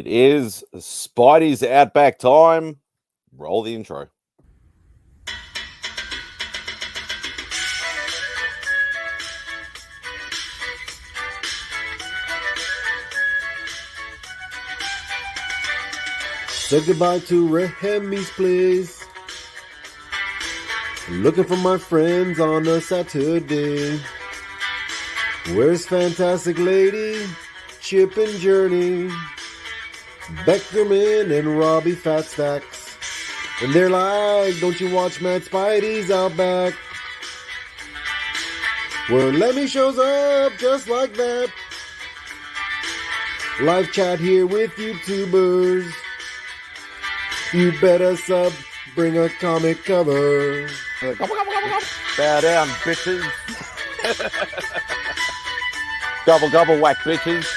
It is Spidey's Outback time. Roll the intro. Say goodbye to Remy's place. Looking for my friends on a Saturday. Where's Fantastic Lady, Chip and Journey, Beckerman and Robbie Fat Stacks? And they're like, don't you watch MadSpidey'S Outback? Where Lemmy shows up just like that. Live chat here with YouTubers. You better sub, bring a comic cover. Bow down, bitches. Gobble, gobble, whack, bitches.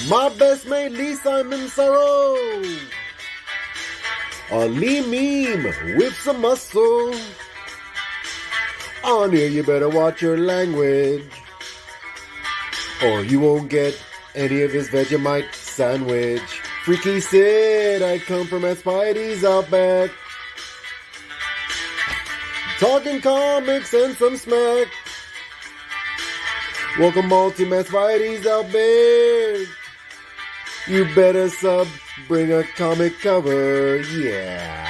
My best mate, Lee Simon Sorrow. A Lee meme with some muscle. On here, you better watch your language, or you won't get any of his Vegemite sandwich. Freaky Sid, I come from MadSpidey'S Outback. Talking comics and some smack. Welcome all to MadSpidey'S Outback. You better sub, bring a comic cover, yeah.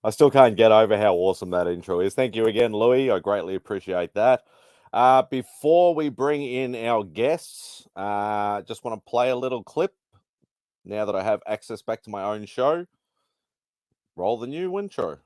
I still can't get over how awesome that intro is. Thank you again, Loowee. I greatly appreciate that. Before we bring in our guests, just want to play a little clip now that I have access back to my own show. Roll the new intro.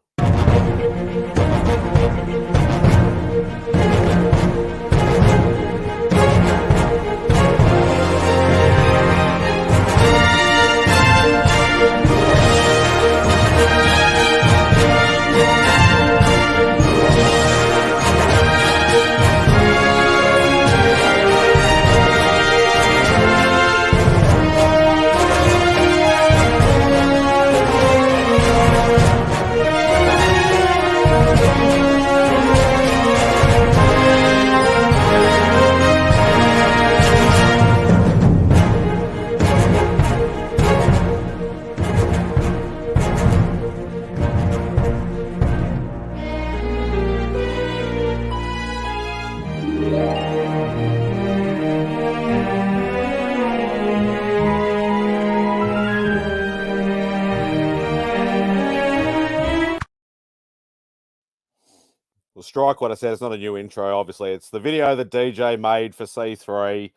Strike what I said. It's not a new intro. Obviously, it's the video that DJ made for C3.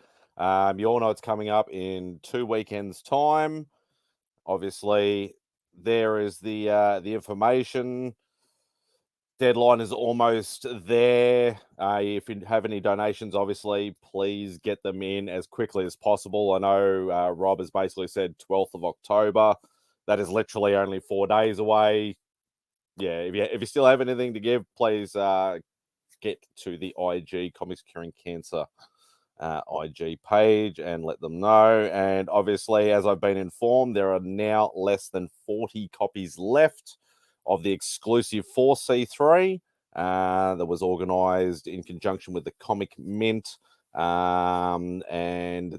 You all know it's coming up in 2 weekends' time. Obviously, there is the information. Deadline is almost there. If you have any donations, obviously, please get them in as quickly as possible. I know Rob has basically said 12th of October. That is literally only 4 days away. Yeah, if you still have anything to give, please get to the IG Comics Curing Cancer IG page and let them know. And obviously, as I've been informed, there are now less than 40 copies left of the exclusive 4C3 that was organised in conjunction with the Comic Mint. And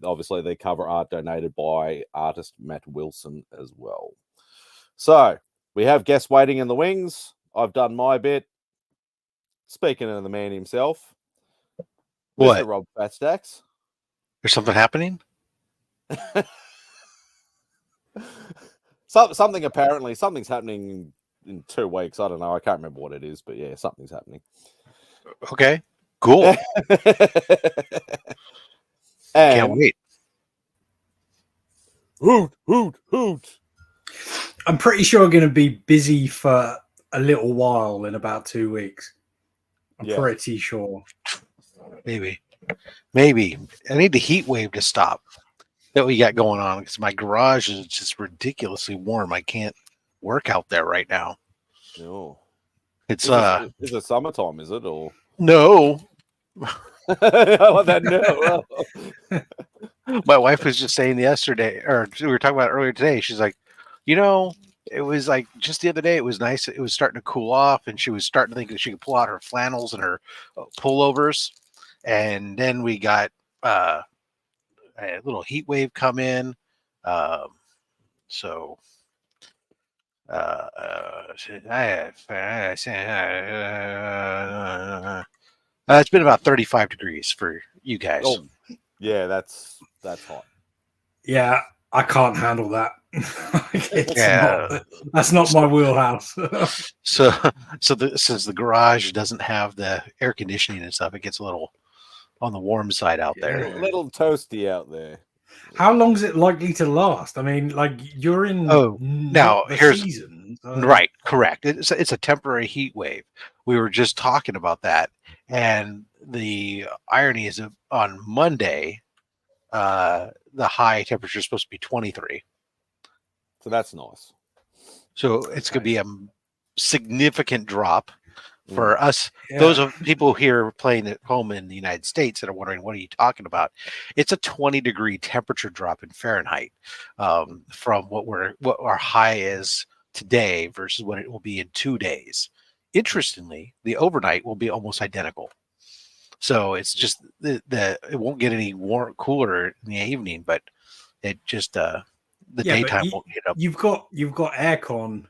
obviously, the cover art donated by artist Matt Wilson as well. So, we have guests waiting in the wings. I've done my bit. Speaking of the man himself, what? Mr. Rob Fatstacks. There's something happening? Something's happening in 2 weeks. I don't know. I can't remember what it is, but yeah, something's happening. Okay, cool. Can't wait. Hoot. I'm pretty sure I'm going to be busy for a little while in about 2 weeks. I'm pretty sure. Maybe. I need the heat wave to stop that we got going on because my garage is just ridiculously warm. I can't work out there right now. No. It's is it summertime, is it? Or no. No. My wife was just saying yesterday, or we were talking about it earlier today. She's like, you know, it was like just the other day. It was nice. It was starting to cool off, and she was starting to think that she could pull out her flannels and her pullovers. And then we got a little heat wave come in. So it's been about 35 degrees for you guys. Oh, yeah, that's hot. Yeah, I can't handle that. That's not my wheelhouse. So since the garage doesn't have the air conditioning and stuff, it gets a little on the warm side out there. A little toasty out there. How long is it likely to last? I mean, like you're in now the here's season, right, correct. It's a temporary heat wave. We were just talking about that, and the irony is on Monday, the high temperature is supposed to be 23. So that's nice. So it's going to be a significant drop for us. Yeah. Those of people here playing at home in the United States that are wondering, what are you talking about? It's a 20-degree temperature drop in Fahrenheit from what our high is today versus what it will be in 2 days. Interestingly, the overnight will be almost identical. So it's just it won't get any cooler in the evening, but it just the daytime won't get up. You've got aircon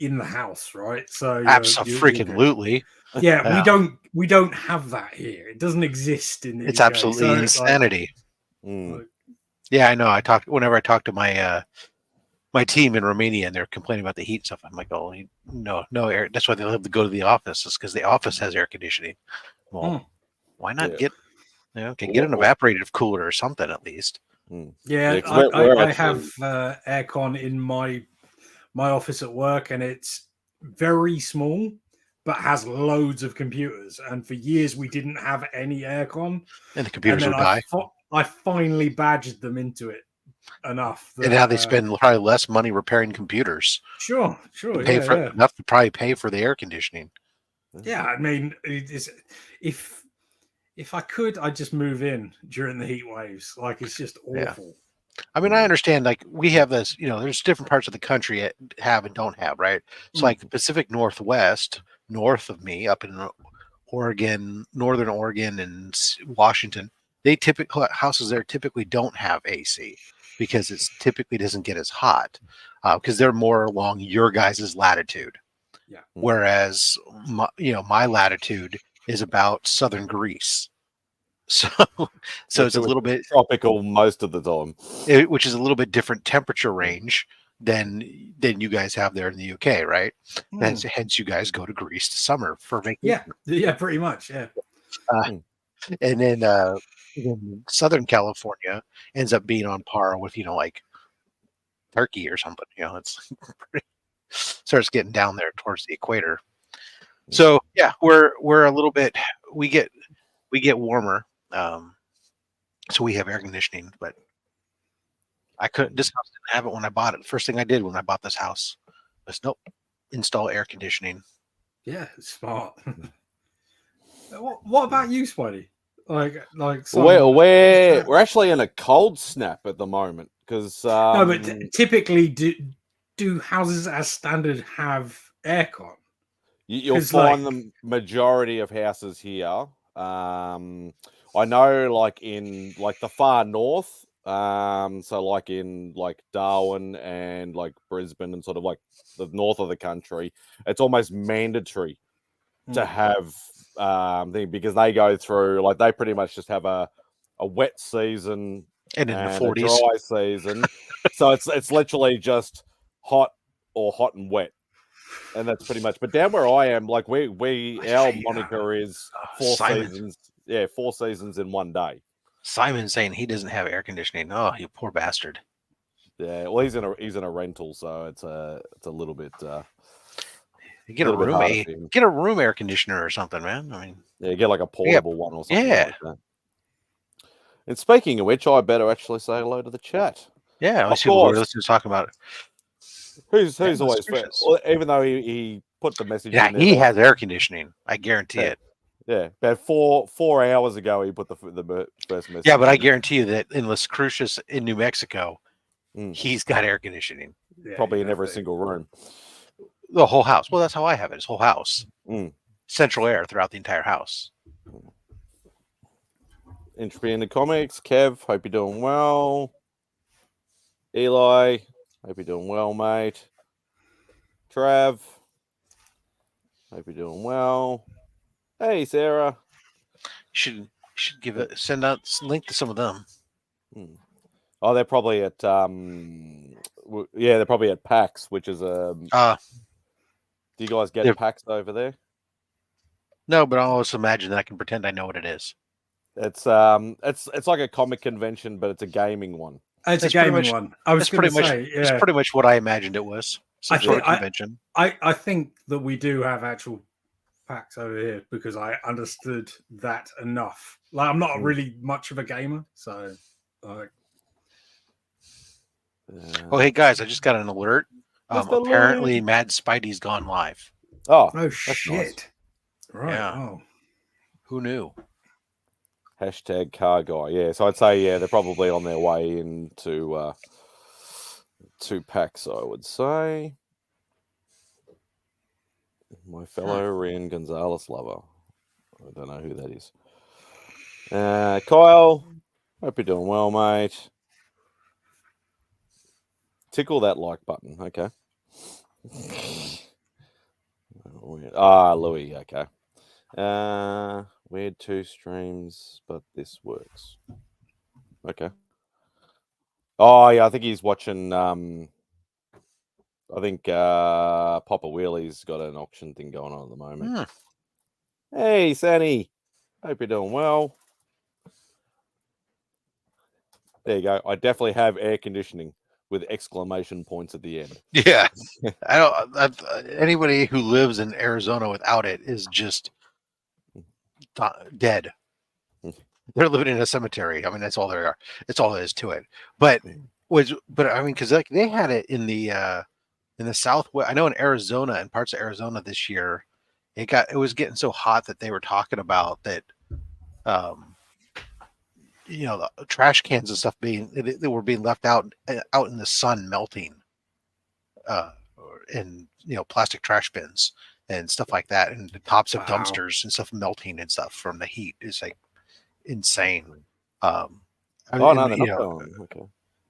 in the house, right? So absolutely. Yeah, we don't have that here. It doesn't exist in the It's UK. absolutely insanity. Yeah, I know. Whenever I talk to my my team in Romania and they're complaining about the heat stuff, I'm like, oh, no air. That's why they have to go to the office. It's because the office has air conditioning. Well, why not get an evaporative cooler or something at least? Yeah, I have aircon in my office at work, and it's very small, but has loads of computers. And for years, we didn't have any aircon, and the computers would die. I finally badgered them into it enough. And now they spend probably less money repairing computers. Sure. Enough to probably pay for the air conditioning. Yeah, I mean, if I could, I'd just move in during the heat waves. Like, it's just awful. Yeah. I mean, I understand, like, we have this, there's different parts of the country that have and don't have, right? So, like, the Pacific Northwest, north of me, up in Oregon, Northern Oregon and Washington, houses there typically don't have AC because it typically doesn't get as hot because they're more along your guys' latitude. Yeah. Whereas, my latitude is about southern Greece. So it's a little bit tropical most of the time, which is a little bit different temperature range than you guys have there in the UK, right? Hence you guys go to Greece to summer for vacation. Yeah, pretty much. Yeah. And then Southern California ends up being on par with like Turkey or something. It's starts getting down there towards the equator. So yeah, we're a little bit we get warmer. So we have air conditioning, but this house didn't have it when I bought it. The first thing I did when I bought this house was install air conditioning. Yeah, it's smart. What about you, Spidey? We're actually in a cold snap at the moment because no, but typically do houses as standard have aircon? You'll find the majority of houses here. I know, like in the far north, so like in Darwin and Brisbane and sort of the north of the country, it's almost mandatory to have because they go through they pretty much just have a wet season and in the 40s. A dry season, so it's literally just hot and wet. And that's pretty much. But down where I am, our moniker is 4 seasons. Yeah, 4 seasons in one day. Simon's saying he doesn't have air conditioning. Oh, you poor bastard. Yeah, well, he's in a rental, so it's a little bit. You get a room air conditioner or something, man. I mean, yeah, get a portable one or something. Yeah. Like that. And speaking of which, I better actually say hello to the chat. Yeah, let's see what we're listening to talk about. Who's always first? Well, even though he put the message. Yeah, in there, he has air conditioning. I guarantee it. Yeah, about 4 hours ago, he put the first message. Yeah, but I guarantee you that in Las Cruces in New Mexico, he's got air conditioning. probably in every single room. The whole house. Well, that's how I have it. It's whole house. Mm. Central air throughout the entire house. Entropy in the comics. Kev, hope you're doing well. Eli, hope you're doing well, mate. Trav, hope you're doing well. Hey, Sarah. You should send out link to some of them. Oh, they're probably at they're probably at PAX, which is do you guys get PAX over there? No, but I always imagine that I can pretend I know what it is. It's like a comic convention, but it's a gaming one. It's a gaming one. I was going to say, it's pretty much what I imagined it was. Some sort of convention. I think that we do have actual PAX over here because I understood that enough. Like, I'm not really much of a gamer, so. Oh, hey guys! I just got an alert. Apparently, MadSpidey's gone live. Oh shit! Nice. Right. Yeah. Oh. Who knew? Hashtag car guy. Yeah. So I'd say they're probably on their way into to PAX. I would say. My fellow Rian Gonzalez lover. I don't know who that is. Kyle, hope you're doing well, mate. Tickle that like button. Okay. Loowee. Okay. We had 2 streams, but this works. Okay. Oh, yeah. I think he's watching. I think Papa Wheelie's got an auction thing going on at the moment. Hey, Sanny. Hope you're doing well. There you go. I definitely have air conditioning with exclamation points at the end. Yeah. Anybody who lives in Arizona without it is just dead. They're living in a cemetery. I mean, that's all they are. It's all there is to it. But I mean, because like they had it in the Southwest. I know in Arizona and parts of Arizona this year, it was getting so hot that they were talking about that. The trash cans and stuff they were being left out in the sun melting, and plastic trash bins and stuff like that, and the tops of dumpsters and stuff melting and stuff from the heat is like insane. Okay.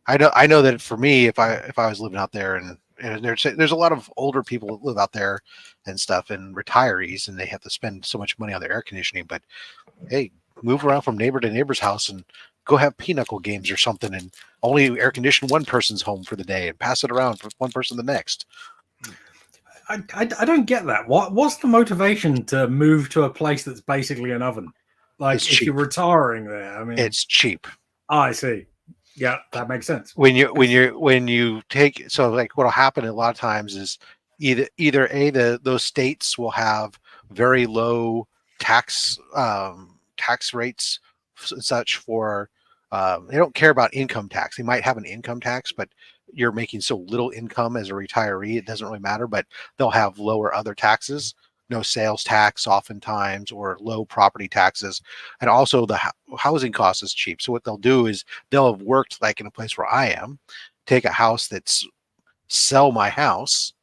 I know that for me, if I was living out there and there's a lot of older people that live out there and stuff and retirees, and they have to spend so much money on their air conditioning, but hey, move around from neighbor to neighbor's house and go have pinochle games or something and only air condition one person's home for the day and pass it around from one person to the next. I don't get that. What's the motivation to move to a place that's basically an oven? Like, if you're retiring there, I mean, it's cheap. Oh, I see. Yeah, that makes sense. When you take, so like what'll happen a lot of times is either those states will have very low tax rates such for they don't care about income tax. They might have an income tax, but you're making so little income as a retiree, it doesn't really matter. But they'll have lower other taxes, no sales tax oftentimes, or low property taxes, and also the housing cost is cheap. So what they'll do is they'll have worked like in a place where I am, take a house sell my house,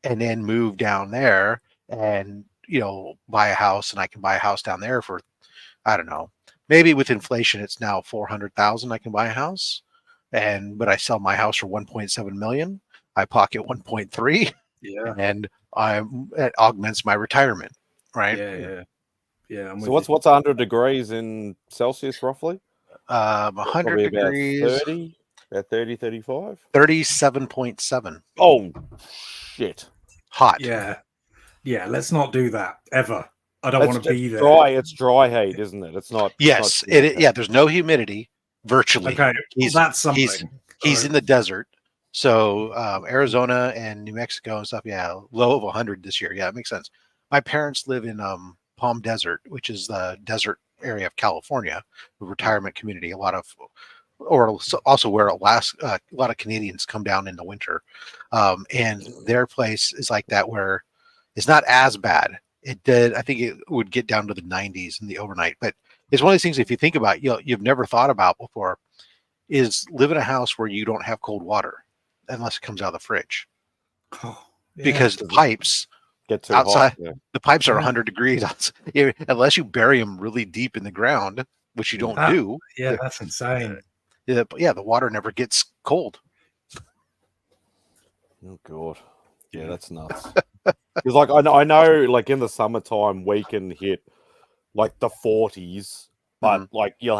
and then move down there and buy a house, and I can buy a house down there for, I don't know, maybe with inflation it's now 400,000 I can buy a house, but I sell my house for 1.7 million. I pocket 1.3. Yeah. And it augments my retirement, right? Yeah. So what's 100 degrees in Celsius roughly? 100 degrees. About 30, 35? 37.7. Oh, shit. Hot. Yeah. Yeah, let's not do that ever. I don't want to be there. It's dry heat, isn't it? It's not. Yes, there's no humidity virtually. Okay, that's something. He's in the desert. So Arizona and New Mexico and stuff, low of 100 this year. Yeah, it makes sense. My parents live in Palm Desert, which is the desert area of California, a retirement community. Or also where a lot of Canadians come down in the winter, and their place is like that, where it's not as bad. It did. I think it would get down to the 90s in the overnight, but it's one of these things. If you think about, you've never thought about before, is live in a house where you don't have cold water. unless it comes out of the fridge. Oh, yeah. Because the pipes get too outside, hot. Yeah. the pipes are 100 degrees unless you bury them really deep in the ground, which you don't do. Yeah, that's insane. The water never gets cold. Oh god, yeah, that's nuts. Because like I know, like in the summertime we can hit like the 40s, but like you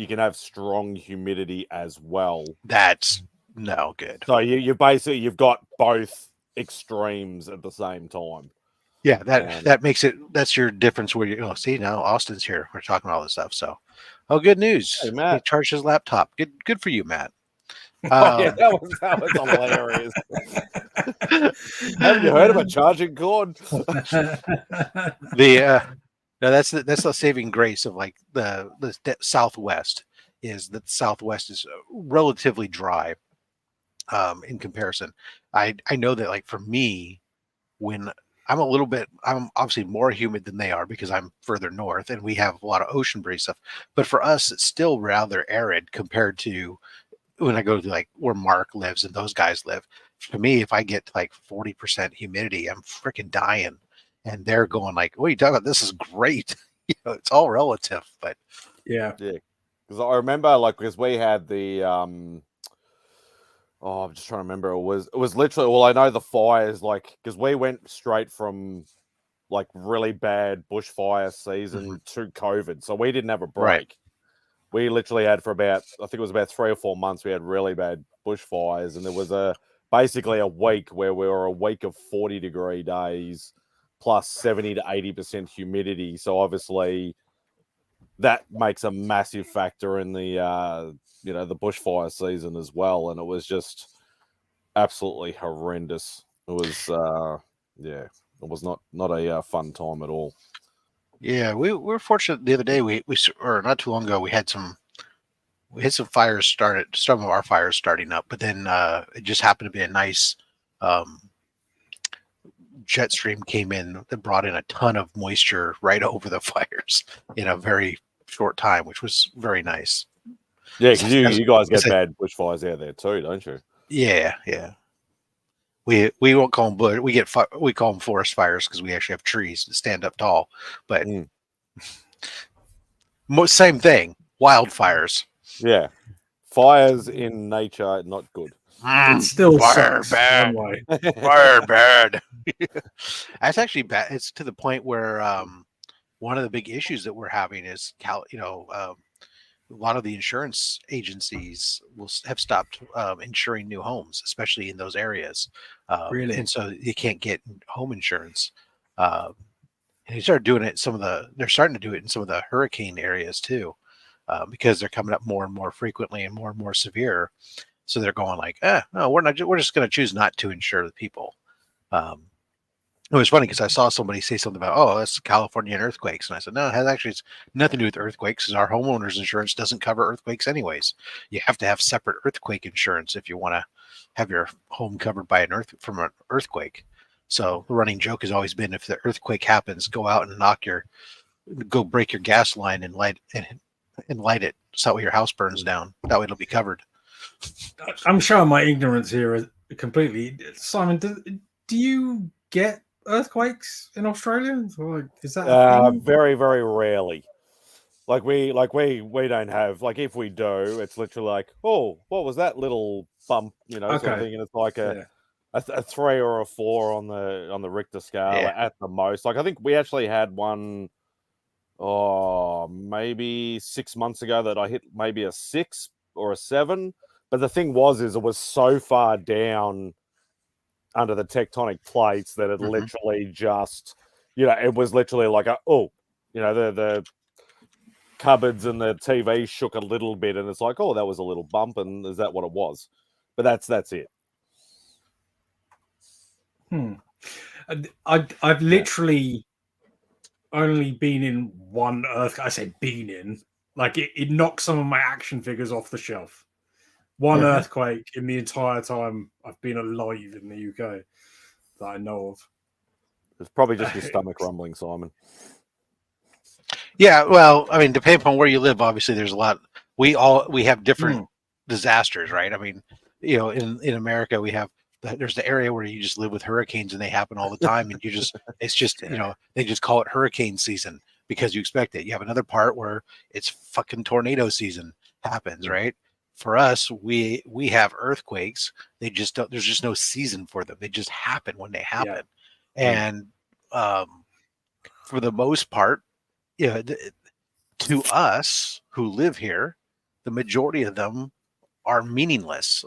can have strong humidity as well. That's no good. So you basically you've got both extremes at the same time. Yeah, that makes it. That's your difference. Where you see now Austin's here. We're talking all this stuff. So, good news. Hey, Matt. He charged his laptop. Good for you, Matt. Yeah, that was hilarious. Haven't you heard of a charging cord? That's the saving grace of like the Southwest is that the Southwest is relatively dry in comparison. I know that like for me, when I'm obviously more humid than they are because I'm further north and we have a lot of ocean breeze stuff. But for us, it's still rather arid compared to when I go to like where Mark lives and those guys live. For me, if I get like 40% humidity, I'm freaking dying. And they're going like, what are you talking about? This is great. It's all relative, but yeah. Because I remember like, because we had the, I'm just trying to remember. It was literally, well, I know the fires, like, because we went straight from like really bad bushfire season to COVID. So we didn't have a break. Right. We literally had for about, I think it was about 3 or 4 months, we had really bad bushfires. And there was basically a week where we were a week of 40-degree days plus 70 to 80% humidity. So obviously that makes a massive factor in the, the bushfire season as well. And it was just absolutely horrendous. It was, it was not a fun time at all. Yeah, we were fortunate the other day. We or not too long ago, we had some fires started. Some of our fires starting up, but then it just happened to be a nice jet stream came in that brought in a ton of moisture right over the fires in a very short time, which was very nice. Yeah, because you guys get bad bushfires out there too, don't you? Yeah. We won't call them we call them forest fires because we actually have trees that stand up tall. But same thing, wildfires. Yeah, fires in nature not good. It's still fire bad. Fire bad. That's actually bad. It's to the point where one of the big issues that we're having is a lot of the insurance agencies have stopped insuring new homes, especially in those areas. Really? And so you can't get home insurance. And they started doing it. They're starting to do it in some of the hurricane areas too, because they're coming up more and more frequently and more severe. So they're going like, no, we're just going to choose not to insure the people. It was funny because I saw somebody say something about, that's California and earthquakes. And I said, no, it has actually nothing to do with earthquakes because our homeowners insurance doesn't cover earthquakes anyways. You have to have separate earthquake insurance if you want to have your home covered by from an earthquake. So the running joke has always been if the earthquake happens, go out and go break your gas line and light it. So that way your house burns down. That way it'll be covered. I'm showing my ignorance here completely. Simon, do you get earthquakes in Australia? Or is that a thing? Very, very rarely. Like we don't have, like if we do, it's literally like, oh, what was that little bump, sort of thing, and it's like a 3 or a 4 on the Richter scale at the most. Like I think we actually had one maybe 6 months ago that I hit maybe a 6 or a 7. But the thing was it was so far down under the tectonic plates that it literally just, it was literally like the cupboards and the TV shook a little bit, and it's like, oh, that was a little bump, and is that what it was? But that's it. I've literally only been in one earthquake. I say been in, like it knocked some of my action figures off the shelf. One earthquake in the entire time I've been alive in the UK that I know of. It's probably just your stomach rumbling, Simon. Yeah, well, I mean, depending upon where you live, obviously there's a lot. We have different disasters, right? I mean, in America we have there's the area where you just live with hurricanes and they happen all the time, and it's just they just call it hurricane season because you expect it. You have another part where it's fucking tornado season happens, right? For us, we have earthquakes. They just don't. There's just no season for them. They just happen when they happen, and for the most part, to us who live here, the majority of them are meaningless,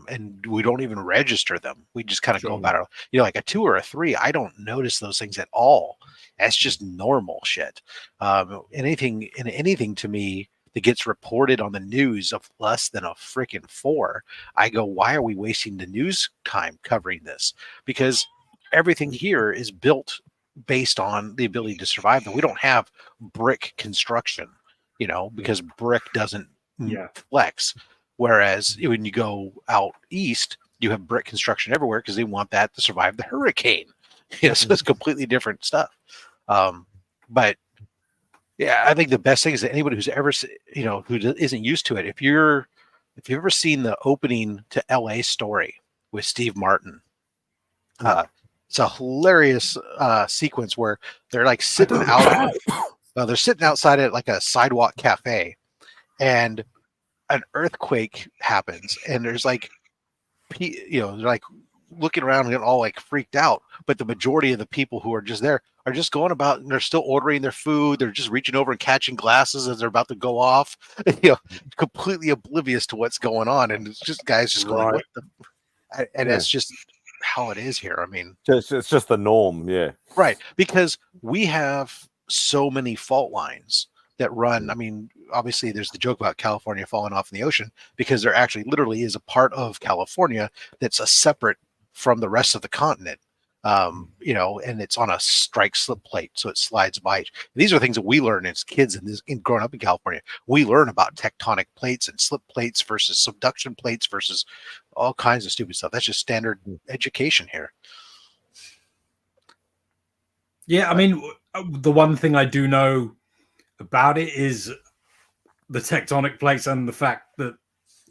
and we don't even register them. We just kind of go about it. Like a 2 or a 3, I don't notice those things at all. That's just normal shit. Anything to me that gets reported on the news of less than a freaking 4, I go, why are we wasting the news time covering this? Because everything here is built based on the ability to survive. And we don't have brick construction, because brick doesn't flex. Whereas when you go out east, you have brick construction everywhere because they want that to survive the hurricane. So it's completely different stuff. But yeah, I think the best thing is that anybody who's ever, who isn't used to it, if you've ever seen the opening to LA Story with Steve Martin, it's a hilarious sequence where they're like sitting out. They're sitting outside at like a sidewalk cafe, and an earthquake happens, and there's like, they're like looking around and getting all like freaked out. But the majority of the people who are just there are just going about, and they're still ordering their food. They're just reaching over and catching glasses as they're about to go off, completely oblivious to what's going on. And it's just guys just going, what the? And that's just how it is here. I mean, it's just the norm. Yeah. Right. Because we have so many fault lines that run. I mean, obviously there's the joke about California falling off in the ocean, because there actually literally is a part of California that's a separate from the rest of the continent. And it's on a strike slip plate, so it slides by. These are things that we learn as kids and growing up in California. We learn about tectonic plates and slip plates versus subduction plates versus all kinds of stupid stuff. That's just standard education here. Yeah, I mean, the one thing I do know about it is the tectonic plates and the fact that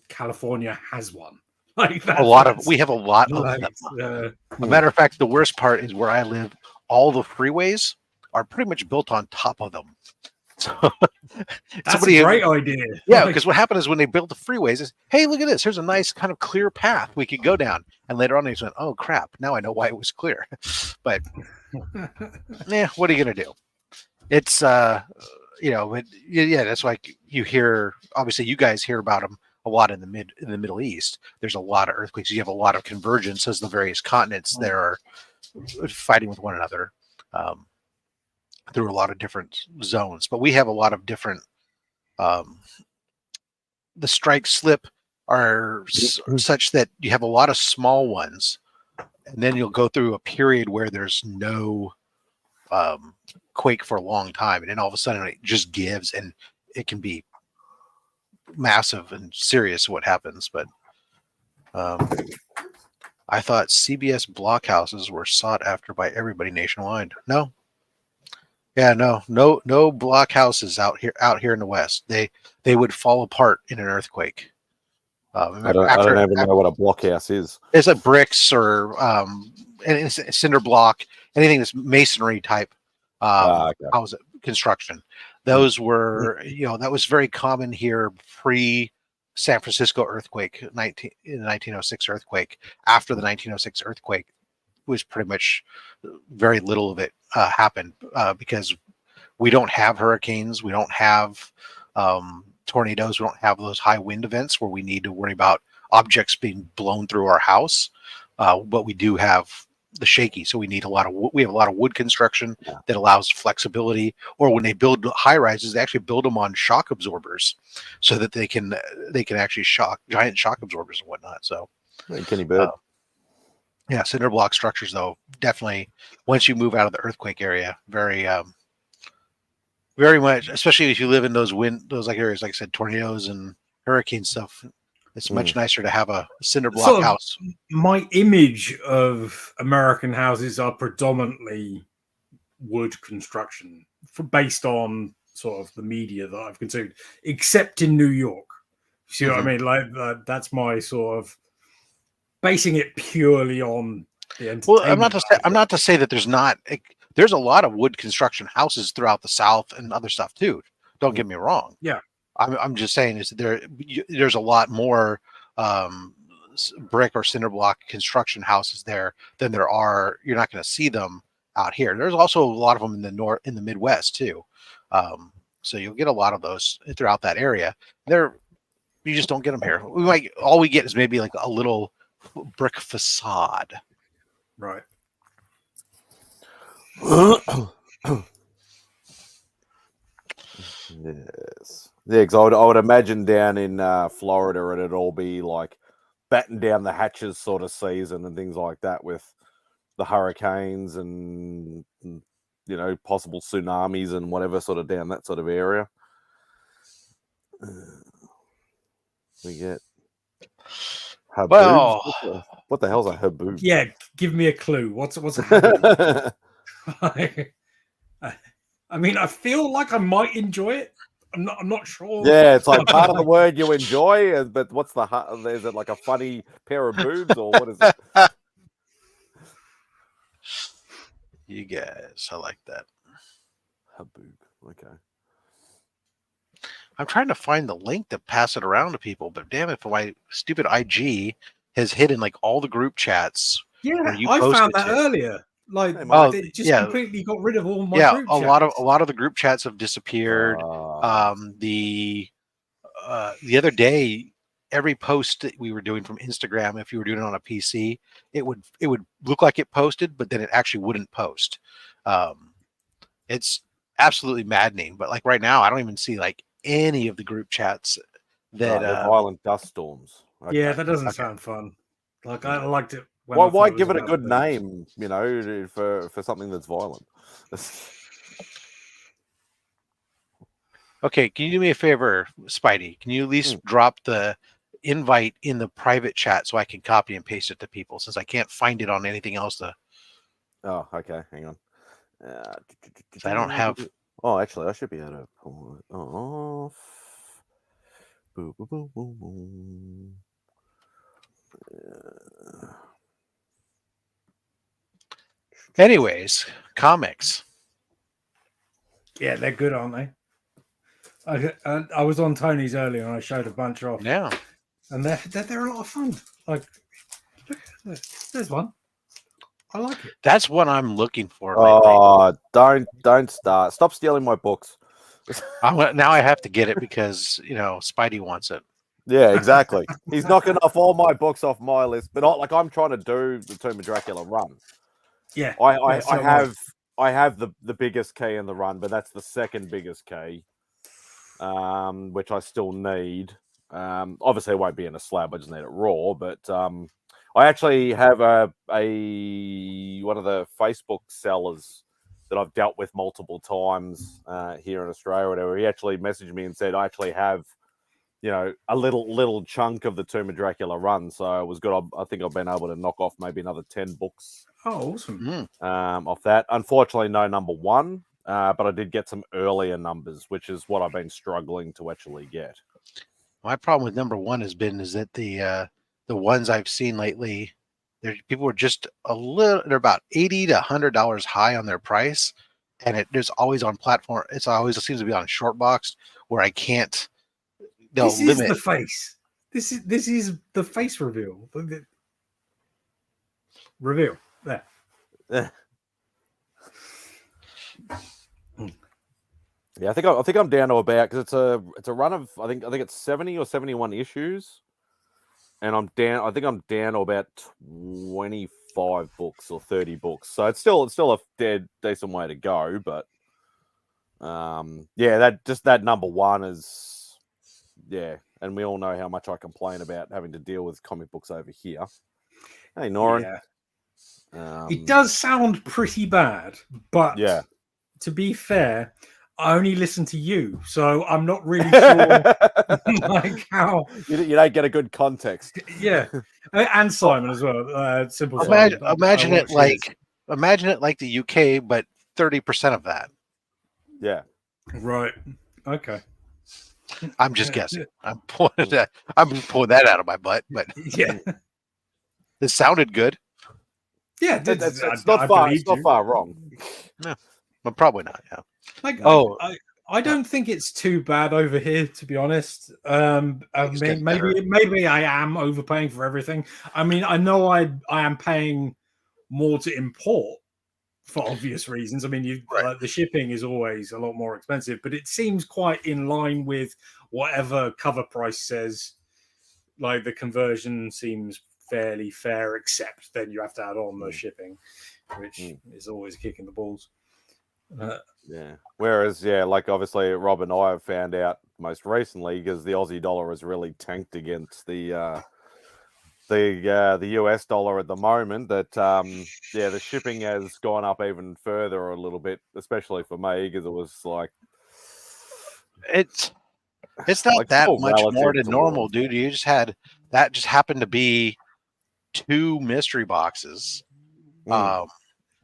California has one. We have a lot of them. A matter of fact, the worst part is where I live, all the freeways are pretty much built on top of them. So that's a great idea. Yeah, because what happened is when they built the freeways is, hey, look at this. Here's a nice kind of clear path we could go down. And later on they went, oh crap, now I know why it was clear. But what are you gonna do? It's but that's why you hear, obviously you guys hear about them a lot in the Middle East. There's a lot of earthquakes. You have a lot of convergence as the various continents there are fighting with one another through a lot of different zones. But we have a lot of different. The strike slip are such that you have a lot of small ones, and then you'll go through a period where there's no quake for a long time, and then all of a sudden it just gives, and it can be massive and serious what happens. But I thought CBS blockhouses were sought after by everybody nationwide. No blockhouses out here in the West. They would fall apart in an earthquake. I don't even know what a blockhouse is. It's like bricks or cinder block, anything that's masonry type house construction. Those were, that was very common here pre San Francisco earthquake, the 1906 earthquake. After the 1906 earthquake, was pretty much very little of it happened because we don't have hurricanes, we don't have tornadoes, we don't have those high wind events where we need to worry about objects being blown through our house. But we do have the shaky, so we have a lot of wood construction that allows flexibility. Or when they build high rises, they actually build them on shock absorbers so that they can actually giant shock absorbers and whatnot. So Kenny Bird. Cinder block structures, though, definitely once you move out of the earthquake area, very much, especially if you live in those areas, like I said, tornadoes and hurricane stuff. It's much nicer to have a cinder block house. My image of American houses are predominantly wood construction, based on sort of the media that I've consumed, except in New York. See what I mean? Like that's my sort of basing it purely on the entertainment. Well, I'm not to say that there's a lot of wood construction houses throughout the South and other stuff too. Don't get me wrong. Yeah. I'm just saying is there's a lot more brick or cinder block construction houses there than there are. You're not going to see them out here. There's also a lot of them in the Midwest too. So you'll get a lot of those throughout that area. You just don't get them here. All we get is maybe like a little brick facade. Right. Yes. Yeah, because I would imagine down in Florida it'd all be like batten down the hatches sort of season and things like that with the hurricanes and possible tsunamis and whatever sort of down that sort of area. We get haboobs. Well, what the hell's a haboob? Yeah, give me a clue. What's a haboob? I mean, I feel like I might enjoy it. I'm not sure. Yeah, it's like part of the word you enjoy, but what's is it like a funny pair of boobs or what is it? You guys, I like that. Haboob. Okay. I'm trying to find the link to pass it around to people, but damn it, my stupid IG has hidden like all the group chats. Yeah, I found that earlier. Like, it just completely got rid of all my group chats. A lot of the group chats have disappeared. The other day, every post that we were doing from Instagram, if you were doing it on a PC, it would look like it posted, but then it actually wouldn't post. It's absolutely maddening. But like right now, I don't even see like any of the group chats that violent dust storms. Okay. Yeah, that doesn't sound fun. Like I liked it. Why give it a good name, for something that's violent? Okay, can you do me a favor, Spidey? Can you at least drop the invite in the private chat so I can copy and paste it to people, since I can't find it on anything else? Oh, okay. Hang on. I don't have. Oh, actually, I should be able to pull it off. Boom, boom, boom, boom, boom. Anyways, comics. Yeah, they're good, aren't they? I was on Tony's earlier and I showed a bunch off. Yeah, and they're a lot of fun. Like, there's one. I like it. That's what I'm looking for. Oh, don't start! Stop stealing my books. Now I have to get it because Spidey wants it. Yeah, exactly. He's knocking off all my books off my list, but I'm trying to do the Tomb of Dracula run. Yeah, I have the biggest key in the run, but that's the second biggest key, which I still need. Obviously, it won't be in a slab. I just need it raw. But I actually have one of the Facebook sellers that I've dealt with multiple times here in Australia or whatever. He actually messaged me and said, I actually have, a little chunk of the Tomb of Dracula run. So it was good. I think I've been able to knock off maybe another 10 books. Oh, awesome. Off that. Unfortunately, no number one, but I did get some earlier numbers, which is what I've been struggling to actually get. My problem with number one is that the ones I've seen lately, people are just they're about $80 to $100 high on their price, and there's always on platform. It seems to be on Shortbox where I can't. This is the face. This is the face reveal. Reveal there. Yeah, I think I'm down to about, because it's a run of I think it's 70 or 71 issues, and I'm down. I think I'm down to about 25 books or 30 books. So it's still a decent way to go. But that number one is and we all know how much I complain about having to deal with comic books over here. Hey, Noran. Yeah. It does sound pretty bad, but to be fair, I only listen to you, so I'm not really sure like how you don't get a good context. Yeah, and Simon as well. Simple. Imagine it like the UK, but 30% of that. Yeah. Right. Okay. I'm just guessing. I'm pulling that out of my butt, but yeah. This sounded good. Yeah, it's not far. It's not far wrong. No, but probably not. Yeah. Like, Oh, I don't think it's too bad over here, to be honest. Maybe I am overpaying for everything. I mean, I know I am paying more to import for obvious reasons. I mean, the shipping is always a lot more expensive, but it seems quite in line with whatever cover price says. Like, the conversion seems fairly fair, except then you have to add on the shipping, which is always kicking the balls. Yeah. Whereas, like obviously Rob and I have found out most recently, because the Aussie dollar has really tanked against the US dollar at the moment, that the shipping has gone up even further a little bit, especially for me, because it was like it's not like that still much more relative than normal, dude. You just happened to be 2 mystery boxes,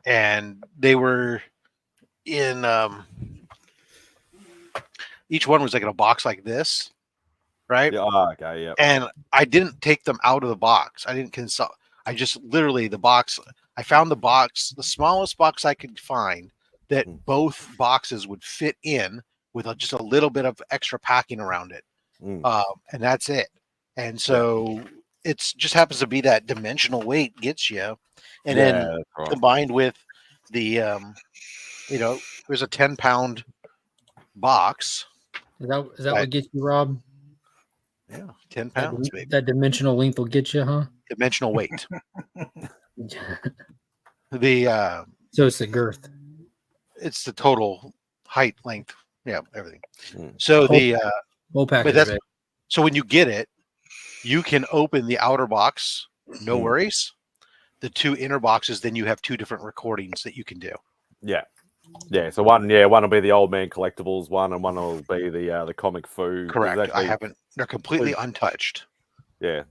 and they were in each one was like in a box like this, right? Yeah. Okay. Yeah. And I didn't take them out of the box. I didn't consult. I just literally the box. I found the box, the smallest box I could find that both boxes would fit in with just a little bit of extra packing around it, and that's it. And so it just happens to be that dimensional weight gets you, and then combined with the there's a 10-pound box. Is that what gets you, Rob? Yeah, 10 pounds. That dimensional length will get you, huh? Dimensional weight. So it's the girth. It's the total height, length, everything. So whole package. So when you get it, you can open the outer box, no worries. The 2 inner boxes, then you have 2 different recordings that you can do. Yeah. Yeah, so one will be the old man collectibles one, and one will be the comic food. Correct. Actually, I haven't. They're completely untouched. Yeah.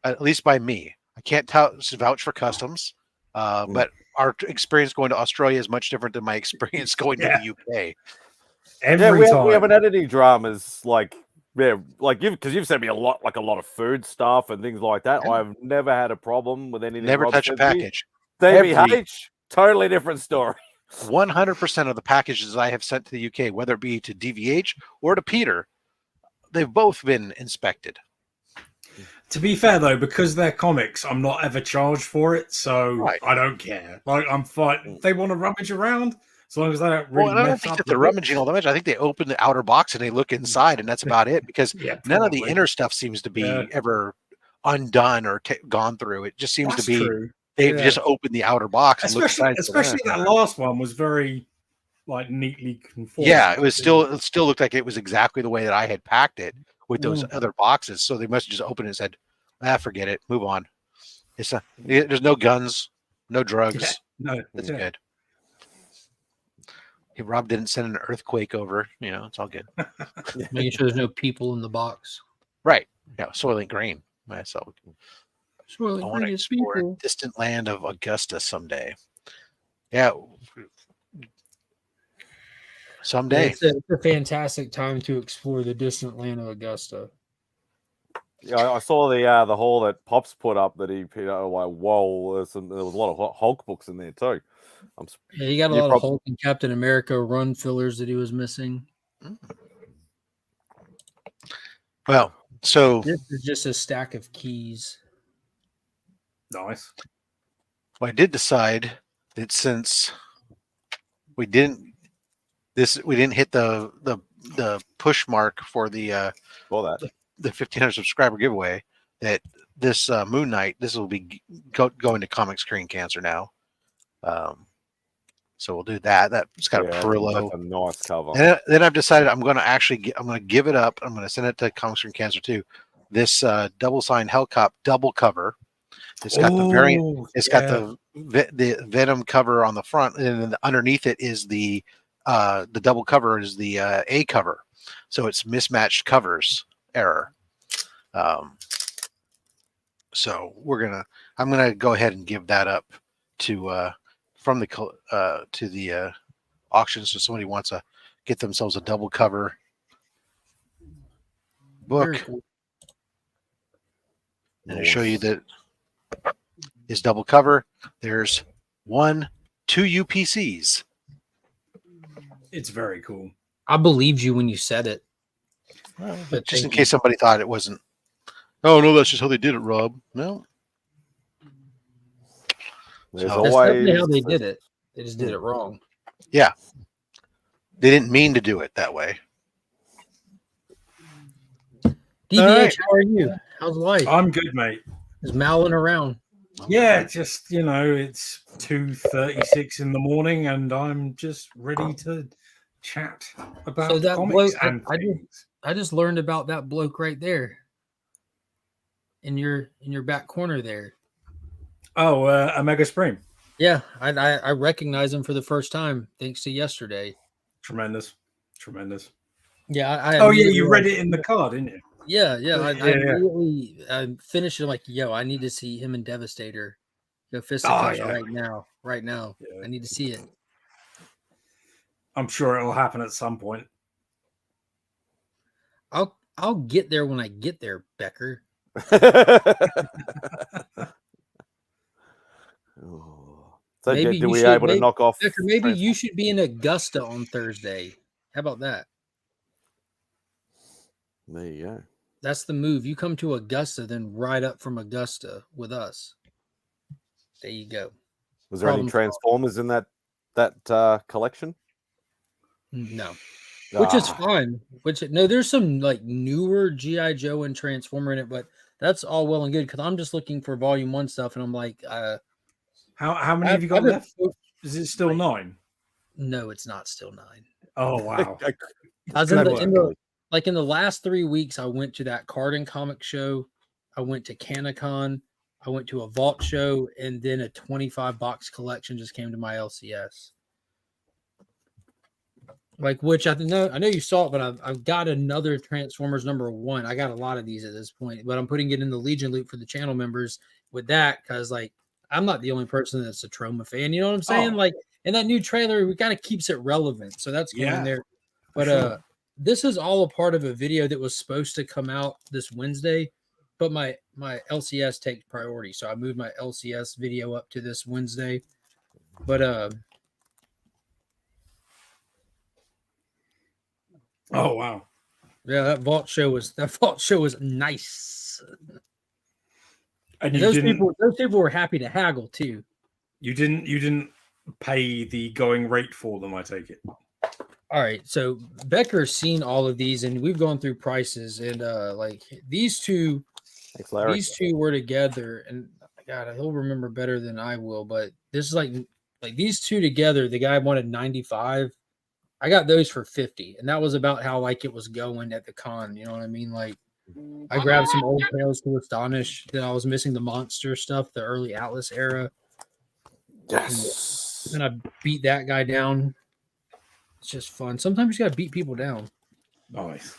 At least by me. I can't vouch for customs, but our experience going to Australia is much different than my experience going to the UK. We haven't had any dramas because you've sent me a lot of food stuff and things like that. I've never had a problem with anything. Never touch a package. DVH. Totally different story. 100% of the packages I have sent to the UK, whether it be to DVH or to Peter, they've both been inspected. To be fair, though, because they're comics, I'm not ever charged for it, so I don't care. Like, I'm fine. They want to rummage around, as long as they don't really. I don't think that they're rummaging all that much. I think they open the outer box and they look inside, and that's about it. Because none of the inner stuff seems to be ever undone or gone through. It just seems to be. True. They've just opened the outer box, especially that last one was very neatly conformed. Yeah, it still looked like it was exactly the way that I had packed it with those other boxes. So they must have just opened it and said, forget it, move on. There's no guns, no drugs. No, that's good. Hey, Rob didn't send an earthquake over. It's all good. Making sure there's no people in the box. Right. Yeah, Soylent Green. So. I I want to explore a distant land of Augusta someday. Yeah. Someday. It's a fantastic time to explore the distant land of Augusta. Yeah, I saw the haul that Pops put up that he whoa, there was a lot of Hulk books in there too. He got a lot of Hulk and Captain America run fillers that he was missing. Well, so this is just a stack of keys. Nice. Well, I did decide that since we didn't hit the push mark for the 1,500 subscriber giveaway, that this Moon Knight, this will be going to Comic Screen Cancer now. So we'll do that. That's got a Perillo. That's a nice cover. And then I've decided I'm going to give it up. I'm going to send it to Comic Screen Cancer too. This double signed Hellcop double cover. It's got the variant. It's got the Venom cover on the front, and then underneath it is the double cover is the A cover. So it's mismatched covers error. So I'm gonna go ahead and give that up to from the to the auction. So somebody wants to get themselves a double cover book. Cool. And to show you that is double cover, there's 2 UPCs. It's very cool. I believed you when you said it. Well, but just in case somebody thought it wasn't. Oh no, that's just how they did it, Rob. No. There's That's always definitely how they did it. They just did it wrong. Yeah. They didn't mean to do it that way. DBH, right. how are you? How's life? I'm good, mate. Just mowing around. Yeah, just it's 2:36 in the morning, and I'm just ready to chat about So that comics bloke, and things. I just learned about that bloke right there. In your back corner there. Oh, Omega Supreme. Yeah, I recognize him for the first time thanks to yesterday. Tremendous. Yeah, Oh yeah, you read it in the card, didn't you? Yeah. Yeah. I finished it like, yo, I need to see him and Devastator go fisticuffs right now. Yeah. I need to see it. I'm sure it'll happen at some point. I'll get there when I get there, Becker. So maybe do we able to knock off? Becker, maybe you should be in Augusta on Thursday. How about that? There you go. That's the move. You come to Augusta, then ride up from Augusta with us. There you go. Was there any Transformers in that collection? No. Which is fine. There's some like newer G.I. Joe and Transformer in it, but that's all well and good because I'm just looking for Volume 1 stuff, and I'm like, how many have you got left? Is it still 9? No, it's not still 9. Oh wow! I was in the last 3 weeks. I went to that card and comic show. I went to Canicon. I went to a vault show, and then a 25 box collection just came to my LCS. Like, which I know you saw it, but I've got another Transformers #1. I got a lot of these at this point, but I'm putting it in the Legion loop for the channel members with that because, like, I'm not the only person that's a Troma fan. You know what I'm saying? Oh. Like, in that new trailer, we kind of keeps it relevant, so that's going in there. But this is all a part of a video that was supposed to come out this Wednesday, but my LCS takes priority, so I moved my LCS video up to this Wednesday. But oh wow! Yeah, that vault show was nice. And those people were happy to haggle too. You didn't pay the going rate for them, I take it. All right, so Becker's seen all of these, and we've gone through prices, and like these two were together, and God, he'll remember better than I will. But this is like these two together. The guy wanted 95. I got those for 50, and that was about how like it was going at the con. You know what I mean? Like I grabbed some old Tales to Astonish. Then I was missing the monster stuff, the early Atlas era. Yes. And I beat that guy down. It's just fun. Sometimes you gotta beat people down. Nice.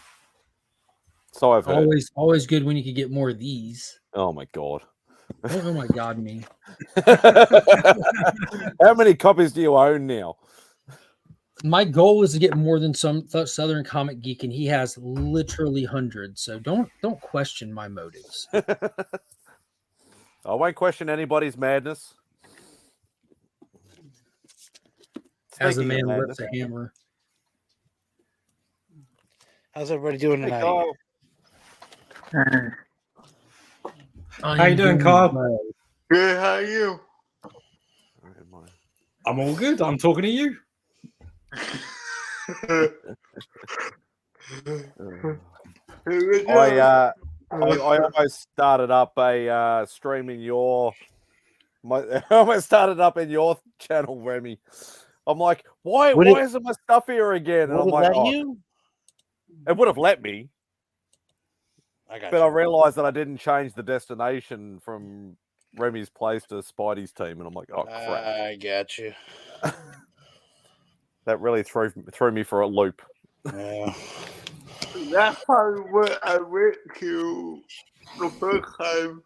So I've heard. Always good when you could get more of these. Oh my god. Oh my god, me. How many copies do you own now? My goal is to get more than some Southern Comic Geek, and he has literally hundreds. So don't question my motives. I won't question anybody's madness. As a man lifts a hammer. How's everybody doing tonight? How you doing, Kyle? Good, how are you? I'm all good. I'm talking to you. I almost started up a stream in I almost started up in your channel, Remy. I'm like, why isn't my stuff here again? And I'm like, it would have let me. But I realized that I didn't change the destination from Remy's place to Spidey's team, and I'm like, oh crap! I got you. That really threw me for a loop. Yeah. That's probably what I went to the first time.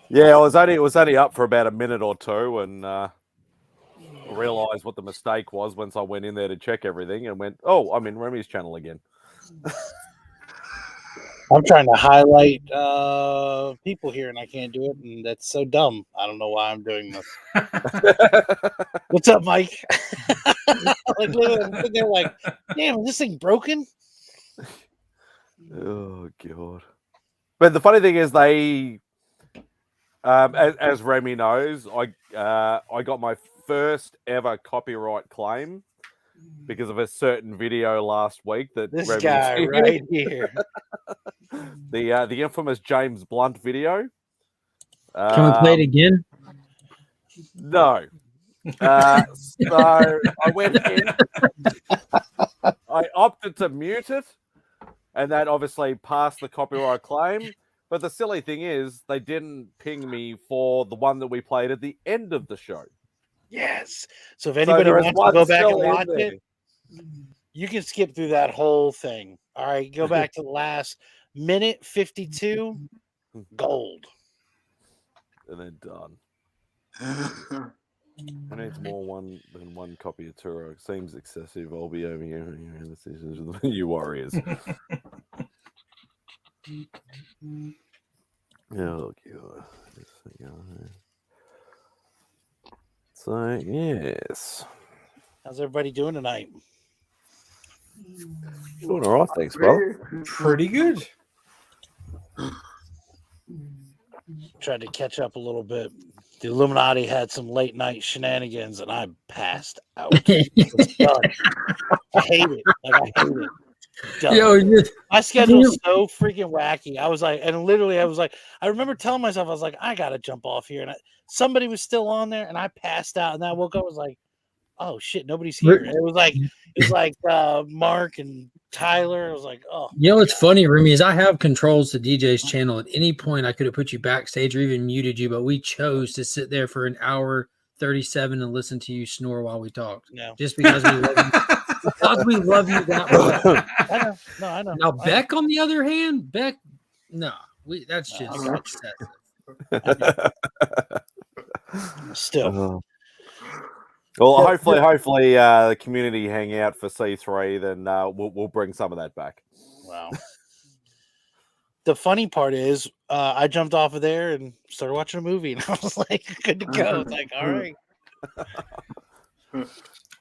Yeah, it was only up for about a minute or two, and realized what the mistake was once I went in there to check everything, and went, oh, I'm in Remy's channel again. I'm trying to highlight people here, and I can't do it, and that's so dumb. I don't know why I'm doing this. What's up, Mike? Like, they're like, damn, is this thing broken? Oh god! But the funny thing is, they, as Remy knows, I got my first ever copyright claim because of a certain video last week that This Remy guy did. right here. The infamous James Blunt video. Can we play it again? No. So I went in. I opted to mute it, and that obviously passed the copyright claim. But the silly thing is, they didn't ping me for the one that we played at the end of the show. Yes. So if anybody there is wants to one go back and still in watch there. it, you can skip through that whole thing. All right, go back to the last minute 52. Gold. And then done. Who needs more than one copy of Turo? Seems excessive. I'll be over here in the seasons of the new Warriors. Oh god. So yes. How's everybody doing tonight? Doing all right, thanks, brother. Pretty good. Tried to catch up a little bit. The Illuminati had some late night shenanigans, and I passed out. It's done. I hate it. Like, I hate it. Done. Yo, My schedule's so freaking wacky. I was like, and literally, I was like, I remember telling myself, I was like, I gotta jump off here, and somebody was still on there, and I passed out, and then I woke up, I was like, oh shit, nobody's here. And it was like Mark and Tyler. I was like, oh. You know what's funny, Remy, is I have controls to DJ's channel. At any point, I could have put you backstage or even muted you, but we chose to sit there for an hour 37 and listen to you snore while we talked. No. Just because we love you. Because we love you that much. I know. No, I know. Now, Beck, on the other hand, no, that's just excessive. Still. Well, hopefully, the community hangout for C3, then we'll bring some of that back. Wow. The funny part is, I jumped off of there and started watching a movie, and I was like, good to go. It's like, all right.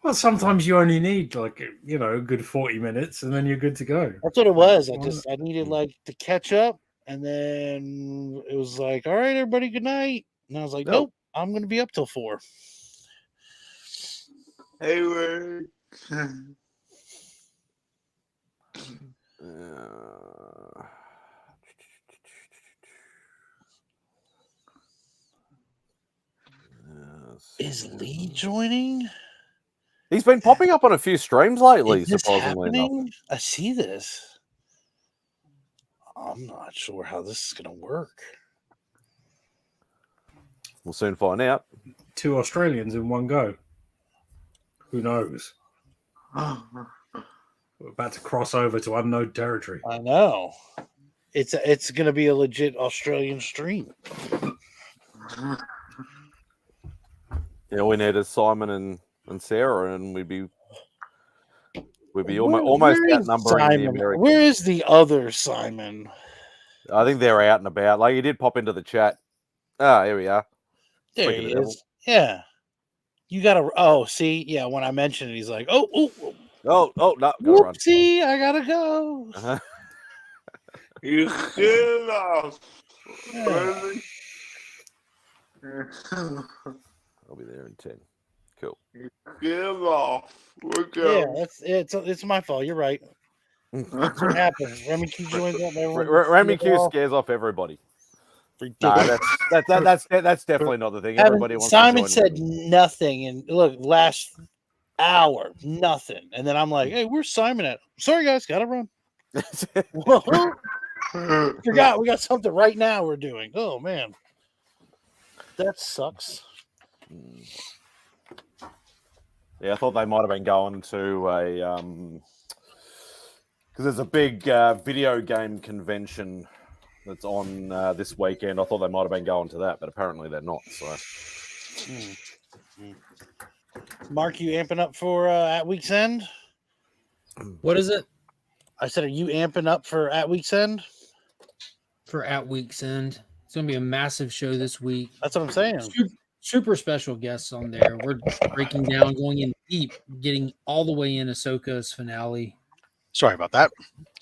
Well, sometimes you only need a good 40 minutes, and then you're good to go. That's what it was. I needed to catch up, and then it was like, all right, everybody, good night. And I was like, nope, I'm going to be up till 4. Hey, word. Is Lee joining? He's been popping up on a few streams lately, Is this surprisingly happening? enough. I see this. I'm not sure how this is going to work. We'll soon find out. 2 Australians in one go. Who knows? We're about to cross over to unknown territory. I know. It's going to be a legit Australian stream. Yeah, we needed Simon and Sarah, and we'd be almost outnumbering the Americans. Where is the other Simon? I think they're out and about. Like, he did pop into the chat. Ah, here we are. There he is. Yeah. You got to... Oh, see? Yeah, when I mentioned it, he's like, oh, no, gotta run. See, I got to go. Uh-huh. You get off. I'll be there in 10. Cool. Get off. We're going. Yeah, it's my fault. You're right. That's what happens. Remy Q joins up. Remy Q scares off everybody. No, that's definitely not the thing. Everybody wants Simon to join said nothing, and look, last hour, nothing. And then I'm like, hey, where's Simon at? Sorry, guys, gotta run. Forgot we got something right now we're doing. Oh man. That sucks. Yeah, I thought they might have been going to a because there's a big video game convention that's on this weekend. I thought they might have been going to that, but apparently they're not. So, Mark, you amping up for at week's end? What is it? I said, are you amping up for at week's end? for at week's end. It's going to be a massive show this week. That's what I'm saying. Super special guests on there. We're breaking down, going in deep, getting all the way in Ahsoka's finale. Sorry about that.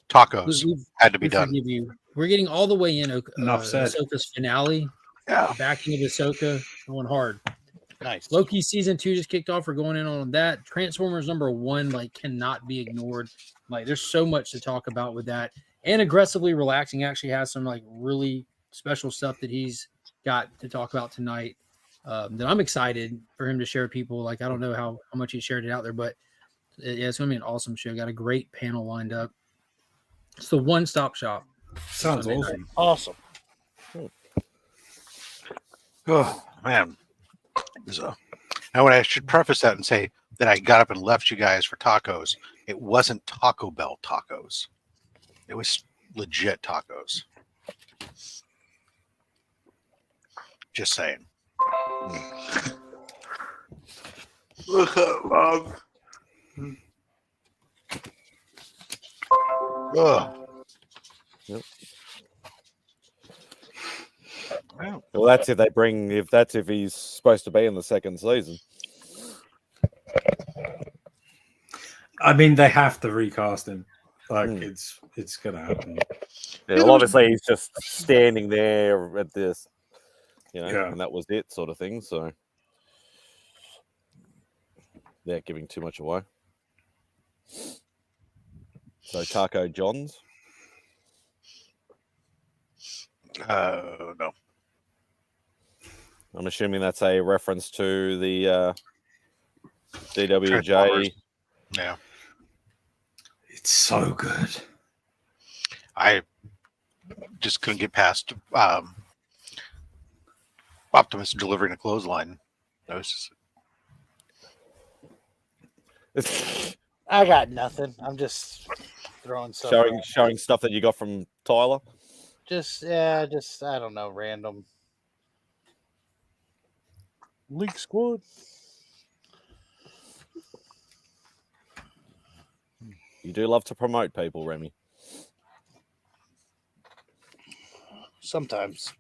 Tacos had to be done. Forgive you. We're getting all the way in Enough said. Ahsoka's finale. Yeah. Backing of Ahsoka going hard. Nice. Loki season 2 just kicked off. We're going in on that. Transformers #1 like cannot be ignored. Like there's so much to talk about with that. And Aggressively Relaxing actually has some like really special stuff that he's got to talk about tonight. That I'm excited for him to share with people. Like I don't know how much he shared it out there, but yeah, it's gonna be an awesome show. Got a great panel lined up. It's the one-stop shop. Sounds Sunday awesome. night. Awesome. Oh man. So, I should preface that and say that I got up and left you guys for tacos. It wasn't Taco Bell tacos. It was legit tacos. Just saying. Look at Mom. Ugh. Yep. Well, Well, that's if he's supposed to be in the second season. I mean, they have to recast him. Like it's gonna happen. Yeah, well, obviously he's just standing there at this, Yeah. and that was it, sort of thing. So, yeah, giving too much away. So, Taco John's. no. I'm assuming that's a reference to the DWJ. Transformers. Yeah. It's so good. I just couldn't get past Optimus delivering a clothesline. That was just... I got nothing. I'm just throwing stuff. showing stuff that you got from Tyler. Just I don't know, random. Leak Squad. You do love to promote people, Remy. Sometimes.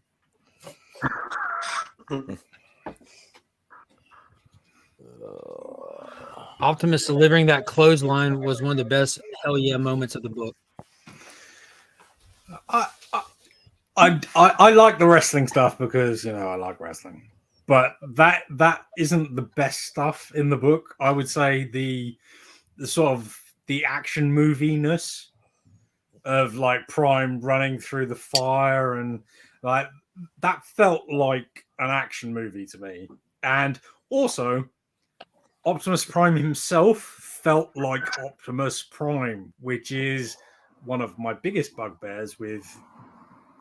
Optimus delivering that clothesline was one of the best hell yeah moments of the book. I like the wrestling stuff because I like wrestling, but that isn't the best stuff in the book. I would say the sort of the action moviness of like Prime running through the fire and like that felt like an action movie to me. And also Optimus Prime himself felt like Optimus Prime, which is one of my biggest bugbears with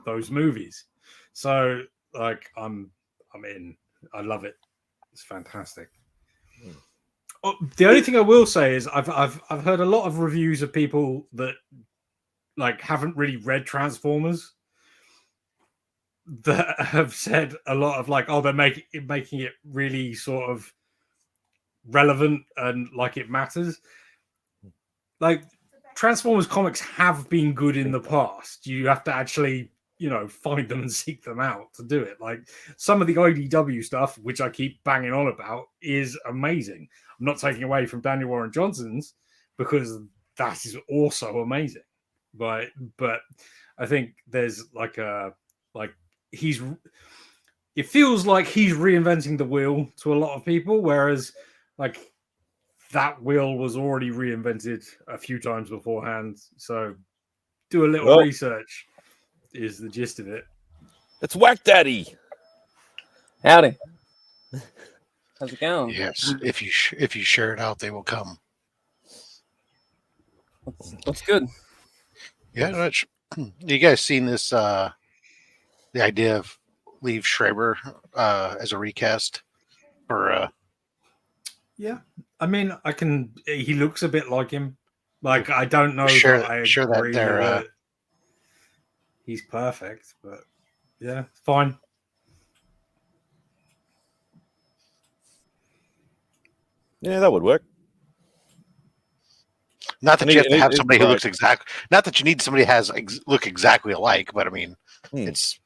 those movies. So like I'm in. I love it. It's fantastic. The only thing I will say is I've heard a lot of reviews of people that like haven't really read Transformers that have said a lot of like, oh, they're making it really sort of relevant and like it matters. Like Transformers comics have been good in the past. You have to actually find them and seek them out to do it. Like some of the IDW stuff, which I keep banging on about, is amazing. I'm not taking away from Daniel Warren Johnson's because that is also amazing. But I think there's it feels like he's reinventing the wheel to a lot of people, whereas like that wheel was already reinvented a few times beforehand. So do a little research is the gist of it. It's Whack Daddy. Howdy. How's it going? Yes. If you share it out, they will come. What's good? Yeah. You guys seen this? The idea of Liev Schreiber as a recast for. Yeah, I mean, he looks a bit like him. Like I don't know. Sure that that they're. He's perfect, but yeah, fine. Yeah, that would work. Not that you have to have somebody who looks exact. Not that you need somebody who has look exactly alike, but I mean, it's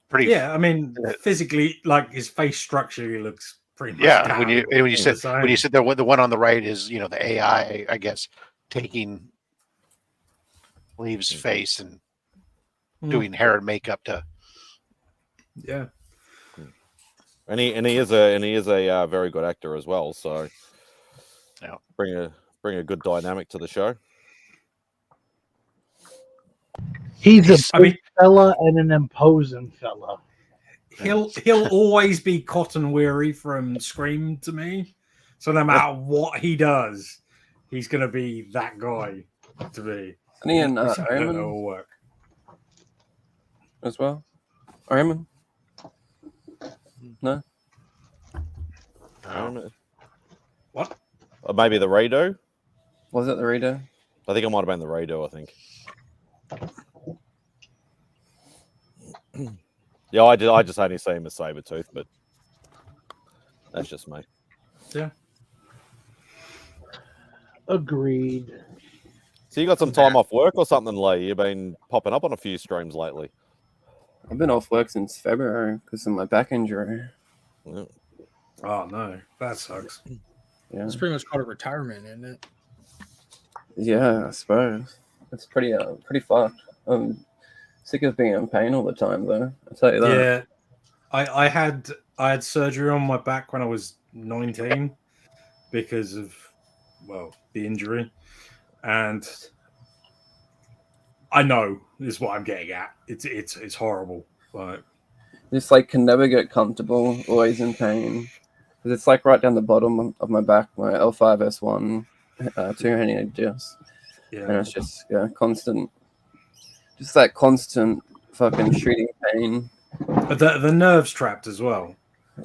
pretty. Yeah, I mean, physically, like his face structure, he looks pretty much. Yeah, when you sit there, the one on the right is the AI, I guess, taking Leaves' face and doing hair and makeup to. Yeah. And he is a very good actor as well. So yeah, bring a good dynamic to the show. He's a big fella and an imposing fella. He'll always be cotton weary from Scream to me. So no matter what he does, he's gonna be that guy to me. And he and Iron Man will work as well. Iron Man. No. What? Maybe the Rado. Was it the Rado? I think it might have been the Rado. I think. Yeah, I just only see him as Sabretooth, but that's just me. Yeah. Agreed. So you got some time off work or something, Lee? You've been popping up on a few streams lately. I've been off work since February because of my back injury. Yeah. Oh no, that sucks. Yeah, it's pretty much called a retirement, isn't it? Yeah, I suppose it's pretty fucked. I'm sick of being in pain all the time, though. I'll tell you that. Yeah, I had surgery on my back when I was 19 because of the injury, and I know is what I'm getting at. It's horrible. Like, just can never get comfortable. Always in pain. Because it's right down the bottom of my back, my L5S1 two herniated discs. Yeah. And it's just constant, just that constant fucking shooting pain. But the nerves trapped as well.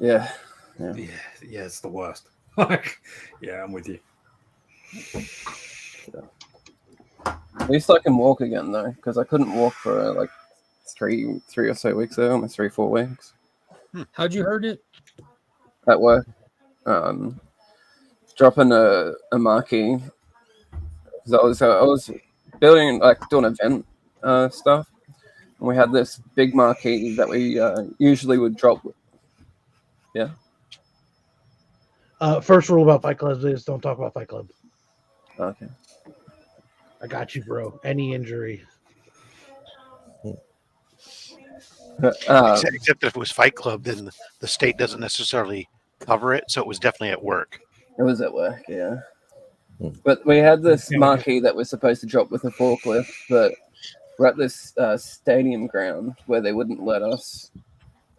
Yeah. Yeah, it's the worst. Yeah, I'm with you. At least I can walk again though, because I couldn't walk for three or so weeks there, almost 3-4 weeks. How'd you hurt it? At work, dropping a marquee. Because I was building doing event stuff, and we had this big marquee that we usually would drop with. Yeah. First rule about Fight Club is don't talk about Fight Club. Okay. I got you, bro. Any injury. Except if it was Fight Club, then the state doesn't necessarily cover it, so it was definitely at work. It was at work, yeah. But we had this marquee that was supposed to drop with a forklift, but we're at this stadium ground where they wouldn't let us,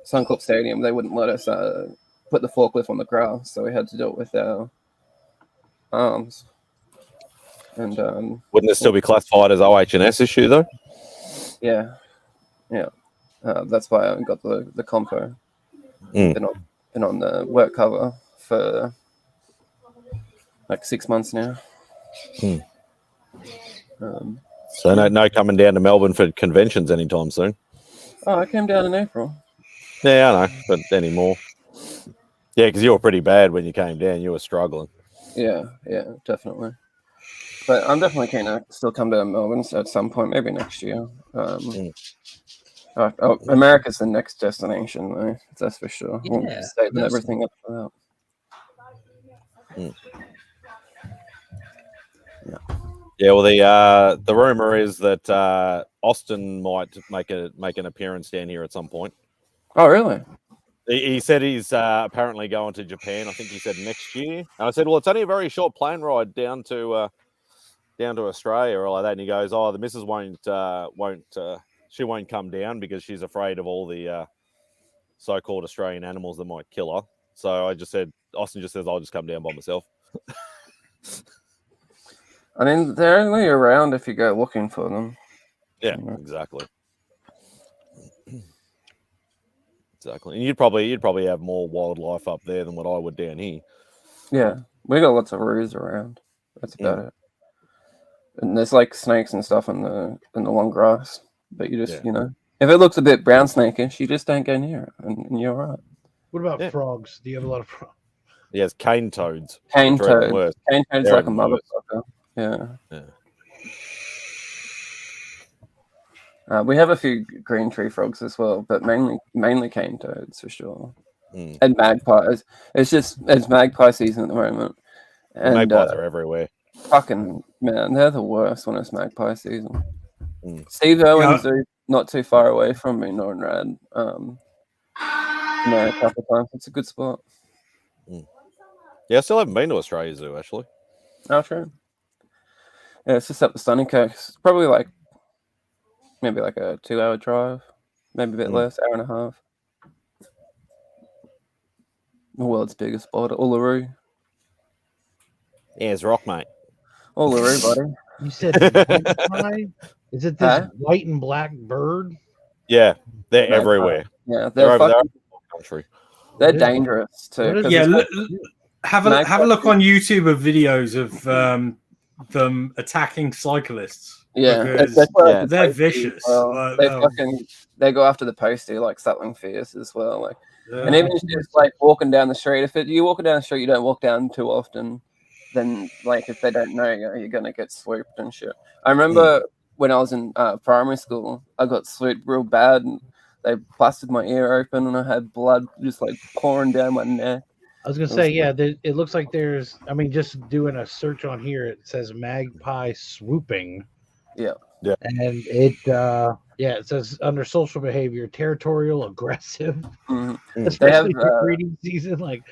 Suncorp Stadium, they wouldn't let us put the forklift on the grass, so we had to do it with our arms. And wouldn't it still be classified as OH&S issue though? Yeah. That's why I got the compo. Been on the work cover for 6 months now. So no coming down to Melbourne for conventions anytime soon. Oh, I came down in April. Yeah, I know, but anymore. Yeah, because you were pretty bad when you came down. You were struggling. Yeah, definitely. But I'm definitely keen to still come to Melbourne at some point, maybe next year. America's the next destination, though. That's for sure. Yeah, we'll saving everything up for that. Yeah, well, the rumor is that Austin might make an appearance down here at some point. Oh, really? He said he's apparently going to Japan. I think he said next year. And I said, well, it's only a very short plane ride down to Australia or like that. And he goes, oh, the missus won't come down because she's afraid of all the so-called Australian animals that might kill her. So I just said, Austin just says, I'll just come down by myself. I mean, they're only around if you go looking for them. Yeah, exactly. Exactly. And you'd probably have more wildlife up there than what I would down here. Yeah, we got lots of roos around. That's about it. And there's snakes and stuff in the long grass. But you just, if it looks a bit brown snakish, you just don't go near it, and you're all right. What about frogs? Do you have a lot of frogs? Yes, cane toads. Cane toads like a motherfucker. Yeah. Yeah. We have a few green tree frogs as well, but mainly cane toads for sure. Mm. And magpies. It's magpie season at the moment. And Magpies are everywhere. Fucking man, they're the worst when it's magpie season. Mm. Steve Irwin's Zoo, not too far away from me, Nornrad. A couple of times. It's a good spot. Mm. Yeah, I still haven't been to Australia Zoo actually. Oh, true. Yeah, it's just up the Sunny Coast. It's probably maybe like a 2-hour drive, maybe a bit less, hour and a half. The world's biggest spider, Uluru. Yeah, it's rock, mate. Uluru, buddy. You said magpie? Is it this white and black bird? Yeah, they're everywhere. Yeah, they're over there. Country. They're dangerous too. Yeah, have a look on YouTube of videos of them attacking cyclists. Yeah, they're vicious. They go after the postie like something fierce as well. Like, and even just like walking down the street. If you're walking down the street, you don't walk down too often. Then, like, if they don't know you, you're gonna get swooped and shit. I remember when I was in primary school, I got swooped real bad, and they busted my ear open, and I had blood just like pouring down my neck. I was gonna say, yeah, it looks like there's. I mean, just doing a search on here, it says magpie swooping. Yeah. And it says under social behavior, territorial, aggressive, especially for breeding season. Like,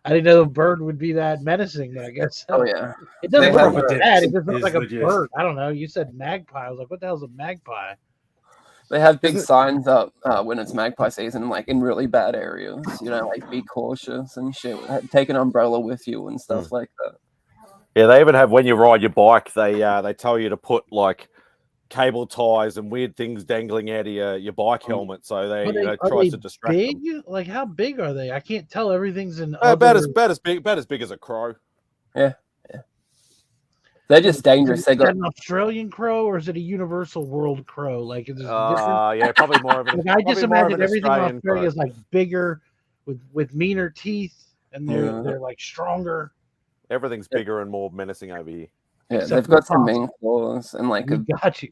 I didn't know a bird would be that menacing, but I guess so. Oh yeah, it doesn't look like that. It just looks like a bird. I don't know. You said magpie. I was like, what the hell's a magpie? They have big signs up when it's magpie season, like in really bad areas. You know, like be cautious and shit. Take an umbrella with you and stuff like that. Yeah, they even have when you ride your bike, they tell you to put like cable ties and weird things dangling out of your bike helmet, so they tries to distract big? them. Like how big are they? I can't tell. Everything's in about as big as a crow. Yeah. They're just dangerous. They got an Australian crow, or is it a universal world crow? Like, is it different? Yeah, probably more of an. Like, I just imagine everything in Australia crow is like bigger, with meaner teeth, and they're like stronger. Everything's bigger and more menacing over here. Yeah, they've got some main claws and like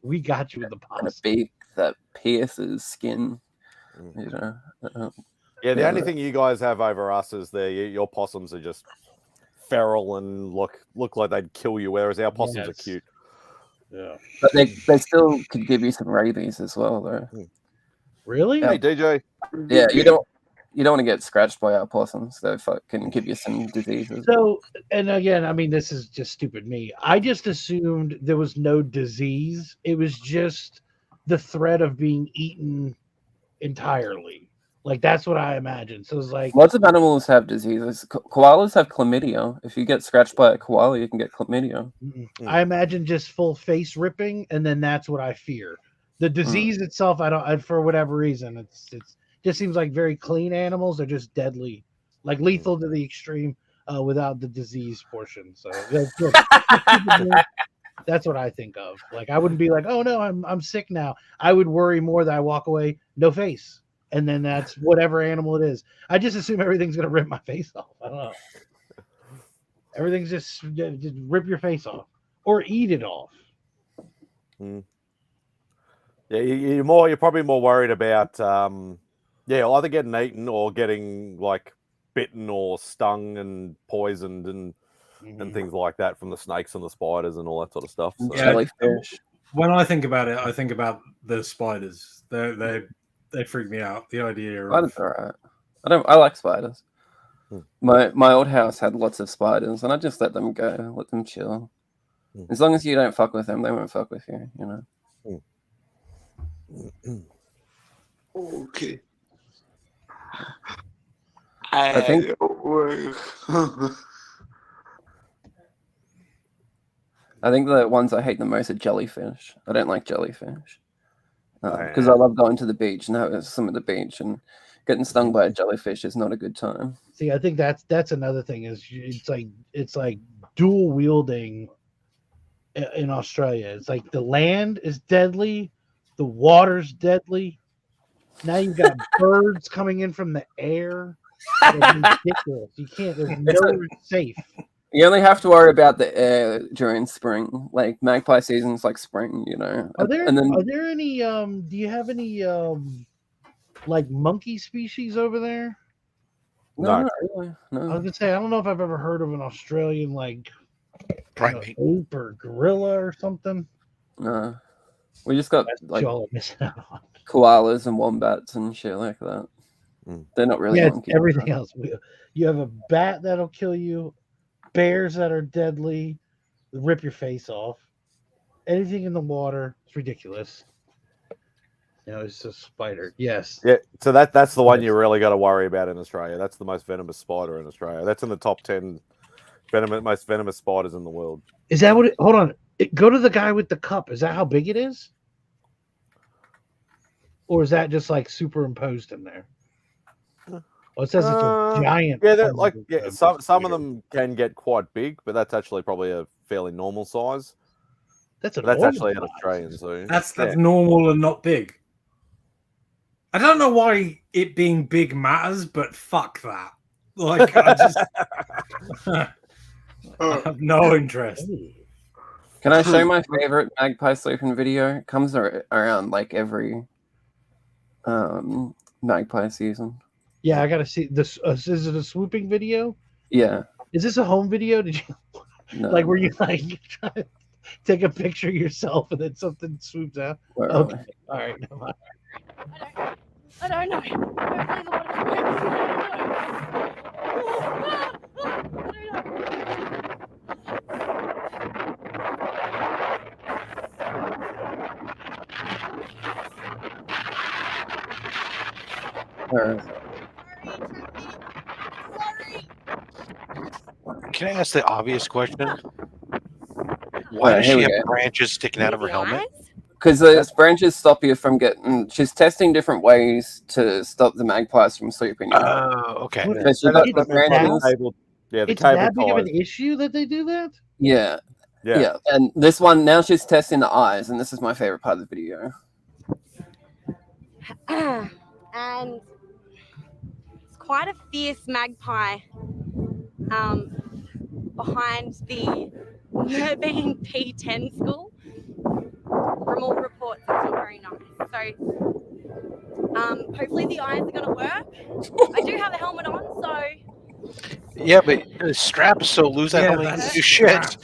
we got you with the and a beak that pierces skin. You know. Yeah, the only thing you guys have over us is your possums are just feral and look like they'd kill you, whereas our possums are cute. Yeah, but they still could give you some rabies as well, though. Really? Hey, DJ. Yeah, you don't want to get scratched by our possums. They can give you some diseases. So, and again, I mean, this is just stupid me. I just assumed there was no disease. It was just the threat of being eaten entirely. Like, that's what I imagined. So it's like lots of animals have diseases. Koalas have chlamydia. If you get scratched by a koala, you can get chlamydia. I imagine just full face ripping, and then that's what I fear. The disease itself, I don't. For whatever reason, it's just seems like very clean animals are just deadly, like lethal to the extreme, without the disease portion. So that's what I think of. Like, I wouldn't be like, oh no, I'm sick now. I would worry more that I walk away, no face. And then that's whatever animal it is. I just assume everything's going to rip my face off. I don't know. Everything's just rip your face off or eat it off. Yeah, you're probably more worried about either getting eaten or getting like bitten or stung and poisoned and things like that from the snakes and the spiders and all that sort of stuff. So. Yeah, when I think about it, I think about the spiders. They freak me out. The idea. Spiders are alright. I like spiders. My old house had lots of spiders, and I just let them go, let them chill. As long as you don't fuck with them, they won't fuck with you. You know. Okay. I think. I think the ones I hate the most are jellyfish. I don't like jellyfish. Because I love going to the beach and having some of the beach, and getting stung by a jellyfish is not a good time. See, I think that's another thing is it's like dual wielding in Australia. It's like the land is deadly, the water's deadly. Now you've got birds coming in from the air. It's ridiculous. You can't. There's nowhere safe. You only have to worry about the air during spring. Like magpie season's like spring, you know. Are there and then are there any do you have any like monkey species over there? no, No. not really. I No. was gonna say I don't know if I've ever heard of an Australian like Primate. ape or gorilla or something. No. We just got That's what like y'all are missing out on. koalas and wombats and shit like that. They're not really Yeah, it's monkeys. everything else. You have a bat that'll kill you, bears that are deadly, rip your face off. Anything in the water, it's ridiculous. You know, it's a spider. Yes. Yeah, so that's the one you really got to worry about in Australia. That's the most venomous spider in Australia. That's in the top 10 most venomous spiders in the world. Is that what? Hold on. Go to the guy with the cup. Is that how big it is? Or is that just like superimposed in there? Well, it says it's a giant. Yeah, some of them can get quite big, but that's actually probably a fairly normal size. That's actually an Australian zoo. That's normal and not big. I don't know why it being big matters, but fuck that. Like, I just I have no interest. Can I show my favorite magpie sleeping video? It comes around like every magpie season. Yeah, I gotta see this. Is it a swooping video? Yeah. Is this a home video? Did you No, were you like trying to take a picture of yourself and then something swoops out? Where Okay, are all right, never mind. I don't know. Can I ask the obvious question? Why does she have branches sticking out of her helmet? Because the branches stop you from getting. She's testing different ways to stop the magpies from sleeping. Oh, okay. So she got the branches. It's that big of an issue that they do that? Yeah. And this one now she's testing the eyes, and this is my favorite part of the video. And it's quite a fierce magpie behind the Merbean P10 school. From all reports, it's not very nice. So hopefully the eyes are going to work. I do have a helmet on, so... Yeah, but the strap is so loose, I don't think you do shit.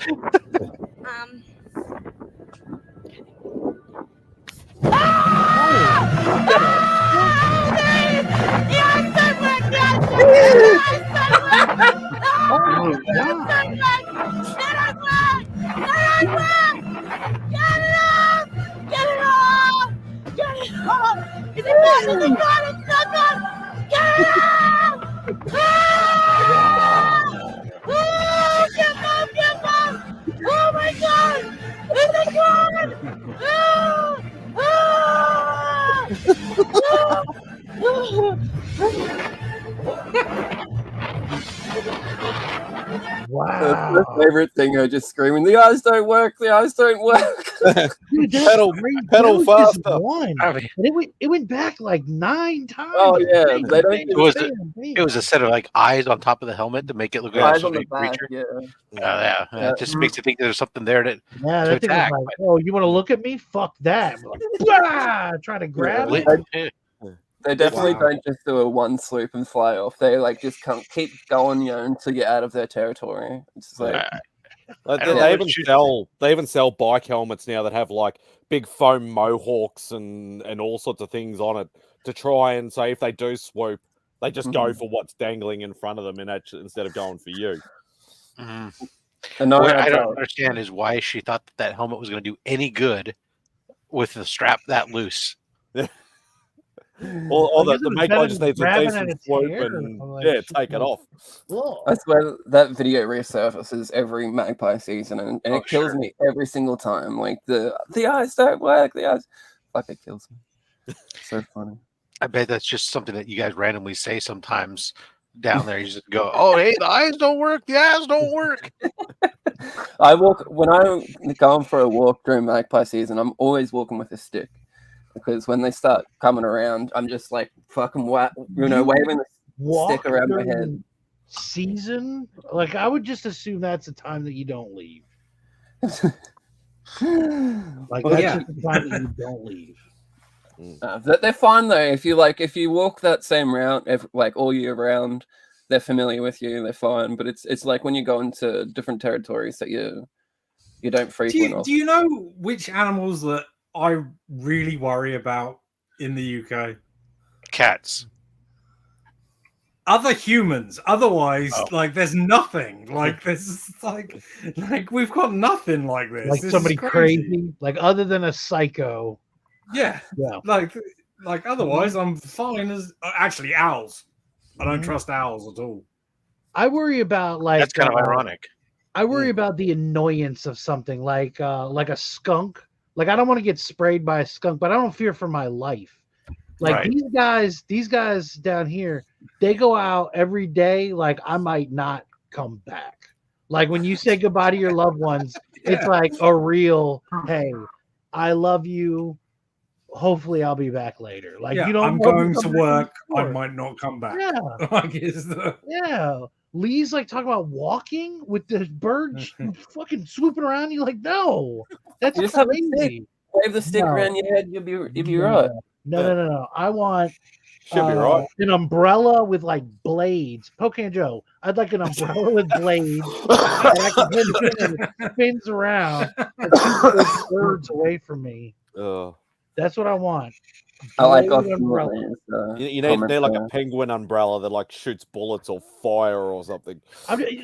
Oh my god! Is it gone? Wow. That's my favorite thing, her just screaming, the eyes don't work, the eyes don't work. Dude, pedal faster. It went back like 9 times. Oh yeah, they don't it was a set of like eyes on top of the helmet to make it look like eyes a on the back, creature. It just makes you think there's something there to that thing attack. was like, oh, you want to look at me? Fuck that. I'm like, bah! Trying to grab it. They definitely don't just do a one swoop and fly off. They like just keep going, until you're out of their territory. It's just like they even sell bike helmets now that have like big foam mohawks and all sorts of things on it to try and say if they do swoop, they just go for what's dangling in front of them instead of going for you. Mm-hmm. And what I don't understand is why she thought that helmet was going to do any good with the strap that loose. Or the magpie just needs a decent swoop and take it off. I swear that video resurfaces every magpie season, and it kills me every single time. Like the eyes don't work. The eyes, like it kills me. So funny. I bet that's just something that you guys randomly say sometimes down there. You just go, "Oh, hey, the eyes don't work. The eyes don't work." When I'm going for a walk during magpie season, I'm always walking with a stick. Because when they start coming around, I'm just like fucking waving the stick around my head. season, like I would just assume that's the time that you don't leave. Like Well, that's yeah. just the time that you don't leave. They're fine though. If you walk that same route like all year round, they're familiar with you. They're fine. But it's like when you go into different territories that you don't frequent. Do you know which animals that I really worry about in the UK? Cats. Other humans. Otherwise, Oh. like there's nothing. Like there's like we've got nothing like this. Like This somebody is crazy. crazy, like other than a psycho. Yeah. Yeah. Like otherwise, I'm fine as actually owls. I don't trust owls at all. I worry about like That's kind of ironic. I worry about the annoyance of something like a skunk. Like I don't want to get sprayed by a skunk, but I don't fear for my life. Like Right. these guys down here, they go out every day. Like I might not come back. Like when you say goodbye to your loved ones, it's like a real, hey, I love you. Hopefully I'll be back later. Like Yeah, you don't I'm know if going you to come back work. I anymore. might not come back. Yeah. Like is the Yeah. Lee's like talking about walking with the bird fucking swooping around you. Like, no, that's You just have a stick. crazy. Wave the stick No. around your head. You'll be right. No. I want Should be right. an umbrella with like blades. Pocan Joe, I'd like an umbrella with blades that I can put in and it spins around and keeps those birds away from me. That's what I want. I like Blade Austin umbrella. You need like a penguin umbrella that like shoots bullets or fire or something.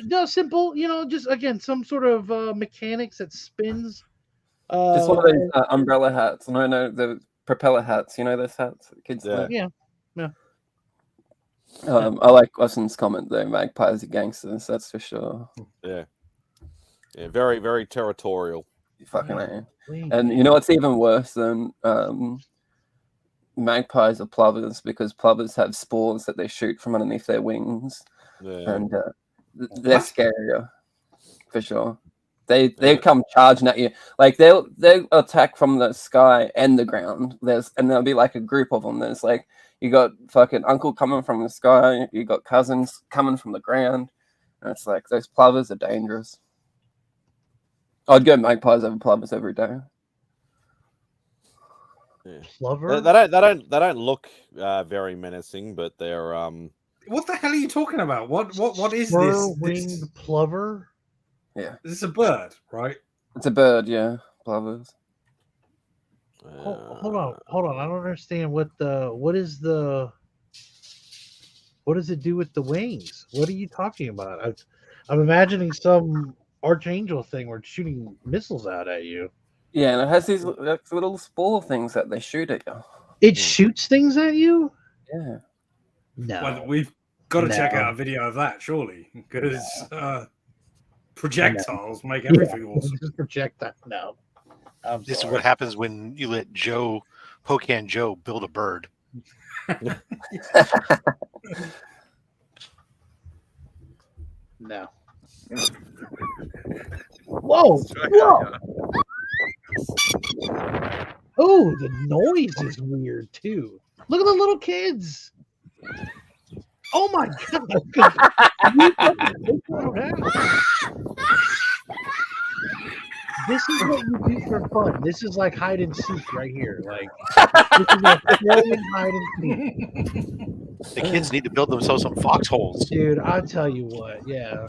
No, simple. Just again some sort of mechanics that spins. Just one of those umbrella hats. No, the propeller hats. You know those hats that kids wear? Yeah. I like Austin's comment though. Magpies are gangsters. That's for sure. Yeah. Very, very territorial. Fucking A. And you know what's even worse than magpies are plovers, because plovers have spores that they shoot from underneath their wings, and they're scarier for sure. They come charging at you, like they'll attack from the sky and the ground. And there'll be like a group of them. There's like you got fucking uncle coming from the sky, you got cousins coming from the ground, and it's like those plovers are dangerous. I'd go magpies over plovers every day. Yeah. Plover? They don't look very menacing, but they're What the hell are you talking about? What is this? Fur-winged plover? Yeah. This is a bird, right? It's a bird, yeah. Plovers. Hold on. I don't understand what does it do with the wings? What are you talking about? I'm imagining some archangel thing where it's shooting missiles out at you. Yeah, and it has these little spore things that they shoot at you. It shoots things at you? Yeah. No. Well, we've got to check out a video of that, surely, because projectiles make everything awesome. Projectile. No. This is what happens when you let Pocan Joe build a bird. No. Whoa! Oh, the noise is weird too. Look at the little kids. Oh my god! This is what you do for fun. This is like hide and seek right here. Like this is like hide and seek. The kids need to build themselves some foxholes. Dude, I'll tell you what. Yeah.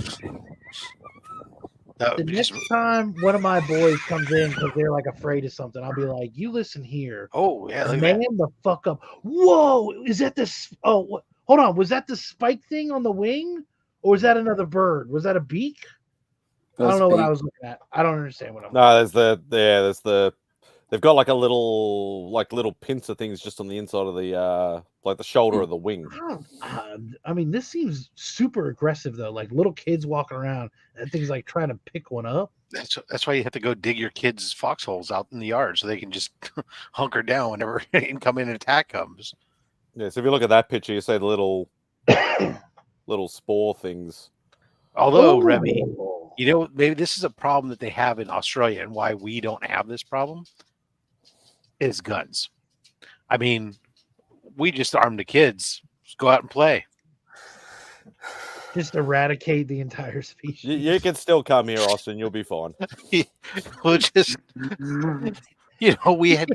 The next just... time one of my boys comes in because they're like afraid of something, I'll be like, "You listen here." Oh yeah, man, the fuck up! Whoa, is that this? Oh, hold on, was that the spike thing on the wing, or was that another bird? Was that a beak? I don't know what I was looking at. I don't understand what I'm. No, there's the. They've got like a little pincer things just on the inside of the like the shoulder of the wing. I mean, this seems super aggressive though. Like little kids walking around and things like trying to pick one up. That's why you have to go dig your kids' foxholes out in the yard so they can just hunker down whenever incoming attack comes. Yeah, so if you look at that picture, you see the little spore things. Although, Remy, you know, maybe this is a problem that they have in Australia, and why we don't have this problem is guns. I mean, we just arm the kids. Just go out and play. Just eradicate the entire species. You can still come here, Austin. You'll be fine. We'll just, we had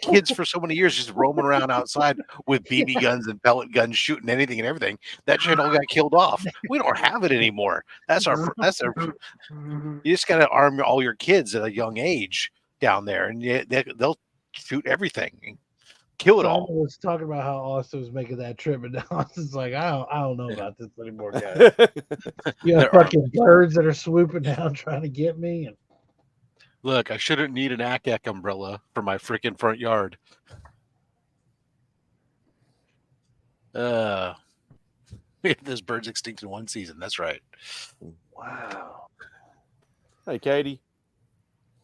kids for so many years just roaming around outside with BB guns and pellet guns, shooting anything and everything. That shit all got killed off. We don't have it anymore. That's our. You just got to arm all your kids at a young age down there, and they'll shoot everything, and kill it all. I was talking about how Austin was making that trip, and Austin's like, I don't know about this anymore, guys. You have fucking birds that are swooping down trying to get me. And look, I shouldn't need an ACAC umbrella for my freaking front yard. We have this bird's extinct in one season. That's right. Wow. Hey, Katie.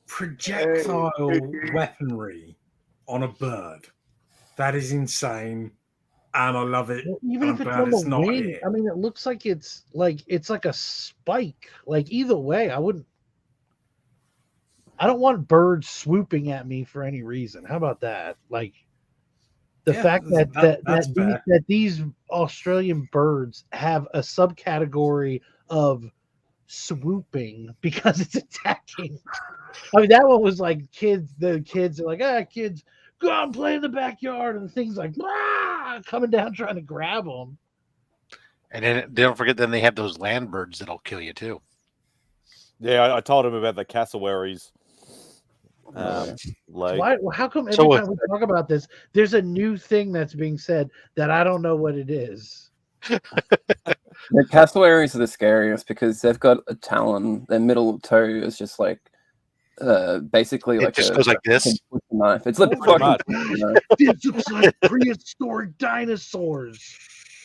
Projectile weaponry on a bird. That is insane. And I love it. Well, even if it's on the wing, I mean, it looks like it's like a spike. Like either way, I don't want birds swooping at me for any reason. How about that? Like the fact that these Australian birds have a subcategory of swooping because it's attacking. I mean, that one was like the kids are like, kids, go out and play in the backyard, and things like coming down trying to grab them. And then don't forget, then they have those land birds that'll kill you too. Yeah, I told him about the cassowaries. How come every time we talk about this, there's a new thing that's being said that I don't know what it is? The cassowaries are the scariest because they've got a talon. Their middle toe is just like basically it like just goes like this. Knife. It's like fucking. This looks like prehistoric dinosaurs.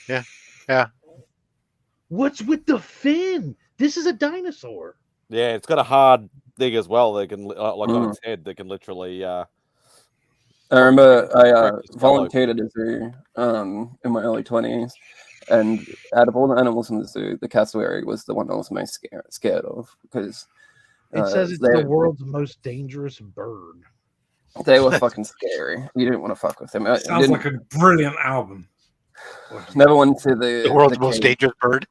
Yeah. What's with the fin? This is a dinosaur. Yeah, it's got a hard thing as well. They can on its head. They can literally. I remember I volunteered at a zoo in my early 20s, and out of all the animals in the zoo, the cassowary was the one I was most scared of because it says it's the world's most dangerous bird. They were fucking scary. You didn't want to fuck with them. Sounds like a brilliant album. Never went to the world's most dangerous bird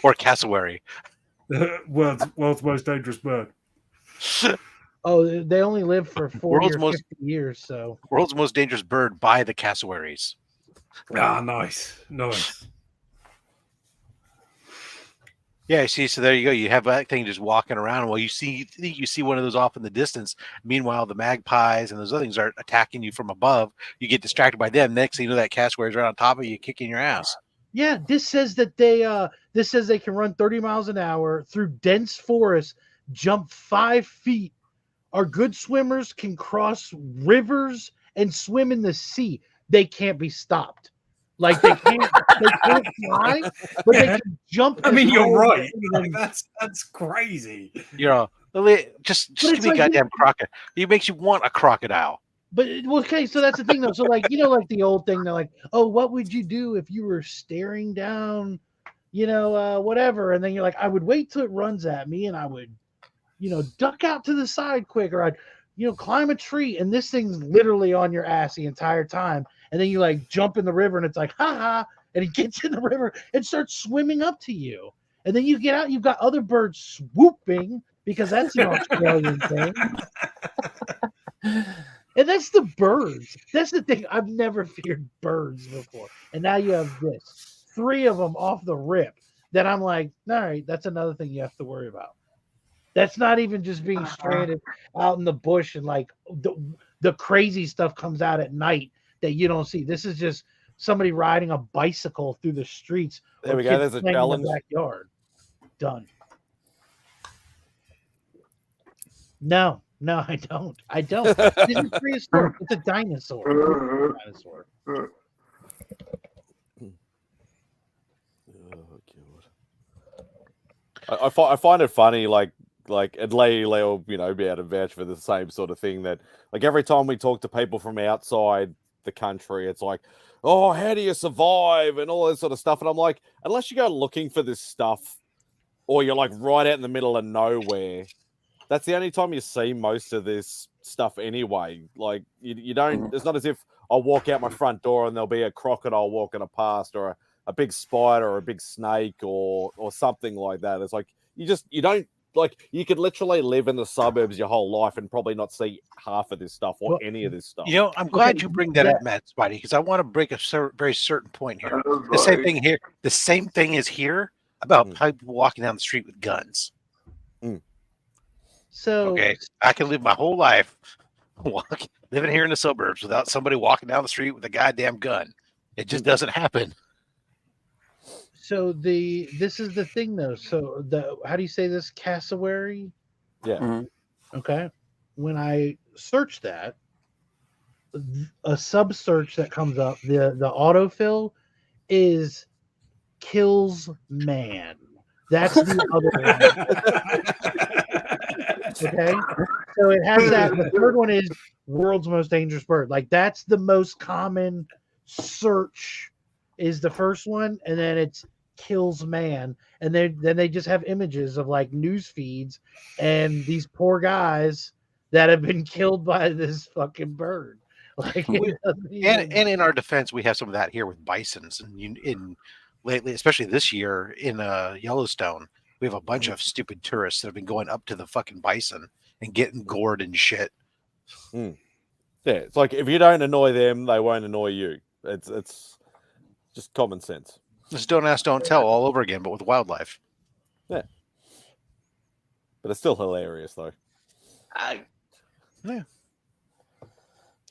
or cassowary. world's most dangerous bird. Oh, they only live for 40 or 50 years. So world's most dangerous bird by the cassowaries. Ah, nice. Yeah, see, so there you go. You have that thing just walking around. Well, you see one of those off in the distance. Meanwhile, the magpies and those other things are attacking you from above. You get distracted by them. Next thing you know, that cassowary is right on top of you, kicking your ass. Yeah, this says that they can run 30 miles an hour through dense forests, jump 5 feet, are good swimmers, can cross rivers and swim in the sea. They can't be stopped. Like they can't fly, but they can jump. I mean, you're right. That's crazy. Just give me a goddamn crocodile. It makes you want a crocodile. But okay, so that's the thing though. So like like the old thing, they're like, oh, what would you do if you were staring down, whatever, and then you're like, I would wait till it runs at me, and I would, duck out to the side quick, or I'd, climb a tree, and this thing's literally on your ass the entire time. And then you like jump in the river and it's like, ha, and he gets in the river and starts swimming up to you. And then you get out, you've got other birds swooping because that's an Australian thing. And that's the birds. That's the thing. I've never feared birds before. And now you have this. 3 of them off the rip that I'm like, all right, that's another thing you have to worry about. That's not even just being stranded out in the bush and like the crazy stuff comes out at night that you don't see. This is just somebody riding a bicycle through the streets. There we go. There's a challenge. In the backyard. Done. No, I don't. This is prehistoric. It's a dinosaur. Oh, God. I find it funny, like and Leo will, be able to vouch for the same sort of thing that like every time we talk to people from outside the country, it's like, oh, how do you survive and all this sort of stuff. And I'm like, unless you go looking for this stuff or you're like right out in the middle of nowhere, that's the only time you see most of this stuff anyway. Like you don't, it's not as if I'll walk out my front door and there'll be a crocodile walking past or a a big spider or a big snake or something like that. It's like you don't like you could literally live in the suburbs your whole life and probably not see half of this stuff or any of this stuff. You know, I'm glad you bring that up, MadSpidey, because I want to break a very certain point here. The same thing here. The same thing is here about people walking down the street with guns. So okay, I can live my whole life living here in the suburbs without somebody walking down the street with a goddamn gun. It just doesn't happen. So this is the thing though. So how do you say this? Cassowary? Yeah. Okay. When I search that, a sub search that comes up, the autofill is kills man. That's the other one. Okay. So it has that. The third one is world's most dangerous bird. Like that's the most common search is the first one, and then it's kills man, and then they just have images of like news feeds and these poor guys that have been killed by this fucking bird. Like, and in our defense, we have some of that here with bisons, and in lately, especially this year in Yellowstone, we have a bunch of stupid tourists that have been going up to the fucking bison and getting gored and shit. Yeah, it's like if you don't annoy them, they won't annoy you. It's just common sense. Just don't ask, don't tell all over again, but with wildlife. Yeah. But it's still hilarious, though. Yeah.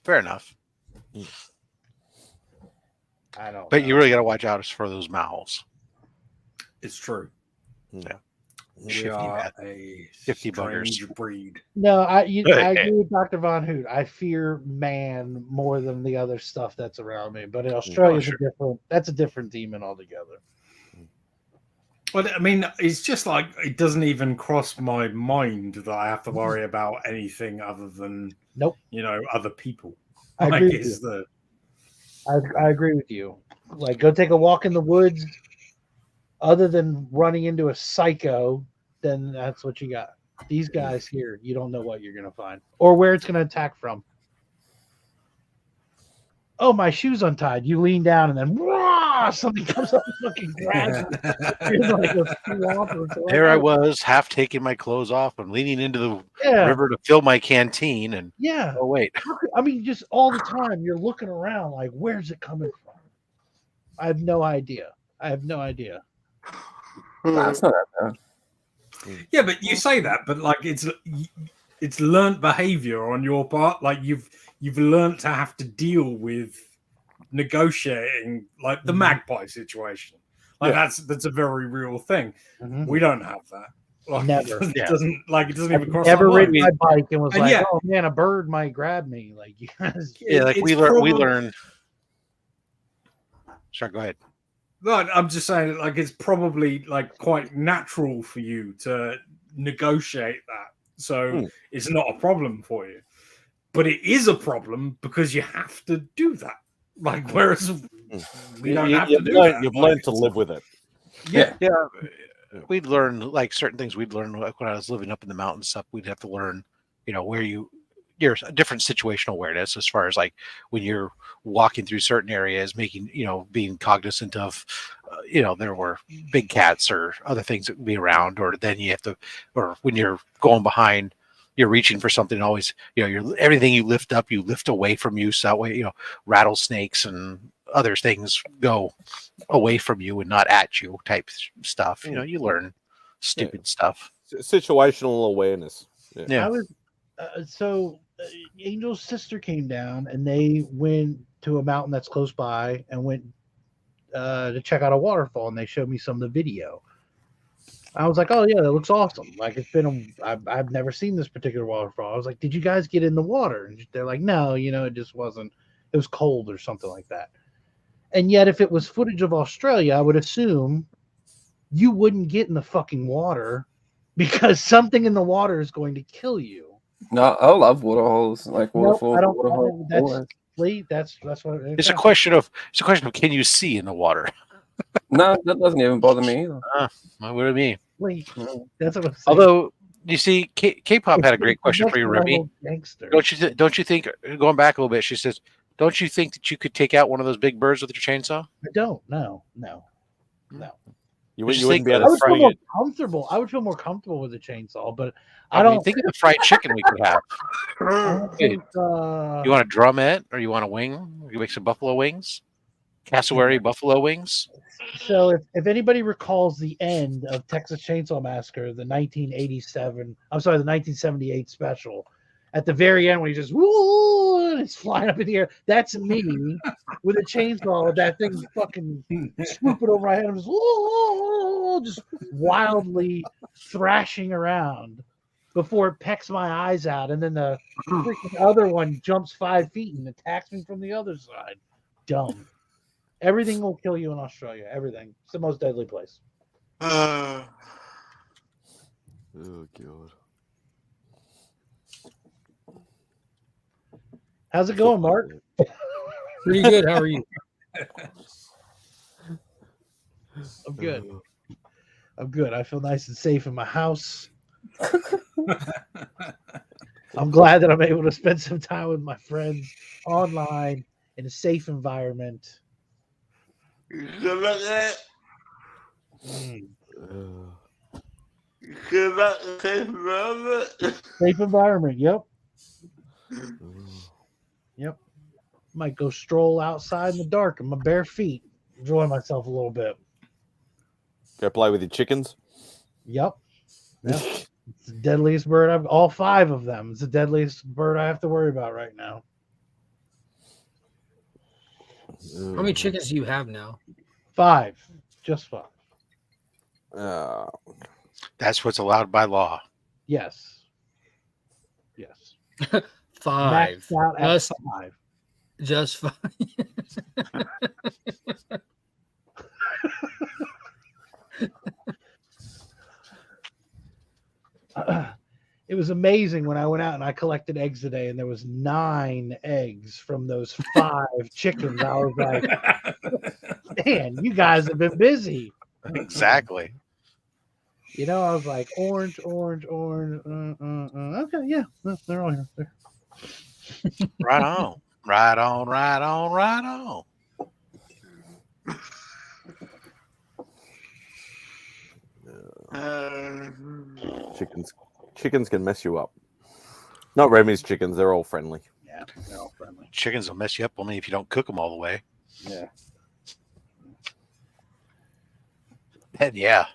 Fair enough. I don't. But you really got to watch out for those mouths. It's true. Yeah. We are a 50 buggers breed. No, I agree with Dr. Von Hoot. I fear man more than the other stuff that's around me. But in Australia, that's a different demon altogether. Well, I mean, it's just like it doesn't even cross my mind that I have to worry about anything other than other people. I agree with you. I agree with you. Like, go take a walk in the woods. Other than running into a psycho, then that's what you got. These guys here, you don't know what you're going to find or where it's going to attack from. Oh, my shoe's untied. You lean down and then something comes up and fucking grabs you. There I was, half taking my clothes off and leaning into the river to fill my canteen. And oh, wait. I mean, just all the time you're looking around like, where's it coming from? I have no idea. That's not that bad. Yeah, but you say that, but like it's learned behavior on your part. Like you've learned to have to deal with negotiating, like the magpie situation. Like that's a very real thing. We don't have that. Like, never. It doesn't even cross. Never our ridden mind. my bike and was like, oh man, a bird might grab me. Like you guys, we learned. Sure, go ahead. No, I'm just saying, like, it's probably like quite natural for you to negotiate that, so it's not a problem for you. But it is a problem because you have to do that. Like, whereas we don't have to do that. You've learned to live with it. Yeah. We'd learn like certain things. We'd learn like when I was living up in the mountains stuff. We'd have to learn, where you're a different situational awareness as far as like when you're walking through certain areas, making, being cognizant of, there were big cats or other things that would be around, or then you have to, or when you're going behind, you're reaching for something always, everything you lift up, you lift away from you. So that way, rattlesnakes and other things go away from you and not at you type stuff. You learn stupid stuff. Situational awareness. Yeah. I was, Angel's sister came down and they went to a mountain that's close by and went to check out a waterfall, and they showed me some of the video. I was like, oh yeah, that looks awesome. Like I've never seen this particular waterfall. I was like, did you guys get in the water? And they're like, no, it just wasn't, it was cold or something like that. And yet if it was footage of Australia, I would assume you wouldn't get in the fucking water because something in the water is going to kill you. No, I love waterholes, like waterfalls. That's what it's a question of can you see in the water? No, that doesn't even bother me either. What do you mean? That's what I'm saying. Although you see, K-pop had a great question for you, Remy. Don't you think? Going back a little bit, she says, Don't you think that you could take out one of those big birds with your chainsaw? I don't. No. You Just wouldn't be think able I to would feel swing more it. comfortable. I would feel more comfortable with a chainsaw, but I I mean, don't think of the fried chicken we could have. think. You want a drumette or you want a wing? You make some buffalo wings, cassowary buffalo wings. So if anybody recalls the end of Texas Chainsaw Massacre, the 1978 special, at the very end when he just woo and it's flying up in the air, that's me with a chainsaw. That thing fucking swooping over my head, I'm just woo, just wildly thrashing around before it pecks my eyes out, and then the freaking other one jumps 5 feet and attacks me from the other side. Dumb. Everything will kill you in Australia. Everything. It's the most deadly place. Oh god. How's it going, Mark? Pretty good. How are you? I'm good. I'm good. I feel nice and safe in my house. I'm glad that I'm able to spend some time with my friends online in a safe environment. Safe environment. Yep. Yep. Might go stroll outside in the dark in my bare feet. Enjoy myself a little bit. Go play with your chickens. Yep. It's the deadliest bird I've all 5 of them. It's the deadliest bird I have to worry about right now. How many chickens do you have now? 5. Just 5. That's what's allowed by law. Yes. 5. Maxed out at Just 5. Just 5. It was amazing when I went out and I collected eggs today, and there was 9 eggs from those 5 chickens. I was like, man, you guys have been busy. Exactly. You know, I was like, orange. Okay, yeah, they're all here. Right on. Right on, right on, right on. Chickens can mess you up. Not Remy's chickens, they're all friendly. Yeah, they're all friendly. Chickens will mess you up only if you don't cook them all the way. Yeah. And yeah.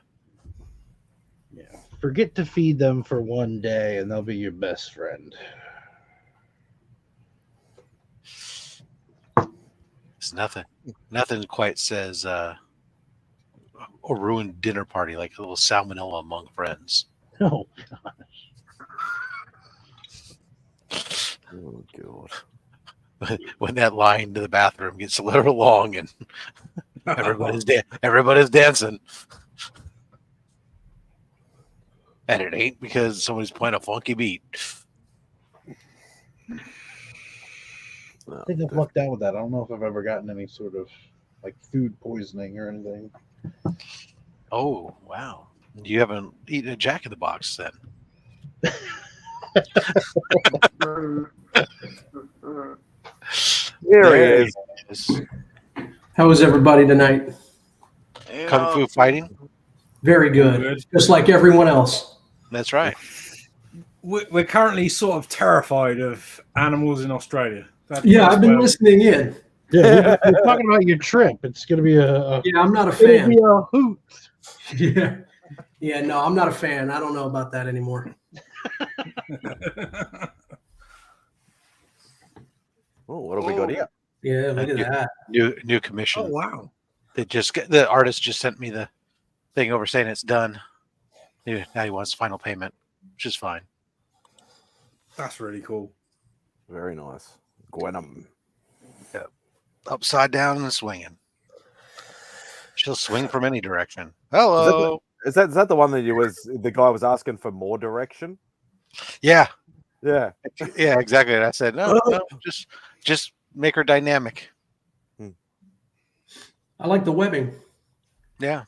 Forget to feed them for one day and they'll be your best friend. It's nothing. Nothing quite says a ruined dinner party like a little salmonella among friends. Oh, Oh, God. When that line to the bathroom gets a little long and everybody's dancing. And it ain't because somebody's playing a funky beat. I think I've lucked out with that. I don't know if I've ever gotten any sort of like food poisoning or anything. Oh, wow. You haven't eaten a Jack in the Box then. There he is. How was everybody tonight? Kung Fu fighting? Very good. Just like everyone else. That's right. We're currently sort of terrified of animals in Australia. I've been listening in. Yeah, we're talking about your trip. It's going to be yeah, I'm not a fan. It'll be a hoot. Yeah, no, I'm not a fan. I don't know about that anymore. Oh, what have we got here? Yeah, look at that. New commission. Oh, wow. The artist just sent me the thing over saying it's done. Now he wants final payment, which is fine. That's really cool. Very nice. Gwenham. Yeah. Upside down and swinging. She'll swing from any direction. Hello. Is that the one that the guy was asking for more direction? Yeah. Yeah. Yeah, exactly. And I said, no, just make her dynamic. I like the webbing. Yeah.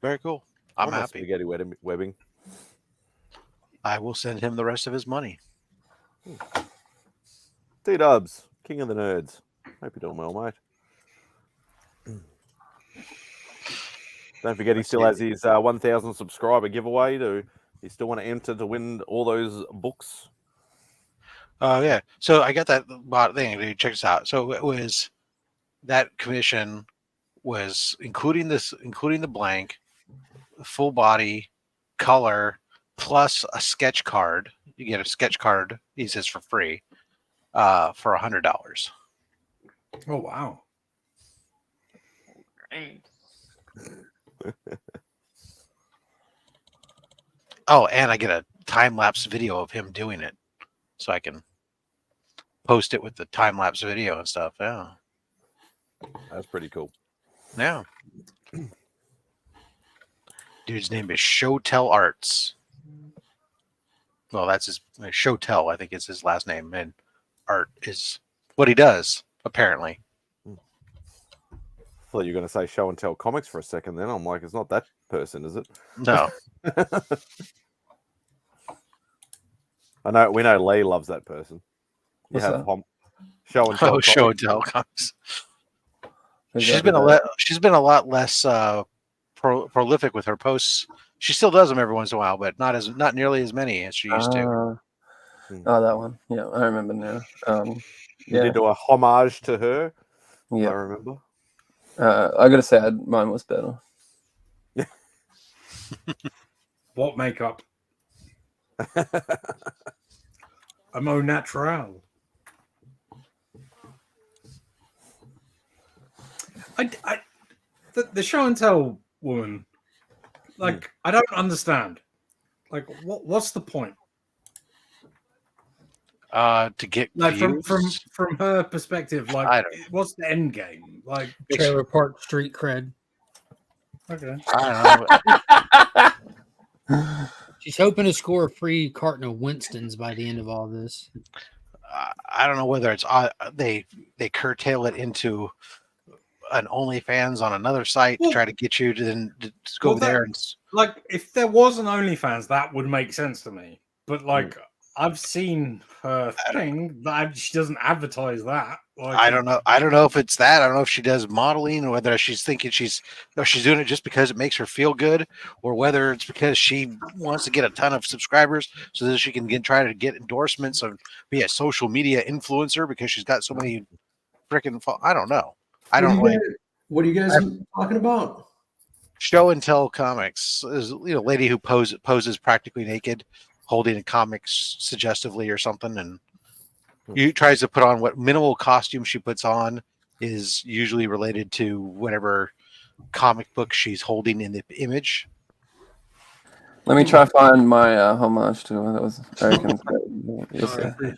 Very cool. I'm happy. Spaghetti webbing. I will send him the rest of his money. T-Dubs, king of the nerds. Hope you're doing well, mate. Don't forget, he still has his 1,000 subscriber giveaway. You still want to enter to win all those books? Yeah. So I got that bot thing. Check this out. So it was that commission was including the blank, full body, color, plus a sketch card. You get a sketch card. He says for free, for $100. Oh wow! Oh, and I get a time-lapse video of him doing it, so I can post it with the time-lapse video and stuff. Yeah, that's pretty cool. Yeah. Dude's name is Showtell Arts. Well, that's his Showtell, I think is his last name, and Art is what he does, apparently. I thought you were going to say Show and Tell Comics for a second then. I'm like, it's not that person, is it? No. We know Lee loves that person. You have Show and Tell. Show and Tell Comics. She's been a lot less prolific with her posts. She still does them every once in a while, but not nearly as many as she used to. Oh, that one. Yeah, I remember now. You did do a homage to her. Yeah, I remember. I gotta say, mine was better. What makeup? I'm au natural. The show and tell woman, like, I don't understand. Like, what's the point? To get like views? from her perspective, like, what's the end game? Like Trailer Park Street cred. Okay. I don't know. She's hoping to score a free carton of Winston's by the end of all this. I don't know whether it's they curtail it into an OnlyFans on another site to try to get you to then go there and like, if there was an OnlyFans, that would make sense to me. But like, I've seen her thing that she doesn't advertise that. Like, I don't know. I don't know if it's that. I don't know if she does modeling, or whether she's thinking she's doing it just because it makes her feel good, or whether it's because she wants to get a ton of subscribers so that she can try to get endorsements and be a social media influencer because she's got so many freaking. I don't know. What are you guys talking about? Show and Tell Comics is a lady who poses practically naked, holding a comic suggestively or something, and he tries to put on what minimal costume she puts on is usually related to whatever comic book she's holding in the image. Let me try find my homage to her. That was very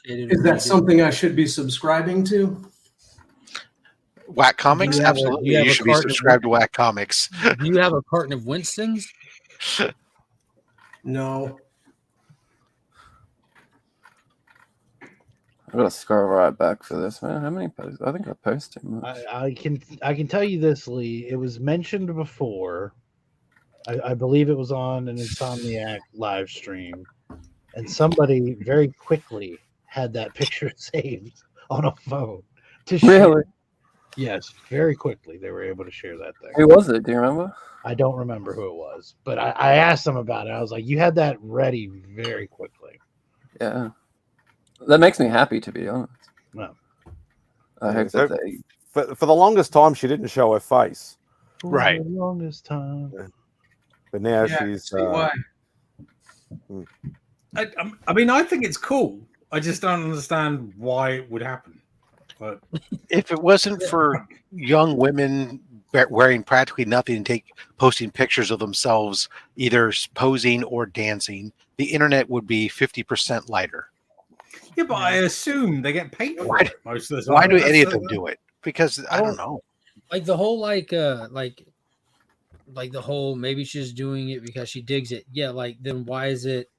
Is that something I should be subscribing to? Whack Comics? Absolutely. You should be subscribed to Whack Comics. Do you have a carton of Winston's? No. I gotta scroll right back for this, man. How many posts? I think I posted too much. I can tell you this, Lee. It was mentioned before. I believe it was on an Insomniac live stream, and somebody very quickly had that picture saved on a phone to share. Really? Yes, very quickly they were able to share that thing. Who was it? Do you remember? I don't remember who it was, but I asked them about it. I was like, "You had that ready very quickly." Yeah, that makes me happy, to be honest. No, I hope that they. For the longest time, she didn't show her face. Right. For the longest time. But now she's. Why? I mean, I think it's cool. I just don't understand why it would happen. But if it wasn't for young women wearing practically nothing and posting pictures of themselves either posing or dancing, the internet would be 50% lighter. Yeah, but I assume they get paid for it most of the time. Why do any of them do it? Because I don't know. Like the whole like the whole maybe she's doing it because she digs it. Yeah, like then why is it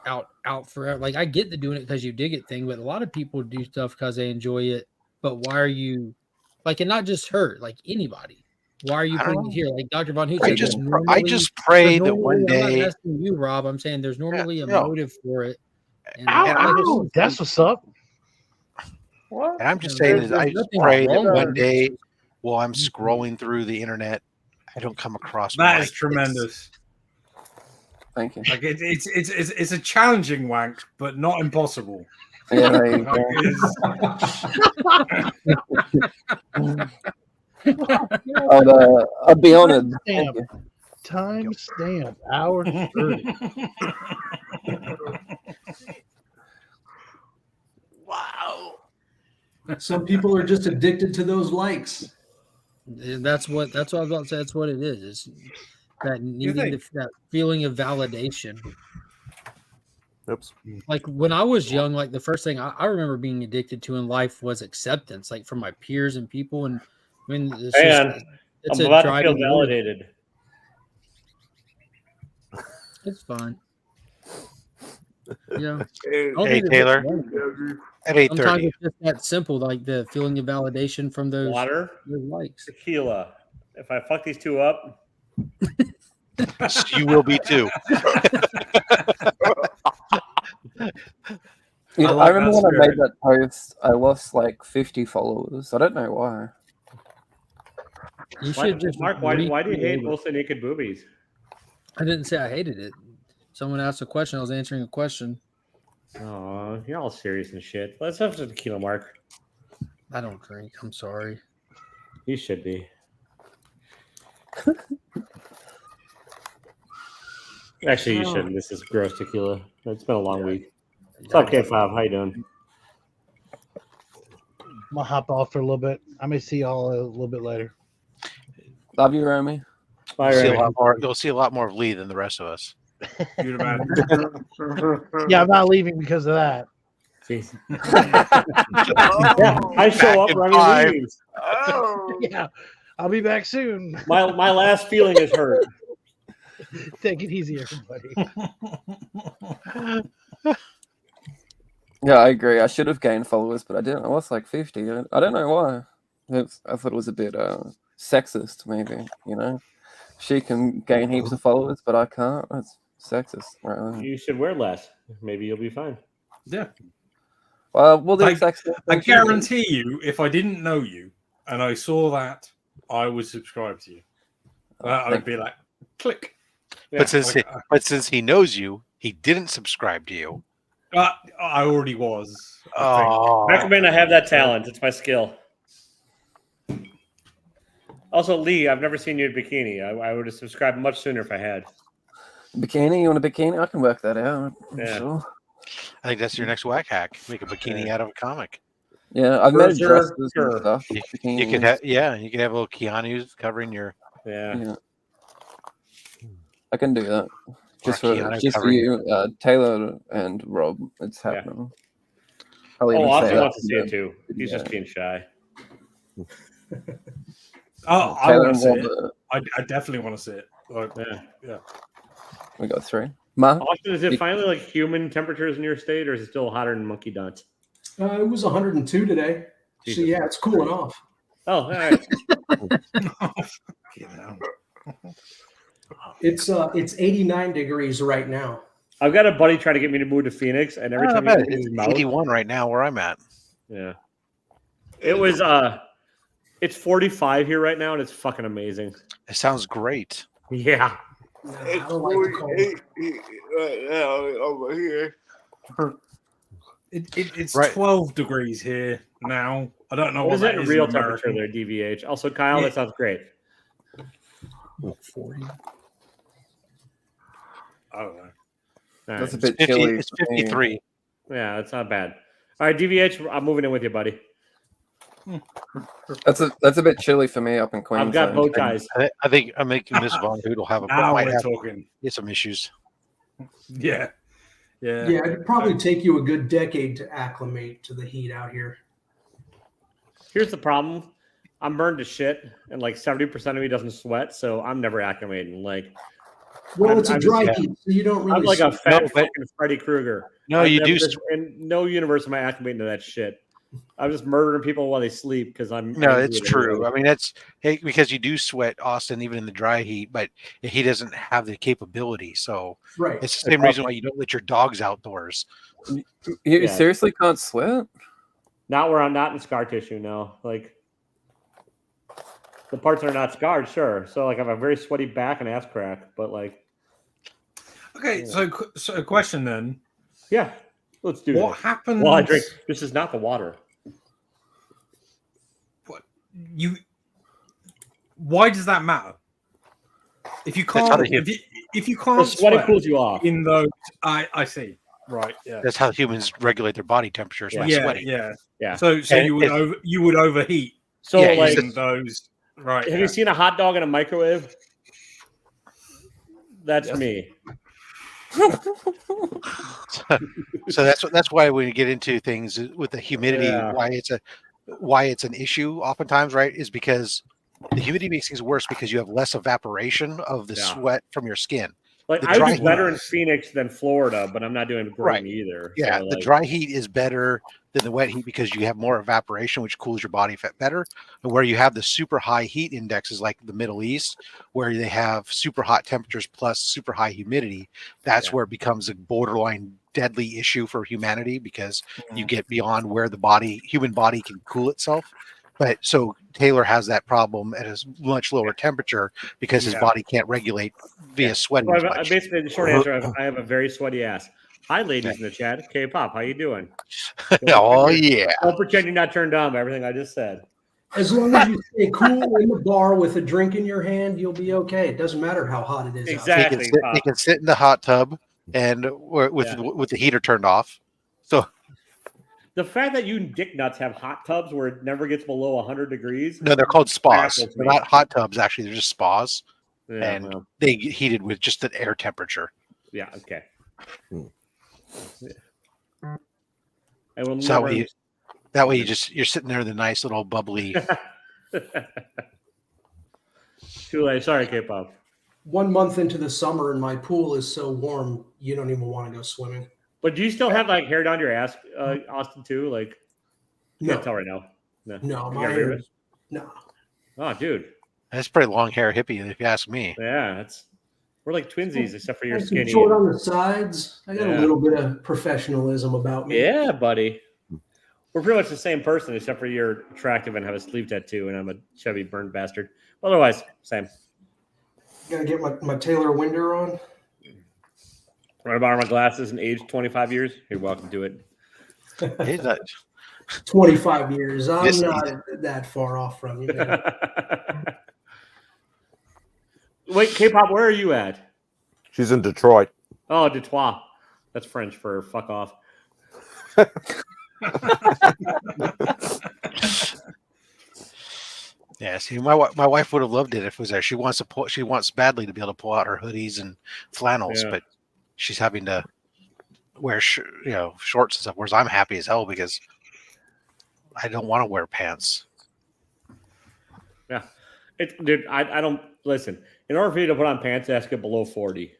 out forever? Like I get the doing it because you dig it thing, but a lot of people do stuff because they enjoy it. But why are you like, and not just her, like anybody? Why are you putting it here? Like Dr. Von Hoot said, I just pray that one day. I'm not asking you, Rob. I'm saying there's normally a motive for it. And that's what's up. What? And I'm just saying is, I just nothing pray that wrong with one it. day, while I'm scrolling through the internet, I don't come across That my is tremendous. Thank you. Like it's a challenging wank, but not impossible. Yeah, there you Like, go. I'll be honored. Thank you. Time stamp, hour 30. Wow. Some people are just addicted to those likes. That's what I was about to say. That's what it is. It's that needing that feeling of validation. Oops. Like when I was young, like the first thing I remember being addicted to in life was acceptance, like from my peers and people. And I mean, it's I'm about to feel validated. It's fine. Yeah. Hey, Taylor. At 8:30. Sometimes it's just that simple, like the feeling of validation from those Water, likes. tequila. If I fuck these two up, You will be too. I remember when I made that post, I lost like 50 followers. I don't know why. You should just Mark, why do you hate recreate it. mostly naked boobies? I didn't say I hated it. Someone asked a question. I was answering a question. Oh, you're all serious and shit. Let's have some tequila, Mark. I don't drink. I'm sorry. You should be. Actually, you shouldn't. This is gross tequila. It's been a long week. It's okay, Fab. How you doing? I'm gonna hop off for a little bit. I may see y'all a little bit later. Love you, Remy. Bye, You'll Remy. see a lot more of Lee than the rest of us. Yeah, I'm not leaving because of that. Jeez. Yeah, I show up, Remy leaves. Yeah, I'll be back soon. My last feeling is hurt. Take it easy, everybody. Yeah, I agree. I should have gained followers, but I didn't. I lost like 50. I don't know why. I thought it was a bit sexist, maybe. You know, she can gain heaps of followers, but I can't. That's sexist, right? You should wear less. Maybe you'll be fine. Yeah. Well, the I exact same thing she guarantee you, if I didn't know you and I saw that, I would subscribe to you. I would be like, click. Yeah, But since he knows you, he didn't subscribe to you. I already was. Oh, recommend I have that talent. It's my skill. Also, Lee, I've never seen you in bikini. I would have subscribed much sooner if I had. Bikini? You want a bikini? I can work that out. I'm Yeah. sure. I think that's your next whack hack. Make a bikini out of a comic. Yeah, I've made dresses sure. and stuff. You bikinis. could have, you could have little Keanu's covering your. Yeah. I can do that. Just for Keanu for you, Taylor and Rob. It's happening. I'll even say Austin that wants to see in it too. He's the- just being shy. I Taylor want and to see Rob, it. I definitely want to see it. Like, yeah. we got 3. Ma? Austin, is it finally like human temperatures in your state, or is it still hotter than monkey nuts? It was 102 today. Jesus. So yeah, it's cooling off. Oh, all right. It's 89 degrees right now. I've got a buddy trying to get me to move to Phoenix, and every time he opens his It's mouth, 81 right now where I'm at. yeah, it was it's 45 here right now, and it's fucking amazing. It sounds great. Yeah, I don't like the cold. Right now over here. It's Right. 12 degrees here now. I don't know what what is that it in is real in temperature American. there, DVH? Also, Kyle, that sounds great. 40. I don't know. All That's a right. bit chilly. It's for me. 53. Yeah, it's not bad. All right, DVH, I'm moving in with you, buddy. That's a bit chilly for me up in Queensland. I've got bow ties. I think I'm making Miss Von Hoodle have a Now might we're have talking. some issues. Yeah. Yeah, it'd probably take you a good decade to acclimate to the heat out here. Here's the problem. I'm burned to shit, and like 70% of me doesn't sweat, so I'm never acclimating. Like, Well, it's a I'm dry just- heat, so you don't really. I'm like a sweat. fat No, but- fucking Freddy Krueger. No, you do. In no universe am I acclimating to that shit. I'm just murdering people while they sleep because I'm. No, angry it's at true. everybody. I mean, that's because you do sweat, Austin, even in the dry heat, but he doesn't have the capability. So Right. it's the same reason why you don't let your dogs outdoors. You Yeah. seriously can't sweat? Not where I'm not in scar tissue. No, like the parts that are not scarred. Sure. So like I have a very sweaty back and ass crack, but like. Okay, so a question then. Yeah, let's do what this. happens. Well, I drink. This is not the water. What you? Why does that matter? If you can't, if you can't, sweat cools you off. In those, I see. Right. Yeah. That's how humans regulate their body temperatures by sweating. Yeah. So you would overheat. So like in those. Right. Have you seen a hot dog in a microwave? That's me. So that's why when you get into things with the humidity, why it's an issue oftentimes, right? Is because the humidity makes things worse because you have less evaporation of the sweat from your skin. Like I would do better in Phoenix than Florida, but I'm not doing great either. Yeah, so, the dry heat is better than the wet heat because you have more evaporation, which cools your body fat better. And where you have the super high heat indexes, like the Middle East, where they have super hot temperatures plus super high humidity, that's where it becomes a borderline deadly issue for humanity because you get beyond where the human body can cool itself. But so Taylor has that problem at a much lower temperature because his body can't regulate via sweating. So basically, the short answer: I have a very sweaty ass. Hi, ladies in the chat. K-pop, how you doing? Oh yeah. Don't pretend you're not turned on by everything I just said. As long as you stay cool in the bar with a drink in your hand, you'll be okay. It doesn't matter how hot it is. Exactly. He can sit in the hot tub and with the heater turned off. So. The fact that you dick nuts have hot tubs where it never gets below 100 degrees. No, they're called spas. They're not hot tubs, actually. They're just spas. Yeah, and they get heated with just the air temperature. Yeah, okay. I will so that way you're sitting there in the nice little bubbly. Too late. Sorry, K-pop. 1 month into the summer and my pool is so warm, you don't even want to go swimming. But do you still have like hair down your ass, Austin, too? Like, you can't tell right now. No, my hair. No. Oh, dude. That's pretty long hair hippie, if you ask me. Yeah, we're like twinsies, except for your skinny. Short on the sides. I got a little bit of professionalism about me. Yeah, buddy. We're pretty much the same person, except for you're attractive and have a sleeve tattoo, and I'm a chubby, burned bastard. Otherwise, same. Gotta get my Taylor Winder on. Right about my glasses and age 25 years. You're welcome to it. He's not 25 years. I'm not that far off from you. Wait, K-pop, where are you at? She's in Detroit. Oh, Detroit. That's French for fuck off. Yeah, see, my wife would have loved it if it was there. She wants badly to be able to pull out her hoodies and flannels, but she's having to wear shorts and stuff. Whereas I'm happy as hell because I don't want to wear pants. Yeah, dude, I don't listen. In order for you to put on pants, it has to get below 40.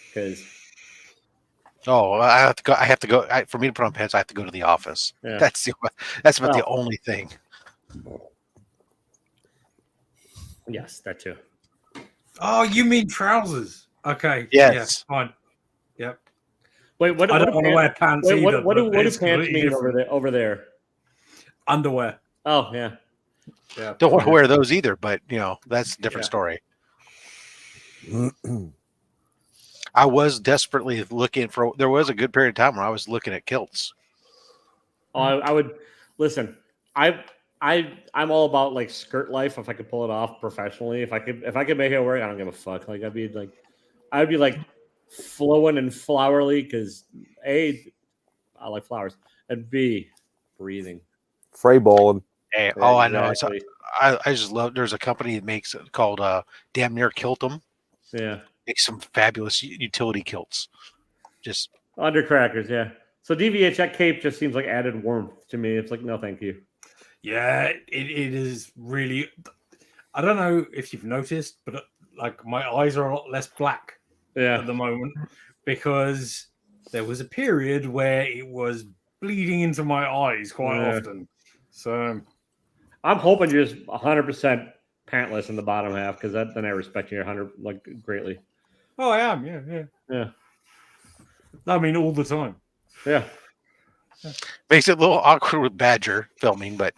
Because I have to go. For me to put on pants, I have to go to the office. Yeah. That's about the only thing. Yes, that too. Oh, you mean trousers? Okay. Yes. Yes. Fine. Yep. Wait, what? I don't want to wear pants either. What do pants mean over there? Underwear. Oh yeah. Yeah. Don't want to wear those either, but that's a different story. I was desperately looking for. There was a good period of time where I was looking at kilts. Oh, I would listen. I'm all about like skirt life. If I could pull it off professionally, if I could make it work, I don't give a fuck. Like I'd be like flowing and flowery because A, I like flowers, and B, breathing. Free balling. Hey, all I know is I just love. There's a company that makes it called Damn Near Kiltum. Yeah, makes some fabulous utility kilts. Just undercrackers, yeah. So DVH, that cape just seems like added warmth to me. It's like no, thank you. Yeah, it is really. I don't know if you've noticed, but like my eyes are a lot less black at the moment because there was a period where it was bleeding into my eyes quite often. So I'm hoping you're just 100% pantless in the bottom half because then I respect you 100 greatly. Oh, I am. Yeah. I mean, all the time. Yeah. Makes it a little awkward with Badger filming, but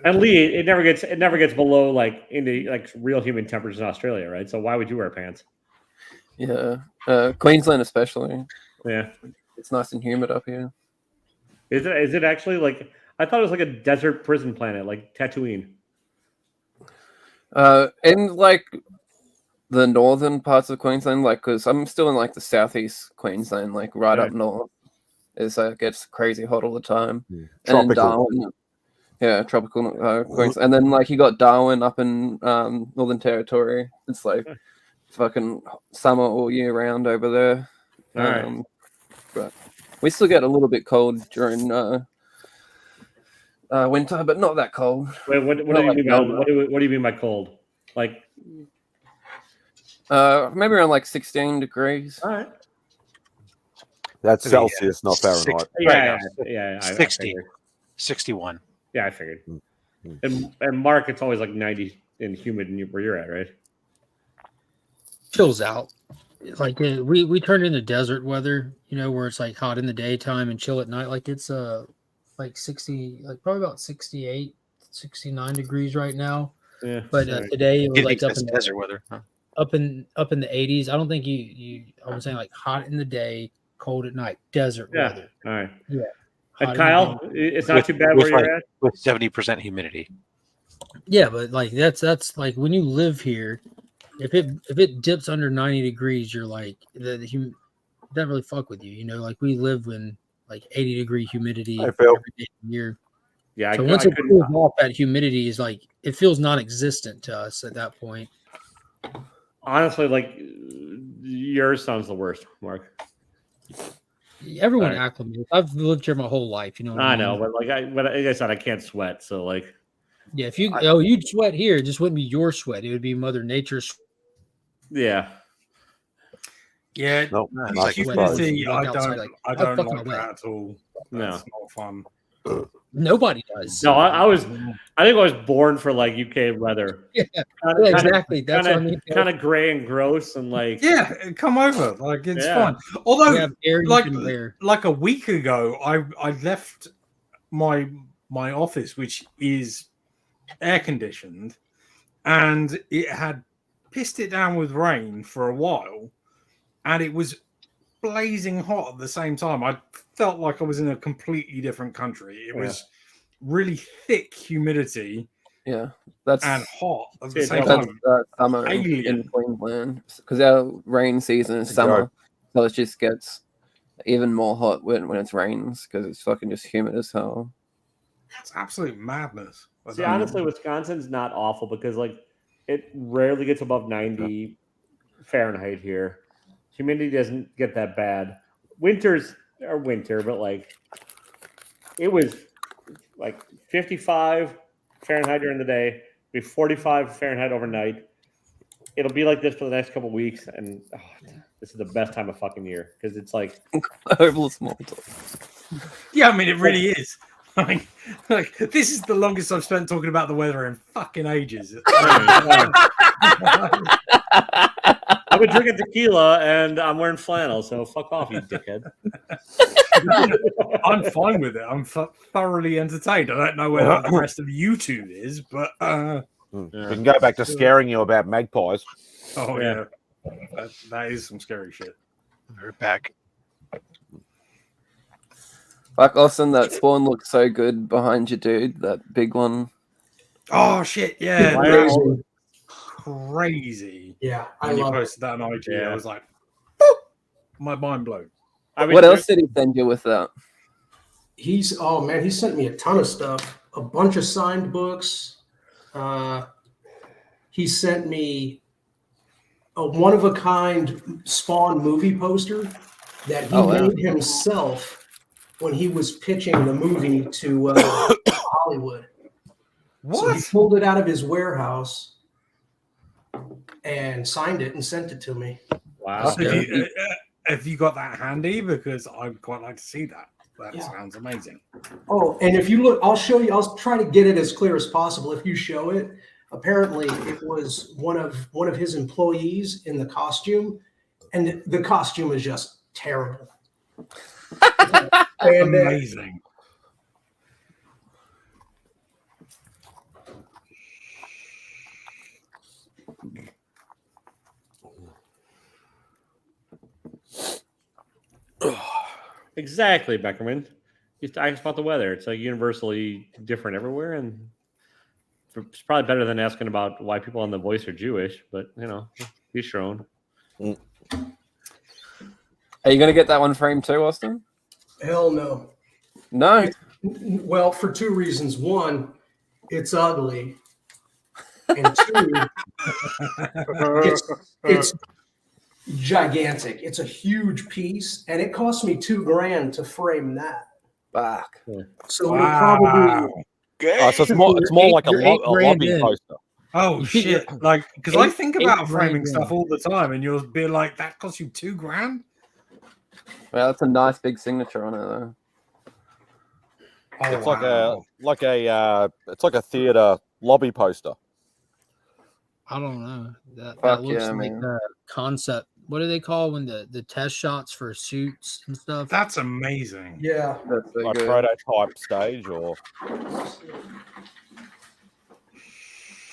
And Lee, it never gets below like into like real human temperatures in Australia, right? So why would you wear pants? Yeah, Queensland especially. Yeah, it's nice and humid up here. Is it actually like I thought it was like a desert prison planet, like Tatooine? In like the northern parts of Queensland, like because I'm still in like the southeast Queensland, like right up north, it gets crazy hot all the time. And then Darwin, tropical Queensland, and then like you got Darwin up in Northern Territory. It's like fucking summer all year round over there. But we still get a little bit cold during winter, but not that cold. Wait, what do you mean by what do you mean by cold? Like maybe around like 16 degrees. All right. That's Celsius, not Fahrenheit. Yeah. 60, 61. Yeah, I figured. And Mark, it's always like 90 and humid where you're at, right? Chills out. Like we turned into desert weather, where it's like hot in the daytime and chill at night. Like it's like 60, like probably about 68, 69 degrees right now. Yeah. But today it was like up in desert weather, huh? up in the 80s. I don't think I was saying like hot in the day, cold at night, desert weather. All right. Yeah. And Kyle, it's not too bad where you're at with 70% humidity. Yeah, but like that's like when you live here, if it dips under 90 degrees, you're like the doesn't really fuck with you. Like we live in like 80-degree humidity every day of the year. Yeah. So once it cools off, that humidity is like it feels non-existent to us at that point. Honestly, like yours sounds the worst, Mark. Everyone acclimates. I've lived here my whole life. You know what I mean? know, but like I said, I can't sweat. So like, yeah, if you'd sweat here, it just wouldn't be your sweat. It would be Mother Nature's. Yeah. Yeah. No, humidity. I don't like that at all. That's not fun. Nobody does. No, I think I was born for like UK weather. Yeah, exactly. That's what I mean. Kind of gray and gross and like. Yeah, come over. Like it's fun. Although, like a week ago, I left my office, which is air conditioned, and it had pissed it down with rain for a while, and it was blazing hot at the same time. I felt like I was in a completely different country. It was really thick humidity. Yeah, that's and hot at the same time. Summer in Queensland because our rain season is summer, so it just gets even more hot when it rains because it's fucking just humid as hell. It's absolute madness. See, honestly, Wisconsin's not awful because like it rarely gets above 90 Fahrenheit here. Humidity doesn't get that bad. Winters are winter, but like it was like 55 Fahrenheit during the day, be 45 Fahrenheit overnight. It'll be like this for the next couple of weeks, and this is the best time of fucking year because it's like incredible small talk. Yeah, I mean it really is. Like this is the longest I've spent talking about the weather in fucking ages. I've been drinking tequila and I'm wearing flannel, so fuck off, you dickhead. I'm fine with it. I'm thoroughly entertained. I don't know where the rest of YouTube is, but we can go back to scaring you about magpies. Oh yeah, that is some scary shit. We're back. Fuck, Austin, that spawn looks so good behind you, dude. That big one. Oh shit, yeah. Crazy. Crazy. Yeah, when you posted that on IG, I was like, boop, my mind blown. I mean, what else did he send you with that? He sent me a ton of stuff. A bunch of signed books. He sent me a one-of-a-kind Spawn movie poster that he made himself when he was pitching the movie to Hollywood. What? So he pulled it out of his warehouse and signed it and sent it to me. Wow. Have you got that handy? Because I'd quite like to see that. That sounds amazing. Oh, and if you look, I'll show you. I'll try to get it as clear as possible. If you show it, apparently it was one of his employees in the costume, and the costume is just terrible. Amazing. Exactly, Beckerman. You asked about the weather. It's like universally different everywhere, and it's probably better than asking about why people on The Voice are Jewish. But each your own. Are you going to get that one framed too, Austin? Hell no. No. Well, for two reasons. One, it's ugly, and two, it's gigantic. It's a huge piece, and it cost me $2,000 to frame that. Fuck. So it'll probably. So it's more like a lobby poster. Oh shit! Like, because I think about framing $8,000 stuff all the time, and you'll be like, "That cost you $2,000." Well, that's a nice big signature on it, though. Oh, it's it's like a theater lobby poster. I don't know. That looks like a concept. What do they call when the test shots for suits and stuff? That's amazing. Yeah. That's so Like good. prototype stage or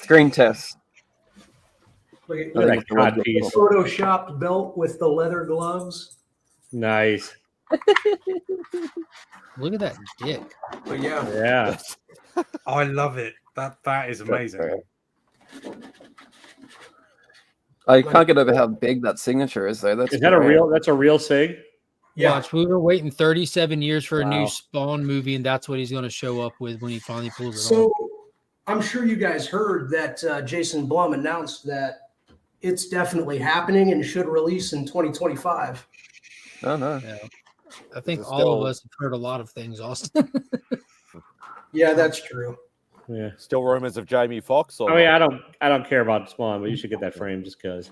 Screen test. Look at I think That it's piece. photoshopped belt with the leather gloves. Nice. Look at that dick. But yeah. Yeah. I love it. That is amazing. I can't get over how big that signature is, though. Is that a real? That's a real sig. Yeah. Watch, we were waiting 37 years for a new Wow. Spawn movie, and that's what he's going to show up with when he finally pulls it So off. I'm sure you guys heard that Jason Blum announced that it's definitely happening and should release in 2025. Oh, no. Yeah. I think It's all still- of us have heard a lot of things, Austin. Yeah, that's true. Yeah. still rumors of Jamie Foxx. Or I mean, I don't care about Spawn, but you should get that frame just because.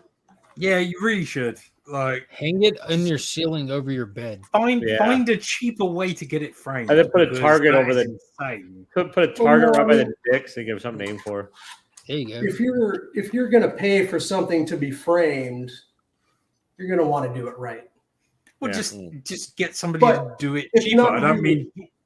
Yeah, you really should. Like, Hang it in your ceiling over your bed. find Yeah. a cheaper way to get it framed. And then put a because target that over is the- insane. Put a target no, right by I the mean- dick so you give some name for. There you go. If you're gonna pay for something to be framed, you're gonna want to do it right. Well, Yeah. just get somebody But to do it it's cheaper. not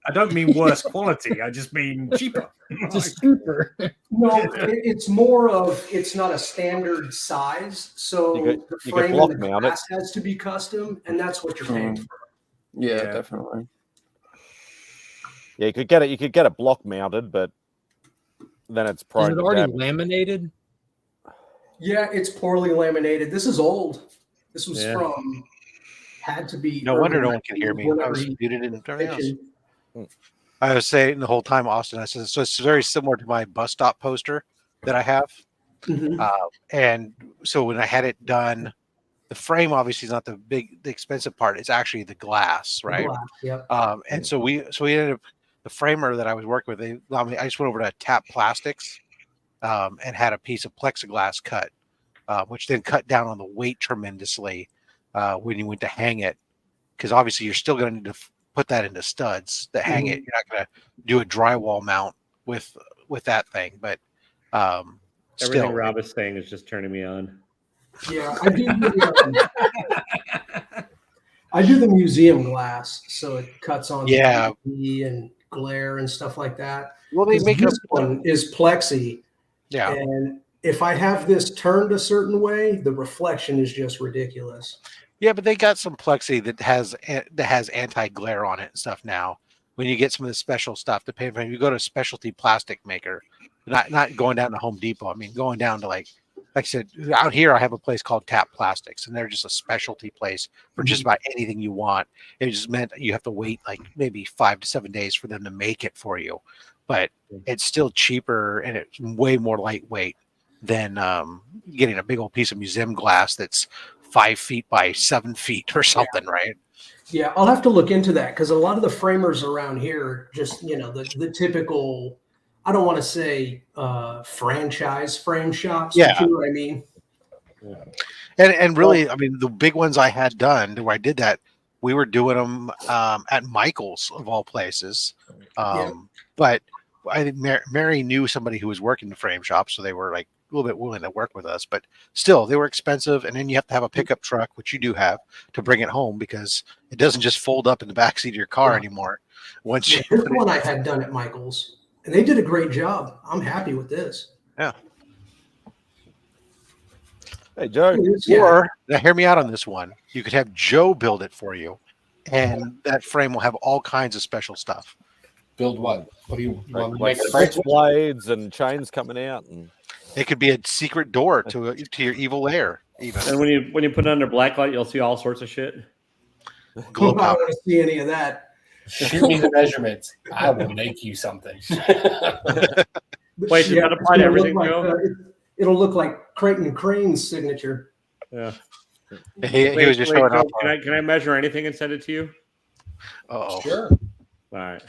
I don't mean worse quality. I just mean cheaper. Just super. No, it's more of it's not a standard size, so You could- the you could frame block and the mount it. glass has to be custom, and that's what you're paying for. Yeah, Yeah. definitely. Yeah, you could get it block mounted, but then it's Is prone it to already damage. laminated? Yeah, it's poorly laminated. This is old. This was Yeah. from had to be. No wonder early no one can hear me. I whenever was he muted and everything else. fiction. I was saying the whole time, Austin. I said so. It's very similar to my bus stop poster that I have. Mhm. And so when I had it done, the frame obviously is not the expensive part. It's actually the glass, right? Glass, yep. And so we ended up, the framer that I was working with, they allowed me. I just went over to Tap Plastics, and had a piece of plexiglass cut, which then cut down on the weight tremendously when you went to hang it, because obviously you're still going to need to put that into studs to hang it. You're not going to do a drywall mount with that thing, but Everything still, Rob is saying is just turning me on. Yeah, I do the museum glass, so it cuts on Yeah. UV and glare and stuff like that. Well, they 'Cause make this one is plexi, yeah. and if I have this turned a certain way, the reflection is just ridiculous. Yeah, but they got some plexi that has anti-glare on it and stuff now. When you get some of the special stuff, depending if you go to a specialty plastic maker, not going down to Home Depot. I mean, going down to like I said, out here I have a place called Tap Plastics, and they're just a specialty place for just about anything you want. It just meant you have to wait like maybe 5 to 7 days for them to make it for you, but it's still cheaper and it's way more lightweight than getting a big old piece of museum glass that's 5 feet by 7 feet or something, right? Yeah, I'll have to look into that because a lot of the framers around here, just the typical, I don't want to say franchise frame shops. Yeah. But you know what I mean? And really, I mean, the big ones I had done where I did that, we were doing them at Michael's of all places. But I think Mary knew somebody who was working the frame shop, so they were like little bit willing to work with us, but still they were expensive. And then you have to have a pickup truck, which you do have, to bring it home because it doesn't just fold up in the backseat of your car anymore. Once this one I had done at Michael's, and they did a great job. I'm happy with this. Yeah. Hey, Joe. Or now hear me out on this one. You could have Joe build it for you, and that frame will have all kinds of special stuff. Build what? What do you want? Like fence blades and chains coming out, and it could be a secret door to your evil lair. Even. And when you put it under black light, you'll see all sorts of shit. Glow I don't want to see any of that. Shoot me the measurements. I will make you something. Wait, you got to apply to everything, Joe? It'll look like Creighton Crane's signature. Yeah. He was just showing up. Can I measure anything and send it to you? Oh, sure. All right.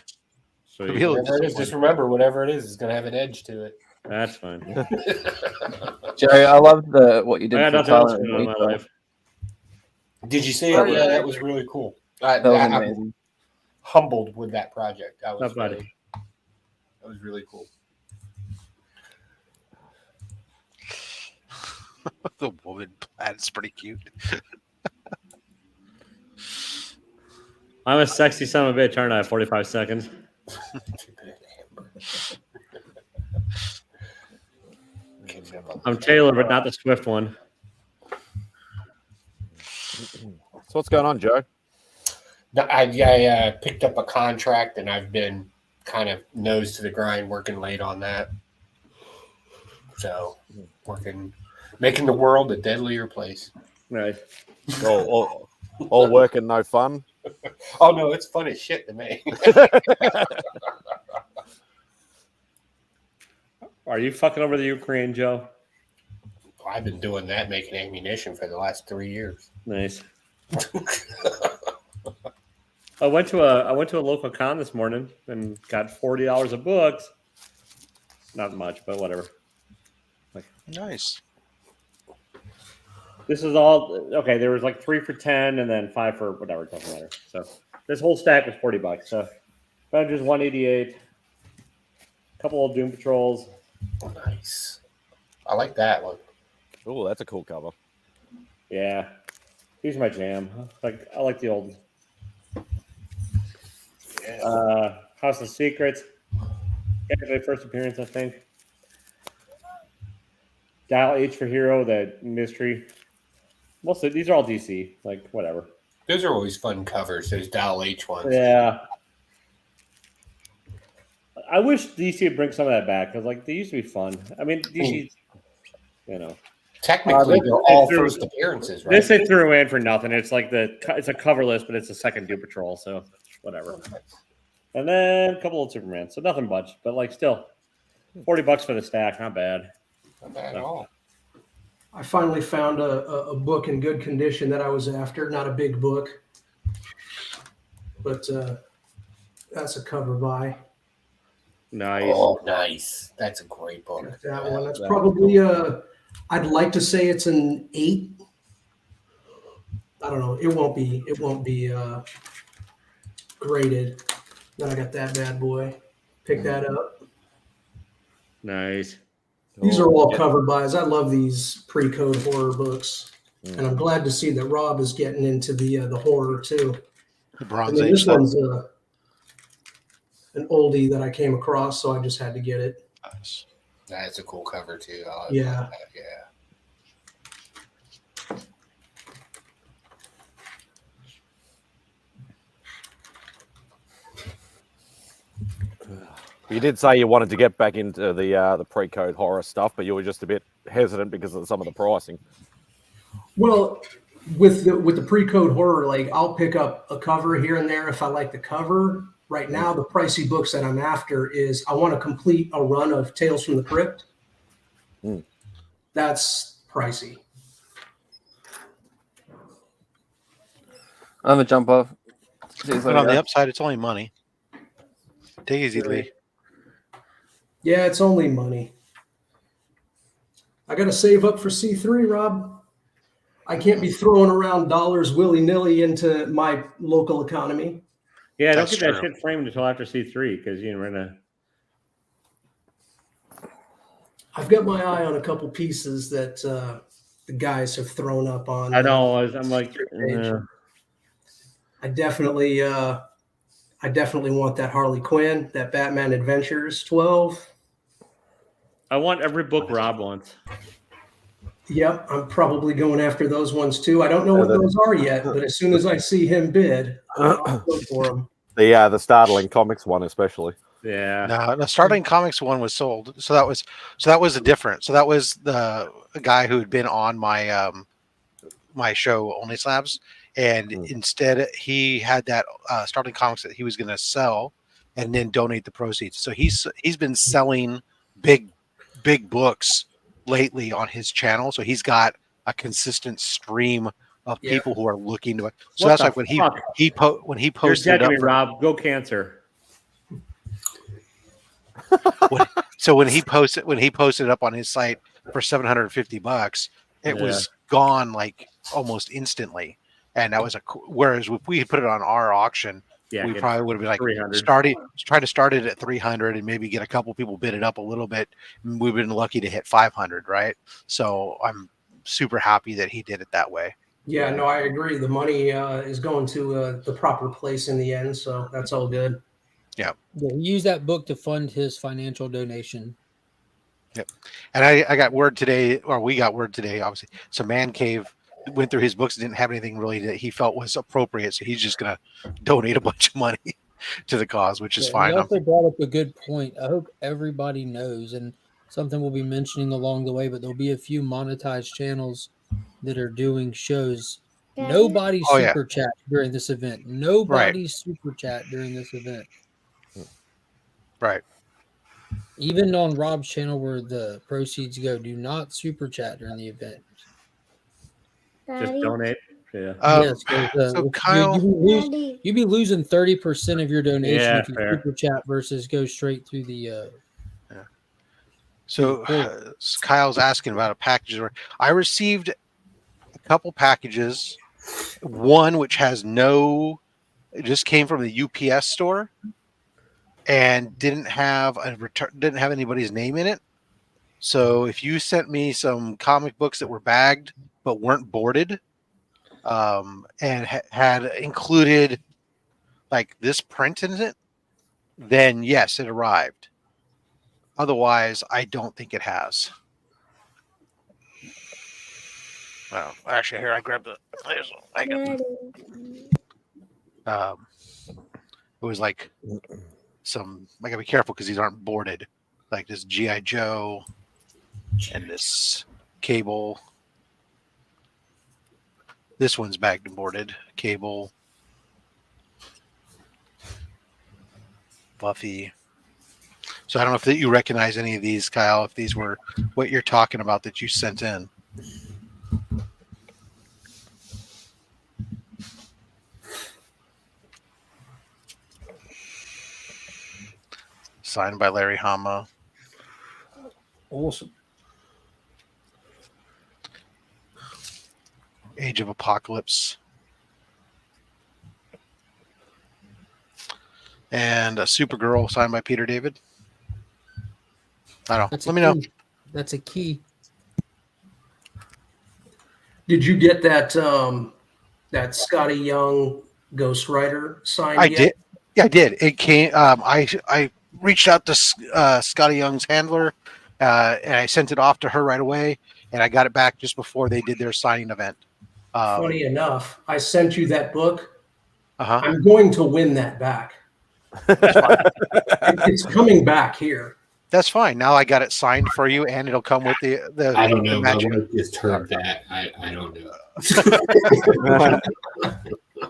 So whatever it is, just remember, whatever it is going to have an edge to it. That's fine. Jerry, I love what you did. I got nothing else going on in my life. Did you see it? Yeah, that was really cool. That was amazing. I'm humbled with that project. That was really cool. The woman plaid's pretty cute. I'm a sexy son of a bitch, aren't I? 45 seconds. I'm Taylor, but not the Swift one. So what's going on, Joe? I picked up a contract, and I've been kind of nose to the grind, working late on that. So, making the world a deadlier place. Right. All work and no fun. Oh no, it's fun as shit to me. Are you fucking over the Ukraine, Joe? I've been doing that, making ammunition for the last 3 years. Nice. I went to a local con this morning and got $40 of books. Not much, but whatever. Nice. This is all okay. There was like 3 for 10, and then 5 for whatever. It doesn't matter. So this whole stack was $40. So Avengers 188, a couple of Doom Patrols. Nice. I like that one. Oh, that's a cool cover. Yeah, he's my jam. I like the old. Yeah. House of Secrets. Actually, first appearance, I think. Dial H for Hero, that mystery. Mostly, these are all DC. Like, whatever. Those are always fun covers, those Dial H ones. Yeah. I wish DC would bring some of that back, because, like, they used to be fun. I mean, DC, you know. Technically, they're all first appearances, right? This they threw in for nothing. It's like it's a cover list, but it's a second Doom Patrol, so whatever. And then a couple of Superman, so nothing much, but like still, $40 for the stack, not bad. Not bad at all. I finally found a book in good condition that I was after. Not a big book, but that's a cover buy. Nice. Oh, nice. That's a great book. That one. That's probably I'd like to say it's an 8. I don't know. It won't be graded. Then I got that bad boy. Pick that up. Nice. These are all cover buys. I love these pre-code horror books, and I'm glad to see that Rob is getting into the horror too. The Bronze Age. This one's an oldie that I came across, so I just had to get it. Nice. That's a cool cover too. Yeah. That. Yeah. You did say you wanted to get back into the pre-code horror stuff, but you were just a bit hesitant because of some of the pricing. Well, with the pre-code horror, like I'll pick up a cover here and there if I like the cover. Right now, the pricey books that I'm after is I want to complete a run of Tales from the Crypt. That's pricey. I'm gonna jump off. But on the upside, it's only money. Take it easy, Lee. Yeah, it's only money. I got to save up for C3, Rob. I can't be throwing around dollars willy-nilly into my local economy. Yeah, don't get that shit framed until after C3 because we're gonna. I've got my eye on a couple pieces that the guys have thrown up on. I know. I'm like, I definitely want that Harley Quinn, that Batman Adventures 12. I want every book Rob wants. Yep, I'm probably going after those ones too. I don't know what those are yet, but as soon as I see him bid, I'll go for them. The Startling Comics one, especially. Yeah. No, the Startling Comics one was sold, so that was a different. So that was the guy who had been on my my show Only Slabs, and instead he had that Startling Comics that he was going to sell and then donate the proceeds. So he's been selling big books lately on his channel, so he's got a consistent stream of people who are looking to. So What that's like when he posted You're it up me, for, Rob. Go Cancer. when he posted it up on his site for $750, it was gone like almost instantly, and that was whereas if we put it on our auction, we probably would have been like 300. try to start it at 300 and maybe get a couple people bid it up a little bit. We've been lucky to hit 500, right? So I'm super happy that he did it that way. Yeah, no, I agree. The money is going to the proper place in the end, so that's all good. Yeah. He used that book to fund his financial donation. Yep. And I got word today, or we got word today, obviously. So Man Cave went through his books and didn't have anything really that he felt was appropriate. So he's just going to donate a bunch of money to the cause, which is fine. He also brought up a good point. I hope everybody knows, and something we'll be mentioning along the way, but there'll be a few monetized channels that are doing shows. Nobody super chat during this event. Nobody super chat during this event. Right. Even on Rob's channel where the proceeds go, do not super chat during the event. Just donate. Yeah. Yes, so Kyle, you'd be losing 30% of your donation if you fair. super chat versus go straight through the. So Kyle's asking about a package. I received a couple packages. One which has it just came from the UPS store and didn't have anybody's name in it. So if you sent me some comic books that were bagged but weren't boarded, and had included like this print in it, then yes, it arrived. Otherwise, I don't think it has. Well, actually, here I grabbed it. It was like I gotta be careful because these aren't boarded. Like this G.I. Joe and this Cable. This one's bagged and boarded. Cable. Buffy. So I don't know if you recognize any of these, Kyle, if these were what you're talking about that you sent in. Signed by Larry Hama. Awesome. Age of Apocalypse. And a Supergirl signed by Peter David. I don't know. Let me know. That's a key. Did you get that that Scotty Young Ghost Rider signed? I did. Yeah, I did. It came. I reached out to Scotty Young's handler, and I sent it off to her right away, and I got it back just before they did their signing event. Funny enough, I sent you that book. Uh-huh. I'm going to win that back. It's coming back here. That's fine. Now I got it signed for you, and it'll come with the I don't know. the My magic. wife just heard that. I don't know.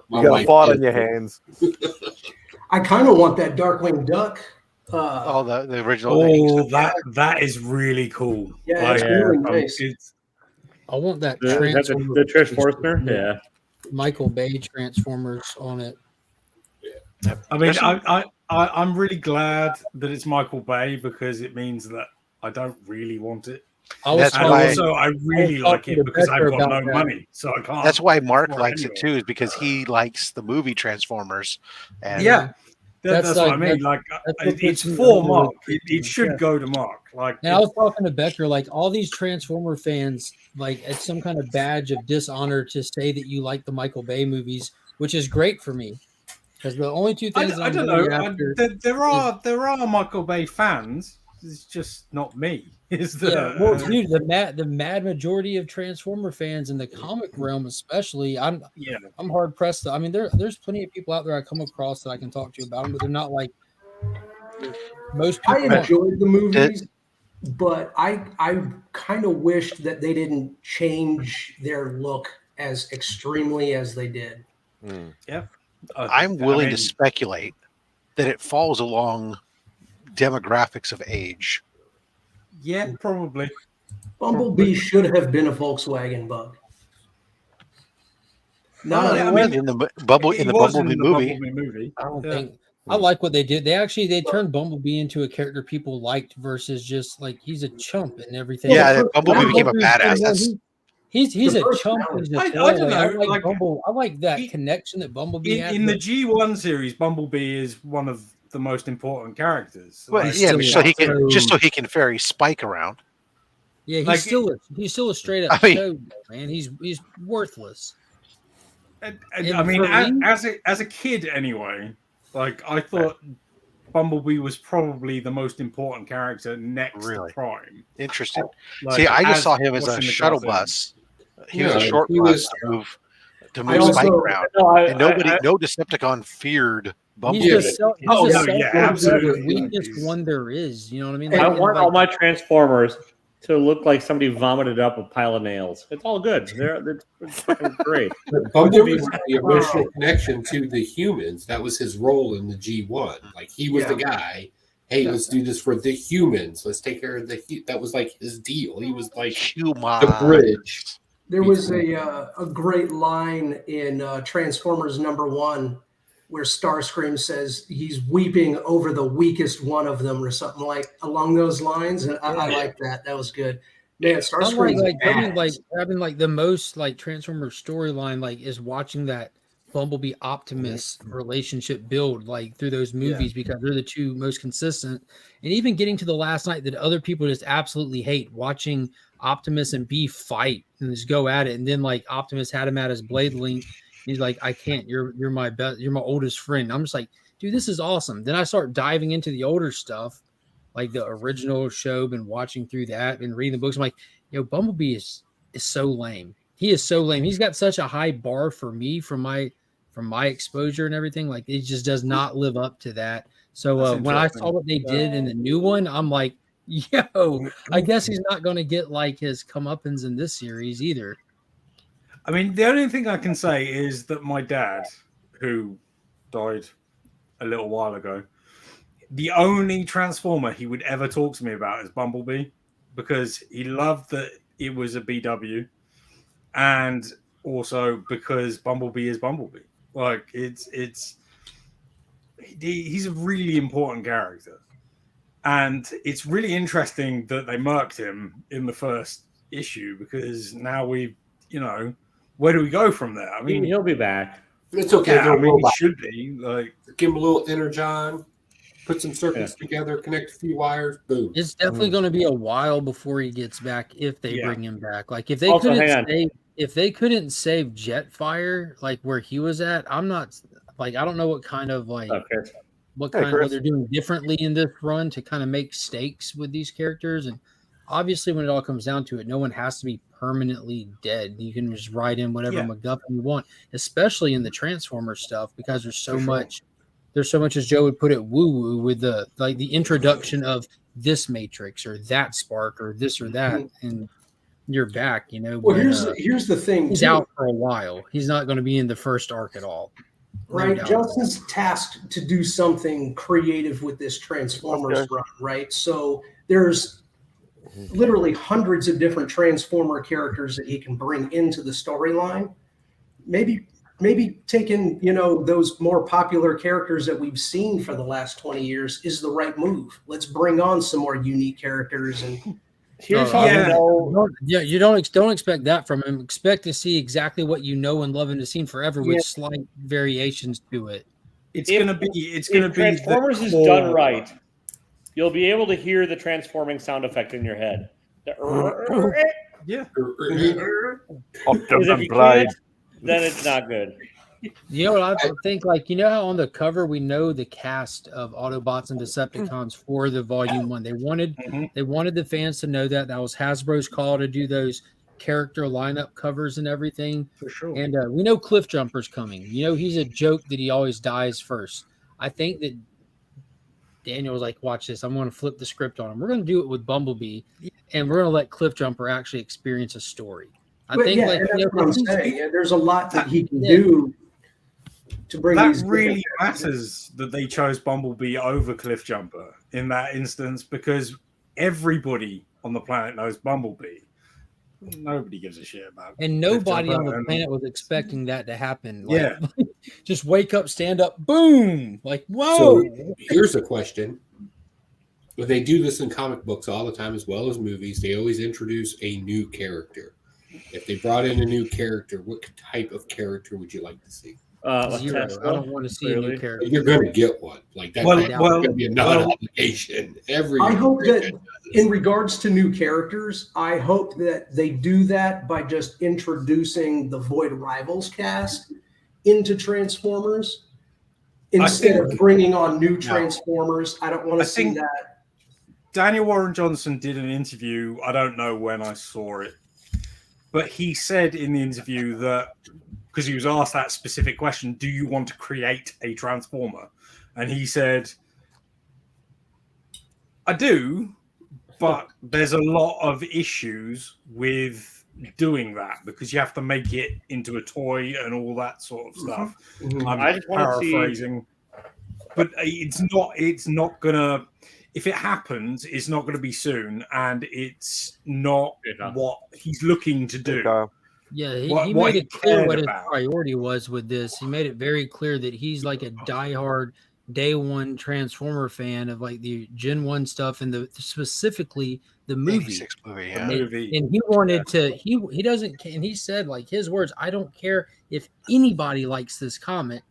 You got a fight on your hands. I kind of want that Darkwing Duck. The original. Oh, that is really cool. Yeah, it's really nice. I want that The Trish Forstner. Yeah. Michael Bay Transformers on it. I mean, I'm really glad that it's Michael Bay because it means that I don't really want it. I really like it because I've got no money, so I can't. That's why Mark likes it too, is because he likes the movie Transformers. And yeah, That's what I mean. Like, it's for Mark. It should go to Mark. Like, and I was talking to Becker, like all these Transformer fans, like it's some kind of badge of dishonor to say that you like the Michael Bay movies, which is great for me. Because the only two things I don't know. There are Michael Bay fans. It's just not me. Well, dude, the mad majority of Transformer fans in the comic realm, especially, I'm hard pressed. I mean, there's plenty of people out there I come across that I can talk to about them, but they're not like most people. I enjoyed the movies, but I kind of wished that they didn't change their look as extremely as they did. Yeah. I'm willing to speculate that it falls along demographics of age. Yeah, probably. Bumblebee should have been a Volkswagen Bug. In the Bumblebee movie. I don't think. I like what they did. They turned Bumblebee into a character people liked versus just like he's a chump and everything. Yeah, Bumblebee became a badass. He's a chump. I don't know. I like that connection that Bumblebee had. In the G1 series, Bumblebee is one of the most important characters. Well, so he can ferry Spike around. Yeah, he's still a straight up show, man. He's worthless. I mean, as a kid, anyway, like I thought Bumblebee was probably the most important character next to Prime. Interesting. Like, see, I just saw him as a shuttle bus. He was a short bus to move Spike around, and no Decepticon feared Bumblebee. He's the weakest one there is. You know what I mean? I want all my Transformers to look like somebody vomited up a pile of nails. It's all good. It's fucking great. Bumblebee was the original connection to the humans. That was his role in the G1. Like he was the guy. Hey, let's do this for the humans. Let's take care of that was like his deal. He was like the bridge. There was a great line in Transformers #1 where Starscream says he's weeping over the weakest one of them or something like along those lines. And I like that. That was good. Man, Starscream having like the most like Transformer storyline like is watching that Bumblebee Optimus relationship build like through those movies because they're the two most consistent. And even getting to the last night that other people just absolutely hate, watching Optimus and B fight and just go at it. And then like Optimus had him at his blade link. He's like, I can't. You're my best. You're my oldest friend. I'm just like, dude, this is awesome. Then I start diving into the older stuff, like the original show, been watching through that and reading the books. I'm like, Bumblebee is so lame. He is so lame. He's got such a high bar for me from my exposure and everything. Like it just does not live up to that. So when I saw what they did in the new one, I'm like, I guess he's not going to get like his comeuppance in this series either. I mean, the only thing I can say is that my dad, who died a little while ago, the only Transformer he would ever talk to me about is Bumblebee because he loved that it was a BW and also because Bumblebee is Bumblebee. Like, he's a really important character. And it's really interesting that they murked him in the first issue because now where do we go from there? I mean, he'll be back. It's okay. Yeah, he should be. Like, give him a little energon, put some circuits together, connect a few wires, boom. It's definitely going to be a while before he gets back if they bring him back. Like if they couldn't save Jetfire, like where he was at, I'm not like I don't know what kind of like what they're doing differently in this run to kind of make stakes with these characters. And obviously, when it all comes down to it, no one has to be permanently dead. You can just write in whatever MacGuffin you want, especially in the Transformer stuff, because there's so much. There's so much, as Joe would put it, woo-woo with the introduction of this Matrix or that Spark or this or that, and you're back. Well, here's the thing. He's out for a while. He's not going to be in the first arc at all. Right. Justin's tasked to do something creative with this Transformers run, right? So there's literally hundreds of different Transformer characters that he can bring into the storyline. Maybe taking, those more popular characters that we've seen for the last 20 years is the right move. Let's bring on some more unique characters. And you don't expect that from him. Expect to see exactly what you know and love and have seen forever with slight variations to it. It's going to be Transformers is done right. You'll be able to hear the transforming sound effect in your head. Yeah. If you can't, then it's not good. You know what I think? Like, you know how on the cover we know the cast of Autobots and Decepticons for the Volume 1. They wanted the fans to know that was Hasbro's call to do those character lineup covers and everything. For sure. And we know Cliff Jumper's coming. You know he's a joke that he always dies first. I think that Daniel was like, "Watch this! I'm going to flip the script on him. We're going to do it with Bumblebee, and we're going to let Cliff Jumper actually experience a story." I think, that's what I'm saying. Yeah, there's a lot that he can do to bring that these really matters that they chose Bumblebee over Cliff Jumper in that instance, because everybody on the planet knows Bumblebee. Nobody gives a shit about and nobody on the planet was expecting that to happen. Like, yeah. Just wake up, stand up, boom. Like, whoa. So here's a question. Well, they do this in comic books all the time as well as movies. They always introduce a new character. If they brought in a new character, what type of character would you like to see? Zero. I don't want to see a new character. You're going to get one. Like that's going to be a non-obligation. I hope that in regards to new characters, I hope that they do that by just introducing the Void Rivals cast into Transformers instead of bringing on new Transformers. I don't want to see that. Daniel Warren Johnson did an interview. I don't know when I saw it, but he said in the interview that, because he was asked that specific question, do you want to create a Transformer? And he said, I do, but there's a lot of issues with doing that because you have to make it into a toy and all that sort of stuff. I just want to paraphrasing. But it's not gonna, if it happens, it's not gonna be soon, and it's not what he's looking to do. Yeah, he made it clear what his priority was with this. He made it very clear that he's like a diehard day one Transformer fan of like the Gen 1 stuff and specifically the movie. And he wanted to, he doesn't, and he said like his words, I don't care if anybody likes this comic.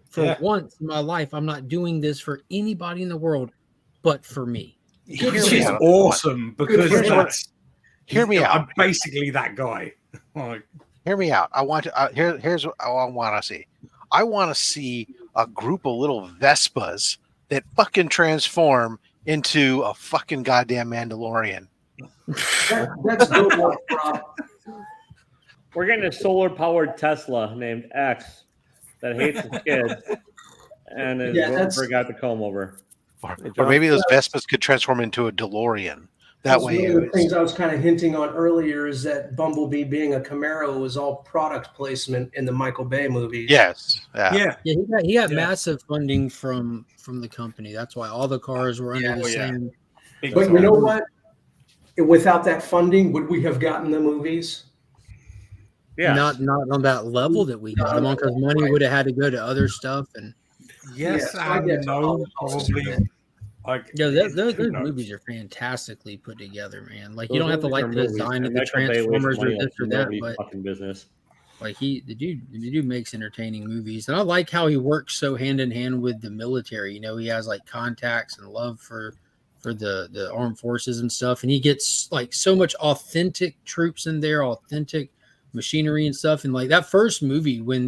For once in my life, I'm not doing this for anybody in the world but for me. Which is awesome because hear me out. I'm basically that guy. Hear me out. I want to. Here's what I want to see. I want to see a group of little Vespas that fucking transform into a fucking goddamn Mandalorian. That's good luck, Rob. We're getting a solar-powered Tesla named X that hates his kids and forgot the comb over. Or maybe those Vespas could transform into a DeLorean. That way, one of the things I was kind of hinting on earlier is that Bumblebee being a Camaro was all product placement in the Michael Bay movies. Yes, he got massive funding from the company. That's why all the cars were under the same. But you know what? Without that funding, would we have gotten the movies? Yeah, not on that level that we got them on, because money would have had to go to other probably. Those movies are fantastically put together, man. Like, you don't have to like the design of the Transformers or this or that, but business. Like the dude makes entertaining movies, and I like how he works so hand in hand with the military. You know, he has like contacts and love for the armed forces and stuff, and he gets like so much authentic troops in there, authentic machinery and stuff. And like that first movie when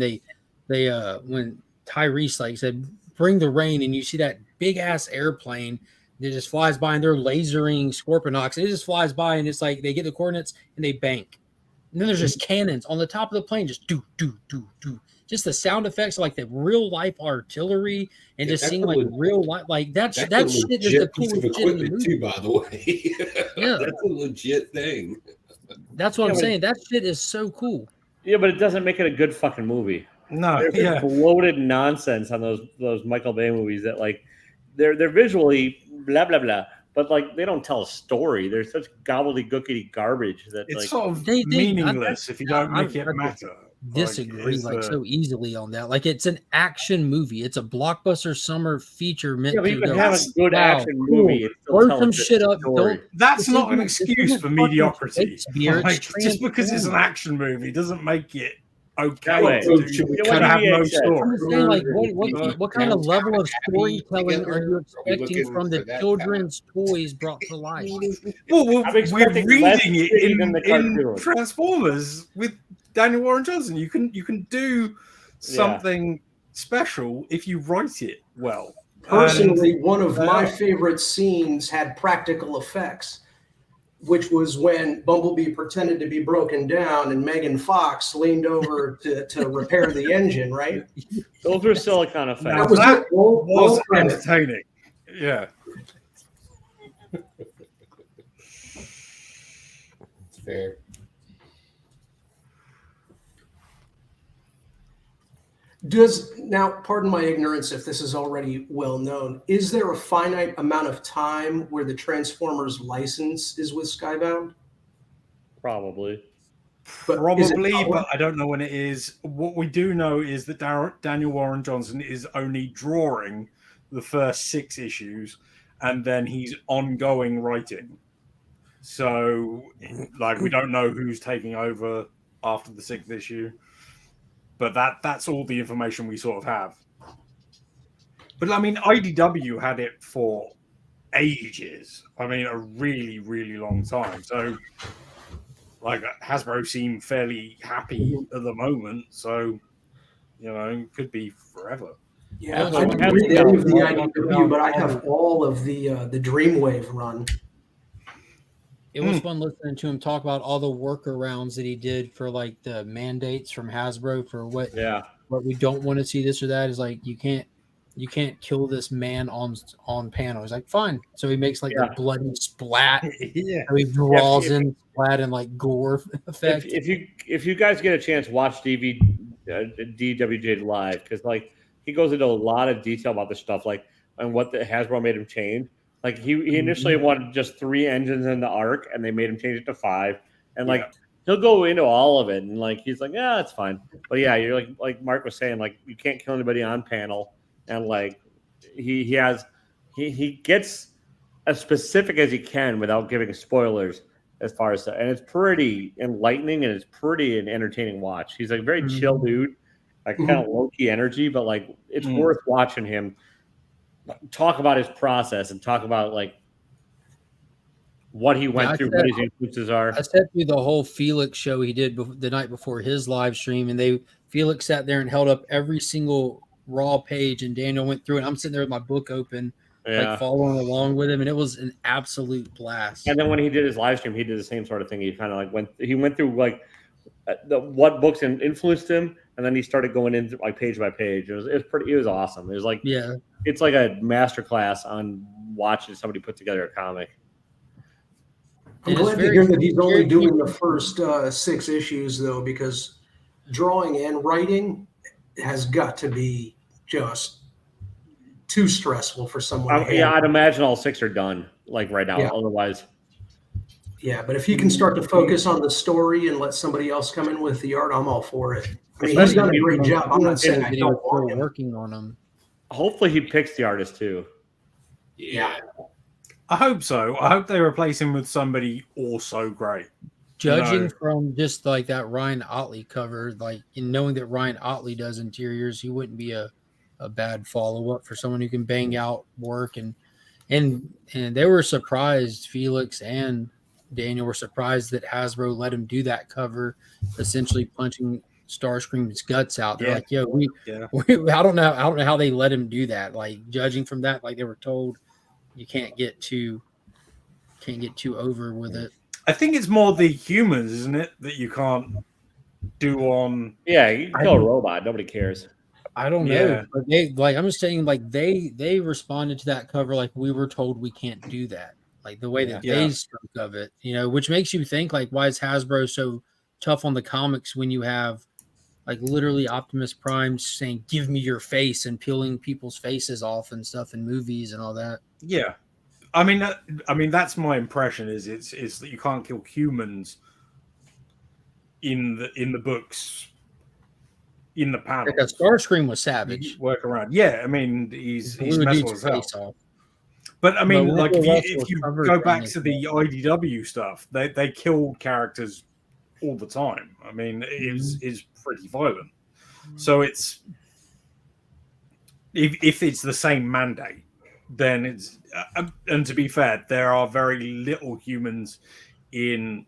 when Tyrese like said, "Bring the rain," and you see that big ass airplane that just flies by and they're lasering Scorponok, and it just flies by and it's like they get the coordinates and they bank. And then there's just cannons on the top of the plane, just do. Just the sound effects, like the real life artillery, and just seeing like real life, like that shit is the coolest shit in the movie. Too, by the way. Yeah, that's a legit thing. That's what I'm saying. That shit is so cool. Yeah, but it doesn't make it a good fucking movie. No, there's bloated nonsense on those Michael Bay movies that like they're visually blah blah blah, but like they don't tell a story. They're such gobbledygookity garbage that it's like sort of meaningless if you don't make it matter. Disagree so easily on that. Like, it's an action movie. It's a blockbuster summer feature meant to you can have a good action movie. Or some shit up. That's not an excuse for mediocrity. Like, just because it's an action movie doesn't make it okay. You Kind of have no I'm story. just saying, like, what kind of level of storytelling are you expecting from the children's toys brought to life? Well, I'm we're expecting reading less it shitty than the in cartoon. Transformers with Daniel Warren Johnson. You can do something special if you write it well. Personally, one of my favorite scenes had practical effects, which was when Bumblebee pretended to be broken down and Megan Fox leaned over to repair the engine, right? Those were silicon effects. Now, was that it. Roll was credit. entertaining. Yeah. It's fair. Now, pardon my ignorance if this is already well known, is there a finite amount of time where the Transformers license is with Skybound? Probably. Probably, but I don't know when it is. What we do know is that Daniel Warren Johnson is only drawing the first 6 issues, and then he's ongoing writing. So, like, we don't know who's taking over after the 6th issue, but that's all the information we sort of have. But I mean, IDW had it for ages. I mean, a really, really long time. So, like, Hasbro seem fairly happy at the moment. So, you know, it could be forever. Yeah, I didn't read any of the IDW, but I have all of the Dreamwave run. It was fun listening to him talk about all the workarounds that he did for like the mandates from Hasbro for what we don't want to see this or that. Is like you can't kill this man on panel. He's like, fine. So he makes like a bloody splat. So he draws in splat and like gore effect. If you guys get a chance, watch DWJ live, because like he goes into a lot of detail about this stuff, like and what the Hasbro made him change. Like he initially wanted just 3 engines in the Arc, and they made him change it to 5. And like he'll go into all of it, and like he's like, yeah, it's fine. But yeah, you're like Mark was saying, like you can't kill anybody on panel, and like he gets as specific as he can without giving spoilers as far as that. And it's pretty enlightening, and it's pretty an entertaining watch. He's like a very chill dude, like kind of low key energy, but like it's worth watching him talk about his process and talk about like what he went through, what his influences are. I sat through the whole Felix show he did the night before his live stream, and Felix sat there and held up every single Raw page, and Daniel went through it. I'm sitting there with my book open, like following along with him, and it was an absolute blast. And then when he did his live stream, he did the same sort of thing. He kind of like went through like what books influenced him, and then he started going into like page by page. It was awesome. It was like it's like a masterclass on watching somebody put together a comic. I'm glad to hear that he's only doing the first 6 issues, though, because drawing and writing has got to be just too stressful for someone. I'd imagine all 6 are done like right now. Otherwise, but if he can start to focus on the story and let somebody else come in with the art, I'm all for it. I mean, he's done a great job. I'm not saying I don't want him. Working on them. Hopefully, he picks the artist too. Yeah. I hope so. I hope they replace him with somebody also great. Judging from just like that Ryan Otley cover, like in knowing that Ryan Otley does interiors, he wouldn't be a bad follow-up for someone who can bang out work. And they were surprised, Felix and Daniel were surprised that Hasbro let him do that cover, essentially punching Starscream's guts out. They're like, we I don't know how they let him do that. Like judging from that, like they were told you can't get too over with it. I think it's more the humans, isn't it, that you can't do on. Yeah, you can kill a robot. Nobody cares. I don't know. But I'm just saying, like they responded to that cover like we were told we can't do that. Like the way that they spoke of it, which makes you think like, why is Hasbro so tough on the comics when you have like literally Optimus Prime saying, "Give me your face," and peeling people's faces off and stuff in movies and all that. Yeah. I mean, that's my impression. Is that you can't kill humans in the books, in the panel. Because Starscream was savage. Work around. Yeah, I mean, he's metal as hell. But I mean, like if you go back to the IDW stuff, they killed characters all the time. I mean, is pretty violent. So it's if it's the same mandate, then it's and to be fair, there are very little humans in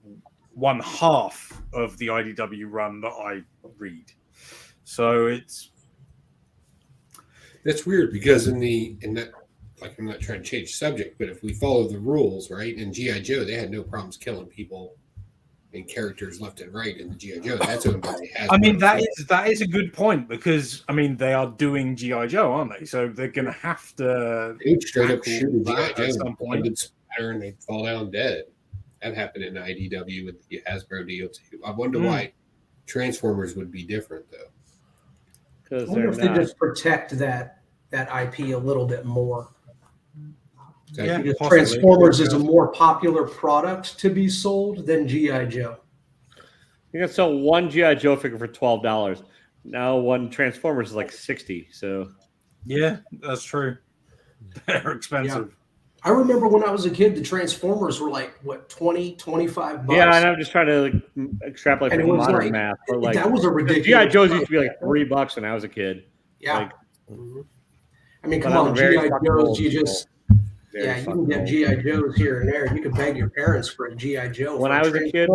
one half of the IDW run that I read. So that's weird because in that, like, I'm not trying to change the subject, but if we follow the rules, right, in G.I. Joe, they had no problems killing people and characters left and right in the G.I. Joe. That's owned by Hasbro. I mean, that is a good point because I mean they are doing G.I. Joe, aren't they? So they're going to have to straight up shoot a G.I. Joe at some point. They'd spatter and they'd fall down dead. That happened in IDW with the Hasbro deal too. I wonder why Transformers would be different though. I wonder if they just protect that IP a little bit more. Yeah, because Transformers is a more popular product to be sold than G.I. Joe. You can sell one G.I. Joe figure for $12. Now one Transformers is like $60. So yeah, that's true. They're expensive. Yeah. I remember when I was a kid, the Transformers were like what, 20, 25 bucks. Yeah, and I'm just trying to like extrapolate from modern math. But like that was a ridiculous. G.I. Joes used to be like $3 when I was a kid. Yeah. Like, I mean, come on, G.I. Joes, you just you can get G.I. Joes here and there. You can beg your parents for a G.I. Joe. When I was a kid,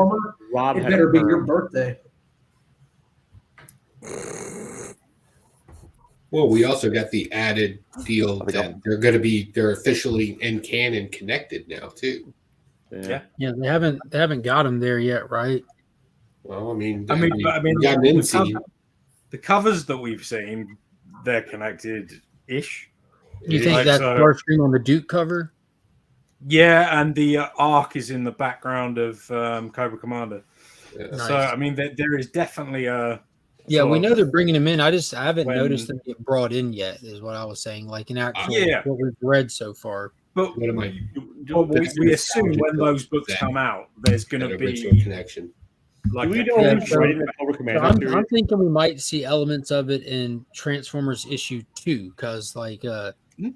Rob it had better be your birthday. Well, we also got the added deal that they're officially in canon connected now too. Yeah, they haven't got them there yet, right? Well, I mean, the covers that we've seen, they're connected-ish. You think that's Starscream on the Duke cover? Yeah, and the arc is in the background of Cobra Commander. Yeah. Nice. So, I mean, there is definitely a... Yeah, we know they're bringing them in. I haven't noticed them get brought in yet, is what I was saying. Like in actual what we've read so far. But we assume when those books come out, there's going to be a connection. Like do we know who's writing the Cobra Commander series? I'm thinking we might see elements of it in Transformers issue 2, because like you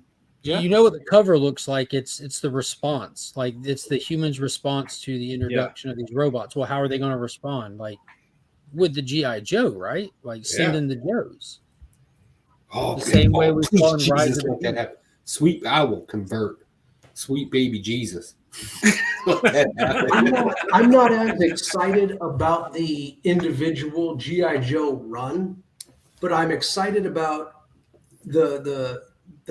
know what the cover looks like. It's the response, like it's the humans' response to the introduction of these robots. Well, how are they going to respond? Like with the G.I. Joe, right? Like sending the Joes. Oh, the same way we saw in Rise of the Beast. Sweet, I will convert. Sweet baby Jesus. I'm not as excited about the individual G.I. Joe run, but I'm excited about the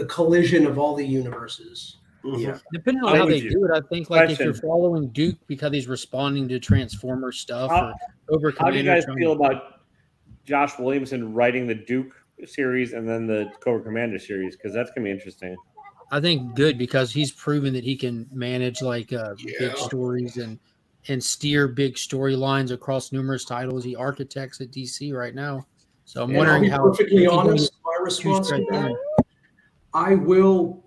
collision of all the universes. Yeah, depending on how they do it, I think like if you're following Duke because he's responding to Transformer stuff, how do you guys feel about Josh Williamson writing the Duke series and then the Cobra Commander series? Because that's gonna be interesting. I think good, because he's proven that he can manage like big stories and steer big storylines across numerous titles. He architects at DC right now, so I'm wondering how. Perfectly honest, my response to that, I will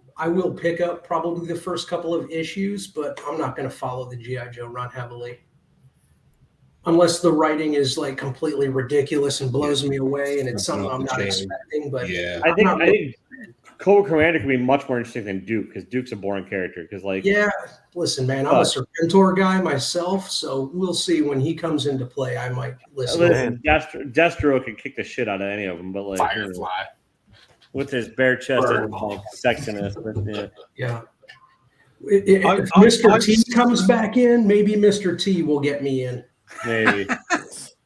pick up probably the first couple of issues, but I'm not going to follow the G.I. Joe run heavily. Unless the writing is like completely ridiculous and blows me away and it's something I'm not expecting. But I think Cobra Commander could be much more interesting than Duke, because Duke's a boring character. Because listen, man, I'm a Serpentor guy myself, so we'll see when he comes into play. I might listen. Destro can kick the shit out of any of them, but like Firefly. With his bare chest and like sexiness. Yeah. If Mr. T comes back in, maybe Mr. T will get me in. Maybe.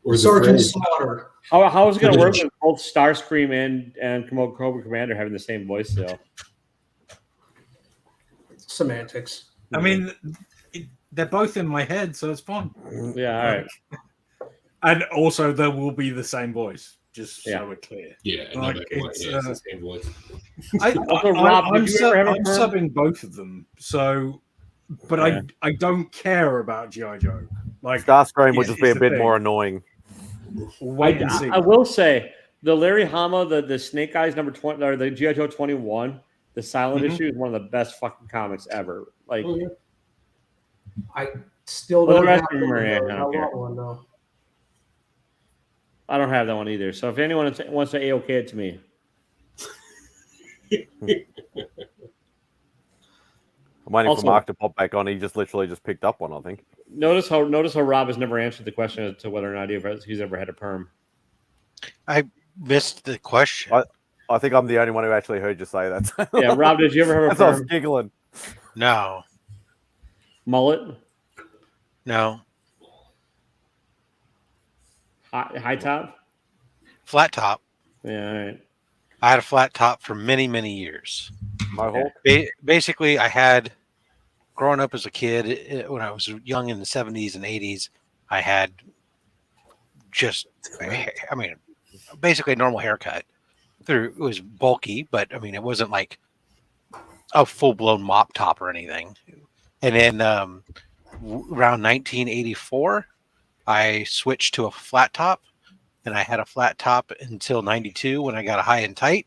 Or Sergeant Slaughter. How is it going to work with both Starscream and Cobra Commander having the same voice still? Semantics. I mean, they're both in my head, so it's fine. Yeah, all right. And also, there will be the same voice, just so we're clear. Yeah, like, it's the same voice. I'm subbing both of them, so, but I don't care about G.I. Joe. Like Starscream would just be a bit more annoying. I will say the Larry Hama, the Snake Eyes number 20, or the G.I. Joe 21, the silent issue is one of the best fucking comics ever. Like, I still don't have one though. I don't have that one either. So if anyone wants to AOK it to me. I'm waiting Also- for Mark to pop back on. He just literally just picked up one, I think. Notice how Rob has never answered the question as to whether or not he's ever had a perm. I missed the question. I think I'm the only one who actually heard you say that. Yeah, Rob, did you ever have a That's why I was perm? giggling. No. Mullet? No. High top? Flat top. Yeah, all right. I had a flat top for many, many years. Mohawk? Basically, I had, growing up as a kid, when I was young in the 70s and 80s, I had just, I mean, basically a normal haircut. It was bulky, but I mean, it wasn't like a full-blown mop top or anything. And then around 1984, I switched to a flat top, and I had a flat top until 92 when I got a high and tight.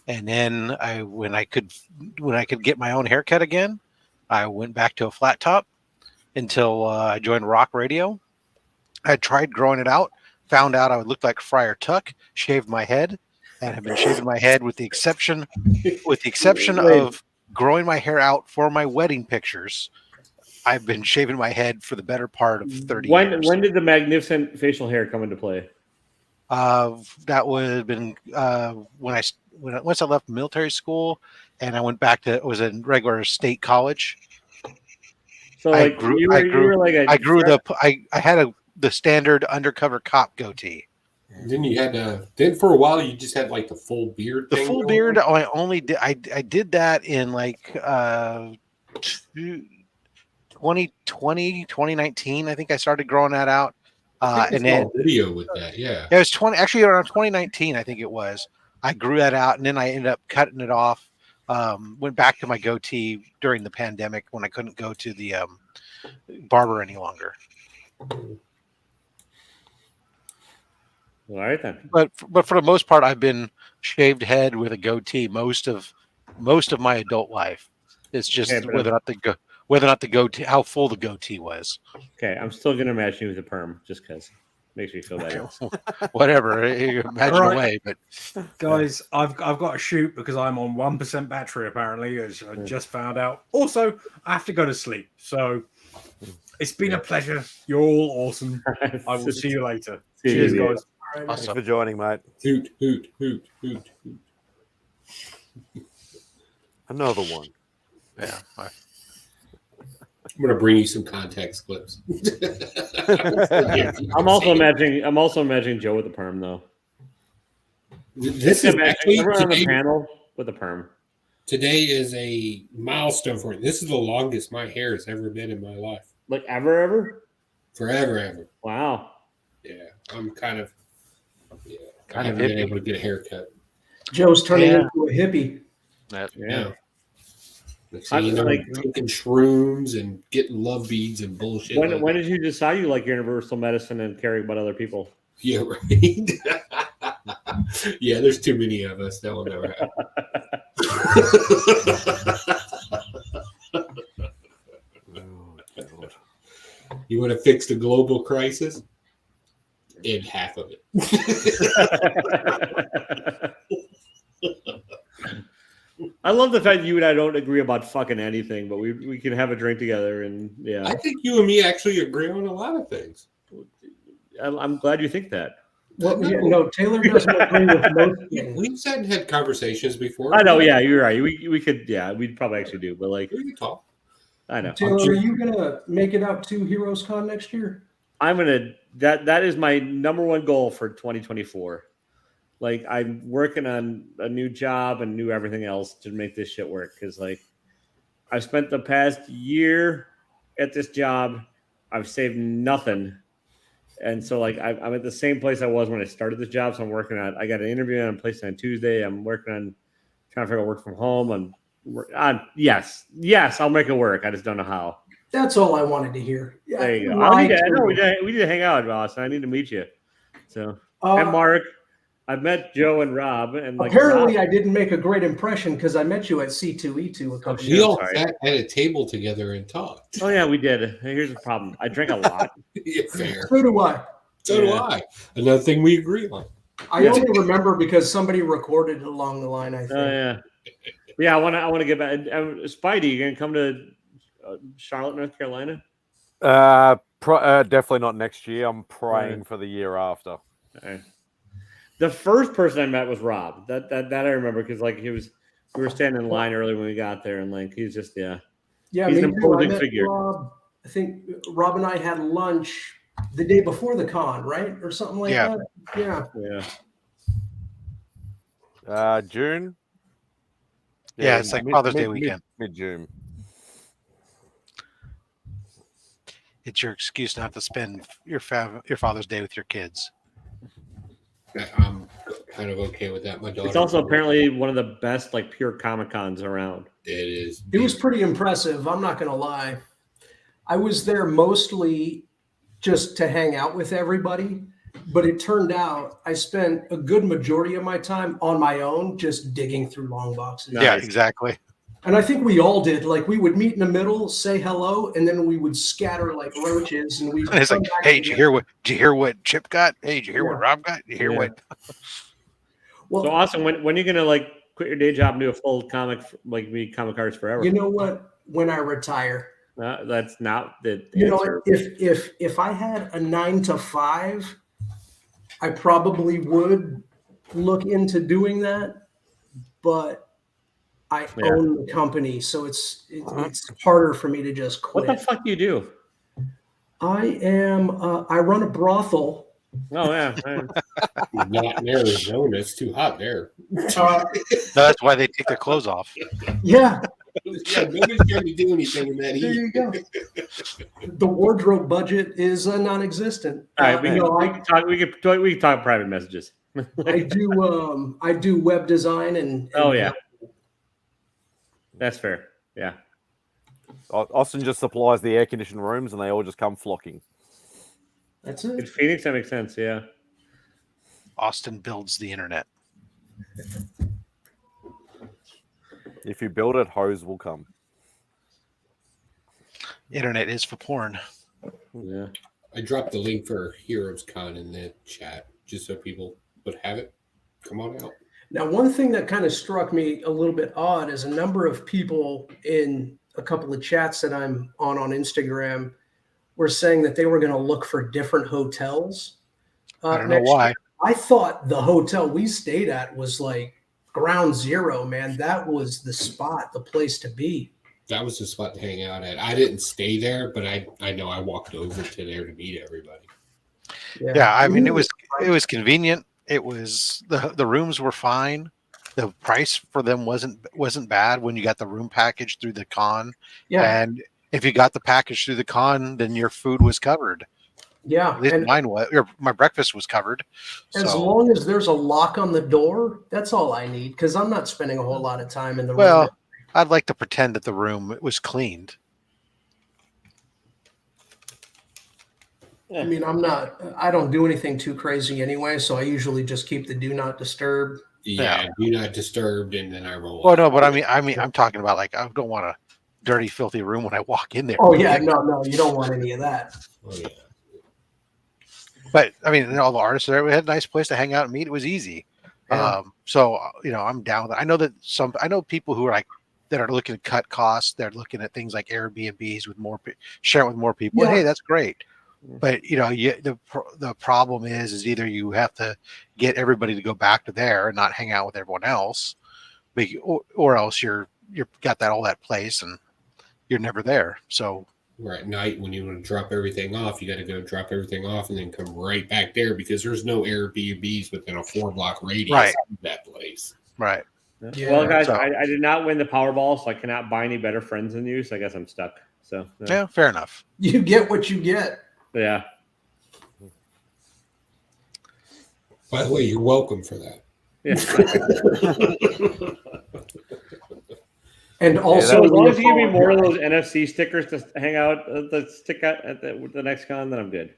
And then when I could get my own haircut again, I went back to a flat top until I joined rock radio. I tried growing it out, found out I would look like Friar Tuck, shaved my head, and have been shaving my head with the exception of growing my hair out for my wedding pictures. I've been shaving my head for the better part of 30 years. When did the magnificent facial hair come into play? That would have been once I left military school, and I went back to was in regular state college. So like I had the standard undercover cop goatee. Then you had then for a while you just had like the full beard. The full beard, I only did. I did that in like 2020, 2019. I think I started growing that out. And then video with that, yeah. It was actually around 2019, I think it was. I grew that out, and then I ended up cutting it off. Went back to my goatee during the pandemic when I couldn't go to the barber any longer. All right then. But for the most part, I've been shaved head with a goatee most of my adult life. It's just whether or not the goatee, how full the goatee was. Okay, I'm still gonna imagine you with a perm, just because makes me feel better. Whatever, imagine away. But guys, I've got to shoot because I'm on 1% battery apparently, as I just found out. Also, I have to go to sleep. So it's been a pleasure. You're all awesome. I will see you later. Cheers, guys. Thanks for joining, mate. Hoot, hoot, hoot, hoot, hoot. Another one. Yeah. I'm gonna bring you some context clips. I'm also imagining Joe with a perm though. This is actually on the panel with a perm. Today is a milestone for me. This is the longest my hair has ever been in my life. Like ever? Forever. Wow. Yeah, I'm kind of Kind of been able to get a haircut. Joe's turning into a hippie. Yeah. Taking shrooms and getting love beads and bullshit. When did you decide you like universal medicine and caring about other people? Yeah, right. Yeah, there's too many of us. That will never happen. You want to fix the global crisis? In half of it. I love the fact you and I don't agree about fucking anything, but we can have a drink together and yeah. I think you and me actually agree on a lot of things. I'm glad you think that. Well, no, Taylor doesn't agree with most things. We've sat and had conversations before. I know, yeah, you're right. We could, yeah, we'd probably actually do, but like we can talk. I know. Taylor, are you gonna make it out to Heroes Con next year? I'm gonna that is my number one goal for 2024. Like I'm working on a new job and new everything else to make this shit work. Because like I've spent the past year at this job, I've saved nothing, and so like I'm at the same place I was when I started this job. So I'm working on. I got an interview on a place on Tuesday. I'm working on trying to figure out work from home. Yes, I'll make it work. I just don't know how. That's all I wanted to hear. There you go. We need to hang out, boss. I need to meet you. So and Mark. I've met Joe and Rob, and like apparently I didn't make a great impression because I met you at C2E2 a couple years We all sat at a table together and talked. Oh yeah, we did. Here's the problem: I drink a lot. Yeah, fair. So do I. So do I. Another thing we agree on. I only remember because somebody recorded along the line. I think. Oh yeah. Yeah, I want to get back. Spidey, you gonna come to Charlotte, North Carolina? Definitely not next year. I'm praying for the year after. Okay. The first person I met was Rob. That I remember because like we were standing in line early when we got there, and like he's just Yeah, he's me an too. I imposing met figure. Rob. I think Rob and I had lunch the day before the con, right, or something like that. Yeah. June. Yeah, it's like Father's Day weekend. Mid-June. It's your excuse not to spend your Father's Day with your kids. I'm kind of okay with that. My daughter. It's also apparently one of the best like pure Comic Cons around. It is. It was pretty impressive. I'm not going to lie. I was there mostly just to hang out with everybody, but it turned out I spent a good majority of my time on my own, just digging through long boxes. Yeah, exactly. And I think we all did. Like we would meet in the middle, say hello, and then we would scatter like roaches. And we. It's like, hey, did you hear what Chip got? Hey, did you hear what Rob got? Did you hear what? Well, so Austin, when are you gonna like quit your day job and do a full comic like be Comic Cards forever? You know what? When I retire. That's not the you answer. know, if I had a 9 to 5, I probably would look into doing that, but I own the company, so it's harder for me to just quit. What the fuck do you do? I run a brothel. Oh yeah, not in Arizona. It's too hot there. That's why they take their clothes off. Yeah. Yeah, nobody's going to do anything in that heat. There you go. The wardrobe budget is non-existent. All right, we can talk private messages. I do web design and oh yeah, that's fair. Yeah, Austin just supplies the air conditioned rooms, and they all just come flocking. That's it. In Phoenix, that makes sense. Yeah, Austin builds the internet. If you build it, hoes will come. Internet is for porn. Yeah. I dropped the link for Heroes Con in the chat just so people would have it. Come on out. Now, one thing that kind of struck me a little bit odd is a number of people in a couple of chats that I'm on Instagram were saying that they were going to look for different hotels. I don't know why. Year. I thought the hotel we stayed at was like ground zero, man. That was the spot, the place to be. That was the spot to hang out at. I didn't stay there, but I know I walked over to there to meet everybody. Yeah, I mean it was convenient. It was the rooms were fine. The price for them wasn't bad when you got the room package through the con. Yeah. And if you got the package through the con, then your food was covered. Yeah. At least mine was. My breakfast was covered. As long as there's a lock on the door, that's all I need because I'm not spending a whole lot of time in the room. Well, I'd like to pretend that the room was cleaned. I mean, I don't do anything too crazy anyway, so I usually just keep the do not disturb. Yeah, do not disturb, and then I roll. Well, no, but I mean, I'm talking about like I don't want a dirty, filthy room when I walk in there. Oh yeah, no, you don't want any of that. Oh yeah. But I mean, all the artists there, we had a nice place to hang out and meet. It was easy. Yeah. So I'm down with it. I know that I know people who are like that are looking to cut costs. They're looking at things like Airbnbs with sharing with more people. Yeah. And, hey, that's great. But the problem is either you have to get everybody to go back to there and not hang out with everyone else, or else you're got all that place and you're never there. So. Or at night when you want to drop everything off, you got to go drop everything off and then come right back there because there's no Airbnbs within a 4-block radius of that place. Right. Yeah. Well, guys, I did not win the Powerball, so I cannot buy any better friends than you. So I guess I'm stuck. So yeah, fair enough. You get what you get. Yeah. By the way, you're welcome for that. Yeah. And also, so as long as you give me more of those NFC stickers to hang out, that stick out at the next con, then I'm good.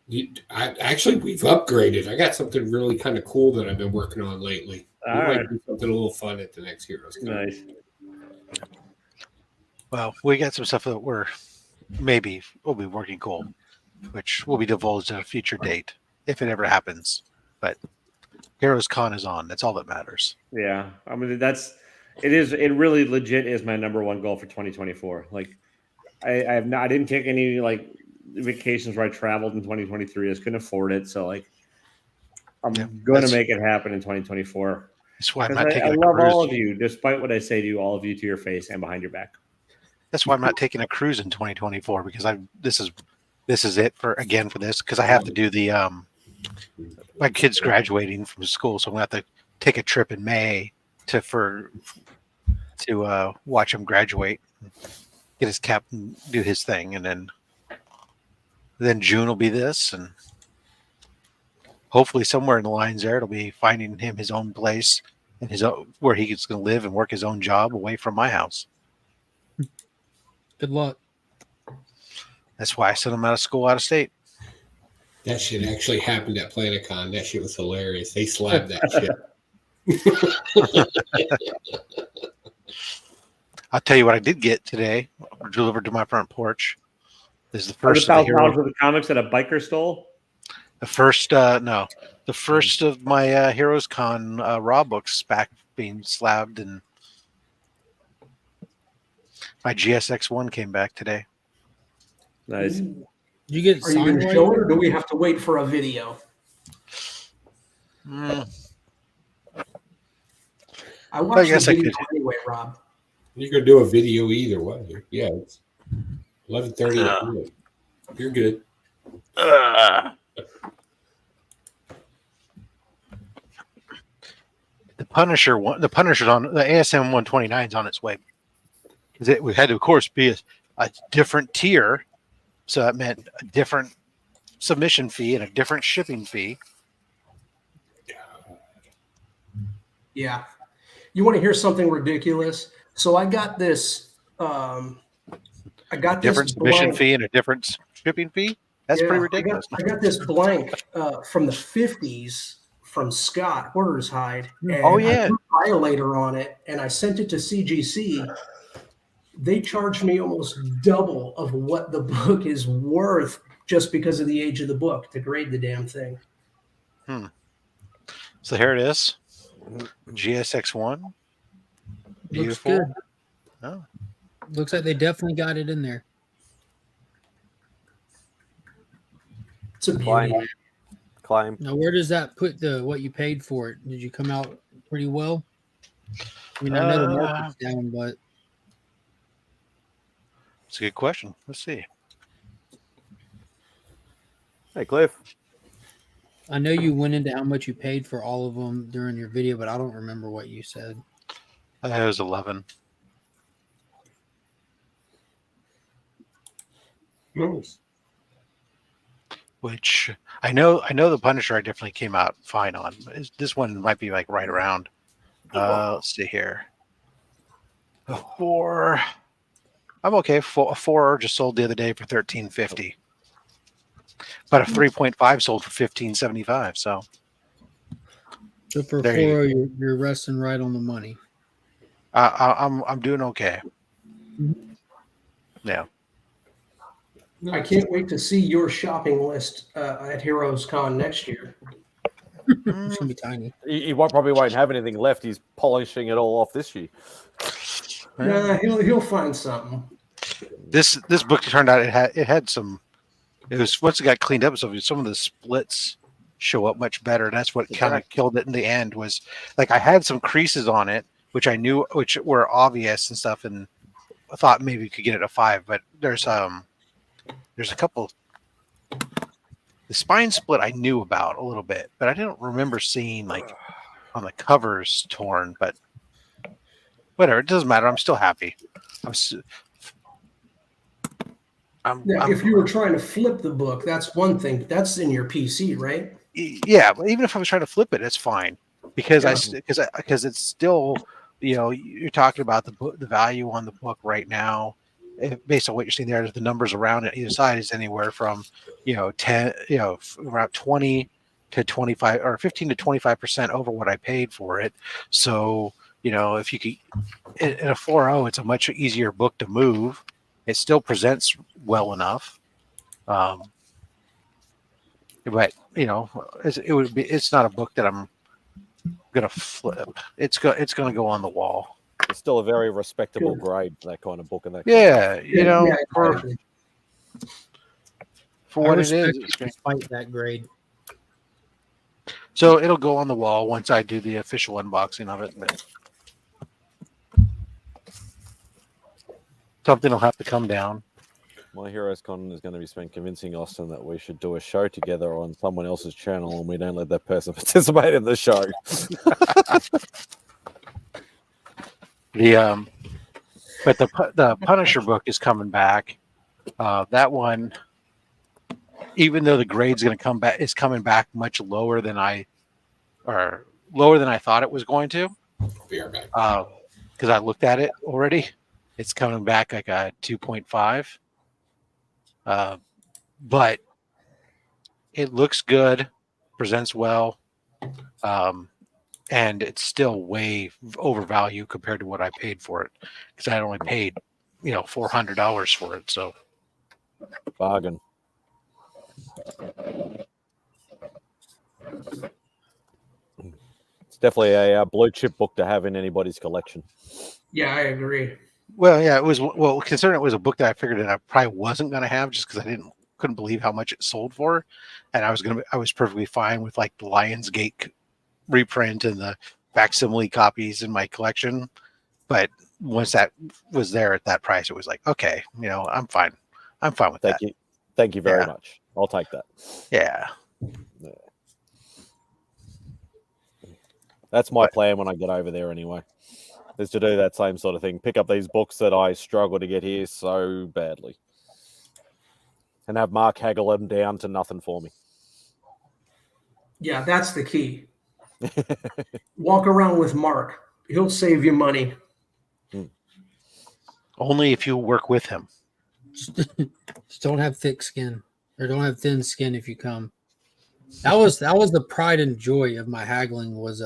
We've upgraded. I got something really kind of cool that I've been working on lately. We might do something a little fun at the next Heroes Con. Nice. Well, we got some stuff that we'll be working cool, which will be divulged at a future date if it ever happens. But Heroes Con is on. That's all that matters. Yeah, I mean that's It really legit is my number one goal for 2024. Like I didn't take any like vacations where I traveled in 2023. I just couldn't afford it. So like I'm going to make it happen in 2024. That's why I'm Because not taking I a love cruise. all of you, despite what I say to you, all of you to your face and behind your back. That's why I'm not taking a cruise in 2024 because this is it for this because I have to do the my kid's graduating from school, so I'm gonna have to take a trip in May to watch him graduate, get his cap and do his thing, and then June will be this, and hopefully somewhere in the lines there it'll be finding him his own place and his own where he's going to live and work his own job away from my house. Good luck. That's why I sent him out of school, out of state. That shit actually happened at PlanetCon. That shit was hilarious. They slabbed that shit. I'll tell you what I did get today, delivered to my front porch. This is the first of the $100,000 worth of comics that a biker stole. The first of my Heroes Con raw books back being slabbed, and my GSX1 came back today. Nice. Did you get? Are you going to show it, or do we have to wait for a video? I watched guess the I video could. anyway, Rob. You're gonna do a video either way. Yeah, it's 11:30. You're good. The Punisher's on the ASM 129 is on its way because we had to, of course, be a different tier, so that meant a different submission fee and a different shipping fee. Yeah. You want to hear something ridiculous? So I got this. Different submission fee and a different shipping fee. That's pretty ridiculous. I got this blank from the 50s from Scott Hordershide. And I put Violator on it, and I sent it to CGC. They charged me almost double of what the book is worth just because of the age of the book to grade the damn thing. So here it is. GSX1. Beautiful. Looks good. Oh. Looks like they definitely got it in there. It's a beauty. Claim. Now, where does that put what you paid for it? Did you come out pretty well? I mean, I know the market's down, but it's a good question. Let's see. Hey, Cliff. I know you went into how much you paid for all of them during your video, but I don't remember what you said. It was 11. Nice. Which I know the Punisher I definitely came out fine on. This one might be like right around. Let's see here. A 4. I'm okay. A 4 just sold the other day for $13.50. But a 3.5 sold for $15.75. So for a 4, you're resting right on the money. I'm doing okay. Yeah. I can't wait to see your shopping list at Heroes Con next year. It's gonna be tiny. He probably won't have anything left. He's polishing it all off this year. Nah, he'll find something. This book turned out it had some. It was once it got cleaned up, so some of the splits show up much better. And that's what kind of killed it in the end. Was like I had some creases on it, which I knew which were obvious and stuff, and I thought maybe we could get it a 5. But there's a couple. The spine split I knew about a little bit, but I didn't remember seeing like on the covers torn. But whatever, it doesn't matter. I'm still happy. If you were trying to flip the book, that's one thing. But that's in your PC, right? Yeah, but even if I was trying to flip it, it's fine because because it's still, you're talking about the value on the book right now, based on what you're seeing there. The numbers around it either side is anywhere from 10, around 20 to 25 or 15 to 25% over what I paid for it. So if you could in a 4.0, it's a much easier book to move. It still presents well enough, but it's not a book that I'm gonna flip. It's gonna go on the wall. It's still a very respectable grade for that kind of book. And that Yeah, you know, exactly. for what it is. Despite that grade. So it'll go on the wall once I do the official unboxing of it. But something will have to come down. My Heroes Con is going to be spent convincing Austin that we should do a show together on someone else's channel, and we don't let that person participate in the show. But the Punisher book is coming back. That one, even though the grade's going to come back, is coming back much lower than I thought it was going to. Because I looked at it already. It's coming back like a 2.5. But it looks good, presents well, and it's still way overvalued compared to what I paid for it, because I only paid, $400 for it. So bargain. It's definitely a blue chip book to have in anybody's collection. Yeah, I agree. Well, yeah, it was. Well, considering it was a book that I figured that I probably wasn't going to have, just because I couldn't believe how much it sold for, and I was perfectly fine with like the Lionsgate reprint and the facsimile copies in my collection. But once that was there at that price, it was like, okay, I'm fine. I'm fine with that. Thank you very much. I'll take that. Yeah. That's my plan when I get over there anyway. Is to do that same sort of thing. Pick up these books that I struggle to get here so badly. And have Mark haggle them down to nothing for me. Yeah, that's the key. Walk around with Mark. He'll save you money. Only if you work with him. Just don't have thick skin, or don't have thin skin if you come. That was the pride and joy of my haggling, was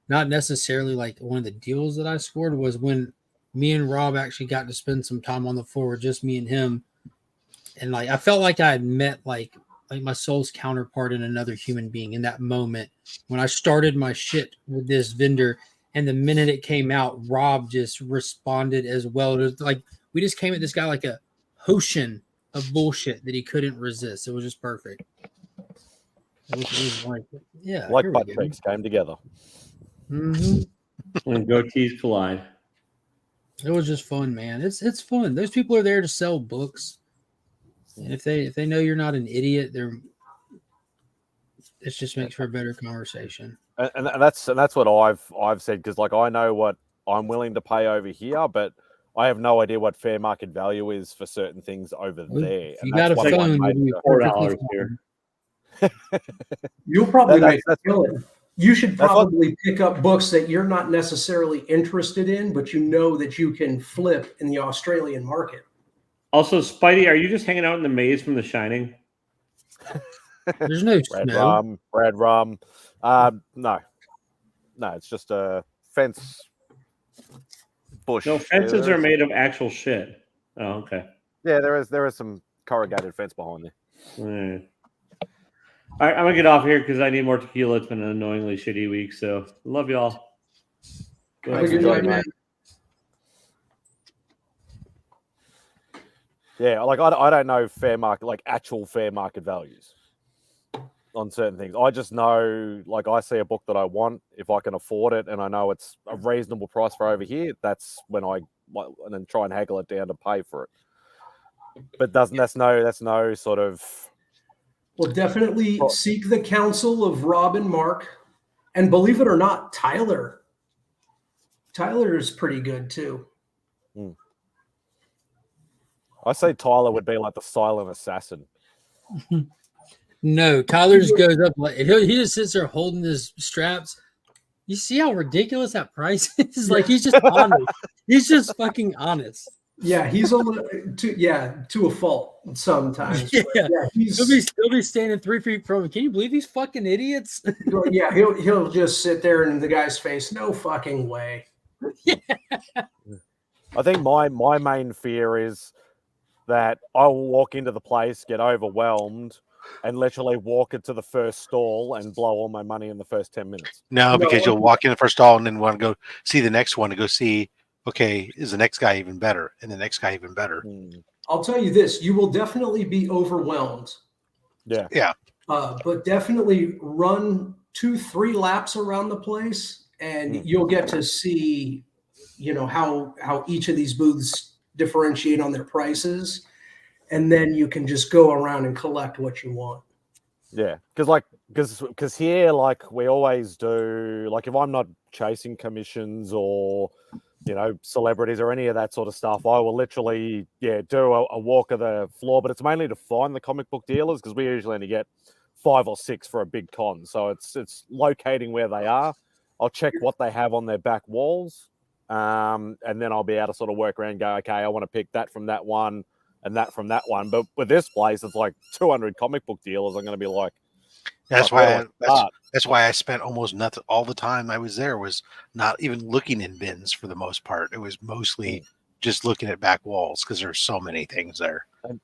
not necessarily like one of the deals that I scored, was when me and Rob actually got to spend some time on the floor, just me and him. And like, I felt like I had met like my soul's counterpart in another human being in that moment when I started my shit with this vendor. And the minute it came out, Rob just responded as well. It was like, we just came at this guy like a ocean of bullshit that he couldn't resist. It was just perfect. It was like, yeah, like butt cheeks came together. Mm-hmm. And goatees collide. It was just fun, man. It's fun. Those people are there to sell books, and if they know you're not an idiot, it just makes for a better conversation. And that's what I've said, because like I know what I'm willing to pay over here, but I have no idea what fair market value is for certain things over there. You got a phone, $4 here. You'll probably make a killing. You should probably pick up books that you're not necessarily interested in, but you know that you can flip in the Australian market. Also, Spidey, are you just hanging out in the maze from The Shining? There's no Red rum. No, it's just a fence bush. No, fences are made of actual shit. Oh, okay. Yeah, there is some corrugated fence behind there. All right, I'm gonna get off here because I need more tequila. It's been an annoyingly shitty week. So love y'all. Have a good night, man. Yeah, like I don't know fair market, like actual fair market values on certain things. I just know, like, I see a book that I want, if I can afford it, and I know it's a reasonable price for over here. That's when I and then try and haggle it down to pay for it. But that's no sort of. Well, definitely seek the counsel of Rob and Mark, and believe it or not, Tyler is pretty good too. I say Tyler would be like the silent assassin. No, Tyler just goes up like he just sits there holding his straps. You see how ridiculous that price is? Like, he's just honest. He's just fucking honest. Yeah, he's a little to a fault sometimes. Yeah, he'll be standing 3 feet from him. Can you believe these fucking idiots? Yeah, he'll just sit there in the guy's face. No fucking way. Yeah. I think my main fear is that I will walk into the place, get overwhelmed, and literally walk into the first stall and blow all my money in the first 10 minutes. No, because you'll walk in the first stall and then want to go see the next one to go see okay, is the next guy even better, and the next guy even better. I'll tell you this: you will definitely be overwhelmed. Yeah. But definitely run 2-3 laps around the place, and you'll get to see, how each of these booths differentiate on their prices, and then you can just go around and collect what you want. Yeah, because here, like, we always do, like, if I'm not chasing commissions or celebrities or any of that sort of stuff, I will literally do a walk of the floor, but it's mainly to find the comic book dealers, because we usually only get 5 or 6 for a big con, so it's locating where they are. I'll check what they have on their back walls, and then I'll be able to sort of work around and go, okay, I want to pick that from that one and that from that one. But with this place, it's like 200 comic book dealers. I'm going to be like, that's why I spent almost nothing. All the time I was there was not even looking in bins for the most part. It was mostly just looking at back walls, because there's so many things there. And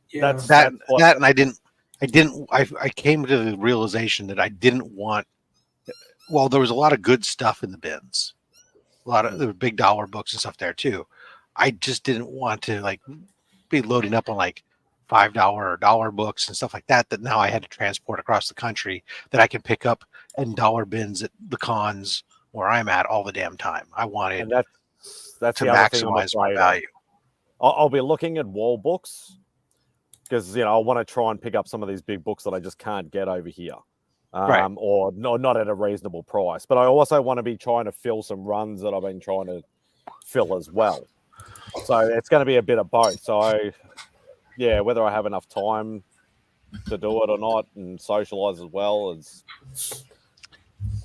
and I came to the realization that I didn't want. Well, there was a lot of good stuff in the bins, there were big dollar books and stuff there too. I just didn't want to be loading up on $5 or dollar books and stuff like that now I had to transport across the country, that I can pick up in dollar bins at the cons where I'm at all the damn time. I wanted that's to the other thing I'm maximize my afraid of. value. I'll be looking at wall books, because I want to try and pick up some of these big books that I just can't get over here, right, or not at a reasonable price. But I also want to be trying to fill some runs that I've been trying to fill as well. So it's going to be a bit of both. So whether I have enough time to do it or not, and socialize as well,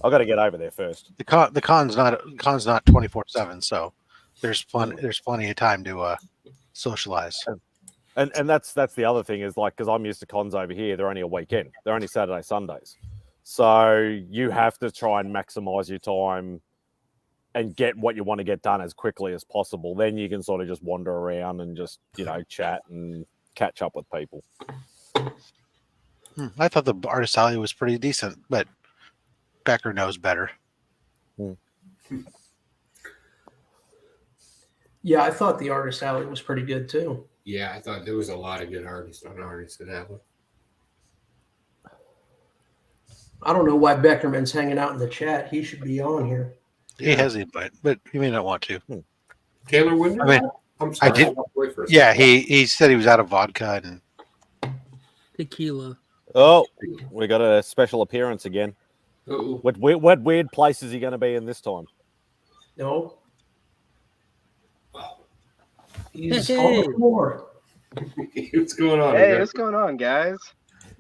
I've got to get over there first. The con's not 24/7, so there's plenty of time to socialize. And that's the other thing is, because I'm used to cons over here, they're only a weekend. They're only Saturday, Sundays. So you have to try and maximize your time and get what you want to get done as quickly as possible. Then you can sort of just wander around and just, chat and catch up with people. I thought the artist alley was pretty decent, but Becker knows better. Yeah, I thought the artist alley was pretty good too. Yeah, I thought there was a lot of good artists on Artists Alley. I don't know why Beckerman's hanging out in the chat. He should be on here. He has the invite, but he may not want to. Taylor Winder? I'm sorry. I did. Yeah, he said he was out of vodka and tequila. Oh, we got a special appearance again. Uh-oh. What weird place is he going to be in this time? No. He's on the floor. What's going on? Hey, what's going on, guys?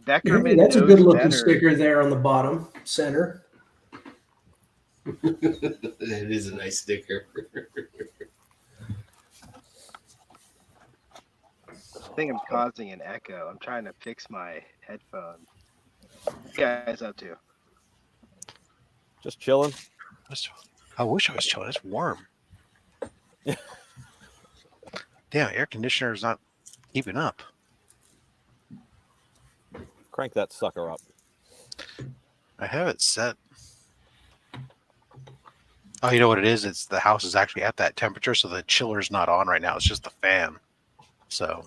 Beckerman. That's a good looking sticker there on the bottom center. That is a nice sticker. I think I'm causing an echo. I'm trying to fix my headphones. What you guys up to? Just chilling. I wish I was chilling. It's warm. Damn, air conditioner is not keeping up. Crank that sucker up. I have it set. Oh, you know what it is? It's the house is actually at that temperature, so the chiller's not on right now. It's just the fan. So.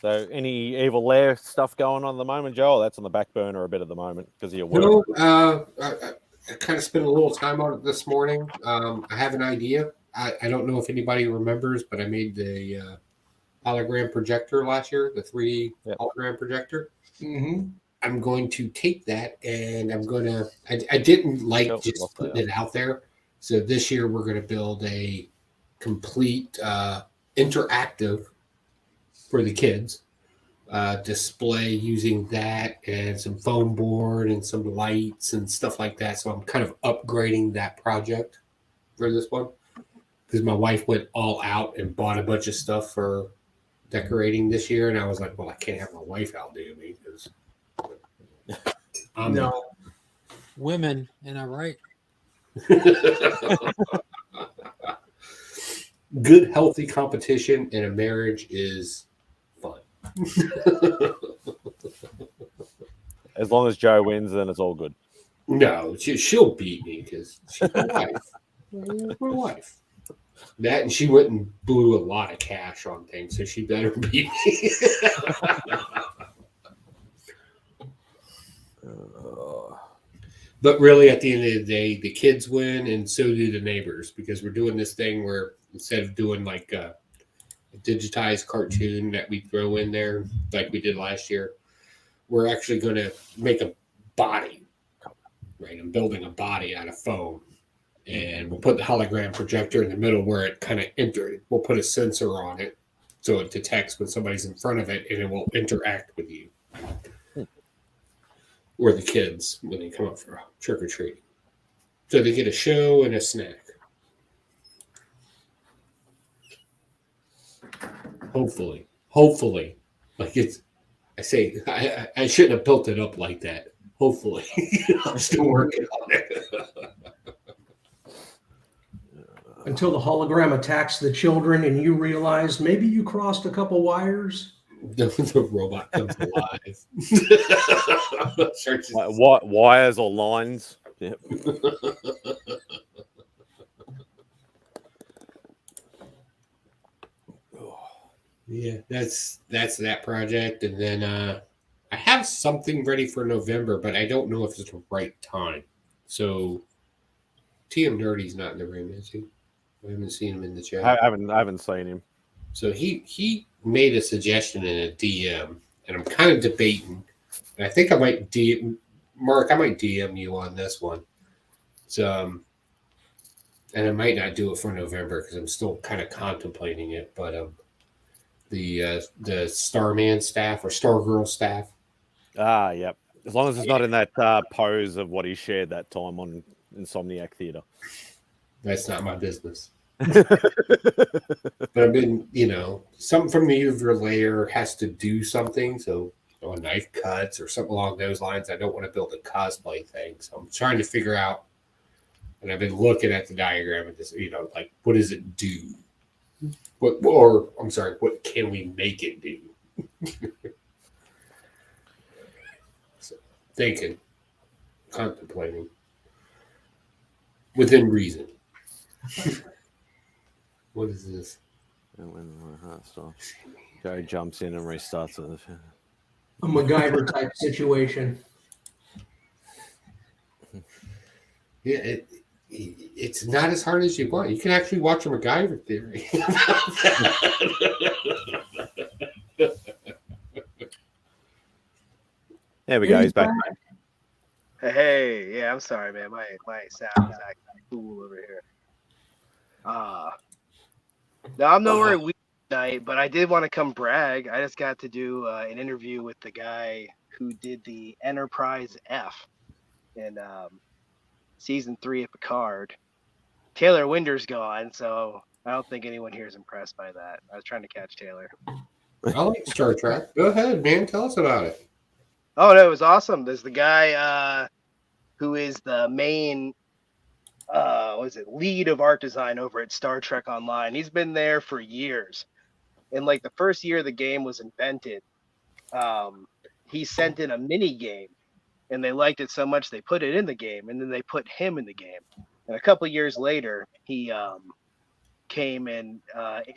So, any Evil Lair stuff going on at the moment, Joe? That's on the back burner a bit at the moment because of your work. No, I kind of spent a little time on it this morning. I have an idea. I don't know if anybody remembers, but I made the hologram projector last year, the 3D hologram projector. Mm-hmm. I'm going to take that and I'm going to. I didn't like just putting it out there. So this year we're going to build a complete interactive for the kids display using that and some foam board and some lights and stuff like that. So I'm kind of upgrading that project for this one because my wife went all out and bought a bunch of stuff for decorating this year. And I was like, well, I can't have my wife outdo me because I'm no women. Am I right? Good, healthy competition in a marriage is fun. As long as Joe wins, then it's all good. No, she'll beat me because she's my wife. My wife. That and she went and blew a lot of cash on things, so she better beat me. But really, at the end of the day, the kids win, and so do the neighbors, because we're doing this thing where instead of doing like a digitized cartoon that we throw in there, like we did last year, we're actually going to make a body. Right, I'm building a body out of foam, and we'll put the hologram projector in the middle where it kind of entered. We'll put a sensor on it so it detects when somebody's in front of it, and it will interact with you. Or the kids when they come up for trick or treat. So they get a show and a snack. Hopefully. Like I shouldn't have built it up like that. Hopefully. I'm still working on it. Until the hologram attacks the children and you realize maybe you crossed a couple wires. The robot comes alive. Wires or lines. Yep. Yeah, that's that project. And then I have something ready for November, but I don't know if it's the right time. So TM Nerdy's not in the room, is he? I haven't seen him in the chat. I haven't seen him. So he made a suggestion in a DM, and I'm kind of debating. And I think I might Mark, I might DM you on this one. So, and I might not do it for November because I'm still kind of contemplating it. But the Starman staff or Stargirl staff. Ah, yep. As long as it's not in that pose of what he shared that time on Insomniac Theatre. That's not my business. But I've been, something from the of your layer has to do something. So a knife cuts or something along those lines. I don't want to build a cosplay thing. So I'm trying to figure out, and I've been looking at the diagram and just, like, what does it do? What can we make it do? So, thinking, contemplating, within reason. What is this? Joe jumps in and restarts it. A MacGyver type situation. Yeah, it's not as hard as you want. You can actually watch a MacGyver theory. There we go. He's back. Hey, yeah, I'm sorry, man. My sound is acting cool over here. No, I'm nowhere weeknight, but I did want to come brag. I just got to do an interview with the guy who did the Enterprise F in season 3 of Picard. Taylor Winder's gone, so I don't think anyone here is impressed by that. I was trying to catch Taylor. I like Star Trek. Go ahead, man. Tell us about it. Oh, no, it was awesome. There's the guy who is the main lead of art design over at Star Trek Online. He's been there for years. And like the first year the game was invented, he sent in a mini game, and they liked it so much they put it in the game, and then they put him in the game. And a couple years later, he came and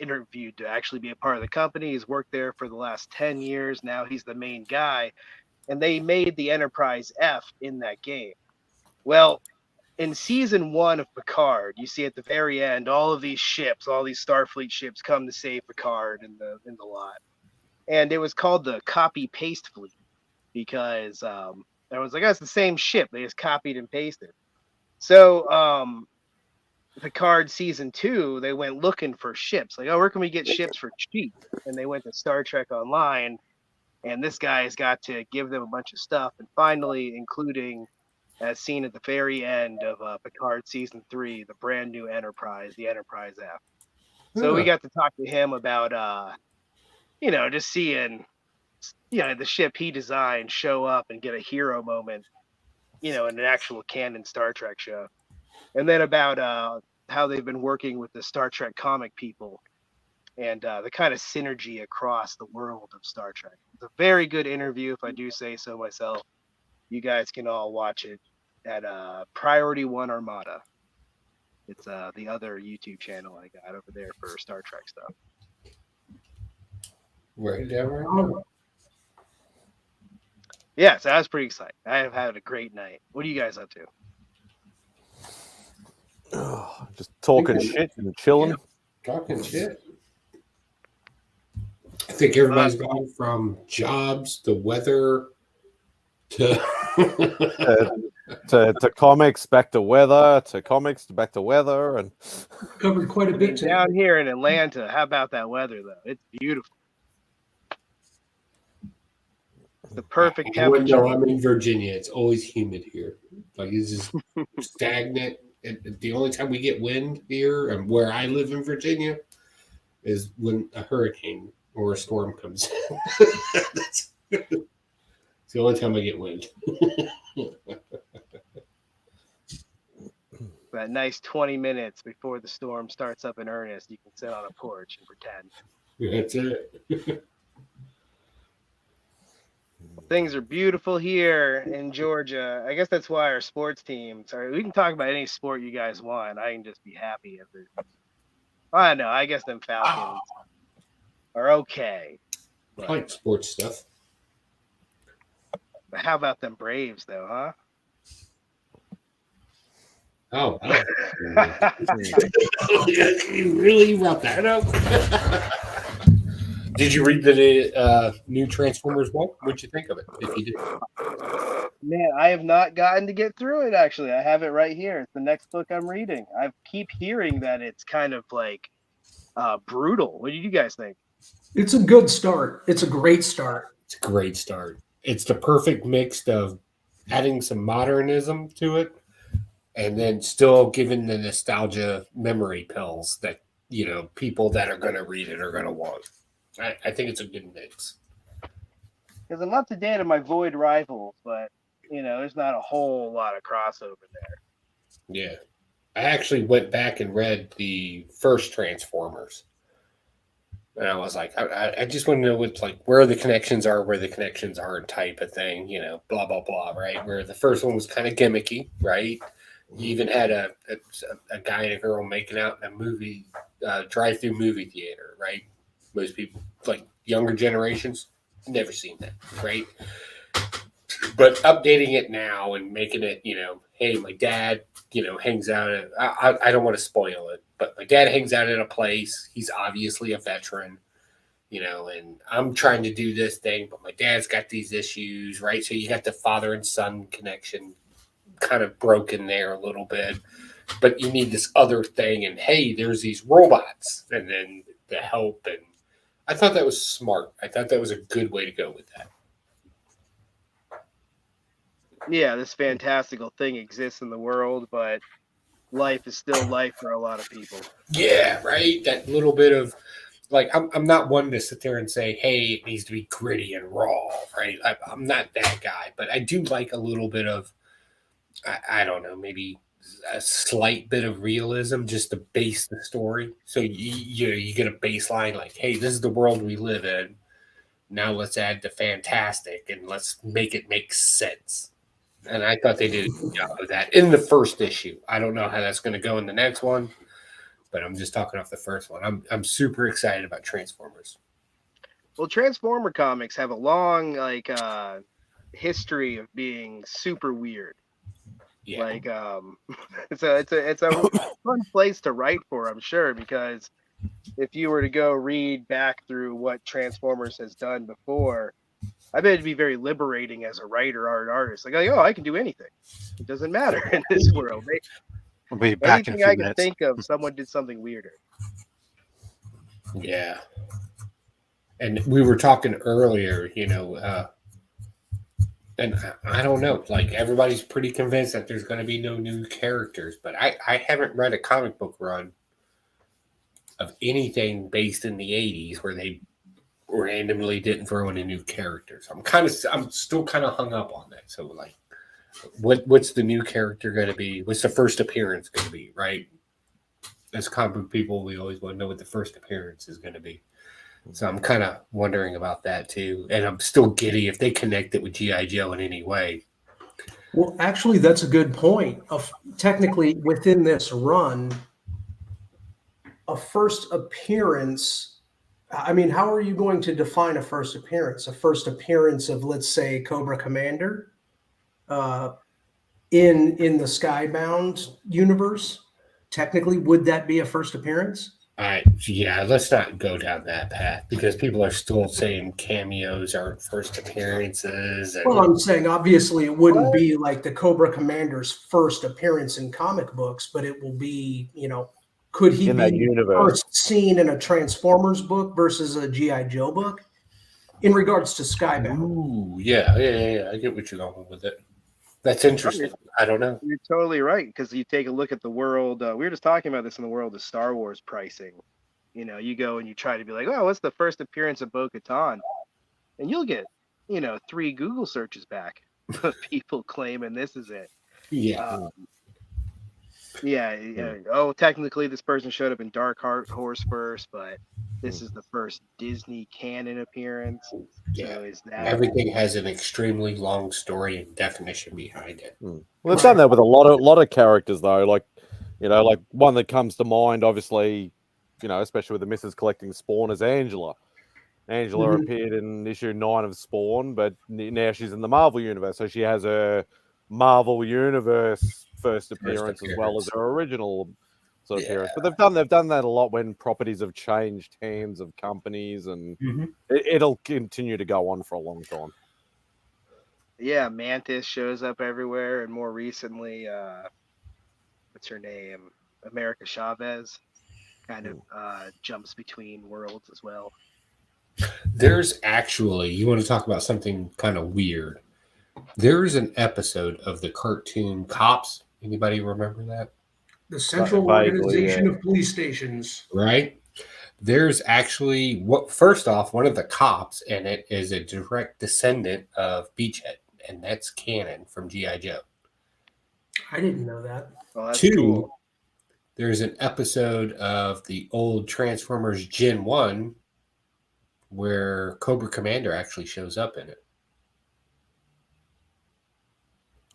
interviewed to actually be a part of the company. He's worked there for the last 10 years. Now he's the main guy. And they made the Enterprise F in that game. Well, in season 1 of Picard, you see at the very end, all of these ships, all these Starfleet ships come to save Picard in the lot. And it was called the copy paste fleet because everyone's like, oh, it's the same ship. They just copied and pasted. So Picard season 2, they went looking for ships. Like, oh, where can we get ships for cheap? And they went to Star Trek Online, and this guy's got to give them a bunch of stuff. And finally, including, as seen at the very end of Picard season 3, the brand new Enterprise, the Enterprise F. So we got to talk to him about, just seeing, the ship he designed show up and get a hero moment, in an actual canon Star Trek show. And then about how they've been working with the Star Trek comic people and the kind of synergy across the world of Star Trek. It's a very good interview, if I do say so myself. you guys can all watch it at Priority One Armada. It's the other YouTube channel I got over there for Star Trek stuff. Right there. Yeah, so I was pretty excited. I have had a great night. What are you guys up to? Just talking shit and chilling. Yeah, talking shit. I think everybody's gone from jobs to weather to to comics, back to weather, to comics, back to weather, and covered quite a bit down here in Atlanta. How about that weather, though? It's beautiful. The perfect temperature. No, I'm in Virginia. It's always humid here. Like it's just stagnant. The only time we get wind here, and where I live in Virginia, is when a hurricane or a storm comes in. It's the only time I get wind. That nice 20 minutes before the storm starts up in earnest, you can sit on a porch and pretend. That's it. Things are beautiful here in Georgia. I guess that's why our sports team. Sorry, we can talk about any sport you guys want. I can just be happy if it. I don't know. I guess them Falcons are okay. I like sports stuff. But how about them Braves, though, huh? Oh, you really brought that up? Did you read the new Transformers book? What'd you think of it? If you did, Man, I have not gotten to get through it. Actually, I have it right here. It's the next book I'm reading. I keep hearing that it's kind of like brutal. What do you guys think? It's a good start. It's a great start. It's a great start. It's the perfect mix of adding some modernism to it, and then still giving the nostalgia memory pills that people that are going to read it are going to want. I think it's a good mix. Because I'm up to date on my Void Rivals, but there's not a whole lot of crossover there. Yeah, I actually went back and read the first Transformers, and I was like, I just want to know what's like where the connections are, where the connections aren't, type of thing. Blah blah blah. Right, where the first one was kind of gimmicky, right? You even had a guy and a girl making out in a movie drive-through movie theater, right? Most people, like younger generations, never seen that, right? But updating it now and making it, hey, my dad, hangs out at, I don't want to spoil it, but my dad hangs out at a place. He's obviously a veteran, and I'm trying to do this thing, but my dad's got these issues, right? So you have the father and son connection kind of broken there a little bit, but you need this other thing. And hey, there's these robots, and then the help. And I thought that was smart. I thought that was a good way to go with that. Yeah, this fantastical thing exists in the world, but life is still life for a lot of people. Yeah, right. That little bit of like, I'm not one to sit there and say, hey, it needs to be gritty and raw, right? I'm not that guy, but I do like a little bit of, I don't know, maybe a slight bit of realism just to base the story. So you get a baseline like, hey, this is the world we live in. Now let's add the fantastic and let's make it make sense. And I thought they did a good job of that in the first issue. I don't know how that's going to go in the next one, but I'm just talking off the first one. I'm super excited about Transformers. Well, Transformer comics have a long history of being super weird. Yeah. Like it's a fun place to write for, I'm sure, because if you were to go read back through what Transformers has done before, I bet it'd be very liberating as a writer or an artist. Like, oh, I can do anything. It doesn't matter in this world. We'll be back in a few I minutes. can think of, someone did something weirder. Yeah. And we were talking earlier, and I don't know, like everybody's pretty convinced that there's going to be no new characters, but I haven't read a comic book run of anything based in the 80s where they randomly didn't throw in a new character. So I'm still kind of hung up on that. So like, what's the new character going to be? What's the first appearance going to be? Right? As comic book people, we always want to know what the first appearance is going to be. So I'm kind of wondering about that too. And I'm still giddy if they connect it with G.I. Joe in any way. Well, actually, that's a good point. Technically, within this run, a first appearance. I mean, how are you going to define a first appearance? A first appearance of, let's say, Cobra Commander in the Skybound universe. Technically, would that be a first appearance? Yeah, let's not go down that path because people are still saying cameos aren't first appearances. Well, I'm saying obviously it wouldn't be like the Cobra Commander's first appearance in comic books, but it will be, could he in be that universe first seen in a Transformers book versus a G.I. Joe book in regards to Skybound? Ooh, yeah. I get what you're going with it. That's interesting. I don't know. You're totally right, because you take a look at the world. We were just talking about this in the world of Star Wars pricing. You go and you try to be like, oh, what's the first appearance of Bo-Katan? And you'll get, 3 Google searches back of people claiming this is it. Yeah. Oh, technically this person showed up in Dark Horse first, but this is the first Disney canon appearance. Yeah. So is that everything has an extremely long story and definition behind it. Well, they've done that with a lot of characters though. Like one that comes to mind, obviously, especially with the Mrs. Collecting Spawn, is Angela. Angela appeared in issue 9 of Spawn, but now she's in the Marvel universe, so she has her Marvel universe first appearance as well as her original sort of appearance. But they've done that a lot when properties have changed hands of companies, and it'll continue to go on for a long time. Yeah, Mantis shows up everywhere, and more recently, what's her name? America Chavez kind of jumps between worlds as well. There's actually, you want to talk about something kind of weird. There's an episode of the cartoon Cops. Anybody remember that? The Central Organization of Police Stations. Right? There's actually, first off, one of the cops in it is a direct descendant of Beachhead, and that's canon from G.I. Joe. I didn't know that. Well, that's 2, cool. There's an episode of the old Transformers Gen 1 where Cobra Commander actually shows up in it.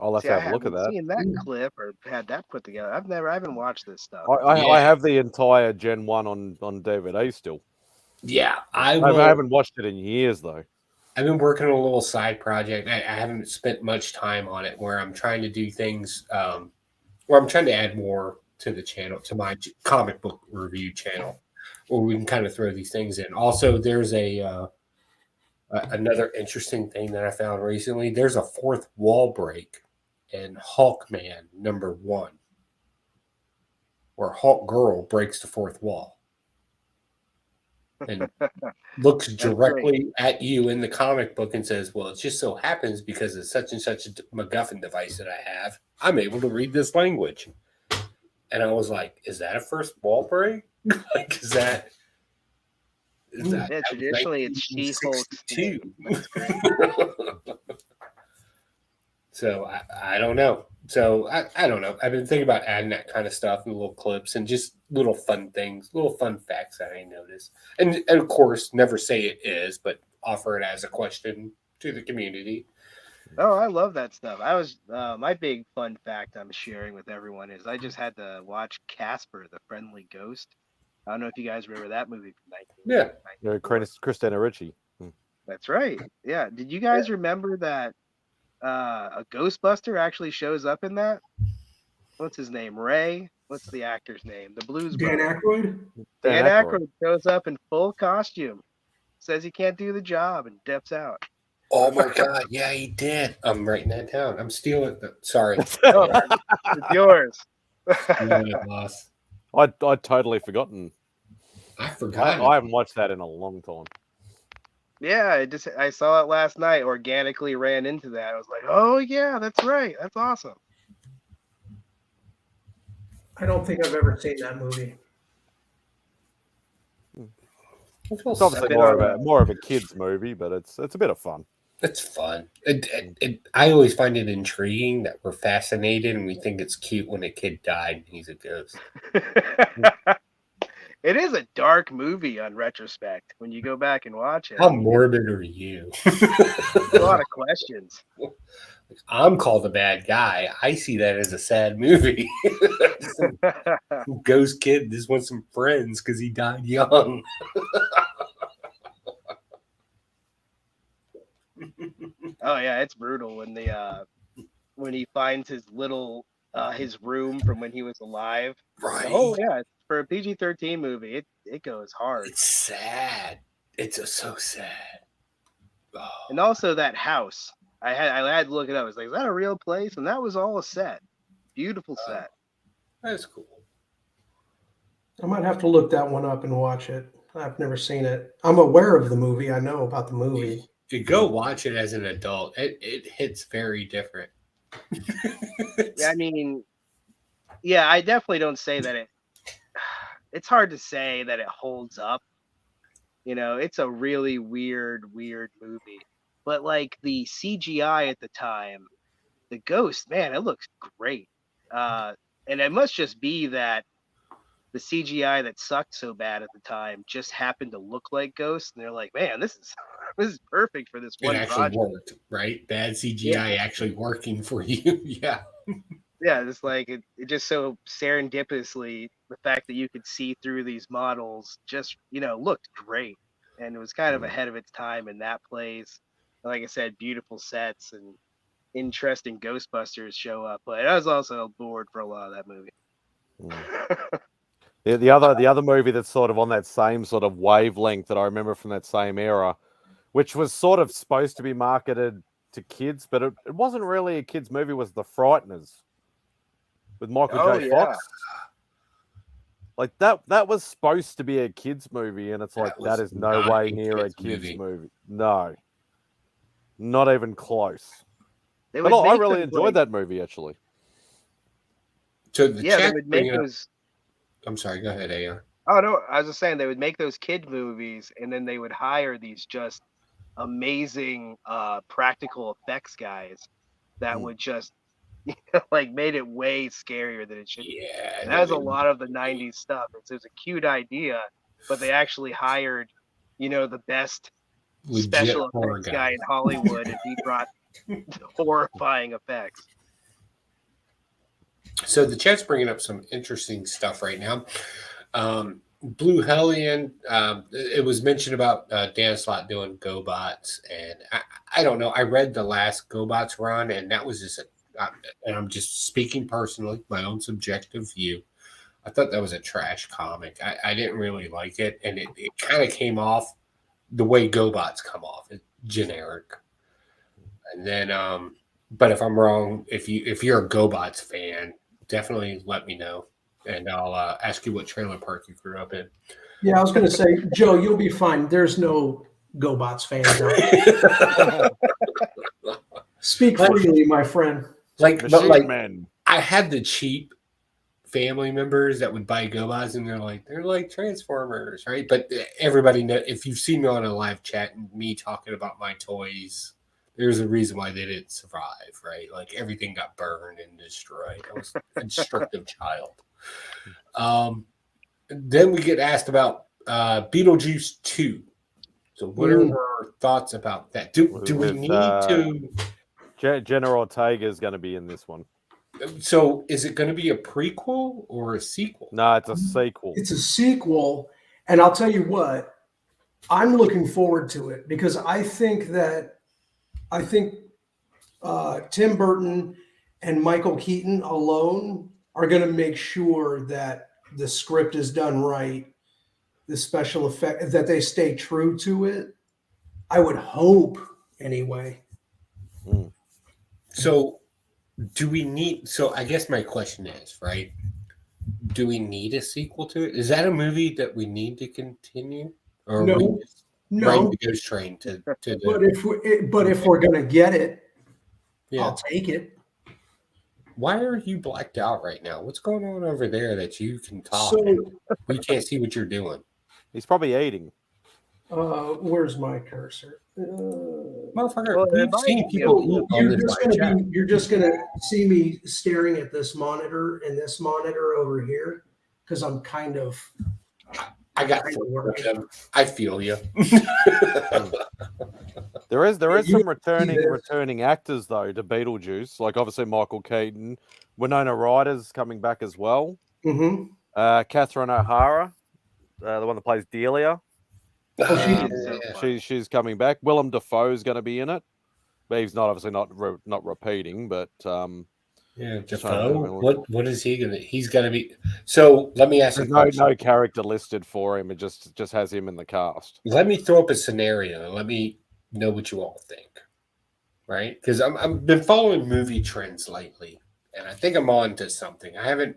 I'll have to have a look at that. I've seen that clip or had that put together. I haven't watched this stuff. I have the entire Gen 1 on DVD still. Yeah, I haven't watched it in years though. I've been working on a little side project. I haven't spent much time on it where I'm trying to do things where I'm trying to add more to the channel, to my comic book review channel, where we can kind of throw these things in. Also, there's another interesting thing that I found recently. There's a 4th wall break in Hawkman #1, where Hawk Girl breaks the 4th wall and looks directly at you in the comic book and says, well, it just so happens because it's such and such a MacGuffin device that I have, I'm able to read this language. And I was like, is that a 1st wall break? Like, is that traditionally it's She-Hulk's too. So I don't know. So I don't know. I've been thinking about adding that kind of stuff in little clips and just little fun things, little fun facts that I noticed. And of course, never say it is, but offer it as a question to the community. Oh, I love that stuff. I was my big fun fact I'm sharing with everyone is I just had to watch Casper, the Friendly Ghost. I don't know if you guys remember that movie from 1994. Christina Ricci. That's right. Yeah. Did you guys remember that a Ghostbuster actually shows up in that? What's his name? Ray? What's the actor's name? The Blues Dan Brother. Aykroyd? Dan Aykroyd shows up in full costume, says he can't do the job, and dips out. Oh my God! Yeah, he did. I'm writing that down. I'm stealing it. Sorry. No, it's yours. Boss. I'd totally forgotten. I forgot. I haven't watched that in a long time. Yeah, I saw it last night. Organically ran into that. I was like, oh yeah, that's right. That's awesome. I don't think I've ever seen that movie. It's obviously more of a kids movie, but it's a bit of fun. It's fun. I always find it intriguing that we're fascinated and we think it's cute when a kid died and he's a ghost. It is a dark movie on retrospect when you go back and watch it. How morbid are you? A lot of questions. I'm called a bad guy. I see that as a sad movie. Ghost kid just wants some friends because he died young. Oh yeah, it's brutal when he finds his little his room from when he was alive. Right. Oh yeah, for a PG-13 movie, it goes hard. It's sad. It's so sad. Oh. And also that house. I had to look it up. I was like, is that a real place? And that was all a set. Beautiful set. That's cool. I might have to look that one up and watch it. I've never seen it. I'm aware of the movie. I know about the movie. You go watch it as an adult. It hits very different. Yeah, I mean, yeah, I definitely don't say that it's hard to say that it holds up. You know, it's a really weird movie. But like the CGI at the time, the ghost, man, it looks great. And it must just be that the CGI that sucked so bad at the time just happened to look like ghosts, and they're like, man, this is perfect for this one It actually project. worked, right? Bad CGI actually working for you. Yeah. Yeah, it's like it just so serendipitously, the fact that you could see through these models just, looked great. And it was kind of ahead of its time in that place. Like I said, beautiful sets and interesting Ghostbusters show up. But I was also bored for a lot of that movie. The other movie that's sort of on that same sort of wavelength that I remember from that same era, which was sort of supposed to be marketed to kids, but it wasn't really a kids movie, was The Frighteners with Michael J. Fox. Like that was supposed to be a kids movie, and it's like that is no way near a kids movie. No, not even close. But I really enjoyed that movie actually. So they would make those. I'm sorry. Go ahead, AR. Oh no, I was just saying they would make those kid movies, and then they would hire these just amazing practical effects guys that would just like made it way scarier than it should be. Yeah, and that was a lot of the 90s stuff. It was a cute idea, but they actually hired, the best legit special effects guy in Hollywood, and he brought horrifying effects. So the chat's bringing up some interesting stuff right now. Blue Hellion, it was mentioned about Dan Slott doing GoBots, and I don't know. I read the last GoBots run, and that was just and I'm just speaking personally, my own subjective view. I thought that was a trash comic. I didn't really like it, and it kind of came off the way GoBots come off. It's generic. And then, but if I'm wrong, if you're a GoBots fan, definitely let me know, and I'll ask you what trailer park you grew up in. Yeah, I was going to say, Joe, you'll be fine. There's no GoBots fans out there. Speak freely, my friend. Man. I had the cheap family members that would buy GoBots, and they're like Transformers, right? But everybody know, if you've seen me on a live chat and me talking about my toys, there's a reason why they didn't survive, right? Like everything got burned and destroyed. I was a destructive child. Then we get asked about Beetlejuice 2. So what are our thoughts about that? Do we need to? Jenna Ortega is going to be in this one. So is it going to be a prequel or a sequel? No, it's a sequel. It's a sequel. And I'll tell you what, I'm looking forward to it because I think Tim Burton and Michael Keaton alone are going to make sure that the script is done right, the special effect, that they stay true to it. I would hope anyway. So do we need, so I guess my question is, right? Do we need a sequel to it? Is that a movie that we need to continue? Or No. are we just riding the ghost train to But if we're going to get it, Yeah. I'll take it. Why are you blacked out right now? What's going on over there that you can talk? So- we can't see what you're doing. He's probably eating. Where's my cursor? Motherfucker, we've seen people eat on this live chat. You're just gonna see me staring at this monitor and this monitor over here because I'm kind of I got I feel you. There is some returning actors though to Beetlejuice, like obviously Michael Keaton, Winona Ryder's coming back as well. Mm-hmm. Catherine O'Hara, the one that plays Delia. Oh, she's coming back. Willem Dafoe's going to be in it, but he's not not repeating. But yeah, Dafoe. What is he gonna? He's gonna be. So let me ask you a question. No character listed for him. It just has him in the cast. Let me throw up a scenario and let me know what you all think. Right? Because I've been following movie trends lately, and I think I'm on to something. I haven't.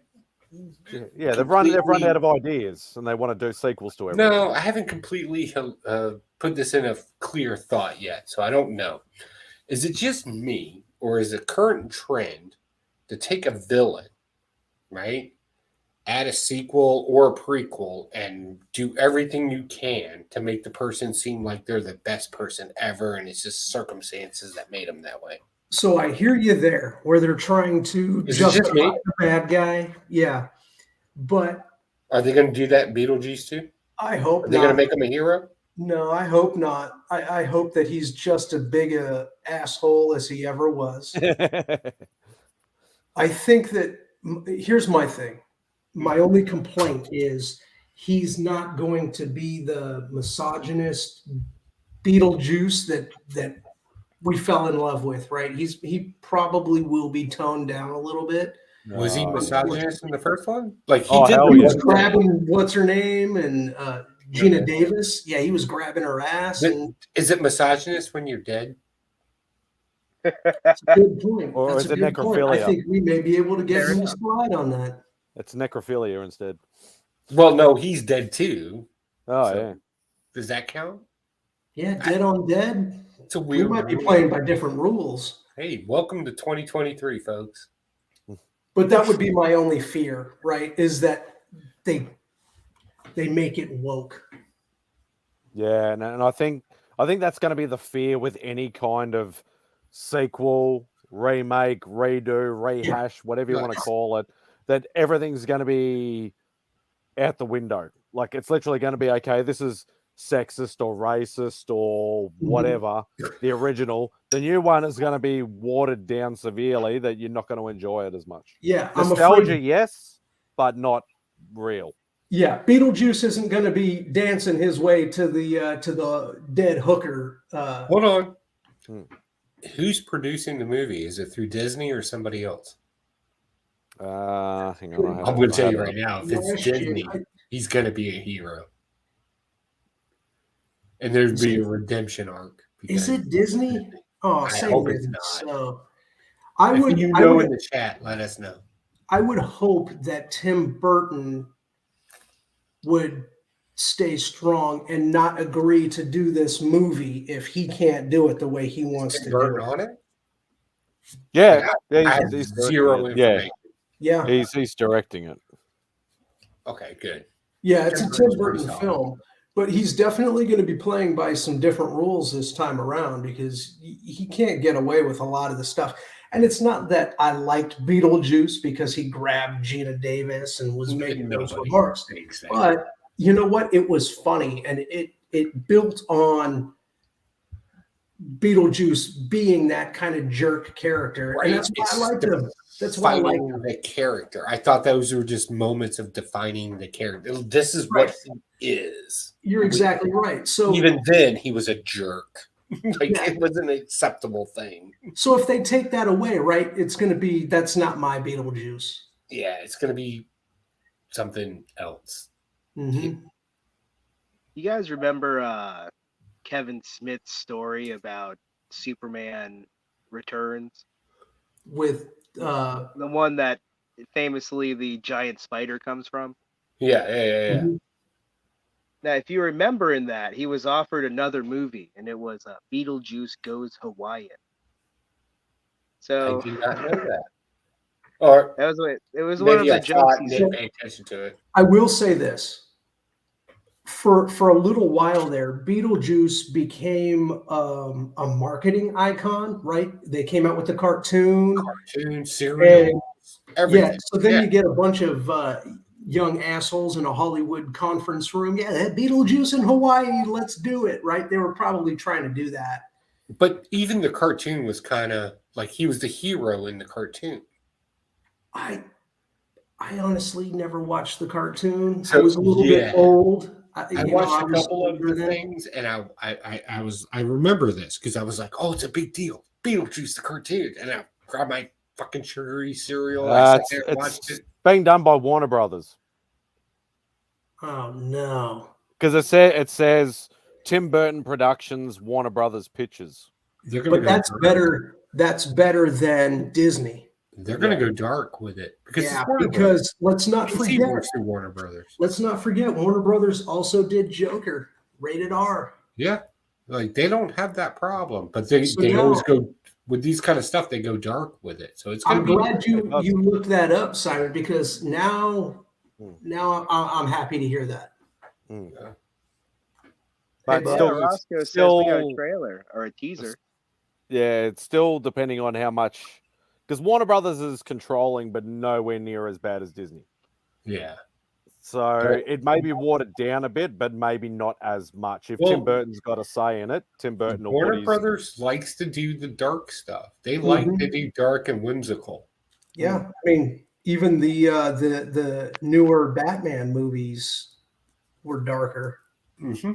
Yeah, they've run out of ideas, and they want to do sequels to everything. No, I haven't completely put this in a clear thought yet, so I don't know. Is it just me, or is it current trend to take a villain, right, add a sequel or a prequel, and do everything you can to make the person seem like they're the best person ever, and it's just circumstances that made them that way? So I hear you there, where they're trying to justify the bad guy. Yeah, but are they going to do that in Beetlejuice too? I hope. Are they going to make him a hero? No, I hope not. I hope that he's just as big a asshole as he ever was. I think that here's my thing. My only complaint is he's not going to be the misogynist Beetlejuice that we fell in love with, right? He probably will be toned down a little bit. Was he misogynist in the first one? Like he was grabbing what's her name and Gina Davis. Yeah, he was grabbing her ass. Is it misogynist when you're dead? That's a good point. Or That's is a it good point. necrophilia? I think we may be able to get him to slide on that. It's necrophilia instead. Well, no, he's dead too. Oh yeah. Does that count? Yeah, dead on dead. It's a weird. We might be playing by different rules. Hey, welcome to 2023, folks. But that would be my only fear, right? Is that they make it woke. Yeah, and I think that's going to be the fear with any kind of sequel, remake, redo, rehash, whatever you want to call it, that everything's going to be out the window. Like it's literally going to be, okay, this is sexist or racist or whatever, the original. The new one is going to be watered down severely that you're not going to enjoy it as much. Yeah, nostalgia, yes, but not real. Yeah, Beetlejuice isn't going to be dancing his way to the dead hooker. Hold on. Who's producing the movie? Is it through Disney or somebody else? Hang on. I'm going to tell you right now, if it's Disney, he's going to be a hero. And there'd be a redemption arc. Is it Disney? Oh, I hope it's not. So If you know in the chat, let us know. I would hope that Tim Burton would stay strong and not agree to do this movie if he can't do it the way he wants to do it. On it? Yeah, he's zero information. Yeah, he's directing it. Okay, good. Yeah, it's a Tim Burton film, but he's definitely going to be playing by some different rules this time around because he can't get away with a lot of the stuff. And it's not that I liked Beetlejuice because he grabbed Gina Davis and was making those remarks, but you know what? It was funny, and it built on Beetlejuice being that kind of jerk character, right. And that's why I liked him. That's why I liked him. The character. I thought those were just moments of defining the character. This is what he is. You're exactly right. So even then, he was a jerk. It was an acceptable thing. So if they take that away, right, it's going to be that's not my Beetlejuice. Yeah, it's going to be something else. Mm-hmm. You guys remember Kevin Smith's story about Superman Returns? With the one that famously the giant spider comes from? Yeah. Mm-hmm. Now, if you remember in that, he was offered another movie, and it was Beetlejuice Goes Hawaiian. So I did not know that. Or that was what it was. One of the jokes. Pay attention to it. I will say this: for a little while there, Beetlejuice became a marketing icon. Right? They came out with the cartoon, cereal, everything. Yeah. So then you get a bunch of young assholes in a Hollywood conference room. Yeah, that Beetlejuice in Hawaii, let's do it, right? They were probably trying to do that. But even the cartoon was kind of like he was the hero in the cartoon. I honestly never watched the cartoon. So, I was a little bit old. I watched a couple of the things, and I remember this because I was like, "Oh, it's a big deal, Beetlejuice the cartoon," and I grabbed my fucking sugary cereal. I sat there and watched it. Being done by Warner Brothers. Oh no! Because it says Tim Burton Productions, Warner Brothers Pictures. But that's better. That's better than Disney. They're going to go dark with it because let's not forget Warner Brothers. Let's not forget Warner Brothers also did Joker, rated R. Yeah, like they don't have that problem, but they always go with these kind of stuff. They go dark with it, so it's. I'm glad you looked that up, Simon, because now I'm happy to hear that. Yeah. But Roscoe says we got a trailer or a teaser. Yeah, it's still depending on how much. Because Warner Brothers is controlling, but nowhere near as bad as Disney. Yeah. So it may be watered down a bit, but maybe not as much. If Tim Burton's got a say in it, Tim Burton will Warner Brothers likes to do the dark stuff. They like to do dark and whimsical. Yeah, I mean, even the newer Batman movies were darker. Mm-hmm.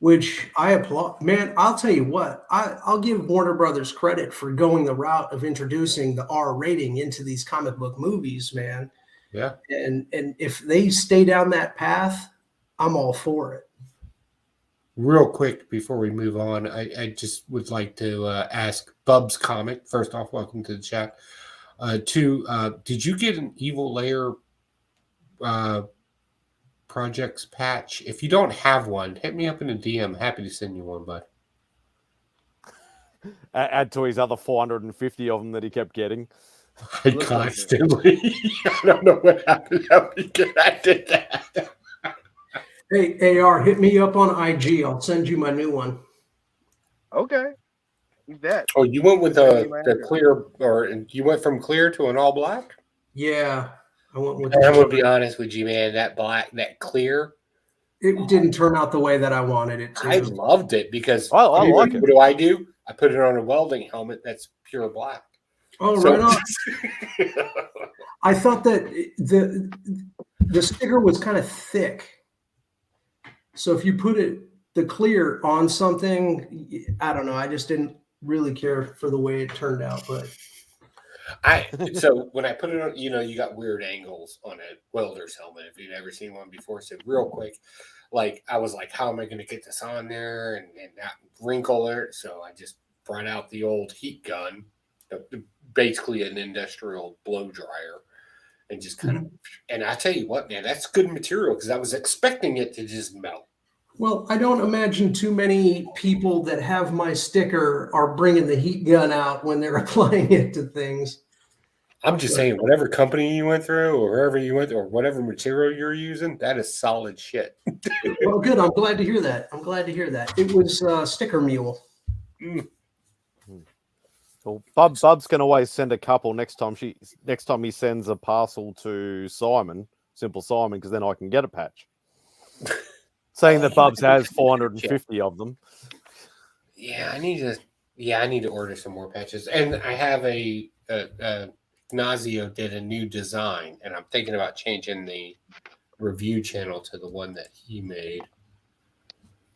Which I applaud. Man, I'll tell you what, I'll give Warner Brothers credit for going the route of introducing the R rating into these comic book movies, man. Yeah. And if they stay down that path, I'm all for it. Real quick before we move on, I just would like to ask Bub's Comic. First off, welcome to the chat. Did you get an Evil Layer projects patch? If you don't have one, hit me up in a DM. Happy to send you one, bud. Add to his other 450 of them that he kept getting. I constantly. I don't know what happened. I did that. Hey, AR, hit me up on IG. I'll send you my new one. Okay. You bet. Oh, you went with the clear, or you went from clear to an all black? Yeah. I'm gonna be honest with you, man. That clear, it didn't turn out the way that I wanted it to. I loved it because I like it. What do? I put it on a welding helmet that's pure black. Oh, right on. I thought that the sticker was kind of thick, so if you put the clear on something, I don't know. I just didn't really care for the way it turned out, but. So when I put it on, you got weird angles on a welder's helmet. If you've never seen one before, so real quick, like I was like, how am I going to get this on there and not wrinkle it? So I just brought out the old heat gun, basically an industrial blow dryer, and just kind of. And I tell you what, man, that's good material because I was expecting it to just melt. Well, I don't imagine too many people that have my sticker are bringing the heat gun out when they're applying it to things. I'm just saying, whatever company you went through or wherever you went or whatever material you're using, that is solid shit. Well, good. I'm glad to hear that. It was Sticker Mule. Well, Bub's can always send a couple next time he sends a parcel to Simon, Simple Simon, because then I can get a patch. Saying that Bubs has 450 of them. Yeah, I need to order some more patches. And I have Nazio did a new design, and I'm thinking about changing the review channel to the one that he made.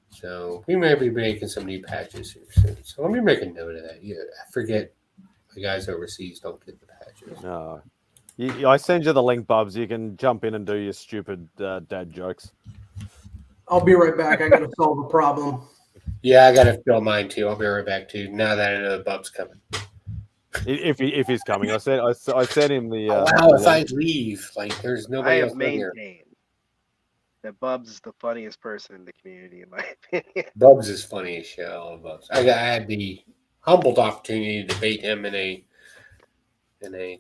So we may be making some new patches here soon. So let me make a note of that. Yeah, I forget the guys overseas don't get the patches. No. I send you the link, Bubs. You can jump in and do your stupid dad jokes. I'll be right back. I got to solve a problem. Yeah, I got to fill mine too. I'll be right back too. Now that I know the Bub's coming. If he's coming, I sent him the. If I leave, like there's nobody else in here. That Bubs is the funniest person in the community, in my opinion. Bubs is funny as shit. I love Bubs. I had the humbled opportunity to debate him in a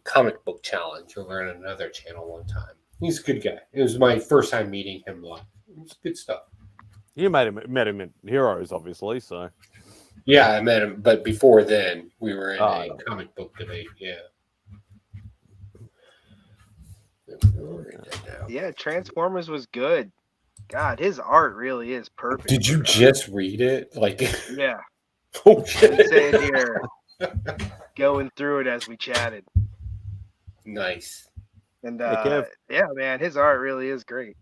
comic book challenge over on another channel one time. He's a good guy. It was my first time meeting him live. It was good stuff. You met him in Heroes, obviously. So. Yeah, I met him, but before then, we were in a comic book debate. Yeah. Yeah, Transformers was good. God, his art really is perfect. Did you just read it? Like, yeah. Oh shit! I'm sitting here going through it as we chatted. Nice. And yeah, man, his art really is great.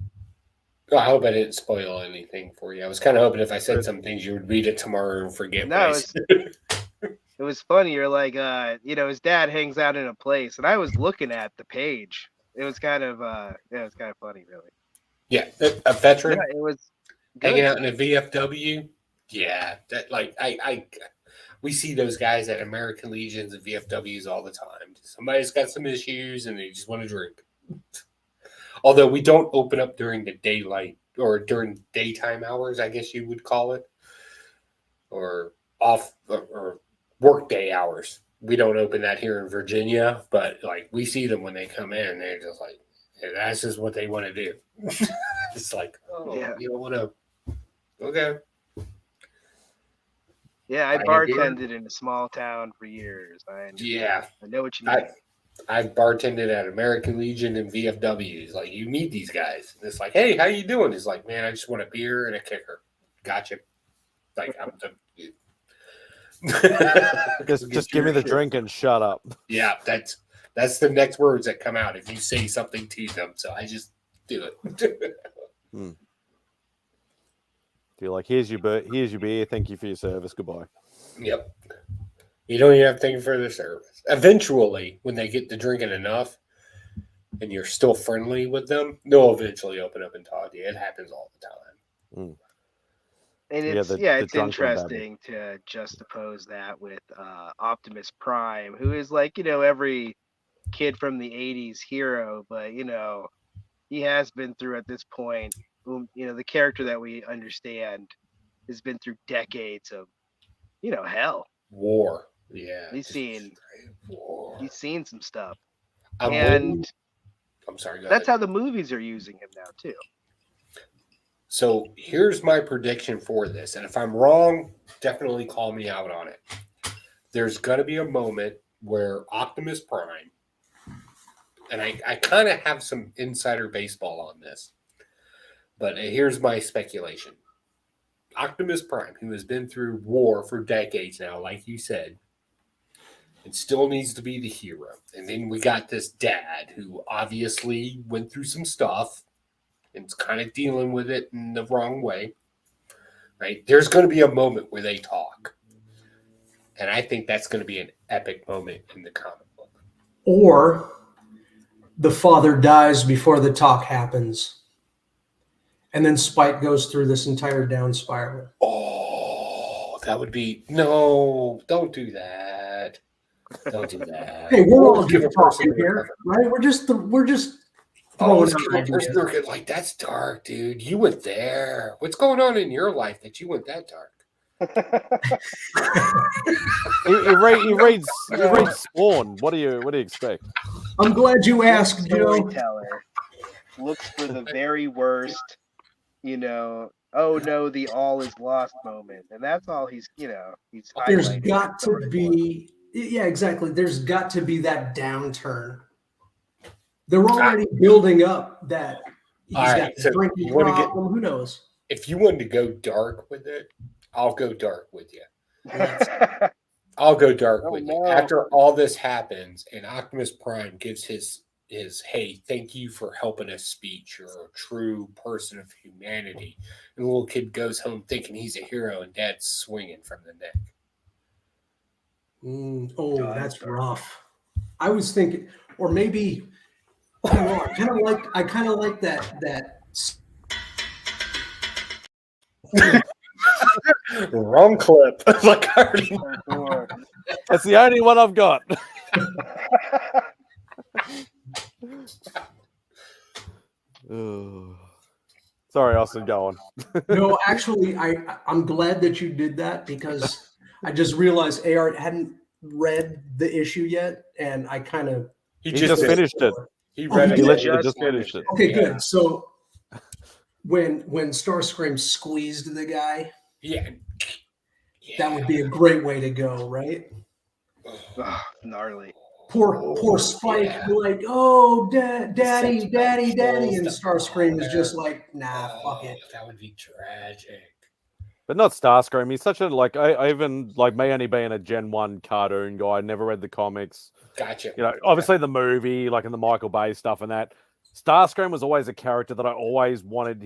Well, I hope I didn't spoil anything for you. I was kind of hoping if I said some things, you would read it tomorrow and forget. No, it was funny. You're like, his dad hangs out in a place, and I was looking at the page. It was kind of, it was kind of funny, really. Yeah, a veteran. Yeah, it was hanging out in a VFW. Yeah, that we see those guys at American Legions and VFWs all the time. Somebody's got some issues and they just want to drink. Although we don't open up during the daylight or during daytime hours, I guess you would call it, or off or work day hours. We don't open that here in Virginia, but like we see them when they come in, they're just like, hey, that's just what they want to do. It's like, oh, yeah, you don't want to. Okay. Yeah, I bartended in a small town for years. I know what you mean. I bartended at American Legion and VFWs. Like, you meet these guys. And it's like, hey, how you doing? It's like, man, I just want a beer and a kicker. Gotcha. Like, I'm just give me the drink and shut up. Yeah, that's the next words that come out if you say something to them. So I just do it. You're like, here's your beer. Thank you for your service. Goodbye. Yep. You don't even have to thank you for the service. Eventually, when they get to drinking enough and you're still friendly with them, they'll eventually open up and talk to you. It happens all the time. And it's interesting to juxtapose that with Optimus Prime, who is like, every kid from the 80s hero, but, he has been through at this point, the character that we understand has been through decades of, hell. War. Yeah. He's seen some stuff. I'm sorry. That's how the movies are using him now, too. So here's my prediction for this. And if I'm wrong, definitely call me out on it. There's going to be a moment where Optimus Prime, and I kind of have some insider baseball on this, but here's my speculation. Optimus Prime, who has been through war for decades now, like you said, and still needs to be the hero. And then we got this dad who obviously went through some stuff and is kind of dealing with it in the wrong way, right? There's going to be a moment where they talk. And I think that's going to be an epic moment in the comic book. Or the father dies before the talk happens. And then Spike goes through this entire down spiral. Oh, that would be... No, don't do that. Don't do that. Hey, we're all just talking here, right? We're just like, that's dark, dude. You went there. What's going on in your life that you went that dark? he reads Spawn. What do you expect? I'm glad you asked, Joe. Storyteller looks for the very worst, oh no, the all is lost moment, and that's all he's There's got to be, yeah, exactly. There's got to be that downturn. They're already building up that he's got the drinking problem. Who knows? If you wanted to go dark with it, I'll go dark with you. I'll go dark with you. After all this happens and Optimus Prime gives his hey, thank you for helping us speech. You're a true person of humanity. And the little kid goes home thinking he's a hero and dad's swinging from the neck. That's rough. I was thinking, or maybe... I kind of like that. Wrong clip. Like I already That's the only one I've got. Sorry, Austin, go on. No, actually, I'm glad that you did that because I just realized AR hadn't read the issue yet, and I kind of he just finished it. He read it. He literally just finished it. Okay, good. So when Starscream squeezed the guy, yeah, that would be a great way to go, right? Gnarly. poor Spike, yeah. like, oh, daddy, and Starscream is just like, nah, fuck it. That would be tragic. But not Starscream. He's such a like. I even like me only being a Gen 1 cartoon guy. Never read the comics. Gotcha. You know, obviously the movie, like in the Michael Bay stuff and that. Starscream was always a character that I always wanted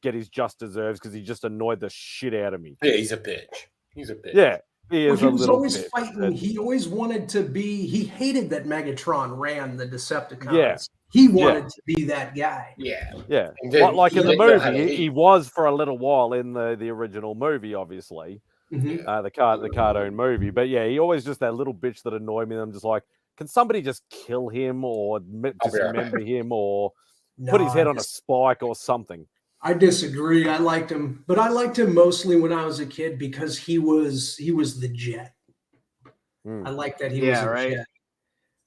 get his just deserves because he just annoyed the shit out of me. Yeah, he's a bitch. He's a bitch. Yeah, he is He a was little always bitch. fighting. He always wanted to be. He hated that Megatron ran the Decepticons. Yeah. He wanted to be that guy. Yeah. Yeah. Then Like he in the didn't know how to movie, lead. he was for a little while in the original movie, obviously. The cartoon movie. But yeah, he always just that little bitch that annoyed me. And I'm just like, can somebody just kill him or dismember him or put his head on a spike or something? I disagree. I liked him, but I liked him mostly when I was a kid because he was the Jet. I like that he was a Jet.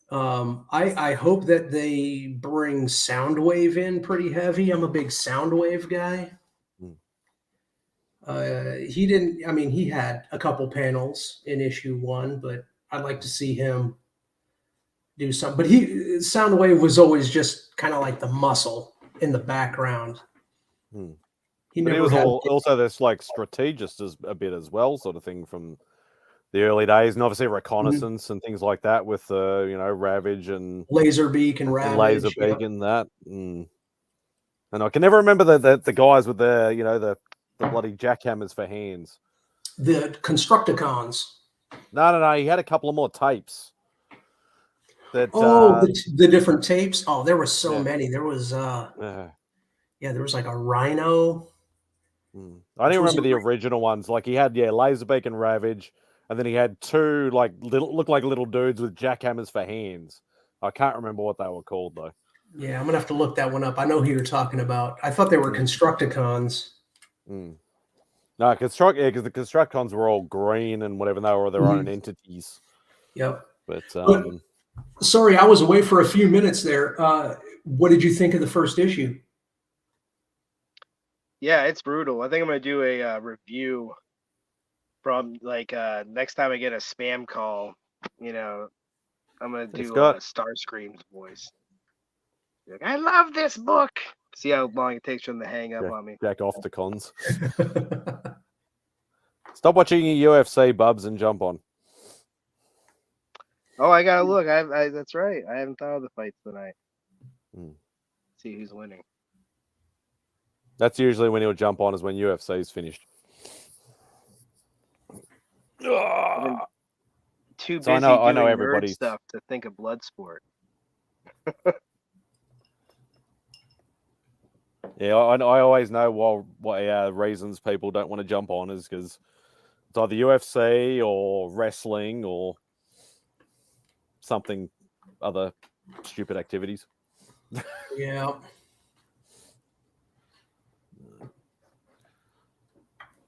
I hope that they bring Soundwave in pretty heavy. I'm a big Soundwave guy. He didn't. I mean, he had a couple panels in issue 1, but I'd like to see him do something. But Soundwave was always just kind of like the muscle in the background. He was also this like strategist a bit as well, sort of thing from the early days, and obviously reconnaissance and things like that with Ravage and Laserbeak and Ravage, Laserbeak and that. And I can never remember the guys with the bloody jackhammers for hands. The Constructicons. No. He had a couple of more tapes. The different tapes. Oh, there were so many. There was there was like a Rhino. I don't remember the original ones. Like he had Laserbeak and Ravage, and then he had two like look like little dudes with jackhammers for hands. I can't remember what they were called though. Yeah, I'm gonna have to look that one up. I know who you're talking about. I thought they were Constructicons. No, because the Constructicons were all green and whatever, they were their own entities. Yep. But sorry, I was away for a few minutes there. What did you think of the first issue? Yeah, it's brutal. I think I'm gonna do a review from like next time I get a spam call. I'm gonna do Starscream's voice. Like, I love this book. See how long it takes for them to hang up on me. Jack off to cons. Stop watching your UFC, Bubs, and jump on. Oh, I gotta look. I that's right. I haven't thought of the fights tonight. See who's winning. That's usually when he'll jump on, is when UFC's finished. Too busy doing nerd stuff to think of Bloodsport. Yeah, I always know what reasons people don't want to jump on is because it's either UFC or wrestling or something other stupid activities. Yeah.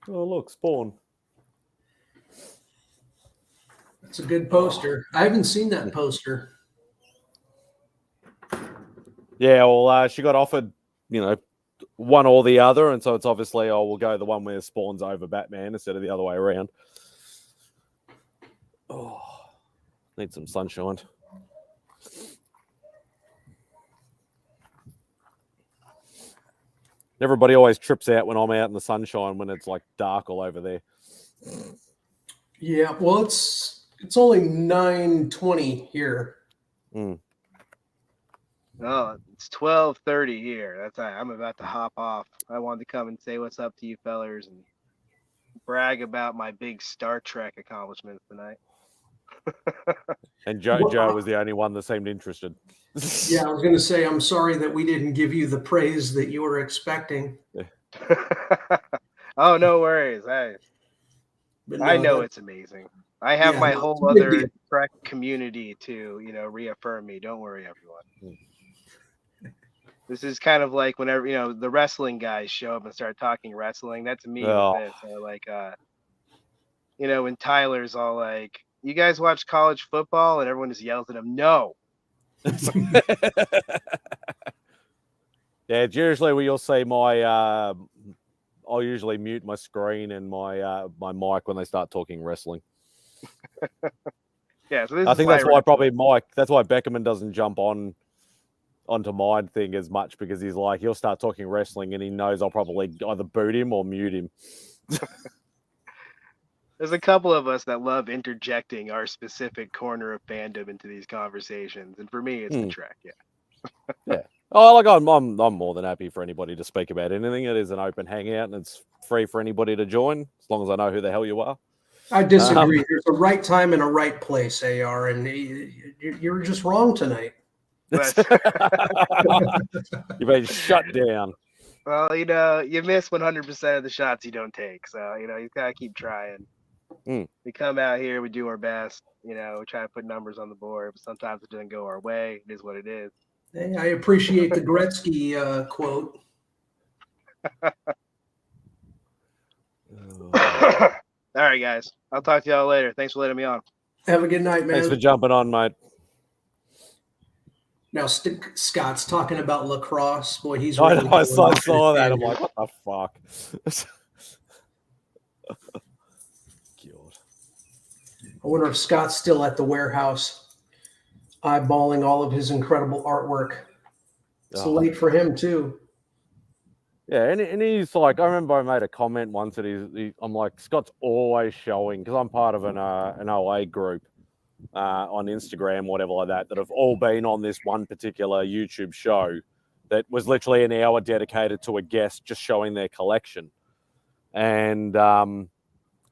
Oh, look, Spawn. It's a good poster. I haven't seen that poster. Yeah, well, she got offered, one or the other, and so it's obviously, we'll go the one where Spawn's over Batman instead of the other way around. Oh, need some sunshine. Everybody always trips out when I'm out in the sunshine when it's like dark all over there. Yeah, well, it's only 9:20 here. Oh, it's 12:30 here. That's I'm about to hop off. I wanted to come and say what's up to you fellers and brag about my big Star Trek accomplishments tonight. And Joe was the only one that seemed interested. Yeah, I was going to say, I'm sorry that we didn't give you the praise that you were expecting. Oh, no worries. I know it's amazing. I have my whole other Trek community to, reaffirm me. Don't worry, everyone. This is kind of like whenever, the wrestling guys show up and start talking wrestling. That's me with this. So like, when Tyler's all like, you guys watch college football? And everyone just yells at him, no. Yeah, it's usually where you'll see my I'll usually mute my screen and my my mic when they start talking wrestling. Yeah, so this I is think that's my why probably Mike. That's why Beckerman doesn't jump onto my thing as much, because he's like, he'll start talking wrestling and he knows I'll probably either boot him or mute him. There's a couple of us that love interjecting our specific corner of fandom into these conversations, and for me, it's the Trek. Yeah. Yeah. Oh, like I'm more than happy for anybody to speak about anything. It is an open hangout, and it's free for anybody to join, as long as I know who the hell you are. I disagree. There's a right time and a right place, AR, and you're just wrong tonight. You've been shut down. Well, you miss 100% of the shots you don't take, so you gotta keep trying. We come out here, we do our best, we try to put numbers on the board, but sometimes it doesn't go our way. It is what it is. Hey, I appreciate the Gretzky quote. All right, guys. I'll talk to y'all later. Thanks for letting me on. Have a good night, man. Thanks for jumping on, mate. Now, Scott's talking about lacrosse. Boy, he's I really know, I saw that. I'm like, what the fuck? God. I wonder if Scott's still at the warehouse, eyeballing all of his incredible artwork. It's late for him, too. Yeah, and he's like, I remember I made a comment once that I'm like, Scott's always showing, because I'm part of an OA group on Instagram, whatever like that have all been on this one particular YouTube show that was literally an hour dedicated to a guest just showing their collection. And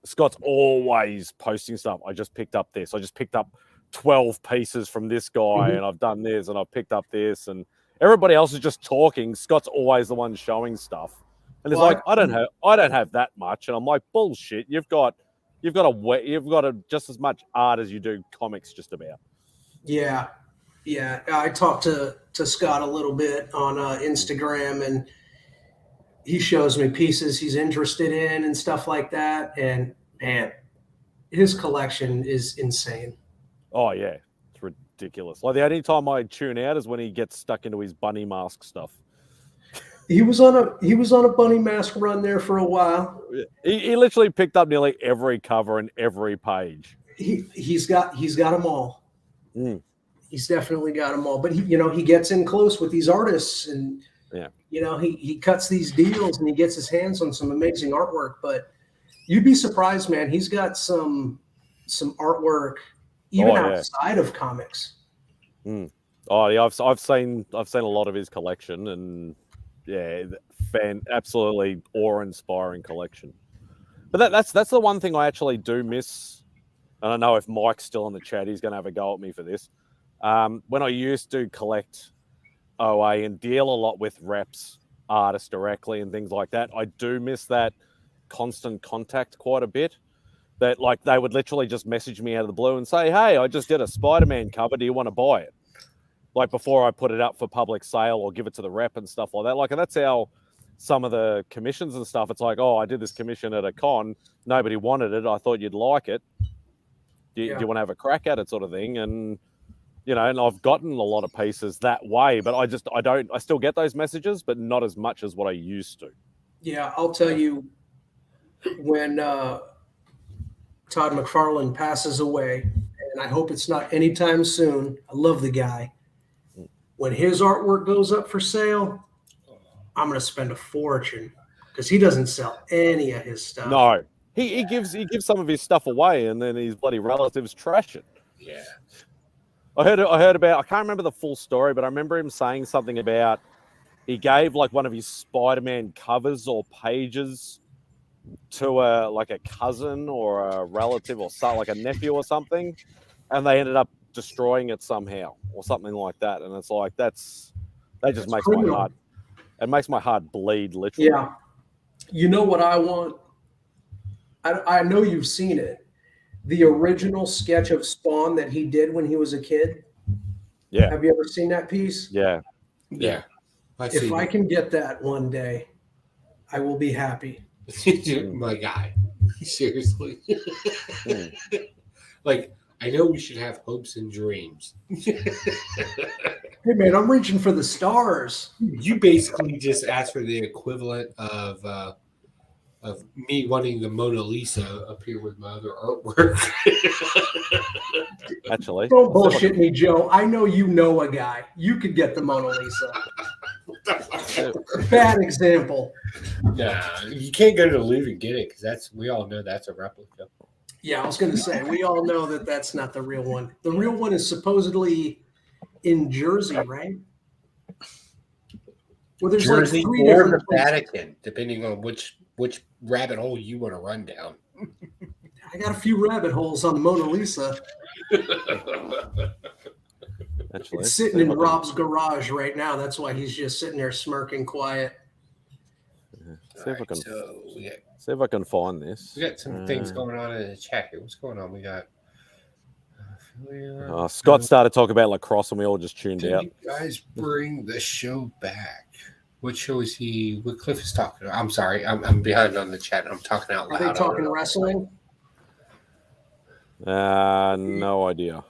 Scott's always posting stuff. I just picked up this. I just picked up 12 pieces from this guy, and I've done this, and I've picked up this, and everybody else is just talking. Scott's always the one showing stuff, and it's like, I don't have that much, and I'm like, bullshit. You've got just as much art as you do comics, just about. Yeah. I talked to Scott a little bit on Instagram, and he shows me pieces he's interested in and stuff like that. And man, his collection is insane. Oh yeah, it's ridiculous. Like the only time I tune out is when he gets stuck into his bunny mask stuff. He was on a bunny mask run there for a while. He literally picked up nearly every cover and every page. He's got them all. He's definitely got them all. But he gets in close with these artists, and he cuts these deals and he gets his hands on some amazing artwork. But you'd be surprised, man. He's got some artwork even outside of comics. Oh yeah, I've seen a lot of his collection, and yeah, absolutely awe-inspiring collection. But that's the one thing I actually do miss. And I know if Mike's still in the chat, he's going to have a go at me for this. When I used to collect OA and deal a lot with reps, artists directly and things like that, I do miss that constant contact quite a bit. That like they would literally just message me out of the blue and say, "Hey, I just did a Spider-Man cover. Do you want to buy it?" Like before I put it up for public sale or give it to the rep and stuff like that. Like, and that's how some of the commissions and stuff. It's like, oh, I did this commission at a con. Nobody wanted it. I thought you'd like it. Do you want to have a crack at it, sort of thing? And and I've gotten a lot of pieces that way, but I still get those messages, but not as much as what I used to. Yeah, I'll tell you, when Todd McFarlane passes away, and I hope it's not anytime soon. I love the guy. When his artwork goes up for sale, I'm going to spend a fortune because he doesn't sell any of his stuff. No, he gives some of his stuff away, and then his bloody relatives trash it. Yeah. I heard about, I can't remember the full story, but I remember him saying something about he gave like one of his Spider-Man covers or pages to a cousin or a relative or like a nephew or something, and they ended up destroying it somehow or something like that. And it's like that just makes my heart. It makes my heart bleed, literally. Yeah. You know what I want? I know you've seen it. The original sketch of Spawn that he did when he was a kid. Yeah. Have you ever seen that piece? Yeah. Yeah. If I can get that one day, I will be happy. My guy. Seriously. Like, I know we should have hopes and dreams. Hey, man, I'm reaching for the stars. You basically just asked for the equivalent of me wanting the Mona Lisa up here with my other artwork. Actually, Don't bullshit me, Joe. I know you know a guy. You could get the Mona Lisa. Bad example. Nah, you can't go to the Louvre and get it because we all know that's a replica. Yeah, I was going to say, we all know that that's not the real one. The real one is supposedly in Jersey, right? Well, there's Jersey like 3 or different the places. Vatican, depending on which rabbit hole you want to run down. I got a few rabbit holes on the Mona Lisa. Actually, It's sitting in Rob's garage right now. That's why he's just sitting there smirking quiet. See if I can. So See if I can find this. We got some things going on in the chat here. What's going on? We got. Scott started talking about lacrosse, and we all just tuned Did out. you guys bring the show back? What show is he? What Cliff is talking about? I'm sorry, I'm behind on the chat. I'm talking out loud. Are they talking wrestling? No idea.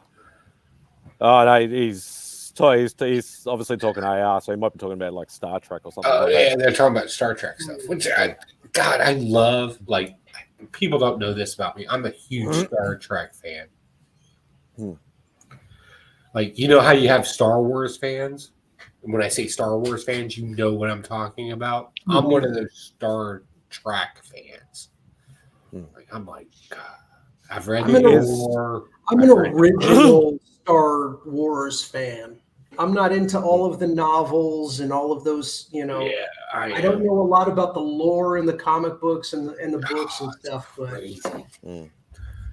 Oh no, he's obviously talking AR, so he might be talking about like Star Trek or something. Oh like yeah, that. they're talking about Star Trek stuff. Which I love. Like people don't know this about me. I'm a huge Star Trek fan. Like you know how you have Star Wars fans. And when I say Star Wars fans, you know what I'm talking about. I'm one of those Star Trek fans. Like I'm like, God, I've read I'm an original Star Wars fan. I'm not into all of the novels and all of those, you know. Yeah, I don't know a lot about the lore in the comic books and the books and stuff, but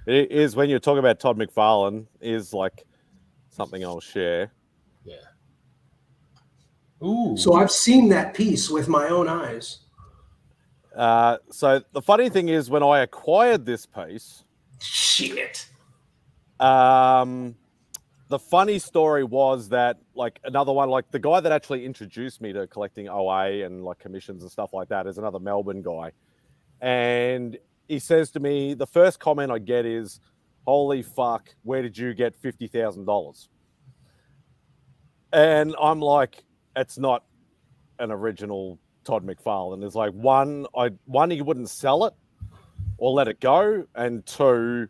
It is when you're talking about Todd McFarlane is like something I'll share. Yeah. Ooh. So I've seen that piece with my own eyes. So the funny thing is when I acquired this piece, shit. The funny story was that like another one, like the guy that actually introduced me to collecting OA and like commissions and stuff like that is another Melbourne guy. And he says to me, the first comment I get is, holy fuck, where did you get $50,000? And I'm like, it's not an original Todd McFarlane. It's like one, he wouldn't sell it or let it go. And two,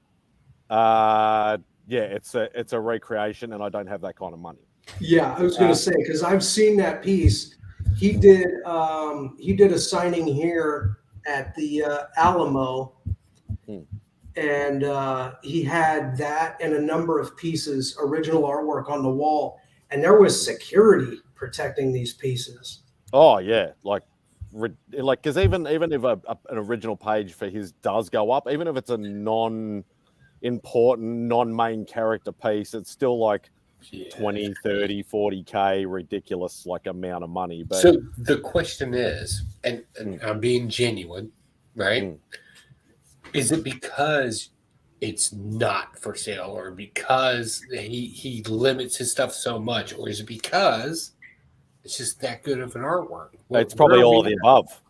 it's a recreation and I don't have that kind of money. Yeah, I was going to say, because I've seen that piece. He did a signing here at the Alamo, and he had that and a number of pieces, original artwork on the wall, and there was security protecting these pieces. Oh yeah, like because even if an original page for his does go up, even if it's a non-important, non-main character piece, it's still like 20, 30, 40K ridiculous like amount of money. But so the question is, and I'm being genuine, right? Is it because it's not for sale, or because he limits his stuff so much, or is it because it's just that good of an artwork? It's probably all of the above.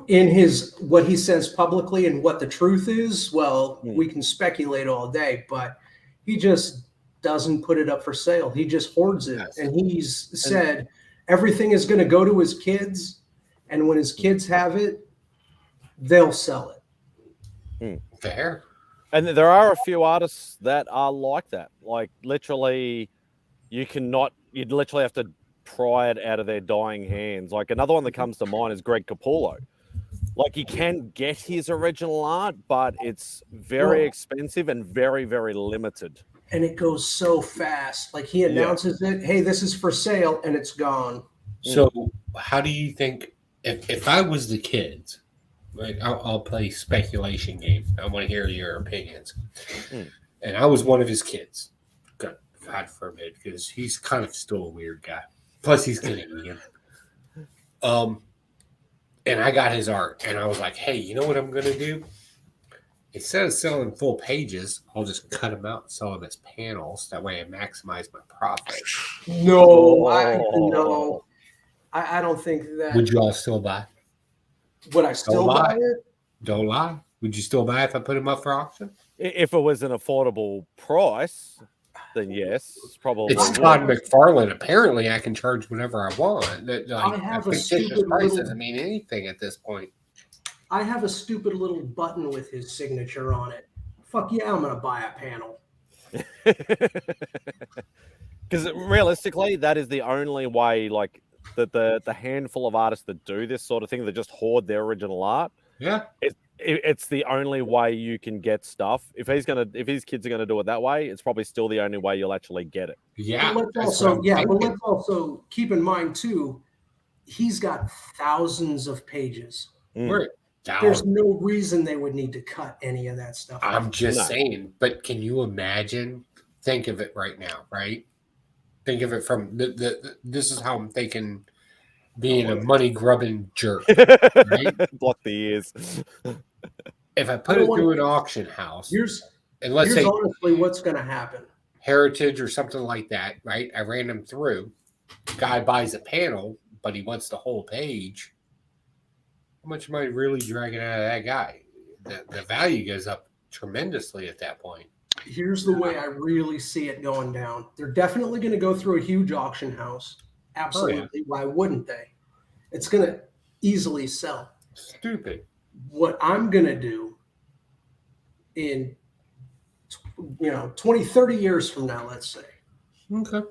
In what he says publicly and what the truth is, well, we can speculate all day, but he just doesn't put it up for sale. He just hoards it. And he's said everything is going to go to his kids, and when his kids have it, they'll sell it. Fair. And there are a few artists that are like that. Like literally, you'd literally have to pry it out of their dying hands. Like another one that comes to mind is Greg Capullo. Like you can get his original art, but it's very expensive and very, very limited. And it goes so fast. Like he announces it, hey, this is for sale, and it's gone. So how do you think, if I was the kids, like I'll play speculation game. I want to hear your opinions. And I was one of his kids. God forbid, because he's kind of still a weird guy. Plus he's Canadian. And I got his art, and I was like, hey, you know what I'm going to do? Instead of selling full pages, I'll just cut them out and sell them as panels. That way I maximize my profit. No, I don't think that. Would you all still buy? Would I still buy it? Don't lie. Would you still buy it if I put them up for auction? If it was an affordable price, then yes, probably. It's Todd McFarlane. Apparently, I can charge whatever I want. I have a fictitious stupid price little- doesn't mean anything at this point. I have a stupid little button with his signature on it. Fuck yeah, I'm going to buy a panel. Because realistically, that is the only way, like the handful of artists that do this sort of thing, that just hoard their original art. Yeah, it's the only way you can get stuff. If his kids are gonna do it that way, it's probably still the only way you'll actually get it. Yeah. But let's also keep in mind too, he's got thousands of pages. Right. There's no reason they would need to cut any of that stuff. I'm just saying, but can you imagine? Think of it right now, right? Think of it from this is how I'm thinking, being a money grubbing jerk. Right? Block the ears. If I put it through an auction house, and let's say honestly what's going to happen. Heritage or something like that, right? I ran them through. Guy buys a panel, but he wants the whole page. How much am I really dragging out of that guy? The value goes up tremendously at that point. Here's the way I really see it going down. They're definitely going to go through a huge auction house. Absolutely. Oh, yeah. Why wouldn't they? It's going to easily sell. Stupid. What I'm going to do in 20, 30 years from now, let's say. Okay.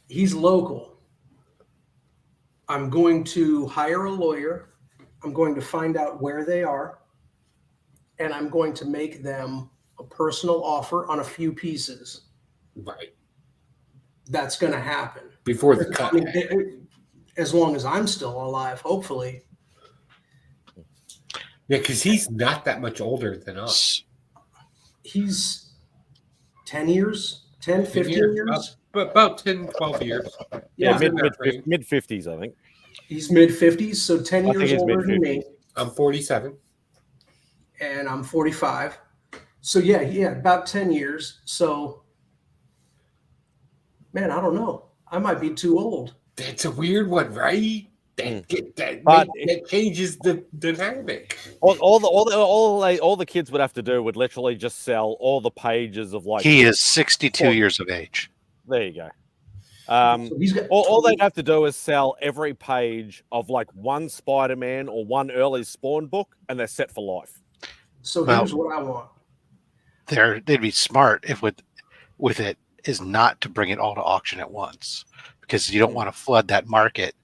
He's local. I'm going to hire a lawyer. I'm going to find out where they are. And I'm going to make them a personal offer on a few pieces. Right. That's going to happen. Before the cut. As long as I'm still alive, hopefully. Yeah, because he's not that much older than us. He's 10 years, 10, 15 years. About 10, 12 years. Yeah, mid 50s, I think. He's mid 50s, so 10 years older than me. I'm 47. And I'm 45. So yeah, about 10 years. So, man, I don't know. I might be too old. That's a weird one, right? That changes the dynamic. All the kids would have to do would literally just sell all the pages of like. He is 62 years of age. There you go. All they'd have to do is sell every page of like one Spider-Man or one early Spawn book, and they're set for life. So here's what I want. They'd be smart if with it is not to bring it all to auction at once, because you don't want to flood that market.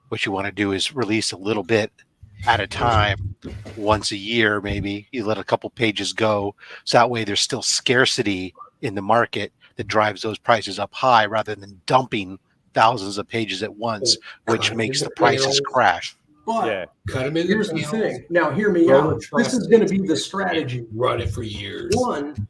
What you want to do is release a little bit at a time, once a year, maybe. You let a couple pages go, so that way there's still scarcity in the market that drives those prices up high, rather than dumping thousands of pages at once, which makes the prices crash. But cut them in. Here's the thing. Now, hear me out. This is going to be the strategy. Run it for years. One,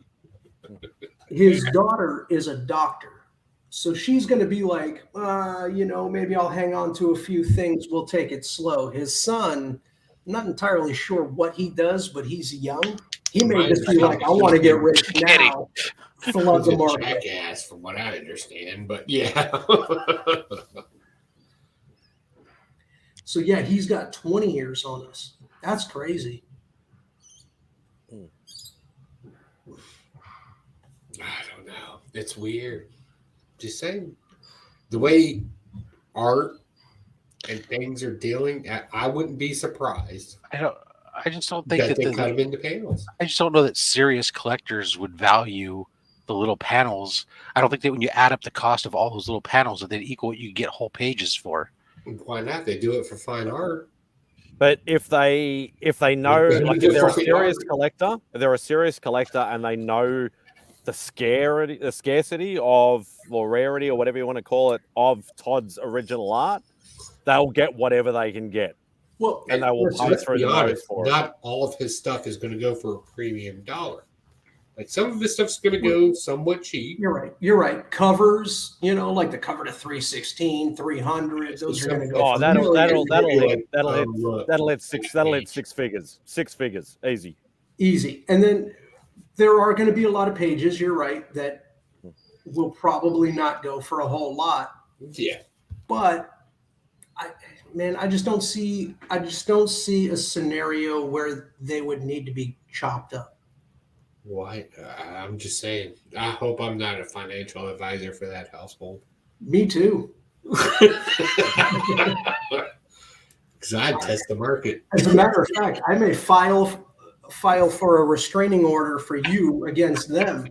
his daughter is a doctor. So she's going to be like, maybe I'll hang on to a few things. We'll take it slow. His son, I'm not entirely sure what he does, but he's young. He may just be like, I want to get rich now. Flood the market. Jackass, from what I understand, but yeah. So yeah, he's got 20 years on us. That's crazy. I don't know. It's weird. Just saying, the way art and things are dealing, I wouldn't be surprised. I just don't think that they cut them into panels. I just don't know that serious collectors would value the little panels. I don't think that when you add up the cost of all those little panels, that they'd equal what you get whole pages for. Why not? They do it for fine art. But if they know, like, if they're a serious collector, and they know the scarcity of, or rarity, or whatever you want to call it, of Todd's original art, they'll get whatever they can get. Well, and they will pay through the nose for it. Not all of his stuff is going to go for a premium dollar. Like, some of his stuff's going to go somewhat cheap. You're right. Covers, like the cover to 316, 300. Those are going to go. Oh, that'll hit six figures. 6 figures, easy. Easy. And then there are going to be a lot of pages. You're right, that will probably not go for a whole lot. Yeah. But I just don't see a scenario where they would need to be chopped up. Why? I'm just saying. I hope I'm not a financial advisor for that household. Me too. Because I'd test the market. As a matter of fact, I may file for a restraining order for you against them.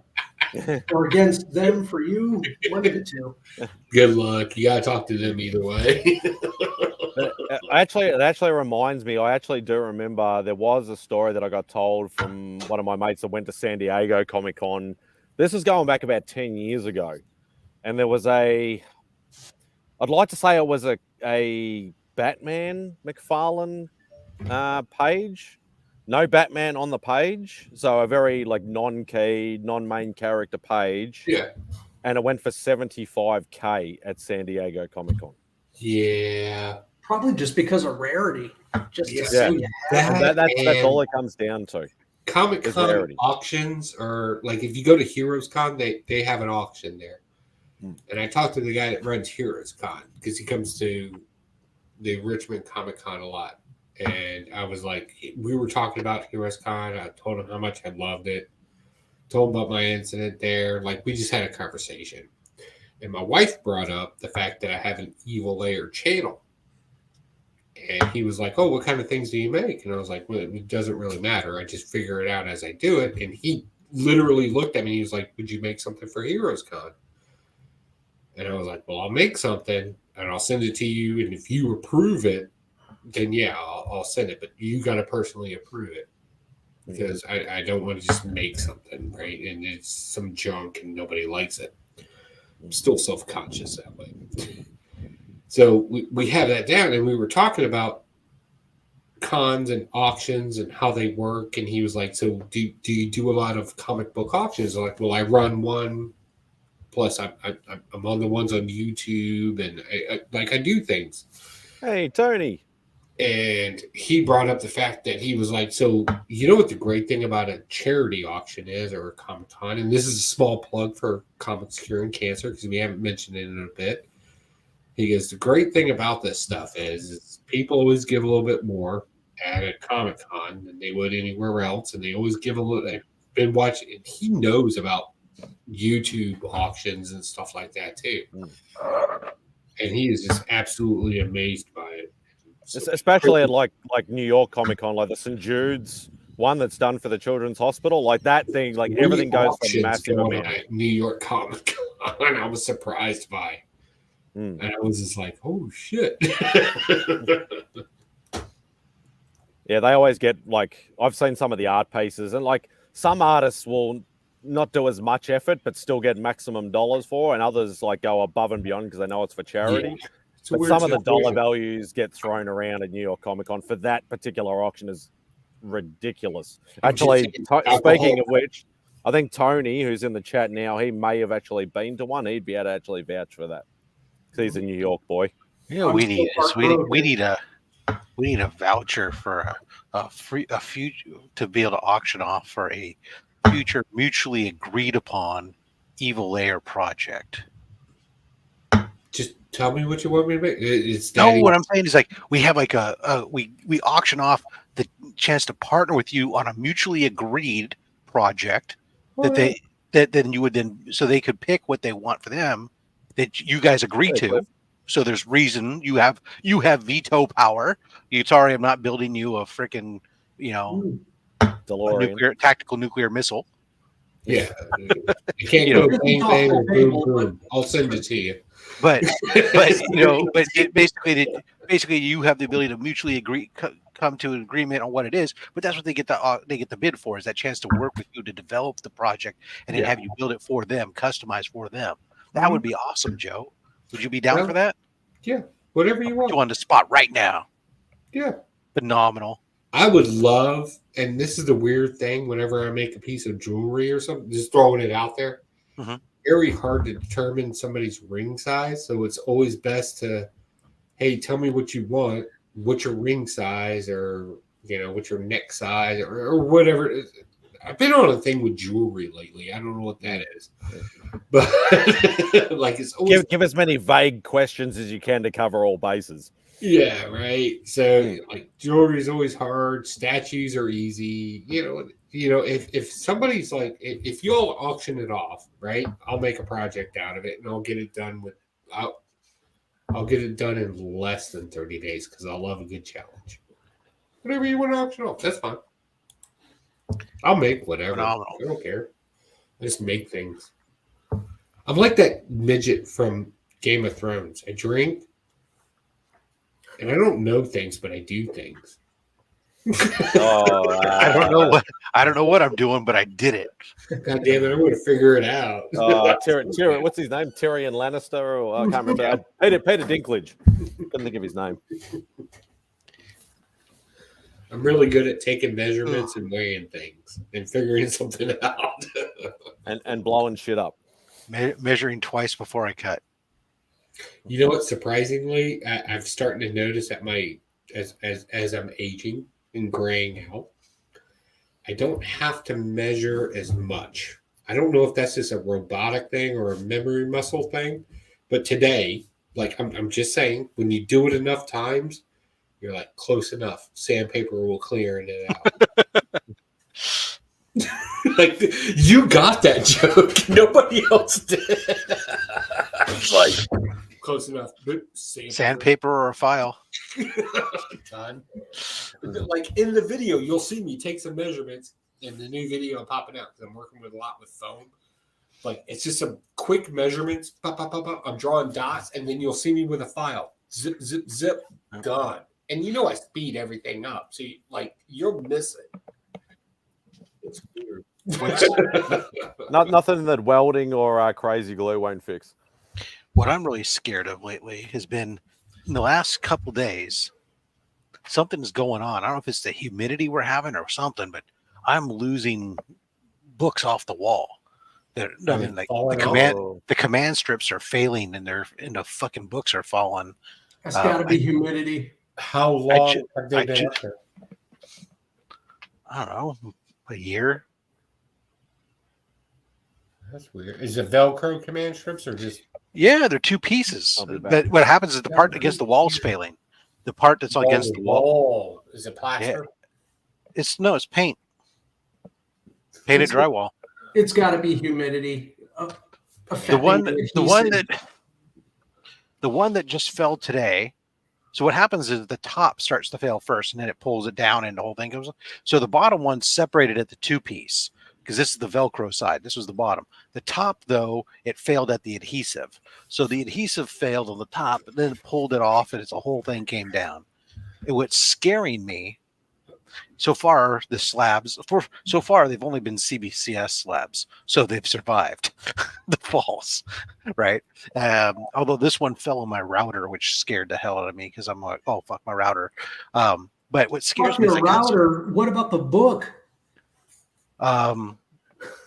or against them for you, one of the two. Good luck. You gotta talk to them either way. But it actually reminds me. I actually do remember there was a story that I got told from one of my mates that went to San Diego Comic Con. This was going back about 10 years ago, and there was I'd like to say it was a Batman McFarlane page. No Batman on the page, so a very like non-key, non-main character page. Yeah, and it went for $75K at San Diego Comic Con. Yeah. Probably just because of rarity. Just to Yeah. see That's all it comes down to. Comic is Con rarity. auctions are like if you go to Heroes Con, they have an auction there. And I talked to the guy that runs Heroes Con because he comes to the Richmond Comic Con a lot. And I was like, we were talking about Heroes Con. I told him how much I loved it. Told him about my incident there. Like we just had a conversation. And my wife brought up the fact that I have an Evil Layer channel. And he was like, oh, what kind of things do you make? And I was like, well, it doesn't really matter. I just figure it out as I do it. And he literally looked at me and he was like, would you make something for Heroes Con? And I was like, well, I'll make something and I'll send it to you. And if you approve it, then yeah, I'll send it. But you got to personally approve it because I don't want to just make something, right? And it's some junk and nobody likes it. I'm still self-conscious that way. So we have that down, and we were talking about cons and auctions and how they work. And he was like, so do you do a lot of comic book auctions? I'm like, well, I run one. Plus, I'm on the ones on YouTube, and I do things. Hey, Tony. And he brought up the fact that he was like, so you know what the great thing about a charity auction is, or a Comic-Con? And this is a small plug for Comics Curing Cancer because we haven't mentioned it in a bit. He goes, the great thing about this stuff is people always give a little bit more at a Comic-Con than they would anywhere else. And they always give a little, they've been watching, and he knows about YouTube auctions and stuff like that too. And he is just absolutely amazed by it. So, especially at like New York Comic Con, like the St. Jude's one that's done for the Children's Hospital, like that thing, like everything goes for massive amount. New York Comic Con, I was surprised by, and I was just like, "Oh shit!" Yeah, they always get like I've seen some of the art pieces, and like some artists will not do as much effort, but still get maximum dollars for, and others like go above and beyond because they know it's for charity. Yeah. But some of the dollar values get thrown around at New York Comic Con for that particular auction is ridiculous. Actually, speaking of which, I think Tony, who's in the chat now, he may have actually been to one. He'd be able to actually vouch for that because he's a New York boy. You know, we need a voucher for a future to be able to auction off for a future mutually agreed upon Evil Layer project. Just tell me what you want me to make. What I'm saying is like we have like we auction off the chance to partner with you on a mutually agreed project that then you would then so they could pick what they want for them that you guys agree to. So there's reason you have veto power. You sorry, I'm not building you a freaking tactical nuclear missile. Yeah, you can't go bang bang or boom boom. I'll send it to you. But basically you have the ability to mutually come to an agreement on what it is. But that's what they get the bid for, is that chance to work with you to develop the project and then have you build it for them, customized for them. That would be awesome, Joe. Would you be down for that? Yeah, whatever you want. You on the spot right now. Yeah, phenomenal. I would love, and this is the weird thing. Whenever I make a piece of jewelry or something, just throwing it out there. Mm-hmm. Very hard to determine somebody's ring size, so it's always best to, hey, tell me what you want, what's your ring size, or what's your neck size, or whatever. I've been on a thing with jewelry lately. I don't know what that is, but like it's always give as many vague questions as you can to cover all bases. Yeah, right. So like jewelry is always hard. Statues are easy. If somebody's like, if you all auction it off, right? I'll make a project out of it and I'll get it done I'll get it done in less than 30 days because I love a good challenge. Whatever you want to auction off, that's fine. I'll make whatever. Phenomenal. I don't care. I just make things. I'm like that midget from Game of Thrones. I drink, and I don't know things, but I do things. I don't know what I'm doing, but I did it. God damn it! I'm going to figure it out. Tyrion, what's his name? Tyrion Lannister? Or I can't remember. Peter Dinklage. Couldn't think of his name. I'm really good at taking measurements and weighing things and figuring something out. and blowing shit up. Measuring twice before I cut. You know what? Surprisingly, I'm starting to notice that as I'm aging and graying out, I don't have to measure as much. I don't know if that's just a robotic thing or a memory muscle thing, but today, like I'm just saying, when you do it enough times, you're like close enough. Sandpaper will clear it out. Like you got that joke, nobody else did. It's like close enough. Sandpaper or a file. Done. Like in the video, you'll see me take some measurements in the new video I'm popping out because I'm working with a lot with foam. Like it's just some quick measurements. Pop, pop, pop, pop. I'm drawing dots, and then you'll see me with a file. Zip, zip, zip. Done. And you know I speed everything up, so you'll miss it. It's weird. Nothing that welding or crazy glue won't fix. What I'm really scared of lately has been in the last couple days, something's going on. I don't know if it's the humidity we're having or something, but I'm losing books off the wall. The command strips are failing, and the fucking books are falling. That's got to be humidity. How long have they been up there? I don't know, a year. That's weird. Is it Velcro command strips or just? Yeah, they're two pieces. But what happens is the part against the wall is failing. The part that's against the wall. Is it plaster? Yeah. It's paint. Painted drywall. It's got to be humidity. The one that just fell today. So what happens is the top starts to fail first, and then it pulls it down, and the whole thing goes. So the bottom one's separated at the two piece because this is the Velcro side. This was the bottom. The top, though, it failed at the adhesive. So the adhesive failed on the top, and then it pulled it off, and the whole thing came down. And what's scaring me so far, the slabs, so far they've only been CBCS slabs, so they've survived the falls, right? Although this one fell on my router, which scared the hell out of me because I'm like, oh fuck my router. But what scares me is your router. What about the book?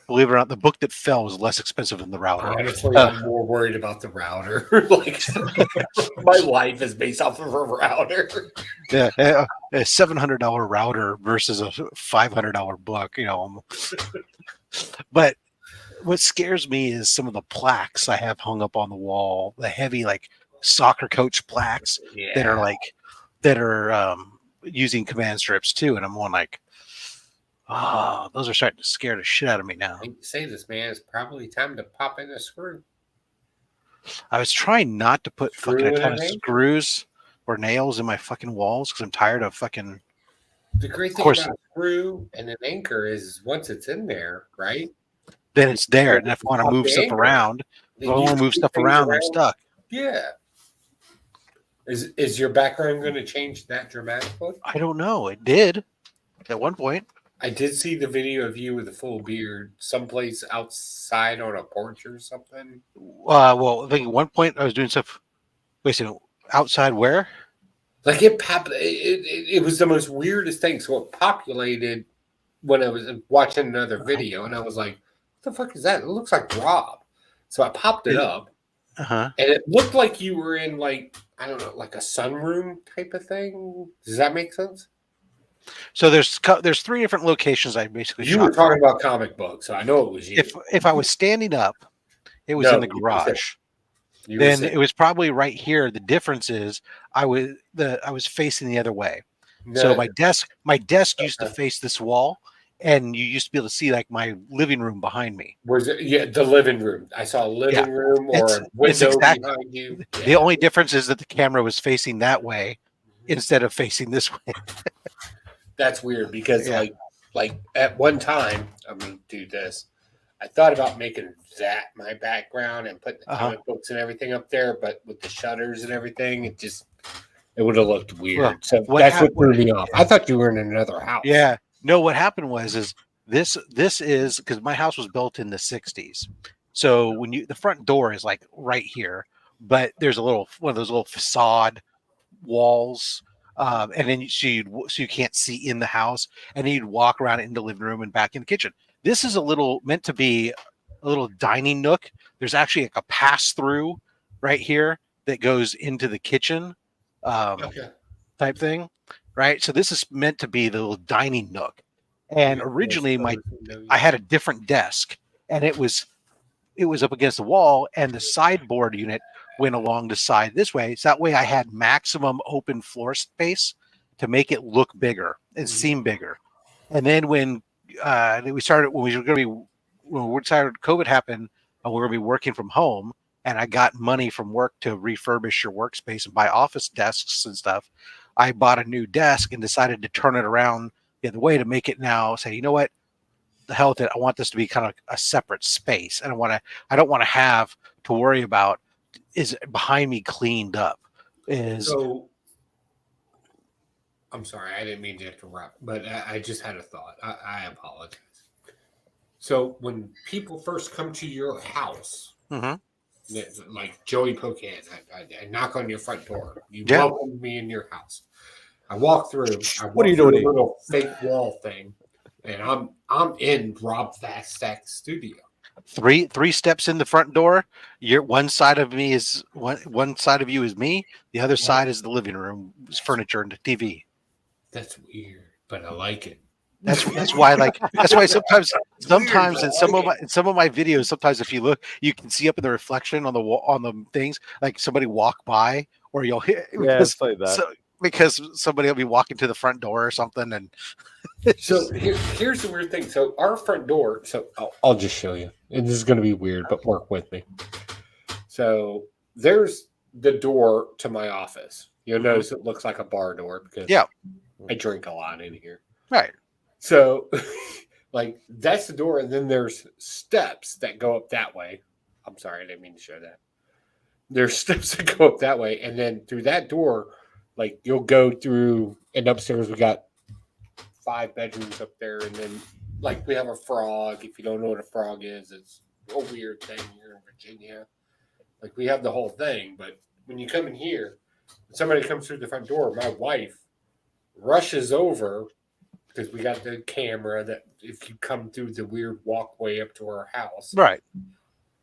Believe it or not, the book that fell was less expensive than the router. Honestly, I'm more worried about the router. Like my life is based off of a router. Yeah, a $700 router versus a $500 book, you know. But what scares me is some of the plaques I have hung up on the wall, the heavy like soccer coach plaques that are using command strips too, and I'm going like, oh, those are starting to scare the shit out of me now. I hate to say this, man. It's probably time to pop in a screw. I was trying not to put fucking a ton of screws or nails in my fucking walls because I'm tired of fucking. The great thing about a screw and an anchor is once it's in there, right? Then it's there, and if I want to move stuff around, I'm stuck. Yeah. Is your background going to change that dramatically? I don't know. It did at one point. I did see the video of you with a full beard someplace outside on a porch or something. Well, I think at one point I was doing stuff. Wait a second, outside where? Like it was the most weirdest thing. So it populated when I was watching another video, and I was like, "What the fuck is that? It looks like Rob." So I popped it up, and it looked like you were in like I don't know, like a sunroom type of thing. Does that make sense? So there's three different locations I basically. You were talking about comic books, so I know it was you. If I was standing up, it was in the garage. Then it was probably right here. The difference is I was facing the other way. No. So my desk used to face this wall, and you used to be able to see like my living room behind me. Where's it? Yeah, the living room. I saw a living room or a window behind you. Yeah. The only difference is that the camera was facing that way instead of facing this way. That's weird because like at one time, I'm gonna do this. I thought about making that my background and putting the comic books and everything up there, but with the shutters and everything, it would have looked weird. Well, So that's what threw me off. I thought you were in another house. Yeah. No, what happened was this is because my house was built in the 60s. So when the front door is like right here, but there's one of those little facade walls. And then so you can't see in the house, and then you'd walk around into the living room and back in the kitchen. This is meant to be a little dining nook. There's actually like a pass through right here that goes into the kitchen type thing, right? So this is meant to be the little dining nook. And originally I had a different desk, and it was up against the wall, and the sideboard unit went along the side this way. So that way I had maximum open floor space to make it look bigger and seem bigger. And then when COVID happened and we were going to be working from home, and I got money from work to refurbish your workspace and buy office desks and stuff, I bought a new desk and decided to turn it around the other way to make it now say, you know what, the hell with it. I want this to be kind of a separate space. And I don't want to have to worry about, is behind me cleaned up? So I'm sorry, I didn't mean to interrupt, but I just had a thought. I apologize. So when people first come to your house, like Joey Pocan, I knock on your front door. You welcome me in your house. I walk through. What are you doing? A little fake wall thing, and I'm in Rob Vastak's studio. Three steps in the front door. One side of you is me. The other side is the living room, furniture and the TV. That's weird, but I like it. That's why sometimes in some of my videos, sometimes if you look, you can see up in the reflection on the wall, on the things, like somebody walk by, or you'll hear because somebody will be walking to the front door or something. And so here's the weird thing. So our front door. So I'll just show you. And this is going to be weird, but work with me. So there's the door to my office. You'll notice it looks like a bar door because I drink a lot in here. Right. So, like, that's the door, and then there's steps that go up that way. I'm sorry, I didn't mean to show that. There's steps that go up that way, and then through that door, like, you'll go through, and upstairs we got 5 bedrooms up there, and then, like, we have a frog. If you don't know what a frog is, it's a weird thing here in Virginia. Like, we have the whole thing, but when you come in here, when somebody comes through the front door, my wife rushes over, because we got the camera that if you come through the weird walkway up to our house. Right.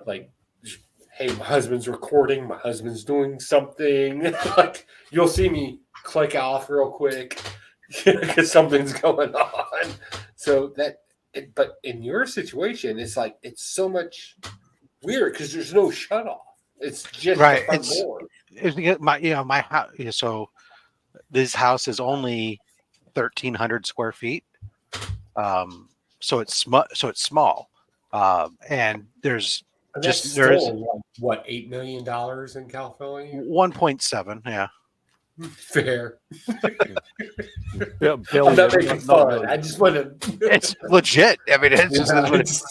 Like, hey, my husband's recording. My husband's doing something. Like, you'll see me click off real quick because something's going on. So but in your situation, it's like, it's so much weird because there's no shut off. It's just right. the front door. My house. So this house is only 1,300 square feet, so it's small, and there's what, $8 million in California? 1.7, yeah. Fair. I'm not making fun. I just want to. It's legit. I mean, it's just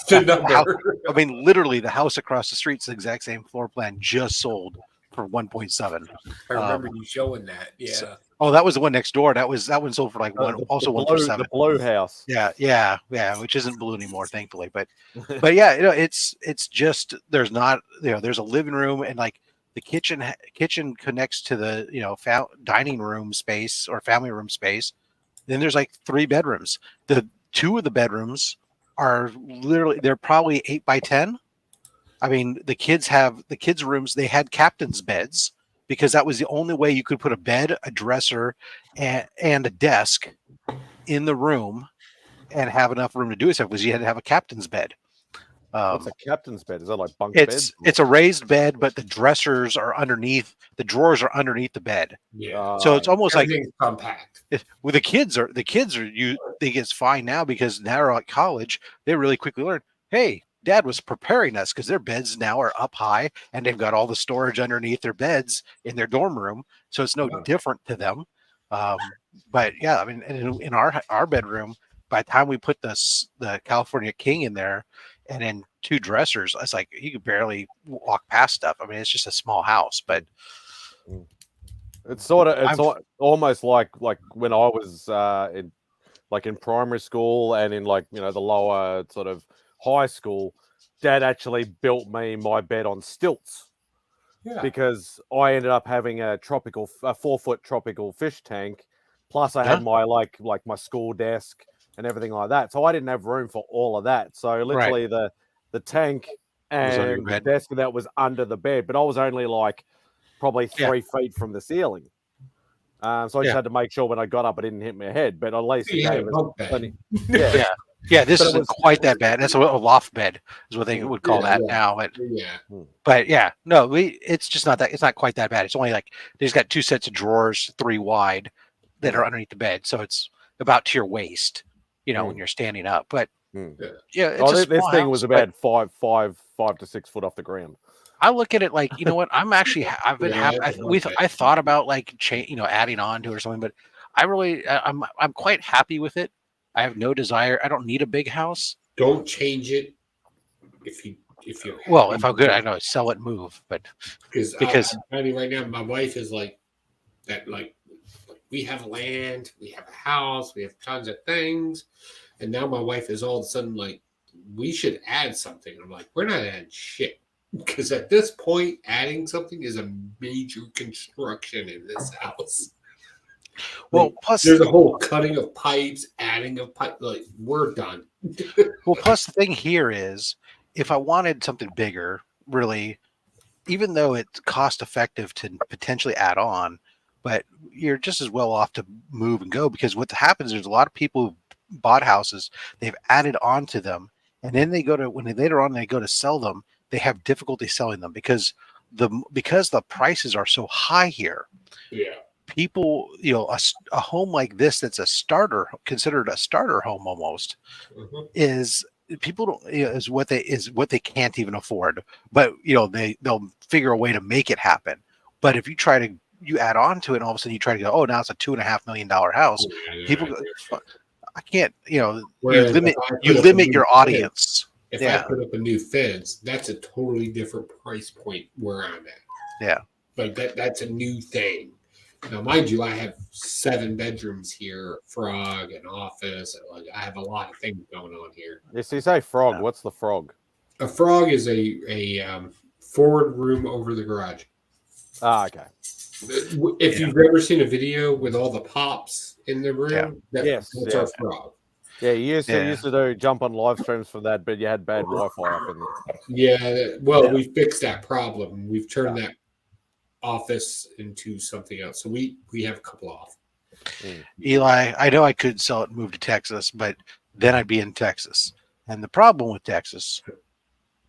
the number. I mean, literally, the house across the street's the exact same floor plan, just sold for 1.7. I remember you showing that. Yeah. So, that was the one next door. That one sold for like one. Also, 1.7. The blue house. Yeah, which isn't blue anymore, thankfully. But yeah, it's just there's not there's a living room, and like the kitchen connects to the dining room space or family room space. Then there's like 3 bedrooms. The 2 of the bedrooms are they're probably 8 by 10. I mean, the kids' rooms, they had captain's beds because that was the only way you could put a bed, a dresser, and a desk in the room and have enough room to do it. Was you had to have a captain's bed. What's a captain's bed? Is that like bunk beds? It's a raised bed, but the dressers are underneath. The drawers are underneath the bed. Yeah. So it's almost like compact. Well, the kids think it's fine now because now they're at college. They really quickly learn, hey, Dad was preparing us because their beds now are up high and they've got all the storage underneath their beds in their dorm room. So it's no different to them. But yeah, I mean, in our bedroom, by the time we put the California King in there and then 2 dressers. It's like you could barely walk past stuff. I mean, it's just a small house, but it's sort of almost like when I was in primary school and in the lower sort of high school. Dad actually built me my bed on stilts. Yeah. Because I ended up having a 4-foot tropical fish tank, plus I had my my school desk and everything like that. So I didn't have room for all of that. So literally the tank and the desk that was under the bed, but I was only probably 3 feet from the ceiling. So I just had to make sure when I got up I didn't hit my head. But at least it gave us plenty. Yeah, this isn't quite that bad. That's a loft bed is what they would call that now. But yeah, no, it's just not that. It's not quite that bad. It's only they've got 2 sets of drawers, 3 wide, that are underneath the bed, so it's about to your waist, when you're standing up. But it's this thing was about 5 to 6 foot off the ground. I look at it like, you know what? I'm actually I thought about adding on to it or something, but I'm quite happy with it. I have no desire. I don't need a big house. Don't change it if you if I'm good, I know sell it, move, but because I'm finding right now, my wife is like that. Like we have land, we have a house, we have tons of things, and now my wife is all of a sudden like, we should add something. I'm like, we're not adding shit because at this point, adding something is a major construction in this house. Well, plus there's a whole cutting of pipes, adding of pipe. Like we're done. Well, plus the thing here is, if I wanted something bigger, really, even though it's cost effective to potentially add on, but you're just as well off to move and go, because what happens is there's a lot of people who bought houses, they've added on to them, and then later on they go to sell them, they have difficulty selling them because the prices are so high here. Yeah. People, a home like this that's considered a starter home almost, is people don't is what they can't even afford. But they'll figure a way to make it happen. But if you add on to it, and all of a sudden you try to go, oh, now it's a $2.5 million house. People go, I can't. You limit your audience. If I put up a new fence, that's a totally different price point where I'm at. Yeah, but that's a new thing. Now, mind you, I have 7 bedrooms here, frog, an office. I have a lot of things going on here. Yes, you say frog. What's the frog? A frog is a forward room over the garage. Ah, okay. If you've ever seen a video with all the pops in the room, that's our frog. Yeah, you used to jump on live streams for that, but you had bad Wi-Fi up in there. Yeah, well, we fixed that problem. We've turned that office into something else, so we have a couple off. Eli, I know I could sell it and move to Texas, but then I'd be in Texas, and the problem with Texas,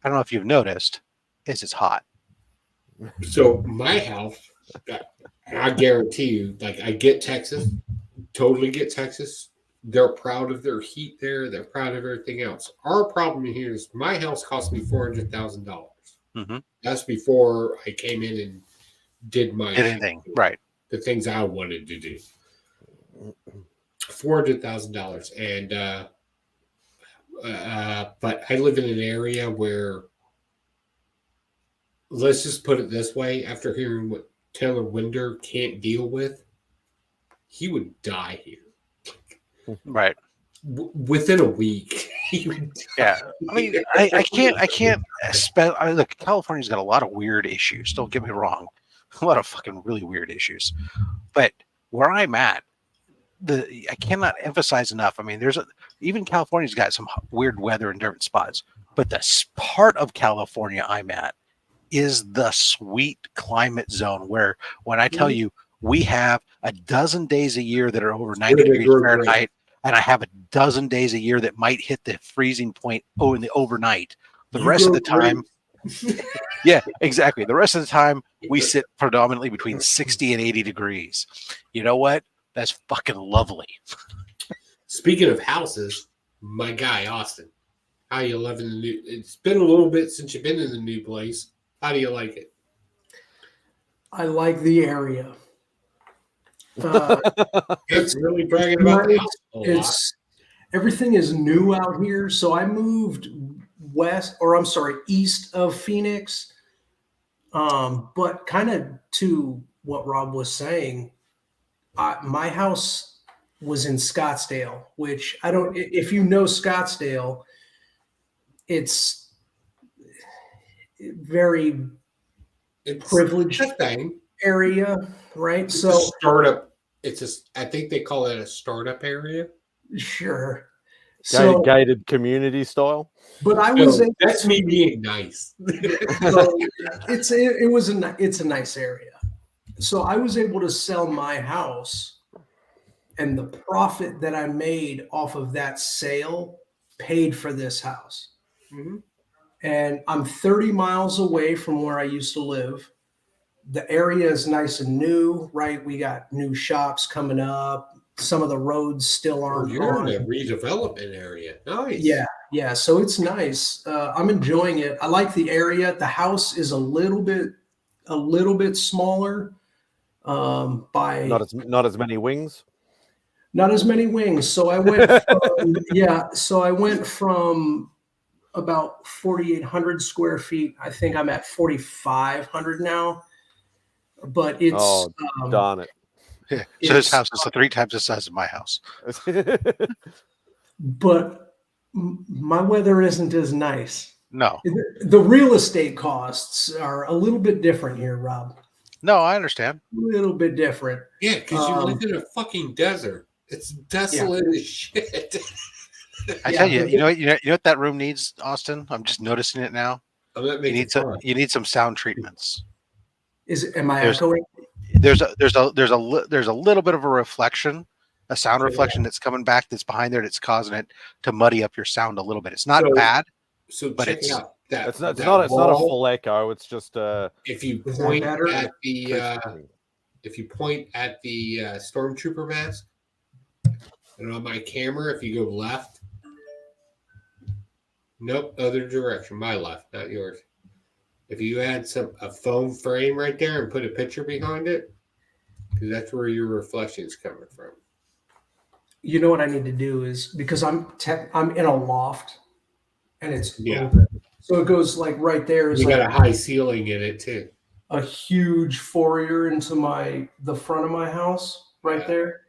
I don't know if you've noticed, is it's hot. So my house, I guarantee you, I get Texas, totally get Texas. They're proud of their heat there. They're proud of everything else. Our problem here is my house cost me $400,000. Mm-hmm. That's before I came in and did my anything, right? The things I wanted to do. $400,000, and but I live in an area where, let's just put it this way: after hearing what Taylor Winder can't deal with, he would die here. Right. Within a week. Yeah. I mean, I can't look, California's got a lot of weird issues. Don't get me wrong. A lot of fucking really weird issues. But where I'm at, I cannot emphasize enough. I mean, even California's got some weird weather in different spots. But the part of California I'm at is the sweet climate zone where, when I tell you, we have a dozen days a year that are over 90 degrees Fahrenheit, and I have a dozen days a year that might hit the freezing point in the overnight. The rest of the time, yeah, exactly. The rest of the time, we sit predominantly between 60 and 80 degrees. You know what? That's fucking lovely. Speaking of houses, my guy, Austin, how you live in the new? It's been a little bit since you've been in the new place. How do you like it? I like the area. It's really bragging about the house a lot. Everything is new out here. So I moved east of Phoenix. But kind of to what Rob was saying, my house was in Scottsdale, which I don't, if you know Scottsdale, it's very privileged area, right? It's So a startup. I think they call it a startup area. Sure. So Gated community style. But I was that's me being nice. So it's a nice area. So I was able to sell my house, and the profit that I made off of that sale paid for this house. Mm-hmm. And I'm 30 miles away from where I used to live. The area is nice and new, right? We got new shops coming up. Some of the roads still aren't. You're in a redevelopment area. Nice. Yeah. So it's nice. I'm enjoying it. I like the area. The house is a little bit smaller. By not as many wings. Not as many wings. So I went. So I went from about 4,800 square feet. I think I'm at 4,500 now. But it's darn it. Yeah. So his house is 3 times the size of my house. But my weather isn't as nice. No. The real estate costs are a little bit different here, Rob. No, I understand. A little bit different. Yeah, because you live in a fucking desert. It's desolate as shit. I tell you, you know what that room needs, Austin? I'm just noticing it now. You need some sound treatments. Am I echoing? There's a little bit of a reflection, a sound reflection that's coming back that's behind there that's causing it to muddy up your sound a little bit. It's not bad, but check it out. It's not a full echo. It's just if you point at the stormtrooper mask, and on my camera, if you go left, nope, other direction, my left, not yours. If you add a foam frame right there and put a picture behind it, because that's where your reflection is coming from. You know what I need to do is, because I'm in a loft, and it's open. So it goes like right there. You got a high ceiling in it too. A huge foyer into the front of my house right there.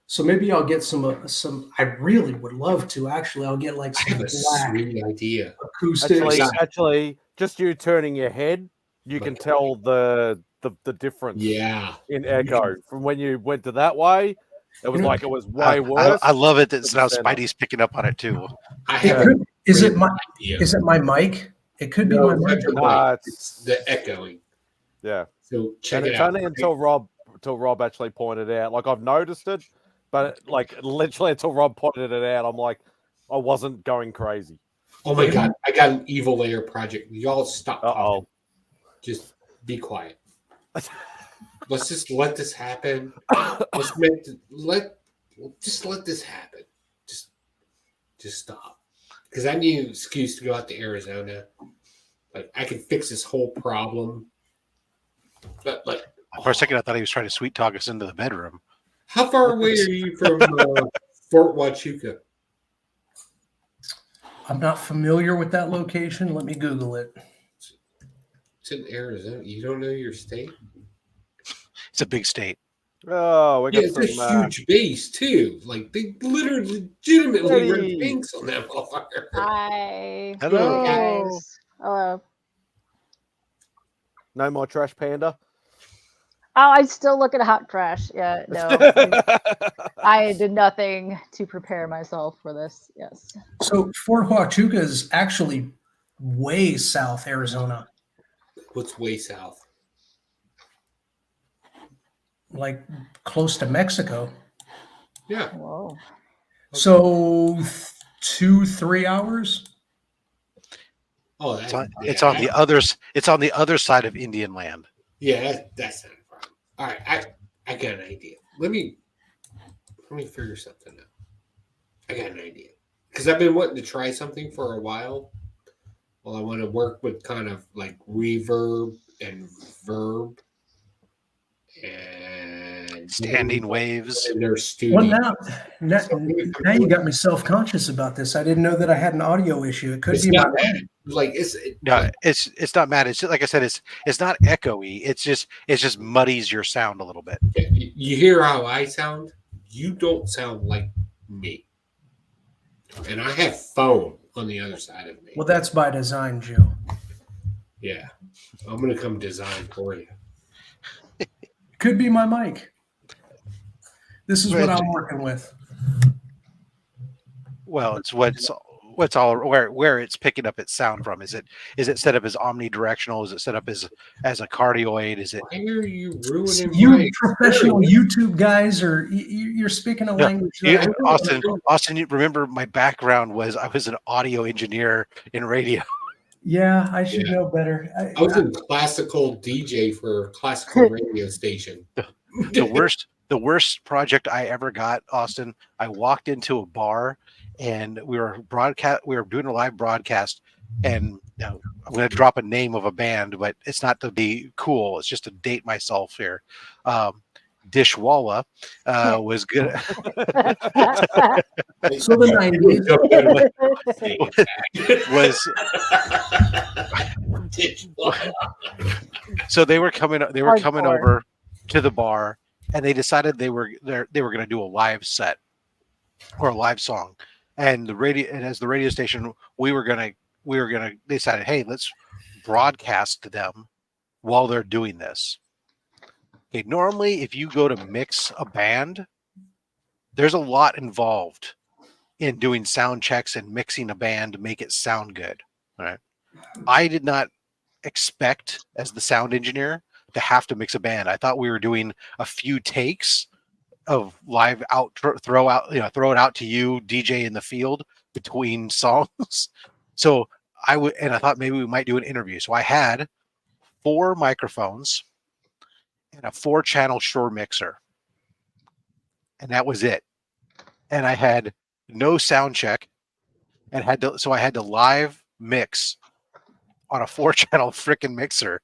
So maybe I'll get some. I really would love to. Actually, I'll get like some sweet idea. Acoustics. Actually, just you turning your head, you can tell the difference. Yeah. In echo from when you went to that way. It was like it was way worse. I love it that now Spidey's picking up on it too. Is it my mic? It could be my mic. It's the echoing. Yeah. So check it out. It's only until Rob actually pointed it out. Like I've noticed it, but like literally until Rob pointed it out, I'm like, I wasn't going crazy. Oh my god, I got an evil layer project. Y'all stop talking. Just be quiet. Let's just let this happen. Let this happen. Just stop. Because I need an excuse to go out to Arizona. Like I can fix this whole problem. But like for a second, I thought he was trying to sweet talk us into the bedroom. How far away are you from Fort Huachuca? I'm not familiar with that location. Let me Google it. It's in Arizona. You don't know your state? It's a big state. Oh, we got it's a huge base too. Like they legitimately run banks on that motherfucker. Hi. Hello. Guys. Hello. No more trash panda. Oh, I still look at hot trash. Yeah, no. I did nothing to prepare myself for this. Yes. So Fort Huachuca is actually way south Arizona. What's way south? Like close to Mexico. Yeah. Whoa. So 2-3 hours. Oh, it's on the others. It's on the other side of Indian land. Yeah, that's not a problem. All right, I got an idea. Let me figure something out. I got an idea because I've been wanting to try something for a while. Well, I want to work with kind of like reverb and verb and standing waves. In their studio. Well, now you got me self-conscious about this. I didn't know that I had an audio issue. It could It's be my not bad. Like it's not mad. It's like I said, it's not echoey. It's just muddies your sound a little bit. You hear how I sound? You don't sound like me. And I have foam on the other side of me. Well, that's by design, Joe. Yeah. I'm going to come design for you. Could be my mic. This is what I'm working with. Well, it's what's all where it's picking up its sound from. Is it set up as omnidirectional? Is it set up as a cardioid? Is it? Why are you ruining you professional YouTube guys, or you're speaking a language? Austin, you remember my background was I was an audio engineer in radio. Yeah, I should know better. I was a classical DJ for a classical radio station. The worst project I ever got, Austin. I walked into a bar and we were doing a live broadcast, and I'm going to drop a name of a band, but it's not to be cool. It's just to date myself here. Dishwalla was good. So the 90s so they were coming over to the bar, and they decided they were going to do a live set or a live song, and as the radio station we were going to decided, hey, let's broadcast to them while they're doing this. Okay, normally, if you go to mix a band, there's a lot involved in doing sound checks and mixing a band to make it sound good. All right. I did not expect, as the sound engineer, to have to mix a band. I thought we were doing a few takes of live throw it out to you, DJ in the field between songs. So I thought maybe we might do an interview. So I had 4 microphones and a 4-channel Shure mixer, and that was it. And I had no sound check, and I had to live mix on a 4-channel frickin' mixer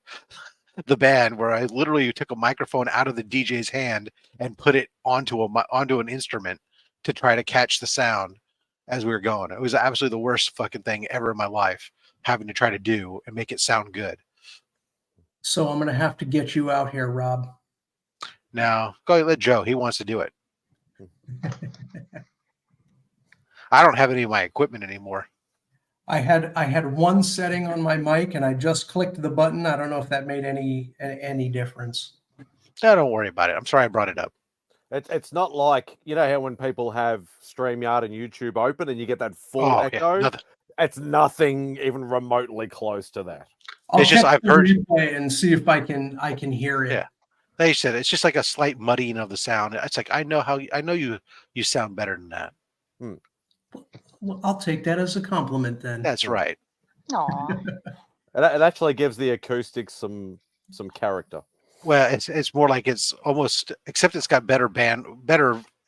the band, where I literally took a microphone out of the DJ's hand and put it onto an instrument to try to catch the sound as we were going. It was absolutely the worst fucking thing ever in my life, having to try to do and make it sound good. So I'm going to have to get you out here, Rob. Now, go ahead, let Joe. He wants to do it. I don't have any of my equipment anymore. I had one setting on my mic, and I just clicked the button. I don't know if that made any difference. No, don't worry about it. I'm sorry I brought it up. It's not like, you know how when people have StreamYard and YouTube open and you get that full echo? Yeah, it's nothing even remotely close to that. I've heard and see if I can hear it. Yeah, they said it's just like a slight muddying of the sound. It's like I know you sound better than that. Well, I'll take that as a compliment then. That's right. Aww. It actually gives the acoustics some character. Well, it's more like it's almost, except it's got better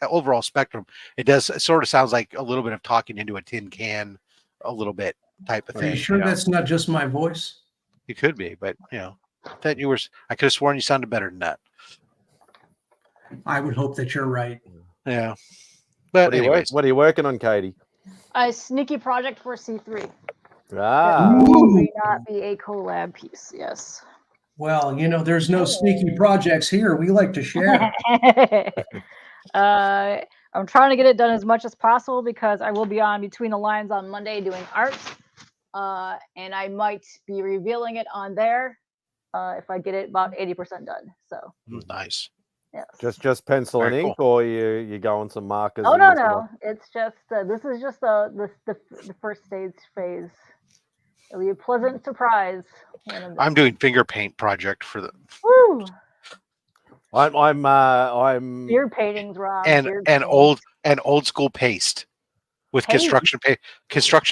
overall spectrum. It sort of sounds like a little bit of talking into a tin can, a little bit type of thing. Are you sure that's not just my voice? It could be, but I could have sworn you sounded better than that. I would hope that you're right. Yeah. But what are you working on, Katie? A sneaky project for C3. Ah. That may not be a collab piece. Yes. Well, there's no sneaky projects here. We like to share. I'm trying to get it done as much as possible because I will be on Between the Lines on Monday doing art. And I might be revealing it on there if I get it about 80% done. So nice. Yes. Just pencil and ink, or you go on some markers? Oh no. It's just this is just the first stage phase. It'll be a pleasant surprise. I'm doing finger paint project for the. Woo! I'm beard paintings, Rob. And old school paste with construction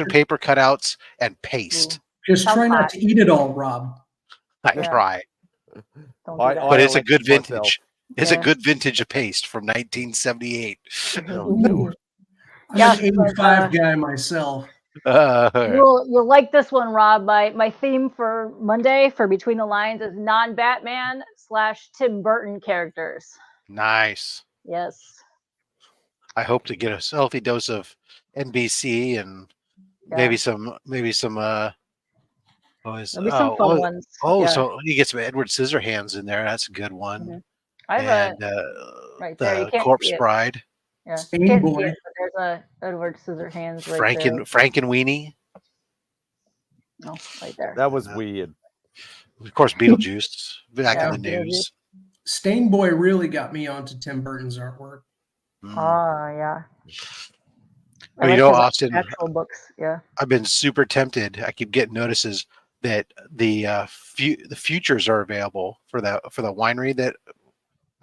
paper cutouts and paste. Just try not to eat it all, Rob. I try. But it's a good vintage. It's a good vintage of paste from 1978. I'm an 85 guy myself. You'll like this one, Rob. My theme for Monday for Between the Lines is non-Batman / Tim Burton characters. Nice. Yes. I hope to get a healthy dose of NBC and maybe some There'll be some fun ones. Yeah. so you get some Edward Scissorhands in there. That's a good one. I have right there. You The can't Corpse see it. Bride. Yeah, Stain you can't Boy. see it, but there's a Edward Scissorhands right there. Frankenweenie. No, right there. That was weird. Of course, Beetlejuice back in the news. Stain Boy really got me onto Tim Burton's artwork. Oh yeah. Well, you know, Austin, actual books. Yeah. I've been super tempted. I keep getting notices that the futures are available for the winery that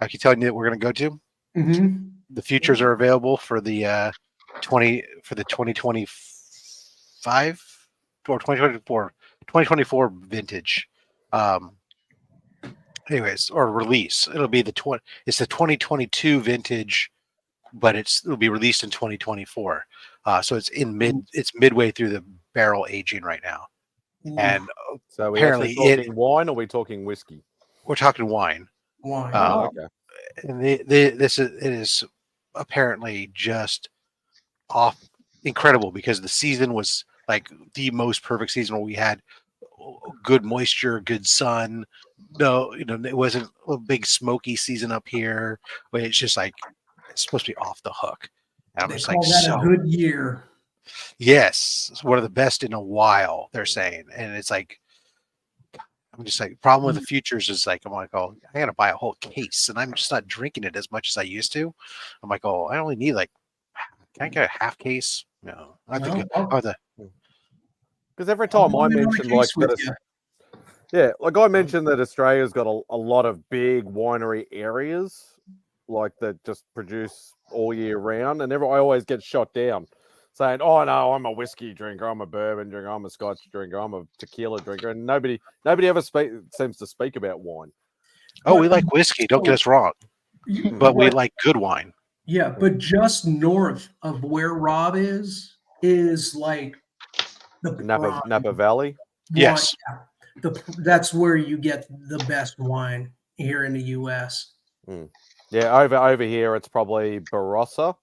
I keep telling you that we're going to go to. Mm-hmm. The futures are available for the 2025 or 2024 vintage. Anyways, or release. It'll be it's the 2022 vintage, but it'll be released in 2024. So it's it's midway through the barrel aging right now. And so we apparently talking wine, or are we talking whiskey? We're talking wine. Wine. Okay. And it is apparently just incredible because the season was like the most perfect season where we had good moisture, good sun. No, it wasn't a big smoky season up here, but it's just like it's supposed to be off the hook. And I'm They just call like, that a good year. Yes, it's one of the best in a while, they're saying. And it's like, I'm just like, problem with the futures is like, I'm like, oh, I got to buy a whole case, and I'm just not drinking it as much as I used to. I'm like, oh, I only need can I get a half case? No, I think because every time I mention like that, like I mentioned that Australia's got a lot of big winery areas, like that just produce all year round, and I always get shot down. Saying, oh no, I'm a whiskey drinker, I'm a bourbon drinker, I'm a scotch drinker, I'm a tequila drinker, and nobody ever seems to speak about wine. Oh, we like whiskey. Don't get us wrong, but we like good wine. Yeah, but just north of where Rob is like the Napa Valley. Yes, that's where you get the best wine here in the U.S. Yeah, over here it's probably Barossa.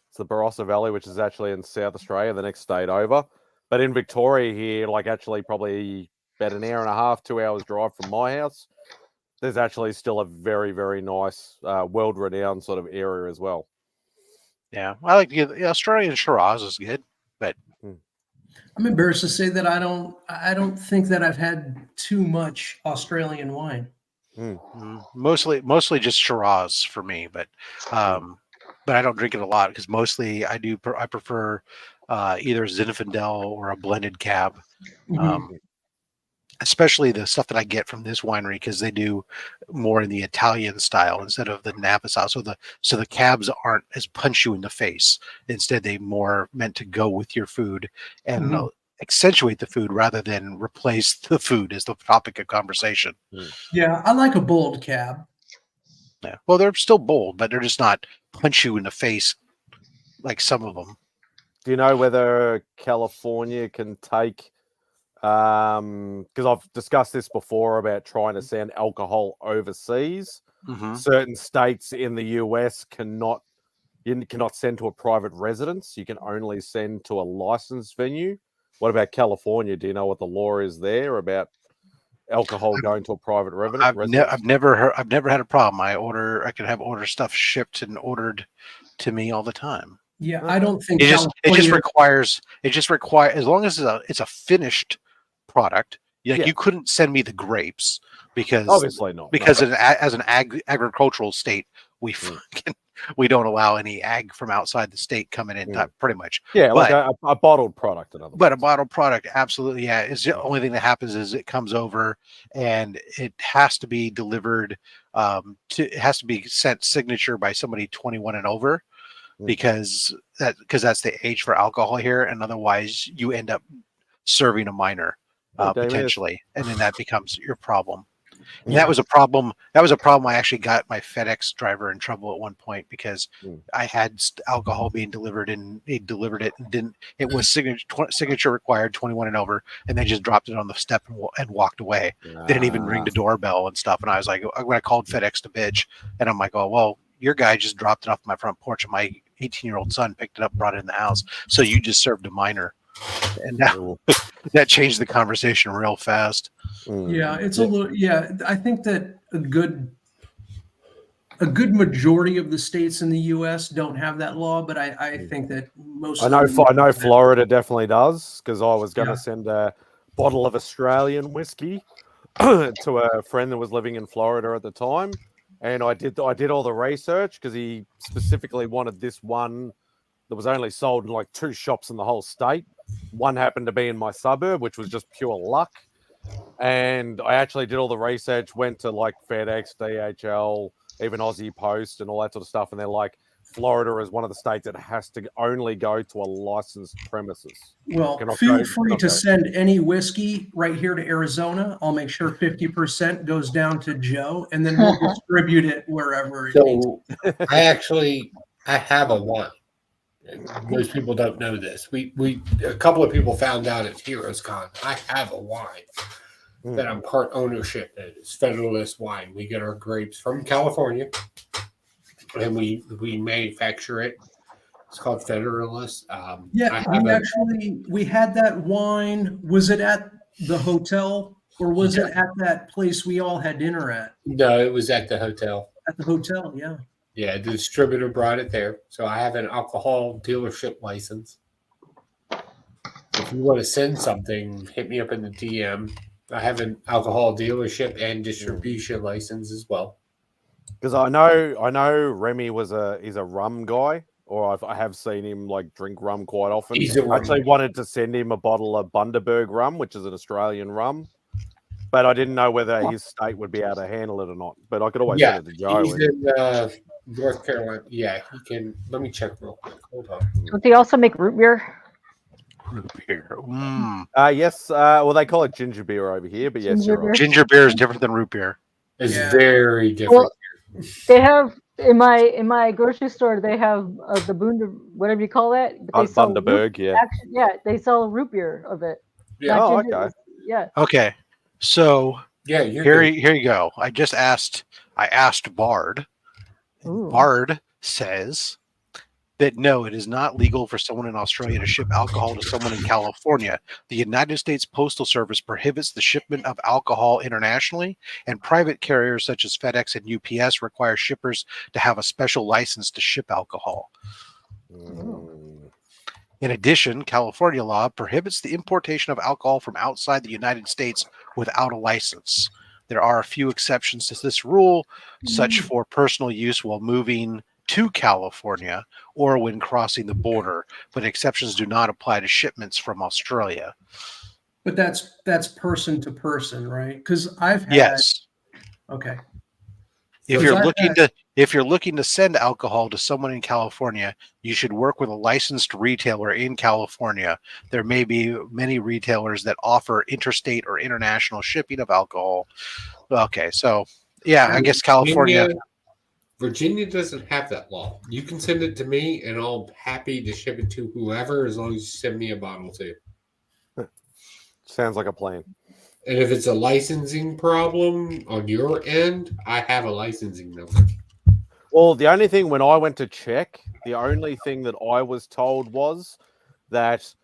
It's the Barossa Valley, which is actually in South Australia, the next state over. But in Victoria here, like actually probably about an hour and a half, 2 hours drive from my house, there's actually still a very, very nice, world-renowned sort of area as well. Yeah, I like the Australian Shiraz is good, but I'm embarrassed to say that I don't think that I've had too much Australian wine. Mostly just Shiraz for me, but I don't drink it a lot because mostly I prefer either Zinfandel or a blended cab. Especially the stuff that I get from this winery because they do more in the Italian style instead of the Napa style. So the cabs aren't as punch you in the face. Instead, they more meant to go with your food and accentuate the food rather than replace the food as the topic of conversation. Yeah, I like a bold cab. Yeah, well, they're still bold, but they're just not punch you in the face like some of them. Do you know whether California can take? Because I've discussed this before about trying to send alcohol overseas. Certain states in the US cannot send to a private residence. You can only send to a licensed venue. What about California? Do you know what the law is there about alcohol going to a private residence? I've never had a problem. I can have order stuff shipped and ordered to me all the time. Yeah, I don't think it just requires as long as it's a finished product. You couldn't send me the grapes because obviously not. Because as an agricultural state, we don't allow any ag from outside the state coming in. Pretty much. Yeah, like a bottled product. But a bottled product, absolutely, yeah. Is the only thing that happens is it comes over and it has to be delivered. It has to be sent signature by somebody 21 and over. Because that's the age for alcohol here, and otherwise you end up serving a minor potentially, and then that becomes your problem. And that was a problem. That was a problem. I actually got my FedEx driver in trouble at one point because I had alcohol being delivered and he delivered it and didn't. It was signature required, 21 and over, and they just dropped it on the step and walked away. Didn't even ring the doorbell and stuff. And I was like, when I called FedEx to bitch, and I'm like, oh well, your guy just dropped it off my front porch, and my 18-year-old son picked it up, brought it in the house. So you just served a minor, and now that changed the conversation real fast. Yeah, it's a little. Yeah, I think that a good majority of the states in the U.S. don't have that law, but I think that most. I know Florida definitely does, because I was going to send a bottle of Australian whiskey to a friend that was living in Florida at the time, and I did all the research because he specifically wanted this one that was only sold in like 2 shops in the whole state. One happened to be in my suburb, which was just pure luck. And I actually did all the research, went to like FedEx, DHL, even Aussie Post and all that sort of stuff. And they're like, Florida is one of the states that has to only go to a licensed premises. Well, feel free to send any whiskey right here to Arizona. I'll make sure 50% goes down to Joe, and then we'll distribute it wherever it needs. I have a wine. Most people don't know this. A couple of people found out at Heroes Con. I have a wine that I'm part ownership in. It's Federalist wine. We get our grapes from California, and we manufacture it. It's called Federalist. We had that wine. Was it at the hotel, or was it at that place we all had dinner at? No, it was at the hotel. At the hotel, yeah. Yeah, the distributor brought it there. So I have an alcohol dealership license. If you want to send something, hit me up in the DM. I have an alcohol dealership and distribution license as well. Because I know Remy is a rum guy, or I have seen him like drink rum quite often. I actually wanted to send him a bottle of Bundaberg rum, which is an Australian rum, but I didn't know whether his state would be able to handle it or not. But I could always send it to Joe. He's in North Carolina. Yeah, he can. Let me check real quick. Hold on. Don't they also make root beer? Root beer. Yes. Well, they call it ginger beer over here, but yes, you're right. Ginger beer is different than root beer. It's very different. Well, they have in my grocery store. They have the whatever you call that. Bundaberg, they sell root beer of it. Yeah. Oh, okay. Yeah. Okay. So here you go. I asked Bard. Ooh. Bard says that no, it is not legal for someone in Australia to ship alcohol to someone in California. The United States Postal Service prohibits the shipment of alcohol internationally, and private carriers such as FedEx and UPS require shippers to have a special license to ship alcohol. In addition, California law prohibits the importation of alcohol from outside the United States without a license. There are a few exceptions to this rule, such for personal use while moving to California or when crossing the border, but exceptions do not apply to shipments from Australia. But that's person to person, right? Because I've had. Yes. Okay. If you're looking to send alcohol to someone in California, you should work with a licensed retailer in California. There may be many retailers that offer interstate or international shipping of alcohol. Okay, so yeah, I guess California. Virginia doesn't have that law. You can send it to me, and I'm happy to ship it to whoever as long as you send me a bottle too. Sounds like a plan. And if it's a licensing problem on your end, I have a licensing number. Well, the only thing when I went to check, the only thing that I was told was that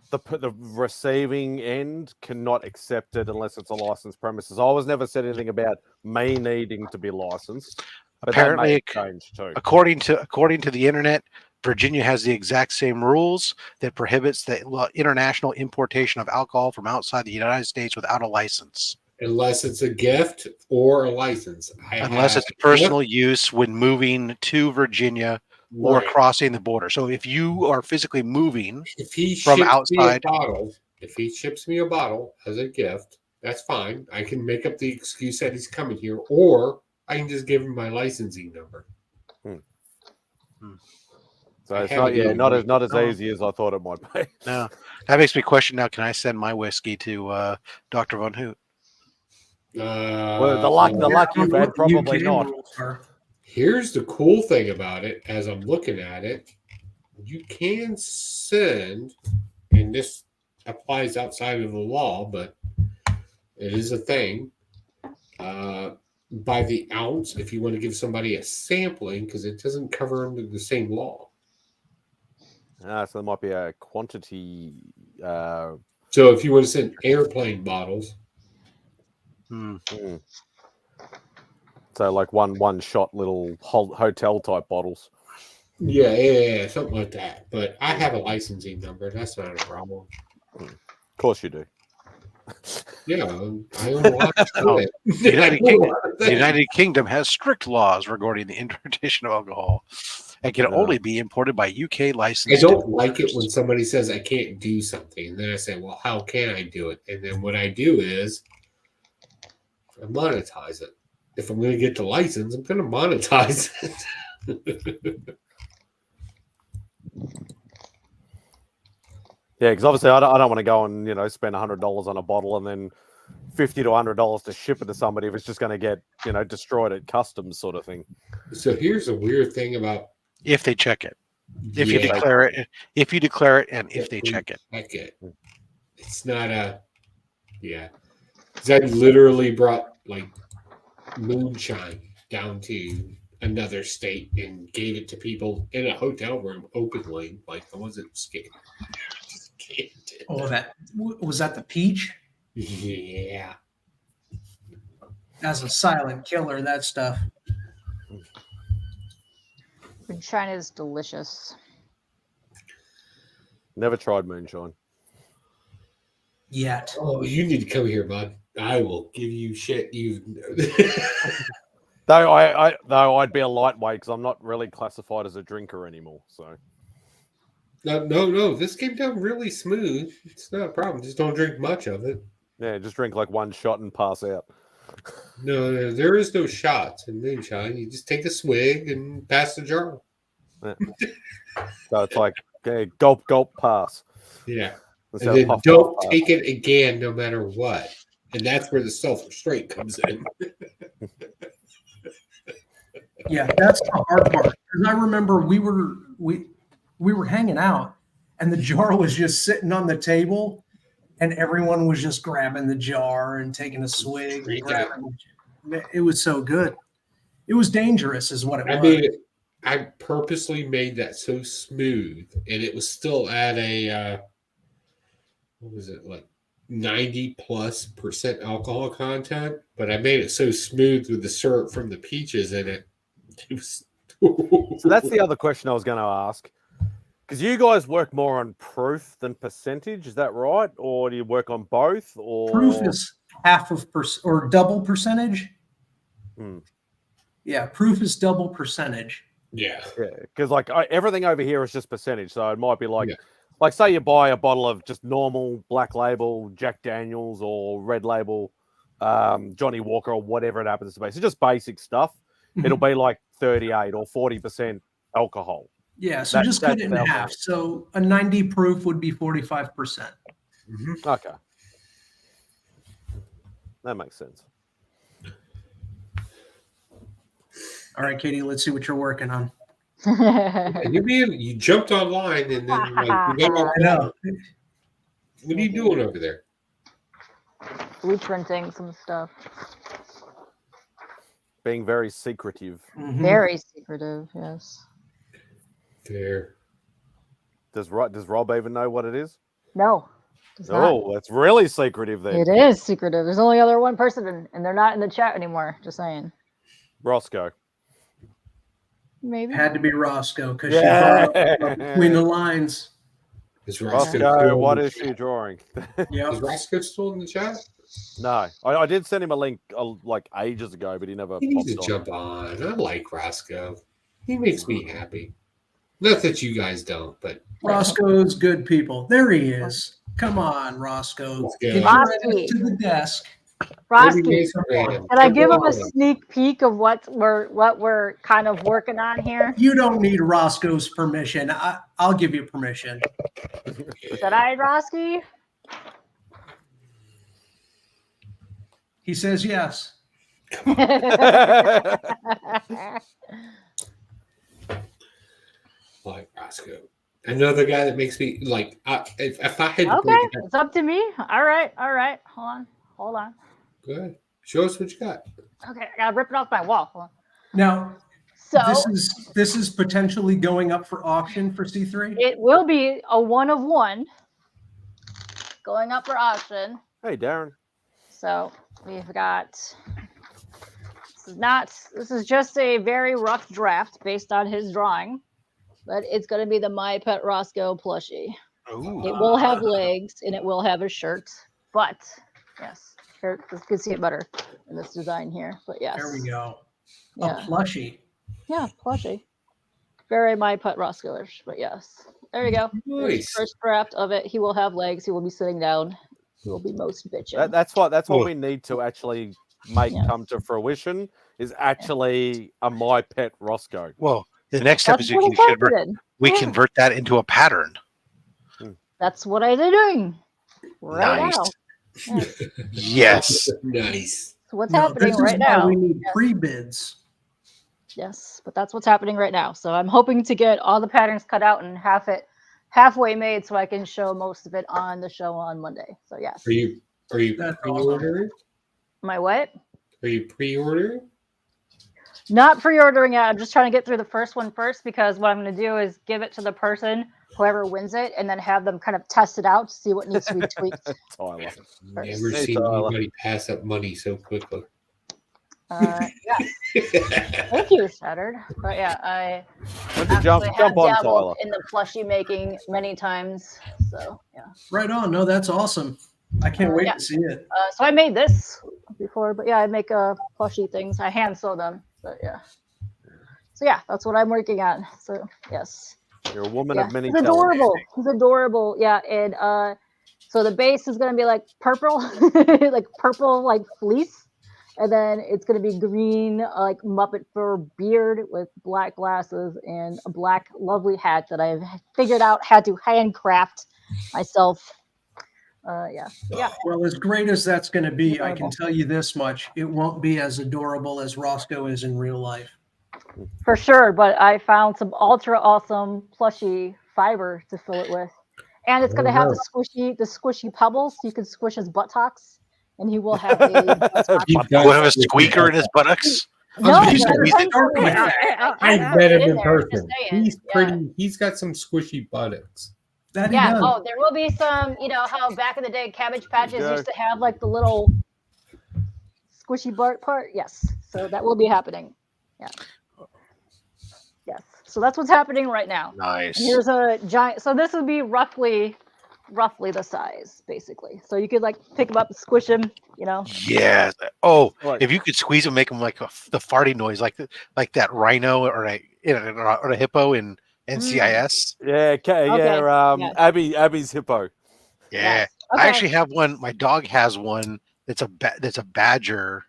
the receiving end cannot accept it unless it's a licensed premises. I was never said anything about me needing to be licensed. Apparently, too. according to the internet, Virginia has the exact same rules that prohibits the international importation of alcohol from outside the United States without a license. Unless it's a gift or a license. Unless it's personal use when moving to Virginia or crossing the border. So if you are physically moving from outside. If he ships me a bottle as a gift, that's fine. I can make up the excuse that he's coming here, or I can just give him my licensing number. So it's not as easy as I thought it might be. No, that makes me question now. Can I send my whiskey to Dr. Von Hoot? Well, the luck you've had, probably not. Here's the cool thing about it. As I'm looking at it, you can send, and this applies outside of the law, but it is a thing. By the ounce, if you want to give somebody a sampling, because it doesn't cover under the same law. So there might be a quantity. So if you want to send airplane bottles. So like one shot little hotel type bottles. Yeah, something like that. But I have a licensing number. That's not a problem. Of course you do. Yeah, I own a lot of shit. The United Kingdom has strict laws regarding the importation of alcohol and can only be imported by UK licensed. I don't like it when somebody says I can't do something. And then I say, well, how can I do it? And then what I do is I monetize it. If I'm going to get the license, I'm going to monetize it. Yeah, because obviously I don't want to go and spend $100 on a bottle and then $50 to $100 to ship it to somebody if it's just going to get destroyed at customs sort of thing. So here's a weird thing about if they check it, if you declare it, and if they check it. It's not a because I literally brought like moonshine down to another state and gave it to people in a hotel room openly. Like I wasn't scared. Oh, was that the peach? Yeah. That's a silent killer, that stuff. Moonshine is delicious. Never tried moonshine. Yet. Oh, you need to come here, bud. I will give you shit. Though I'd be a lightweight because I'm not really classified as a drinker anymore. So. No. This came down really smooth. It's not a problem. Just don't drink much of it. Yeah, just drink like one shot and pass out. No, there is no shots in moonshine. You just take a swig and pass the jar. Yeah. So it's like gulp, gulp, pass. Yeah. And then don't take it again no matter what. And that's where the self-restraint comes in. Yeah, that's the hard part. Because I remember we were hanging out and the jar was just sitting on the table and everyone was just grabbing the jar and taking a swig. It was so good. It was dangerous is what it was. I purposely made that so smooth and it was still at a what was it, like 90+% alcohol content, but I made it so smooth with the syrup from the peaches in it. It was so that's the other question I was going to ask. Because you guys work more on proof than percentage, is that right? Or do you work on both? Or proof is half of or double percentage? Yeah, proof is double percentage. Yeah. Because like everything over here is just percentage. So it might be like, like say you buy a bottle of just normal black label Jack Daniels or red label Johnny Walker or whatever it happens to be. So just basic stuff. It'll be like 38 or 40% alcohol. Yeah, so just cut it in half. So a 90 proof would be 45%. Okay. That makes sense. All right, Katie, let's see what you're working on. You jumped online and then like, you got I know. What are you doing over there? Reprinting some stuff. Being very secretive. Very secretive, yes. Fair. Does Rob even know what it is? No. Oh, that's really secretive then. It is secretive. There's only other one person, and they're not in the chat anymore. Just saying. Roscoe. Maybe. Had to be Roscoe because she brought up between the lines. Is Roscoe, what is she drawing? Is Roscoe still in the chat? No, I did send him a link like ages ago, but he never. He needs to jump on. I like Roscoe. He makes me happy. Not that you guys don't, but Roscoe's good people. There he is. Come on, Roscoe. Get your ass to the desk. Frosty, can I give him a sneak peek of what we're kind of working on here? You don't need Roscoe's permission. I'll give you permission. Should I, Rosky? He says yes. Like Roscoe. Another guy that makes me like if I had to Okay, break it down. it's up to me. All right. Hold on. Go ahead. Show us what you got. Okay, I gotta rip it off my wall. Hold on. Now, So this is potentially going up for auction for C3. it will be a 1 of 1 going up for auction. Hey, Darren. So we've got. This is just a very rough draft based on his drawing, but it's going to be the My Pet Roscoe plushie. Ooh. It will have legs and it will have a shirt, but yes, here you can see it better in this design here. But yes, There we go. Yeah. A plushie. Yeah, plushie. Very My Pet Roscoe-ish, but yes, there you go. Nice. First draft of it. He will have legs. He will be sitting down. He will be most bitching. That's what we need to actually make come to fruition is actually a My Pet Roscoe. Well, the next step That's is you what can it's happening. convert that into a pattern. That's what I'm doing right Nice. now. Yeah. Yes. Nice. So what's Now, happening this is right why now? we need pre-bids. Yes, but that's what's happening right now. So I'm hoping to get all the patterns cut out and have it halfway made so I can show most of it on the show on Monday. So yes. Are you pre-ordering? My what? Are you pre-ordering? Not pre-ordering it. I'm just trying to get through the first one first because what I'm going to do is give it to the person, whoever wins it, and then have them kind of test it out to see what needs to be tweaked. Tyler. Never seen anybody pass up money so quickly. Yeah. Thank you, Shattered. But yeah, I jump have on, dabbled Tyler. in the plushie making many times. So yeah. Right on. No, that's awesome. I can't wait Yeah. to see it. So I made this before, but yeah, I make plushie things. I hand sew them. But yeah. So yeah, that's what I'm working on. So yes. You're a woman Yeah, of many he's talents. adorable. He's adorable. Yeah, and so the base is gonna be like purple, like purple, like fleece, and then it's gonna be green, like Muppet fur beard with black glasses and a black lovely hat that I've figured out how to handcraft myself. Yeah. Well, as great as that's going to be, I can tell you this much: it won't be as adorable as Roscoe is in real life. For sure, but I found some ultra awesome plushie fiber to fill it with, and it's going to have the squishy pebbles. So you can squish his buttocks, and he will have a. Will have a squeaker in his buttocks. No, I've met him in person. saying. He's pretty. He's got some squishy buttocks. Yeah. Oh, there will be some. You know how back in the day, Cabbage Patches used to have like the little squishy part. Yes. So that will be happening. Yeah. Yes. So that's what's happening right now. Nice. And here's a giant. So this would be roughly the size, basically. So you could like pick them up and squish them. You know. Yeah. Oh, if you could squeeze them, make them like the farting noise, like that rhino or a hippo in NCIS. Yeah. Okay. Abby's hippo. Yeah. Yes. I Okay. actually have one. My dog has one that's a badger.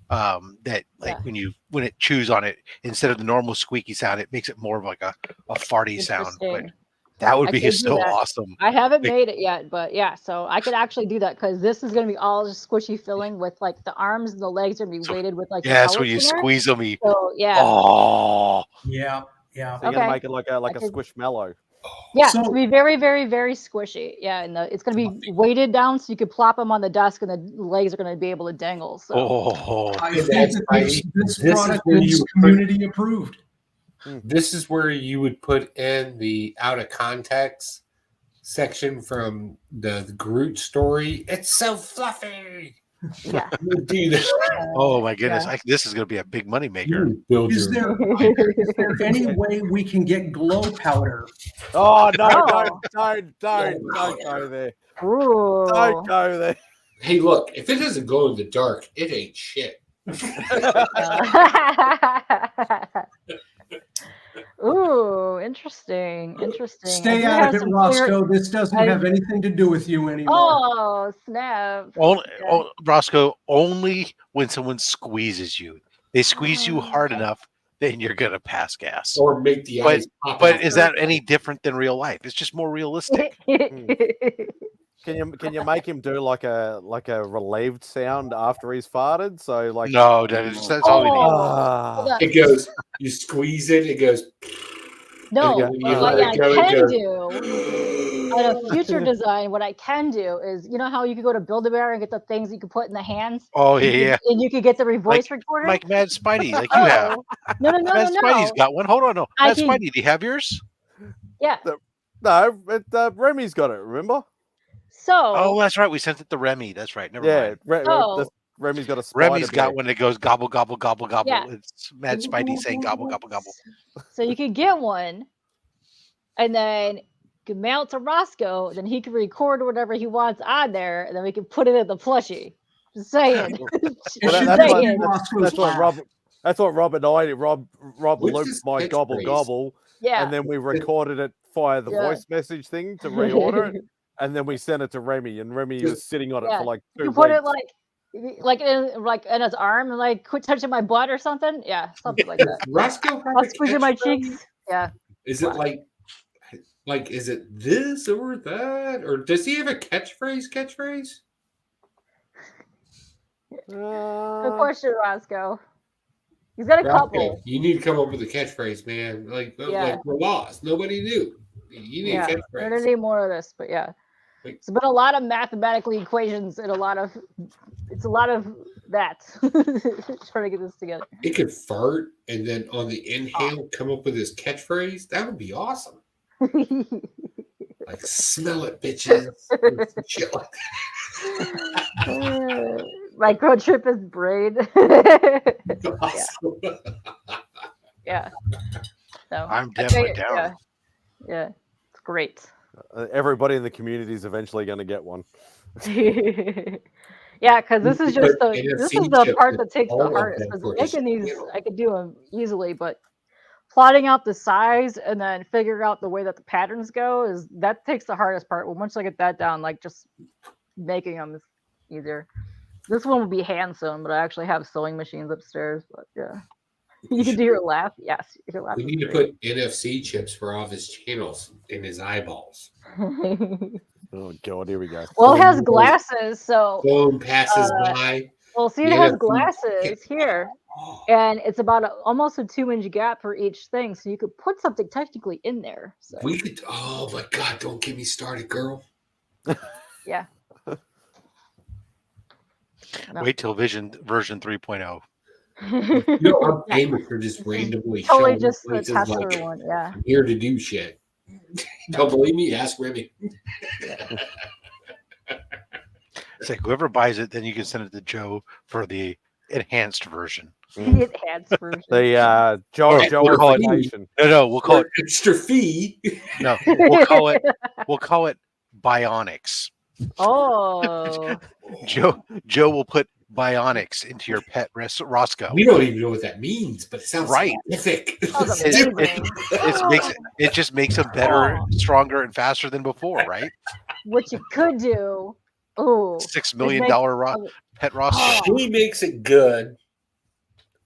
That like when it chews on it, instead of the normal squeaky sound, it makes it more of like a farty sound. But Interesting. that would I be could do so that. awesome. I haven't Like- made it yet, but yeah, so I could actually do that because this is going to be all just squishy filling with like the arms and the legs are going to be weighted with like the Yes, when pellets you in there. squeeze them, So yeah, oh, Yeah. So you're Okay. gonna make it like a I could- squishmallow. yeah, So- it's gonna be very, very, very squishy. Yeah, and it's gonna be weighted down so you could plop them on the desk, and the legs are gonna be able to dangle. So oh, I Yeah, think that's that right. this This is product where is you community approved. This is where you would put in the out of context section from the Groot story. It's so fluffy. yeah. Do that. oh my goodness! Yeah. This is going to be a big money maker. You build Is your there any way we can get glow powder? Oh no! Oh. Don't go there! Ooh. Don't go there! Hey, look, if it doesn't glow in the dark, it ain't shit. Ooh, interesting. Interesting. I Stay do out have of it, some Roscoe. This doesn't I- have anything to do with you anymore. Oh snap! Roscoe, only when someone squeezes you. They squeeze you hard enough, then you're going to pass gas. Or make the eyes pop But out. is that any different than real life? It's just more realistic. Can you make him do like a relieved sound after he's farted? So like no, that's all we need. It goes. You squeeze it goes. No, and you what let I it go, it can goes. do on a future design, what I can do is, you know how you could go to Build-A-Bear and get the things you could put in the hands? Oh yeah. And you could get the voice recorder? Like MadSpidey, like you have. No. MadSpidey's got one. Hold on, no. I MadSpidey, can- do you have yours? Yeah. No, Remy's got it. Remember? So. Oh, that's right. We sent it to Remy. That's right. Never mind. Remy's got a spider. Remy's got one that goes gobble gobble gobble gobble. Yeah. It's MadSpidey saying gobble gobble gobble. So you could get one, and then you could mail it to Roscoe. Then he can record whatever he wants on there, and then we can put it in the plushie. Just saying. That's what Rob and I did. Rob What's looped his my gobble catchphrase? gobble, Yeah. and then we recorded it via the voice message thing to reorder it, and then we sent it to Remy, and Remy was sitting on it for like 2 You weeks. put it in his arm and like quit touching my butt or something. Yeah, something like that. Roscoe have I'll a squeeze in my catchphrase? cheeks. Yeah. Is it like is it this or that, or does he have a catchphrase? Good question, Roscoe. He's got a couple. You need to come up with a catchphrase, man. Like we're lost. Nobody knew. You need a We're catchphrase. gonna need more of this, but yeah. It's been a lot of mathematical equations and a lot of that trying to get this together. It could fart and then on the inhale come up with his catchphrase. That would be awesome. Like smell it, bitches. Shit like that. Microchip his brain. Yeah. So I'm definitely down. Yeah. It's great. Everybody in the community is eventually going to get one. Yeah, because this is the part that takes the hardest. Because making these, I could do them easily, but plotting out the size and then figuring out the way that the patterns go takes the hardest part. Well, once I get that down, like just making them is easier. This one will be hand sewn, but I actually have sewing machines upstairs. But yeah, you can do your laugh. Yes, your laugh. We need to put NFC chips for all of his channels in his eyeballs. Oh God, here we go. Well, it has glasses, so phone passes by. Well, see, it has glasses here, and it's about almost a 2-inch gap for each thing, so you could put something technically in there. So. We could. Oh my God! Don't get me started, girl. Yeah. No. Wait till version 3.0. I'm famous for just randomly totally just the places tester like, one. Yeah. I'm here to do shit. Don't believe me? Ask Remy. It's like whoever buys it, then you can send it to Joe for the enhanced version. The enhanced version. The Joe we'll call it. No, we'll call it extra fee. No, we'll call it Bionics. Oh. Joe will put Bionics into your pet Roscoe. We don't even know what that means, but it sounds right. Scientific. It just makes them better, stronger, and faster than before, right? What you could do. Oh, $6 million pet Roscoe. He makes it good.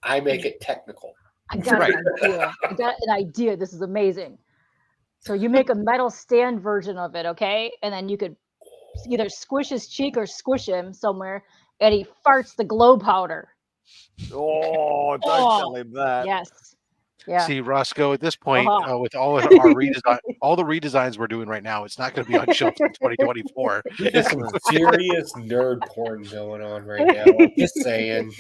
I make it technical. I got an idea. I got an idea. This is amazing. So you make a metal stand version of it, okay? And then you could either squish his cheek or squish him somewhere, and he farts the glow powder. Oh, don't tell him that. Yes. Yeah. See, Roscoe, at this point, with all of our all the redesigns we're doing right now, it's not going to be on shelves in 2024. There's some serious nerd porn going on right now. Just saying.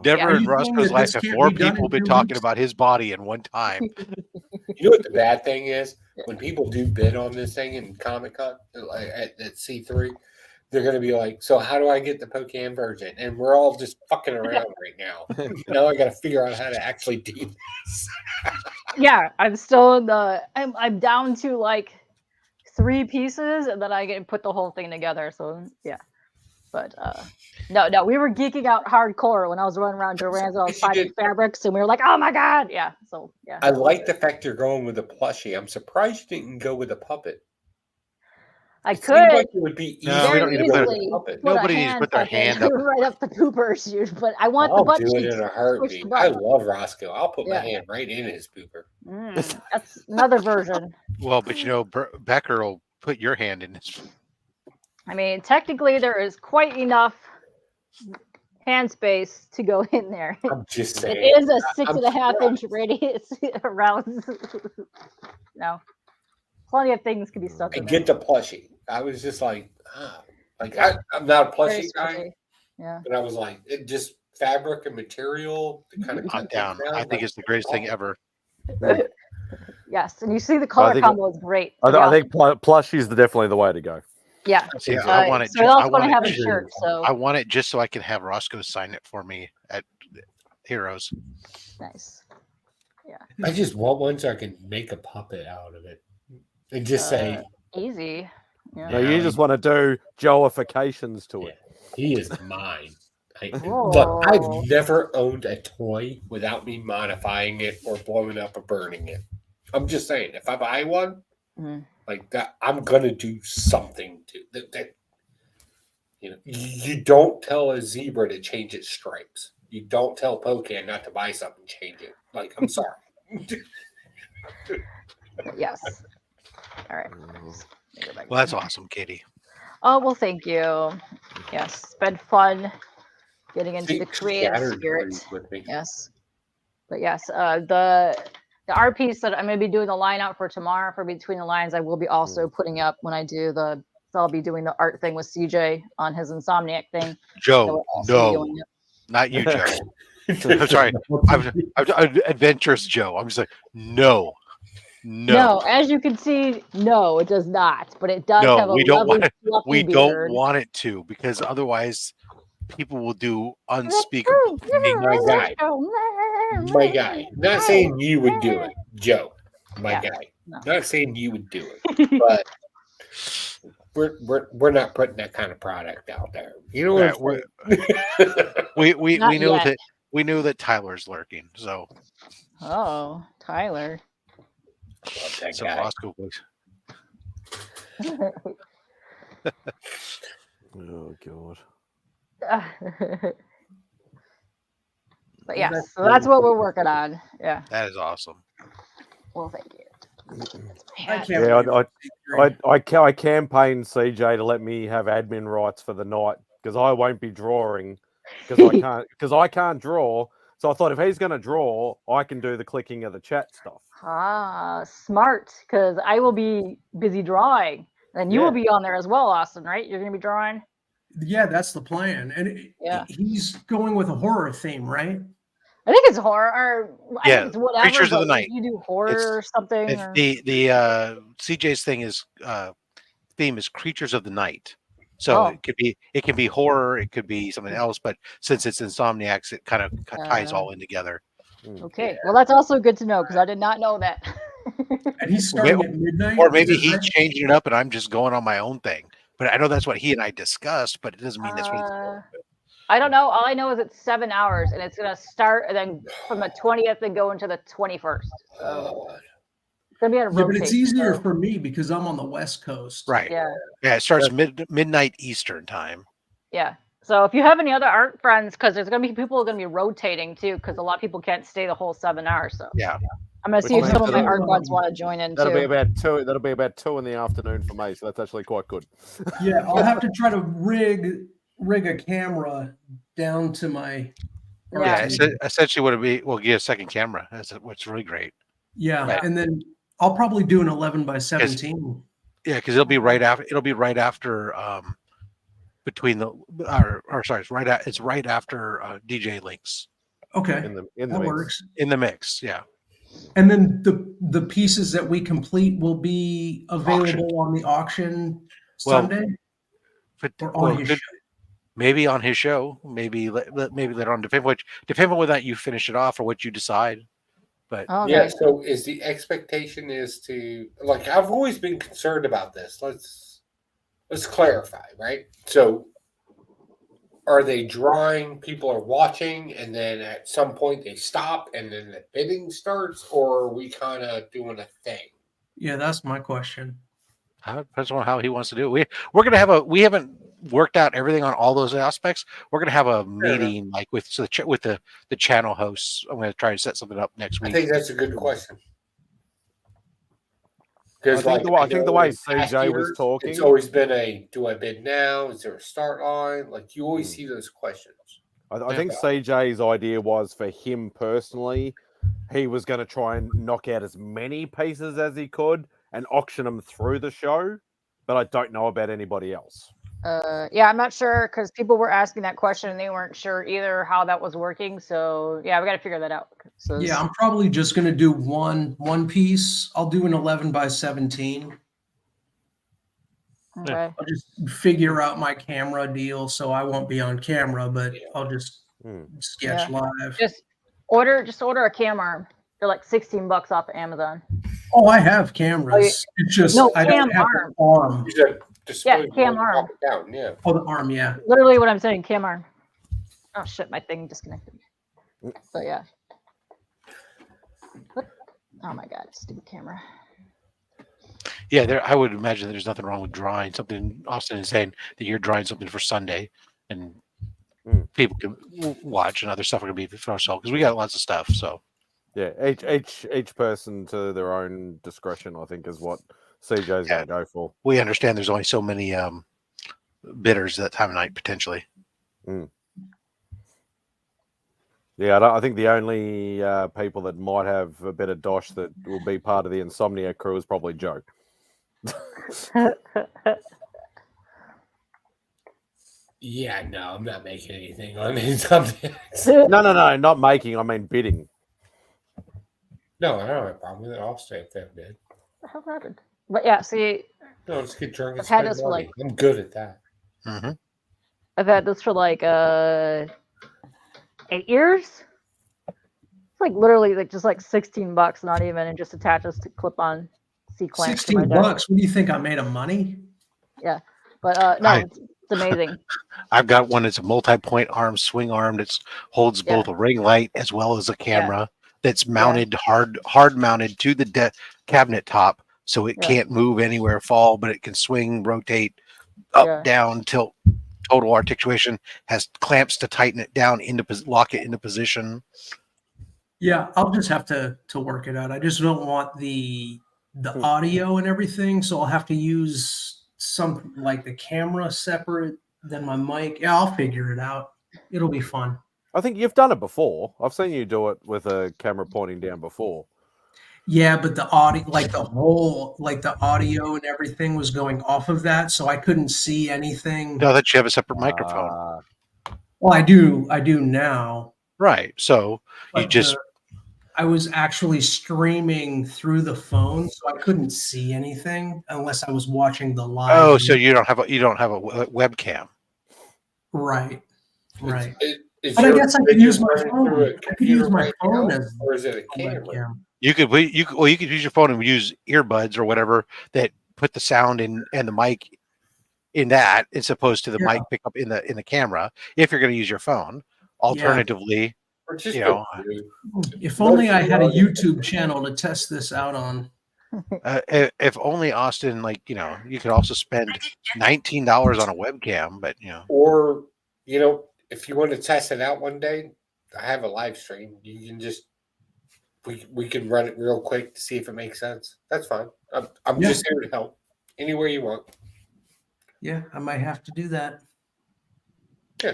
Never in Roscoe's life have more people been talking about his body in one time. You know what the bad thing is? When people do bid on this thing in Comic-Con at C3, they're going to be like, so how do I get the Pocan version? And we're all just fucking around right now. Now I got to figure out how to actually do this. Yeah, I'm still in I'm down to like 3 pieces, and then I can put the whole thing together. So yeah. But no, we were geeking out hardcore when I was running around Duran's. I was finding fabrics, and we were like, "Oh my god, yeah!" So yeah. I like the fact you're going with a plushie. I'm surprised you didn't go with a puppet. I It seemed could. like it would be easy. No, we don't need to put easily it. Nobody needs to put their hand up. right up the pooper shoot, but I want the I'll butt do it cheeks in a to push heartbeat. the I button. love Roscoe. I'll put my Yeah. hand right in his pooper. That's another version. Well, but Becker will put your hand in his. I mean, technically, there is quite enough hand space to go in there. I'm just saying. It is a 6.5-inch radius around. No, plenty of things can be stuck in And there. get the plushie. I was just like, I'm not a plushie guy. Yeah. But I was like, it just fabric and material to kind of cut down. I think it's the greatest thing ever. Yes, and you see the color combo is great. I think plush is definitely the way to go. Yeah. I want it. So also going to have a shirt. So I want it just so I can have Roscoe sign it for me at Heroes. Nice. Yeah. I just want one so I can make a puppet out of it and just say easy. Yeah. No, you just want to do Joeifications to it. He is mine. Look, I've never owned a toy without me modifying it or blowing up or burning it. I'm just saying, if I buy one like that, I'm gonna do something to that. You know, you don't tell a zebra to change its stripes. You don't tell Pocan not to buy something, change it. Like, I'm sorry. Yes. All right. Well, that's awesome, Katie. Oh, well, thank you. Yes, it's been fun getting into the creative spirit. Yes. But yes, the art piece that I'm going to be doing the line out for tomorrow for Between the Lines, I will be also putting up when I do so I'll be doing the art thing with CJ on his Insomniac thing. Joe, no, not you, Joe. I'm sorry. I'm adventurous Joe. I'm just like, no. No, as you can see, no, it does not. But it does have a lovely fluffy beard. Don't want it to, because otherwise people will do unspeakable things. My guy. Not saying you would do it, Joe. My guy. No. Not saying you would do it, but we're not putting that kind of product out there. You know what? We knew that Tyler's lurking. So. Oh, Tyler. Love that so guy. Roscoe, please. Oh God. But yeah, so that's what we're working on. Yeah. That is awesome. Well, thank you. I campaigned CJ to let me have admin rights for the night because I won't be drawing because I can't draw. So I thought if he's going to draw, I can do the clicking of the chat stuff. Ah, smart, because I will be busy drawing. And you will be on there as well, Austin, right? You're going to be drawing? Yeah, that's the plan. And he's going with a horror theme, right? I think it's horror, or I think it's whatever. Creatures of the Night. You do horror or something. Or... The CJ's theme is Creatures of the Night. So it can be horror, it could be something else, but since it's Insomniacs, it kind of ties all in together. Okay, well that's also good to know because I did not know that. And he's starting at midnight, or maybe he's changing it up, and I'm just going on my own thing. But I know that's what he and I discussed, but it doesn't mean that's what he's doing. I don't know. All I know is it's 7 hours, and it's going to start and then from the 20th and go into the 21st. So it's going to be on a rotation. But it's easier for me because I'm on the West Coast. Right. Yeah. Yeah, it starts midnight Eastern time. Yeah. So if you have any other art friends, because there's going to be people who are going to be rotating too, because a lot of people can't stay the whole 7 hours. So yeah. I'm going to see if some of my art buds want to join in That'll too. be about 2. That'll be about 2 in the afternoon for me. So that's actually quite good. Yeah, I'll have to try to rig a camera down to my. Yeah, essentially what we'll get a second camera. That's what's really great. Yeah, right. And then I'll probably do an 11x17. Yeah, because it'll be right after. It'll be right after. Between the, it's right after DJ Links. Okay, in the that mix. Works. In the mix, yeah. And then the pieces that we complete will be available on the auction Sunday. Maybe on his show. Maybe later on. Depending on whether you finish it off or what you decide. But yeah. So is the expectation is to like I've always been concerned about this. Let's clarify, right? So are they drawing, people are watching, and then at some point they stop and then the bidding starts, or are we kind of doing a thing? Yeah, that's my question. Depends on how he wants to do it. We're gonna have we haven't worked out everything on all those aspects. We're gonna have a meeting like with the channel hosts. I'm gonna try to set something up next week. I think that's a good question. I Because think the way CJ was talking, it's always been do I bid now? Is there a start line? Like you always see those questions. I think CJ's idea was for him personally, he was going to try and knock out as many pieces as he could and auction them through the show, but I don't know about anybody else. Yeah, I'm not sure because people were asking that question and they weren't sure either how that was working. So yeah, we got to figure that out. So yeah, I'm probably just gonna do one piece. I'll do an 11 by 17. Okay. I'll just figure out my camera deal, so I won't be on camera, but I'll just sketch live. Just order a cam arm. They're like $16 off of Amazon. Oh, I have cameras. It's just I don't have an arm. Yeah, cam arm. Down, yeah. Oh, the arm, yeah. Literally what I'm saying, cam arm. Oh shit, my thing disconnected. So yeah. Oh my god, stupid camera. Yeah, I would imagine there's nothing wrong with drawing something. Austin is saying that you're drawing something for Sunday, and people can watch, and other stuff are going to be for ourselves because we got lots of stuff. So yeah, each person to their own discretion, I think, is what CJ's going to go for. We understand there's only so many bidders that time of night potentially. Yeah, I think the only people that might have a bit of dosh that will be part of the Insomnia crew is probably Joe. Yeah, no, I'm not making anything on Insomnia. No, not making. I mean bidding. No, I don't have a problem with it. I'll stay if they bid. What the hell happened? But yeah, see. No, just get drunk and I've had spend this for money. like. I'm good at that. I've had this for like 8 years. It's like literally like just like $16, not even, and just attaches to clip-on C-clamp. $16. What do you think I made of money? Yeah, but no, it's amazing. I've got one that's a multi-point arm, swing arm that holds both a ring light as well as a camera that's mounted hard mounted to the cabinet top, so it can't move anywhere, fall, but it can swing, rotate, up, down, tilt. Total articulation, has clamps to tighten it down lock it into position. Yeah, I'll just have to work it out. I just don't want the audio and everything, so I'll have to use something like the camera separate than my mic. Yeah, I'll figure it out. It'll be fun. I think you've done it before. I've seen you do it with a camera pointing down before. Yeah, but the audio, like the audio and everything was going off of that, so I couldn't see anything. No, that you have a separate microphone. Well, I do now. Right. So but I was actually streaming through the phone, so I couldn't see anything unless I was watching the live. Oh, so you don't have a webcam. Right. Right. But I guess I could use my phone. I could use my phone as or is it a camera? webcam. You could use your phone and use earbuds or whatever that put the sound in and the mic in that as opposed to the mic pickup in the camera if you're going to use your phone. Alternatively, if only I had a YouTube channel to test this out on. If only Austin, you could also spend $19 on a webcam, but or if you want to test it out one day, I have a live stream. You can just we can run it real quick to see if it makes sense. That's fine. I'm just here to help anywhere you want. Yeah, I might have to do that. Yeah.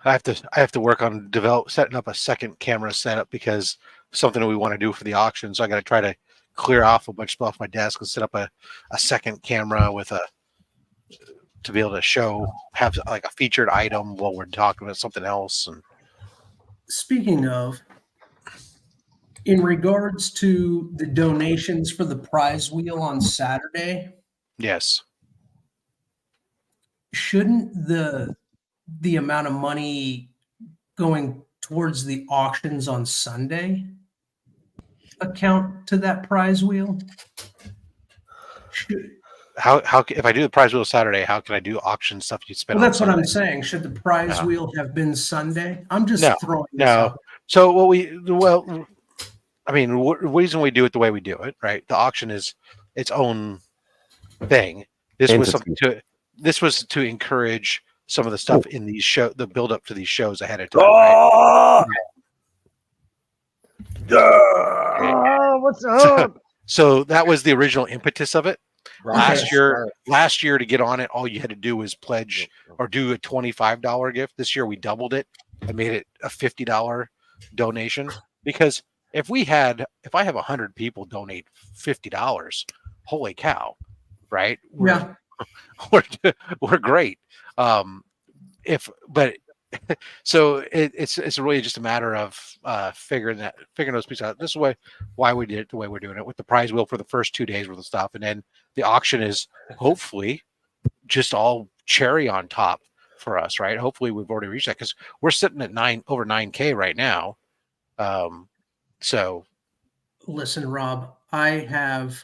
I have to work on setting up a second camera setup because something that we want to do for the auction. So I got to try to clear off a bunch of stuff off my desk and set up a second camera to be able to have like a featured item while we're talking about something else. And speaking of, in regards to the donations for the prize wheel on Saturday, yes, shouldn't the amount of money going towards the auctions on Sunday account to that prize wheel? How if I do the prize wheel Saturday, how can I do auction stuff you spend? Well, that's what I'm saying. Should the prize wheel have been Sunday? I'm just throwing this out. So the reason we do it the way we do it, right? The auction is its own thing. This was something to encourage some of the stuff in these the build up to these shows ahead of time. Right? Oh, what's up? So that was the original impetus of it. Right. Last year to get on it, all you had to do was pledge or do a $25 gift. This year we doubled it and made it a $50 donation, because if I have 100 people donate $50, holy cow, right? We're great. So it's really just a matter of figuring those pieces out. This is why we did it the way we're doing it, with the prize wheel for the first 2 days worth of stuff, and then the auction is hopefully just all cherry on top for us, right? Hopefully we've already reached that, because we're sitting at over 9K right now. So listen, Rob, I have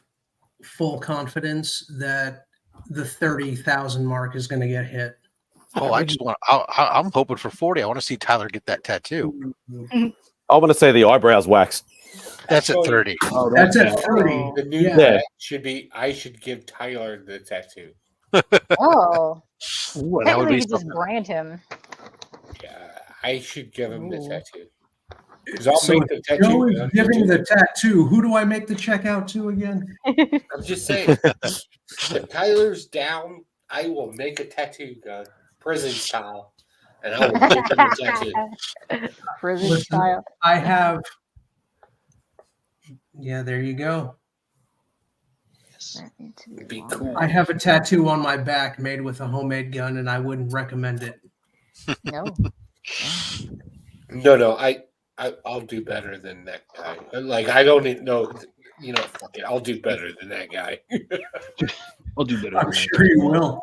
full confidence that the 30,000 mark is going to get hit. Oh, I'm hoping for 40. I want to see Tyler get that tattoo. I want to see the eyebrows waxed. That's at 30. Oh, that's at 30. The new Yeah. should be, I should give Tyler the tattoo. Oh. Ooh, Can't believe you just brand him. Yeah, I should give him the tattoo. So I'll make the tattoo. Joe is giving the tattoo. Who do I make the check out to again? I'm just saying, if Tyler's down, I will make a tattoo gun, prison style, and I will give him the tattoo. Prison style. I have. Yeah, there you go. It'd be cool. I have a tattoo on my back made with a homemade gun, and I wouldn't recommend it. No. No, I'll do better than that guy. Like, I don't even know, fuck it, I'll do better than that guy. I'll do better. I'm sure you will.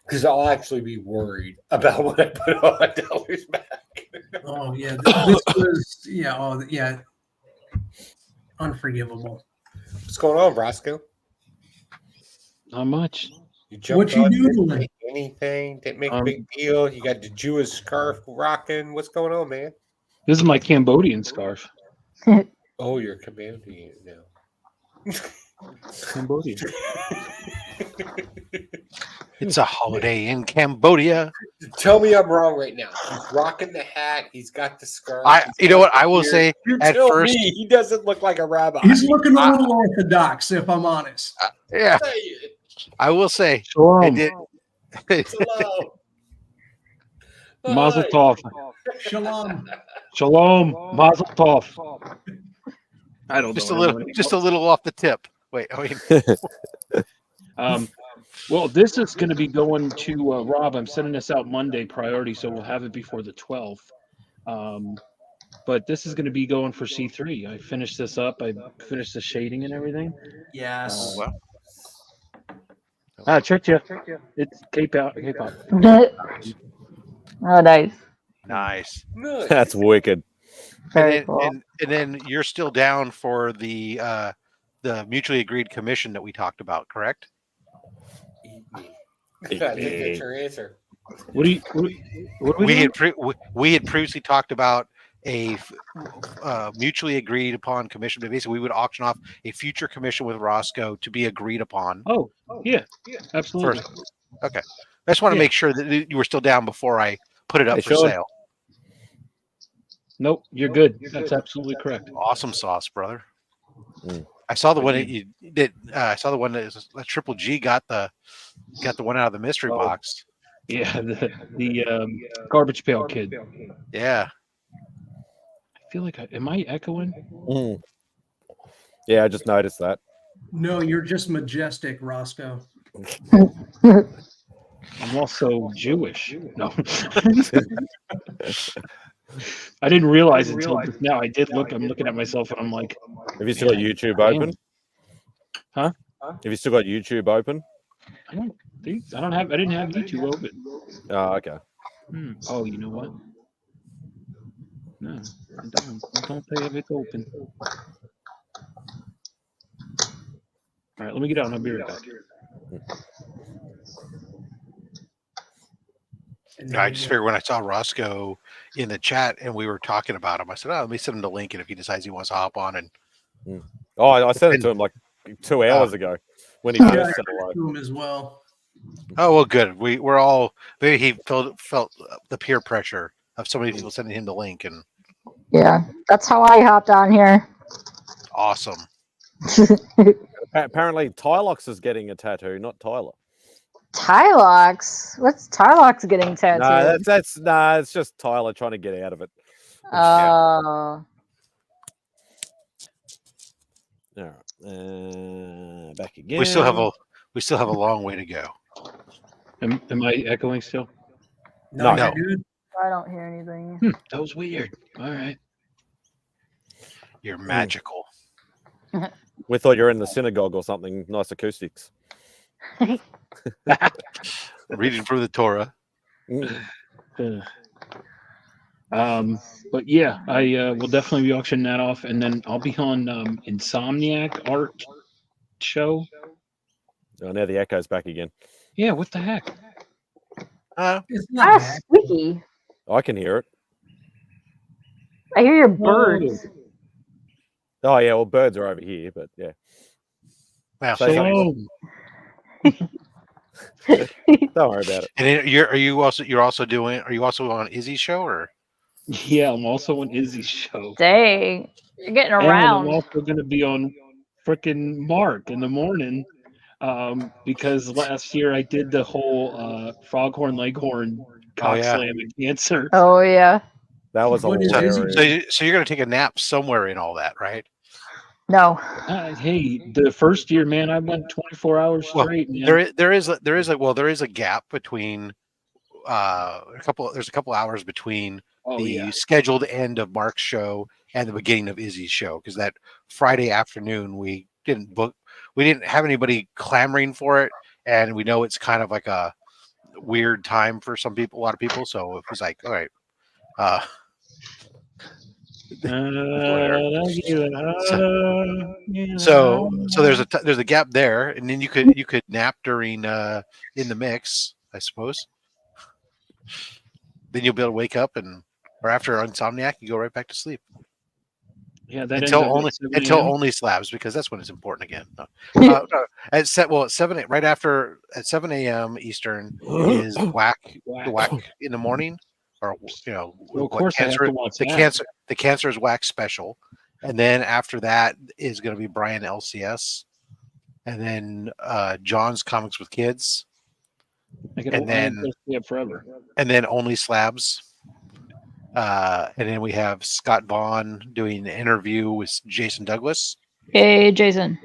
Because I'll actually be worried about what I put on Tyler's back. Oh yeah, this was unforgivable. What's going on, Roscoe? Not much. You jumped What you on, didn't doing? make anything? Didn't make a big deal. You got the Jewish scarf rocking. What's going on, man? This is my Cambodian scarf. Oh, you're Cambodian now. Cambodia. It's a holiday in Cambodia. Tell me I'm wrong right now. He's rocking the hat. He's got the scarf. You know what I will say? You At tell first, me he doesn't look like a rabbi. He's looking a little orthodox, if I'm honest. Yeah, I will say. Shalom. I did. Mazel tov. Shalom. Shalom. Mazel tov. I don't know. Just a little off the tip. Wait. Well, this is going to be going to Rob. I'm sending this out Monday priority, so we'll have it before the 12th. But this is going to be going for C3. I finished this up. I finished the shading and everything. Yes. Check you. It's K-pop. Oh, nice. Nice. That's wicked. Very cool. And then you're still down for the mutually agreed commission that we talked about, correct? I think that's your answer. We had previously talked about a mutually agreed upon commission, but basically we would auction off a future commission with Roscoe to be agreed upon. Oh, yeah, absolutely. Okay. I just want to make sure that you were still down before I put it up for sale. Nope, you're good. That's absolutely correct. Awesome sauce, brother. I saw the one that you did. I saw the one that is Triple G got the one out of the mystery box. Yeah, the garbage pail kid. Yeah. I feel like am I echoing? Yeah, I just noticed that. No, you're just majestic, Roscoe. I'm also Jewish. No. I didn't realize until just now. I did look. I'm looking at myself and I'm like, have you still got YouTube open? Huh? Have you still got YouTube open? I didn't have YouTube open. Oh, okay. Oh, you know what? No, I don't have it open. All right, let me get out and I'll be right back. I just figured when I saw Roscoe in the chat and we were talking about him, I said, let me send him the link, and if he decides he wants to hop on and I sent it to him like 2 hours ago when he Yeah, first I said wrote hello. to him as well. Oh well, good. We're all maybe he felt the peer pressure of so many people sending him the link, and Yeah, that's how I hopped on here. awesome. Apparently, Tylox is getting a tattoo, not Tyler. Tylox? What's Tylox getting tattooed? No, it's just Tyler trying to get out of it. Oh. All right, back again. We still have a long way to go. Am I echoing still? No. You're good. I don't hear anything. That was weird. All right. You're magical. We thought you were in the synagogue or something. Nice acoustics. Reading from the Torah. But yeah, I will definitely be auctioning that off, and then I'll be on Insomniac Art Show. Oh, now the echo's back again. Yeah, what the heck? It's not bad. Squeaky. I can hear it. I hear your birds. Oh yeah, well, birds are over here, but yeah. Wow, Don't worry about it. And are you also on Izzy's show, or? Yeah, I'm also on Izzy's show. Dang, you're getting And around. I'm also going to be on frickin' Mark in the morning because last year I did the whole Froghorn Leghorn cock slam and cancer. Oh yeah. That was hilarious. So you're going to take a nap somewhere in all that, right? No. Hey, the first year, man, I went 24 hours straight. Man. There is a gap between there's a couple hours between scheduled end of Mark's show and the beginning of Izzy's show, because that Friday afternoon we didn't have anybody clamoring for it, and we know it's kind of like a weird time for a lot of people, so it was like, all right. So there's a gap there, and then you could nap during in the mix, I suppose. Then you'll be able to wake up or after Insomniac, you go right back to sleep. Yeah, that until only slabs, because that's when it's important again. No. At 7 right after at 7 a.m. Eastern is whack in the morning, or of course the cancer is whack special, and then after that is going to be Brian LCS, and then John's Comics with Kids, and then forever, and then only slabs. And then we have Scott Vaughn doing an interview with Jason Douglas. Hey, Jason.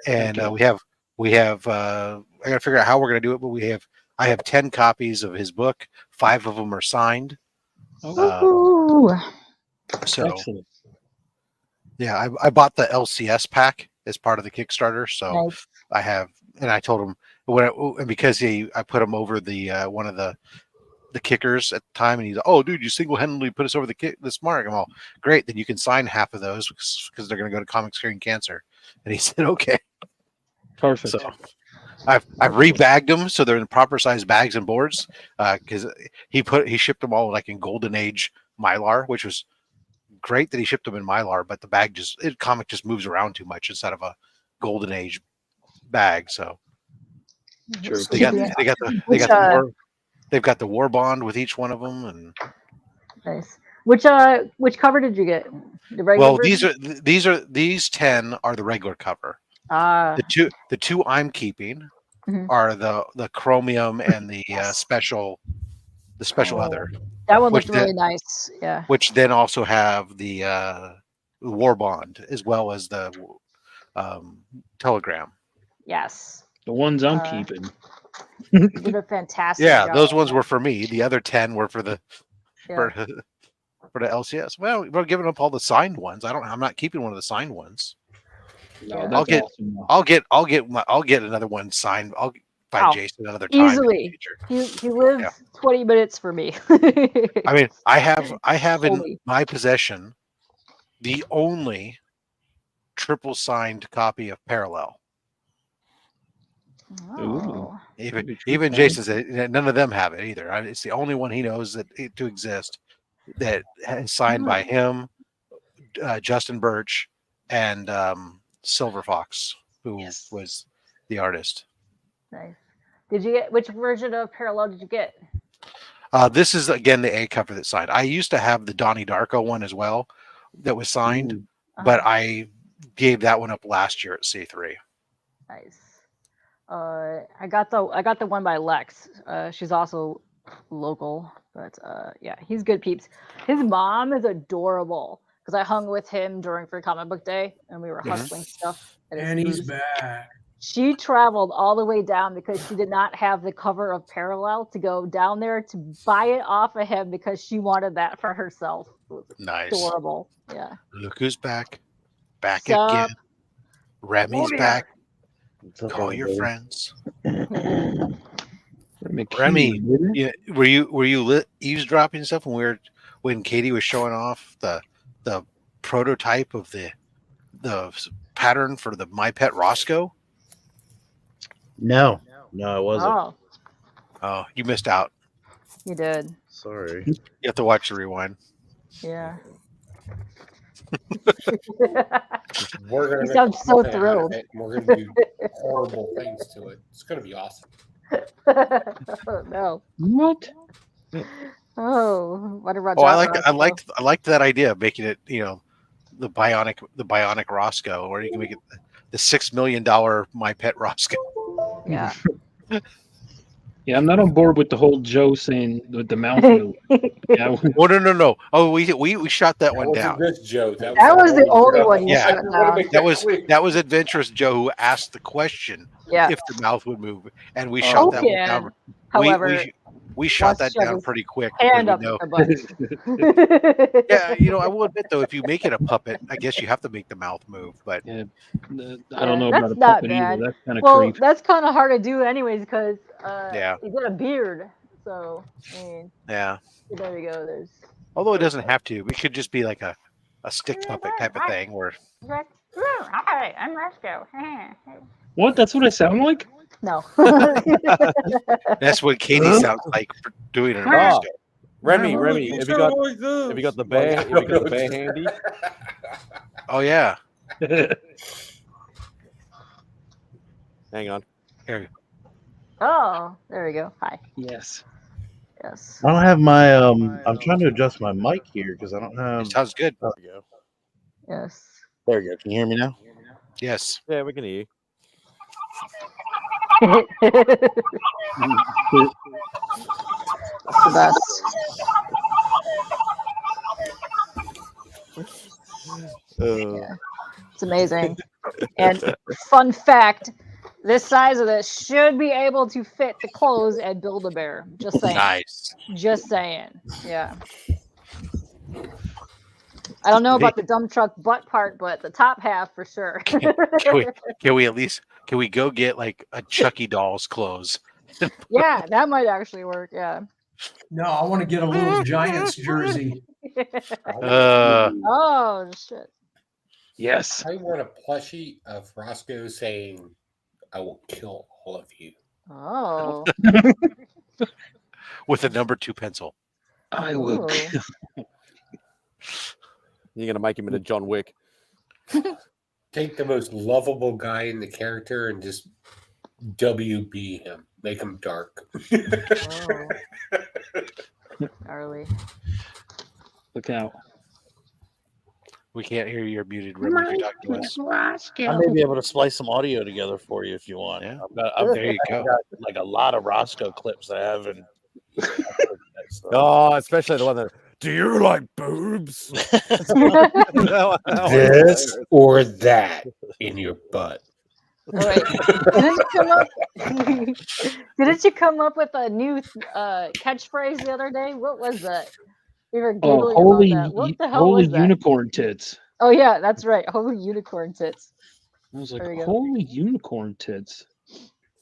And we have I got to figure out how we're going to do it, but I have 10 copies of his book. 5 of them are signed. So excellent. Yeah, I bought the LCS pack as part of the Kickstarter. So nice. I have, and I told him and because I put him over the one of the kickers at the time, and he's, oh dude, you single-handedly put us over this mark. I'm all, great, then you can sign half of those because they're going to go to Comics Curing Cancer. And he said, okay, perfect. So I've rebagged them so they're in proper size bags and boards, because he shipped them all like in Golden Age Mylar, which was great that he shipped them in Mylar, but the comic just moves around too much instead of a Golden Age bag. So true. They've got the war bond with each one of them, and nice. Which cover did you get? The regular version? These 10 are the regular cover. The two I'm keeping are the chromium and the special other. That one looks really nice. Yeah. Which then also have the war bond as well as the telegram. Yes. The ones I'm keeping. You did a fantastic job. Those ones were for me. The other 10 were for the for the LCS. Well, we're giving up all the signed ones. I'm not keeping one of the signed ones. No, I'll get another one signed. I'll find Jason another time. Easily. He lives 20 minutes for me. I mean, I have in my possession the only triple signed copy of Parallel. Oh. Even Jason said none of them have it either. It's the only one he knows to exist that is signed by him, Justin Birch, and Silver Fox. who was the artist. Nice. Did you get which version of Parallel did you get? This is again the A cover that's signed. I used to have the Donnie Darko one as well that was signed, but I gave that one up last year at C3. Nice. I got the one by Lex. She's also local, but yeah, he's good peeps. His mom is adorable because I hung with him during Free Comic Book Day and we were hustling stuff. And he's back. She traveled all the way down because she did not have the cover of Parallel to go down there to buy it off of him because she wanted that for herself. It was Nice. adorable. Yeah. Look who's back. Back Sup? again. Remy's Oh, yeah. back. up, Call your everybody? friends. Remy Q, Remy, didn't yeah, were you eavesdropping stuff when Katie was showing off the prototype of the pattern for the My Pet Roscoe? No, I wasn't. Oh, you missed out. You did. Sorry. You have to watch the rewind. Yeah. We're gonna You make sound a so puppet out of thrilled. it, and we're gonna do horrible things to it. It's gonna be awesome. No. What? Oh, what about Oh, I John liked Roscoe? I liked that idea of making it, the bionic Roscoe, or you can make it the $6 million My Pet Roscoe. Yeah. Yeah, I'm not on board with the whole Joe saying with the mouth move. Yeah, Oh no. Oh, we shot that one wasn't down. this Joe. That was the only Joe. one you Yeah, shut down. that was Adventurous Joe who asked the question Yeah. if the mouth would move, and we shot that one down. Hogan, however, We shot wants that to shove down his pretty quick. hand because up we know- her butt. Yeah, I will admit though, if you make it a puppet, I guess you have to make the mouth move. But I don't know that's about a not puppet either. bad. That's kind of Well, creep. that's kind of hard to do anyways because Yeah. you get a beard. So, I mean, yeah, there you go. There's although it doesn't have to, it could just be like a stick puppet type of thing. Where Hi, I'm Roscoe. What? That's what I sound like? No. that's what Katie sounds like for doing it. Ah, Remy, Yeah, Remy, have you got the bear? Have you got the bear handy? Oh yeah. Hang on. Here. Oh, there we go. Hi. Yes. Yes. I don't have my I'm trying to adjust my mic here because I don't have. Sounds good. There we go. Yes. There you go. Can you hear me now? Yes. Yeah, we can hear you. The best. Yeah. It's amazing. And fun fact, this size of this should be able to fit the clothes at Build-A-Bear. Just saying. Nice. Just saying. Yeah. I don't know about the dump truck butt part, but the top half for sure. Can we go get like a Chucky doll's clothes? Yeah, that might actually work. Yeah. No, I want to get a little Giants jersey. Oh shit. Yes. I want a plushie of Roscoe saying, "I will kill all of you." Oh. With a number 2 pencil. I will. You're gonna make him into John Wick. Take the most lovable guy in the character and just WB him. Make him dark. Gnarly. Look out. We can't hear you. You're muted, Remy, if you're talking to us. I may be able to splice some audio together for you if you want. Yeah. There you go. I've got like a lot of Roscoe clips I have, and Oh, especially the one that. Do you like boobs? This or that in your butt. Wait, didn't you come up with a new catchphrase the other day? What was that? We were giggling holy, about that. What the hell holy was that? unicorn tits. Oh yeah, that's right. Holy unicorn tits. I was There like, we go. holy unicorn tits.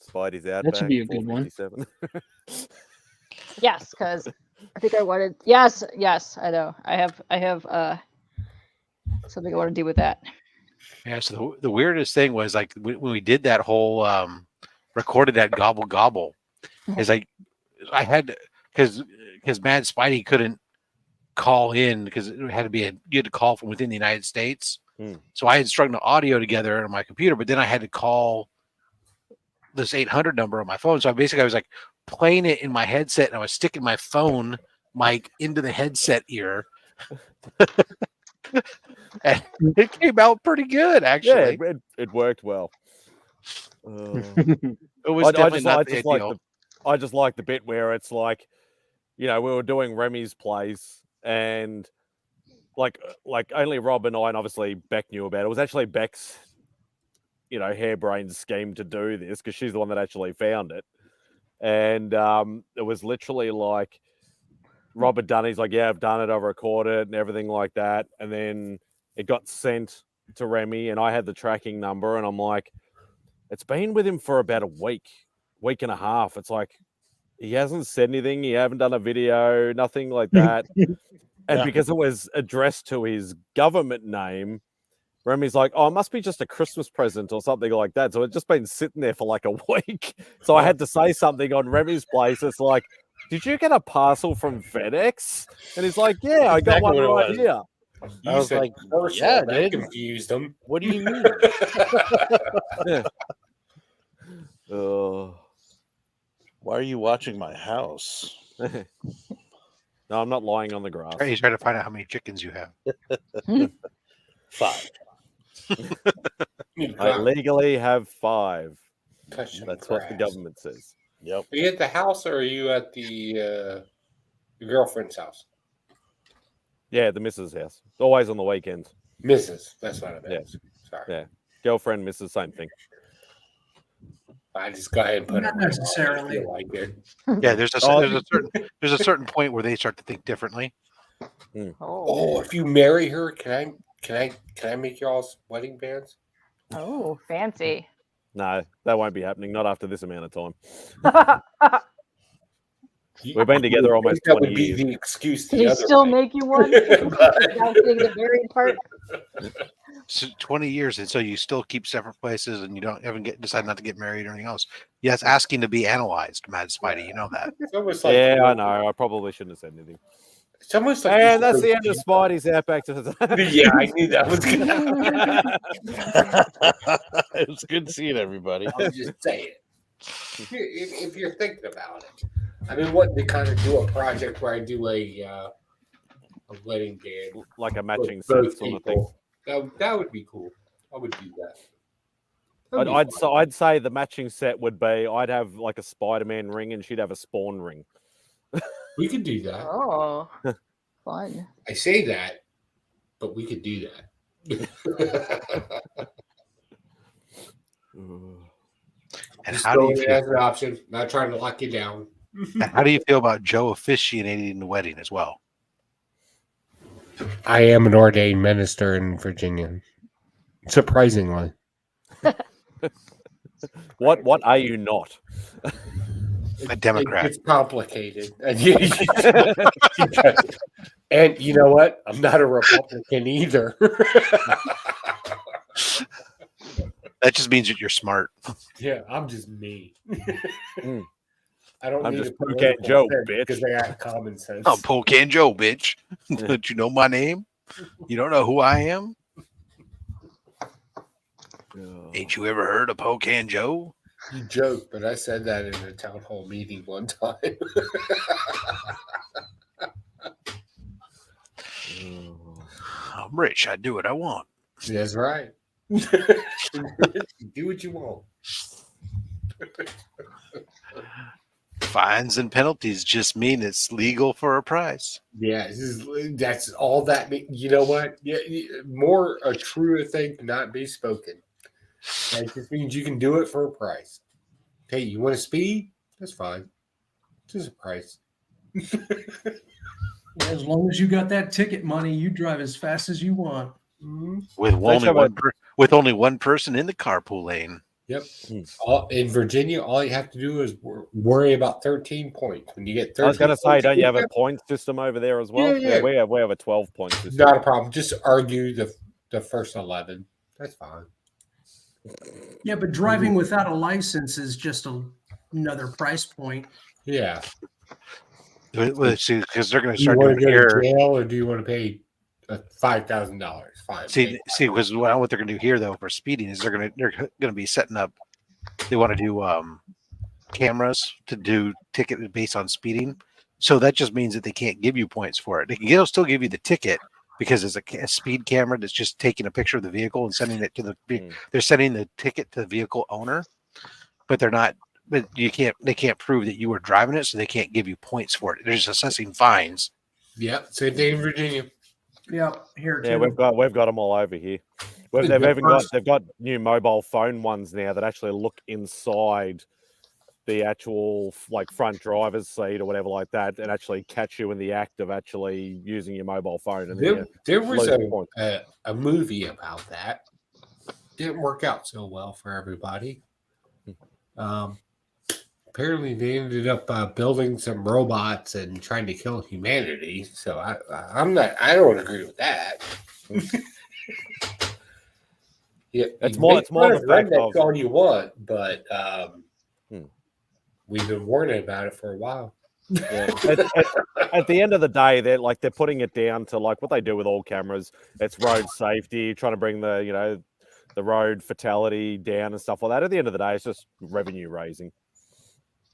Spidey's Outback. That should be a good one. 457. Yes, because I think I wanted. Yes, I know. I have something I want to do with that. Yeah. So the weirdest thing was like when we did that whole recorded that gobble gobble, is like I had because MadSpidey couldn't call in because it had to be you had to call from within the United States. So I had strung the audio together on my computer, but then I had to call this 800 number on my phone. So I was like playing it in my headset, and I was sticking my phone mic into the headset ear. And it came out pretty good, actually. Yeah, it worked well. It was definitely not the ideal. I just like the bit where it's like, we were doing Remy's plays, and like only Rob and I, and obviously Beck knew about it. It was actually Beck's, harebrained scheme to do this, because she's the one that actually found it. And it was literally like Rob had done it. He's like, yeah, I've done it. I've recorded and everything like that. And then it got sent to Remy, and I had the tracking number, and I'm like, it's been with him for about a week and a half. It's like, he hasn't said anything. He haven't done a video, nothing like that. And because it was addressed to his government name, Remy's like, oh, it must be just a Christmas present or something like that. So it's just been sitting there for like a week. So I had to say something on Remy's place. It's like, did you get a parcel from FedEx? And he's like, yeah, I got one right here. I was like, yeah, that dude. confused him. What do you mean? Why are you watching my house? No, I'm not lying on the grass. He's trying to find out how many chickens you have. 5. I legally have 5. Touch That's what the government says. Yep. Are you at the house, or are you at the your girlfriend's house? Yeah, the missus' house. Always on the weekends. Mrs. That's what I meant. Yeah. Sorry. Yeah. Girlfriend, missus, same thing. I just go ahead and put Not it necessarily. Like it. Yeah, there's a certain point where they start to think differently. Oh, if you marry her, can I make y'all's wedding bands? Oh, fancy. No, that won't be happening. Not after this amount of time. We've been together almost 20 would be years. the excuse. Did he still make you one? Without getting the married part? So 20 years, and so you still keep separate places, and you don't even decide not to get married or anything else. Yeah, it's asking to be analyzed, MadSpidey. You know that. It's almost like, Yeah, I know. I probably shouldn't have said anything. It's almost like And that's the end of Spidey's Outback. Yeah, I knew that was gonna. It was good seeing everybody. I'm just saying. If you're thinking about it, I mean, what to kind of do a project where I do a wedding band, like a matching for set both sort of thing. people. That would be cool. I would do that. I'd say the matching set would be, I'd have like a Spider-Man ring, and she'd have a Spawn ring. We could do that. Oh, fun. I say that, but we could do that. And Just how do you throwing it as an option? Not trying to lock you down. And how do you feel about Joe officiating the wedding as well? I am an ordained minister in Virginia. Surprisingly. What are you not? A Democrat. It's complicated. And you know what? I'm not a Republican either. That just means that you're smart. Yeah, I'm just me. I don't I'm need just a Pocan Joe, bitch. because I got common sense. I'm Pocan Joe, bitch. Don't you know my name? You don't know who I am? Ain't you ever heard of Pocan Joe? You joke, but I said that in a town hall meeting one time. I'm rich. I do what I want. That's right. Do what you want. Fines and penalties just mean it's legal for a price. Yeah, that's all that means. You know what? Yeah, more a truer thing cannot be spoken. That just means you can do it for a price. Hey, you want to speed? That's fine. Just a price. As long as you got that ticket money, you drive as fast as you want. With only one person in the carpool lane. Yep. In Virginia, all you have to do is worry about 13 points. When you get 13 I was going to say, points, don't you have a point system over there as well? Yeah. We have a 12-point system. Not a problem. Just argue the first 11. That's fine. Yeah, but driving without a license is just another price point. Yeah. Because they're going to Do you start want doing to go to here. jail, or do you want to pay $5,000. Fine. See, because what they're going to do here though for speeding is they're going to be setting up. They want to do cameras to do ticket based on speeding. So that just means that they can't give you points for it. They'll still give you the ticket because it's a speed camera that's just taking a picture of the vehicle and sending it to the. They're sending the ticket to the vehicle owner, but they're not. But you can't. They can't prove that you were driving it, so they can't give you points for it. They're just assessing fines. Yep, same thing in Virginia. Yep, here too. Yeah, we've got them all over here. They've got new mobile phone ones now that actually look inside the actual like front driver's seat or whatever like that, and actually catch you in the act of actually using your mobile phone. And there was a movie about that. Didn't work out so well for everybody. Apparently, they ended up building some robots and trying to kill humanity. So I don't agree with that. Yeah, it's more the fact of all you want, but we've been warning about it for a while. Yeah. At the end of the day, they're putting it down to like what they do with all cameras. It's road safety, trying to bring the road fatality down and stuff like that. At the end of the day, it's just revenue raising.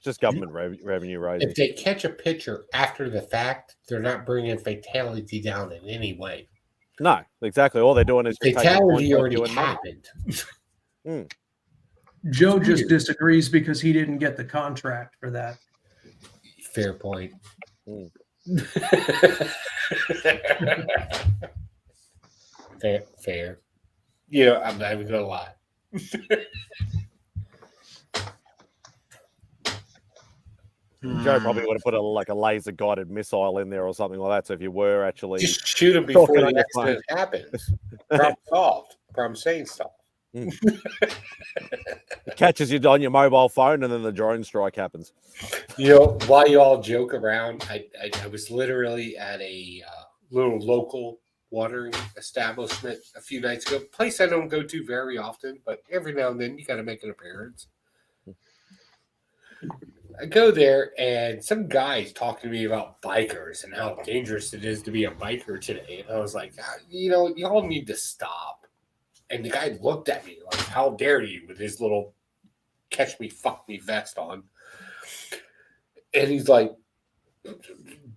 Just government revenue raising. If they catch a picture after the fact, they're not bringing fatality down in any way. No, exactly. All they're doing is fatality already happened. Joe just disagrees because he didn't get the contract for that. Fair point. Fair. Yeah, I'm not even gonna lie. Joe probably would have put a laser guided missile in there or something like that. So if you were actually just shoot him before the accident happens. Problem solved. Problem saying stuff. It catches you on your mobile phone, and then the drone strike happens. While you all joke around, I was literally at a little local watering establishment a few nights ago. Place I don't go to very often, but every now and then you got to make an appearance. I go there, and some guy's talking to me about bikers and how dangerous it is to be a biker today. And I was like, y'all need to stop. And the guy looked at me like, how dare you, with his little catch me, fuck me vest on. And he's like,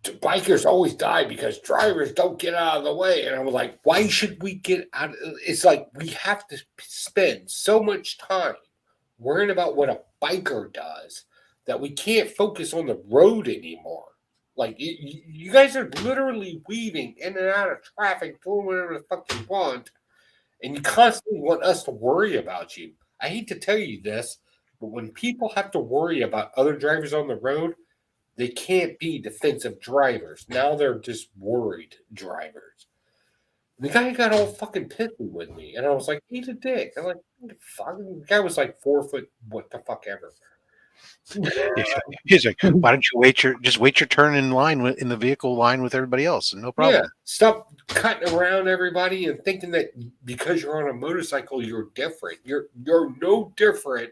bikers always die because drivers don't get out of the way. And I was like, why should we get out? It's like we have to spend so much time worrying about what a biker does that we can't focus on the road anymore. Like, you guys are literally weaving in and out of traffic, doing whatever the fuck you want, and you constantly want us to worry about you. I hate to tell you this, but when people have to worry about other drivers on the road, they can't be defensive drivers. Now they're just worried drivers. The guy got all fucking pissy with me, and I was like, eat a dick. I'm like, what the fuck? The guy was like 4 foot, what the fuck ever. He's like, why don't you wait your turn in line in the vehicle line with everybody else, and no problem. Yeah, stop cutting around everybody and thinking that because you're on a motorcycle you're different. You're no different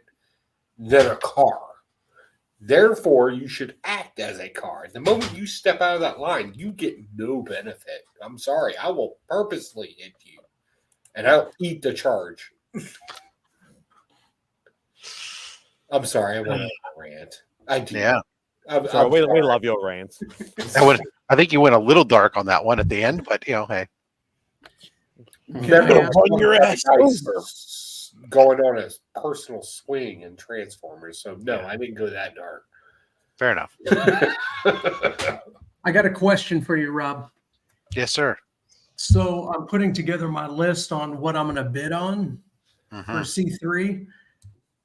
than a car. Therefore, you should act as a car. The moment you step out of that line, you get no benefit. I'm sorry, I will purposely hit you, and I'll eat the charge. I'm sorry, I went on a rant. I do. Yeah. We love your rants. I think you went a little dark on that one at the end, but hey. Run your ass over. Going on a personal swing in Transformers. So no, I didn't go that dark. Fair enough. I got a question for you, Rob. Yes, sir. So I'm putting together my list on what I'm going to bid on for C3.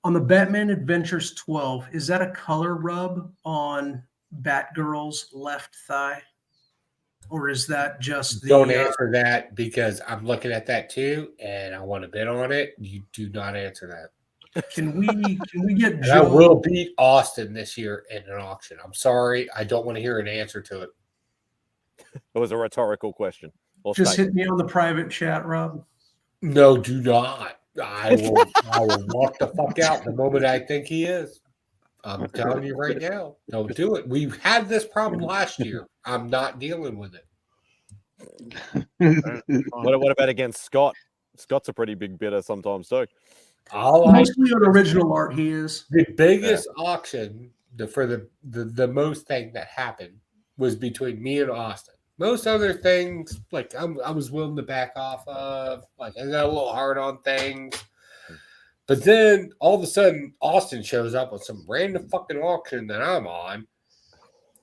On the Batman Adventures 12, is that a color rub on Batgirl's left thigh? Or is that just the... Don't answer that because I'm looking at that too, and I want to bid on it. You do not answer that. Can we get Joe? I will beat Austin this year in an auction. I'm sorry. I don't want to hear an answer to it. It was a rhetorical question. Just hit me on the private chat, Rob. No, do not. I will walk the fuck out the moment I think he is. I'm telling you right now. Don't do it. We had this problem last year. I'm not dealing with it. What about against Scott? Scott's a pretty big bidder sometimes too. Mostly on original art, he is. The biggest auction for the most thing that happened was between me and Austin. Most other things, like I was willing to back off of, like I got a little hard on things. But then all of a sudden, Austin shows up with some random fucking auction that I'm on,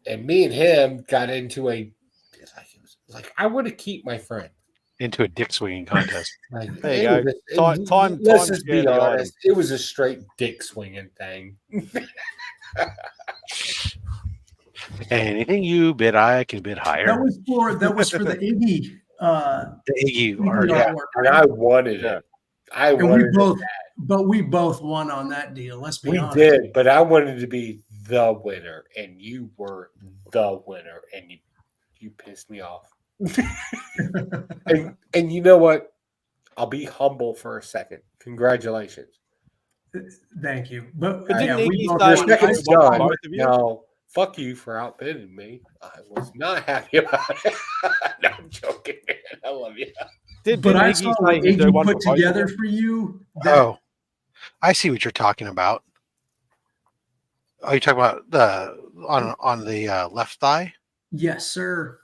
and me and him got into like I want to keep my friend into a dick swinging contest. Like, There you go. Let's just be honest. It was a straight dick swinging thing. Anything you bid, I can bid higher. That was for the Iggy. The Iggy artwork, and I wanted it. But we both won on that deal. Let's be honest. We did, but I wanted to be the winner, and you were the winner, and you pissed me off. and you know what? I'll be humble for a second. Congratulations. Thank you. But your second's done. Now, fuck you for outbidding me. I was not happy about it. No, I'm joking, man. I love you. But I saw what Iggy put together for you. Oh, I see what you're talking about. Oh, you're talking about the on the left thigh? Yes, sir.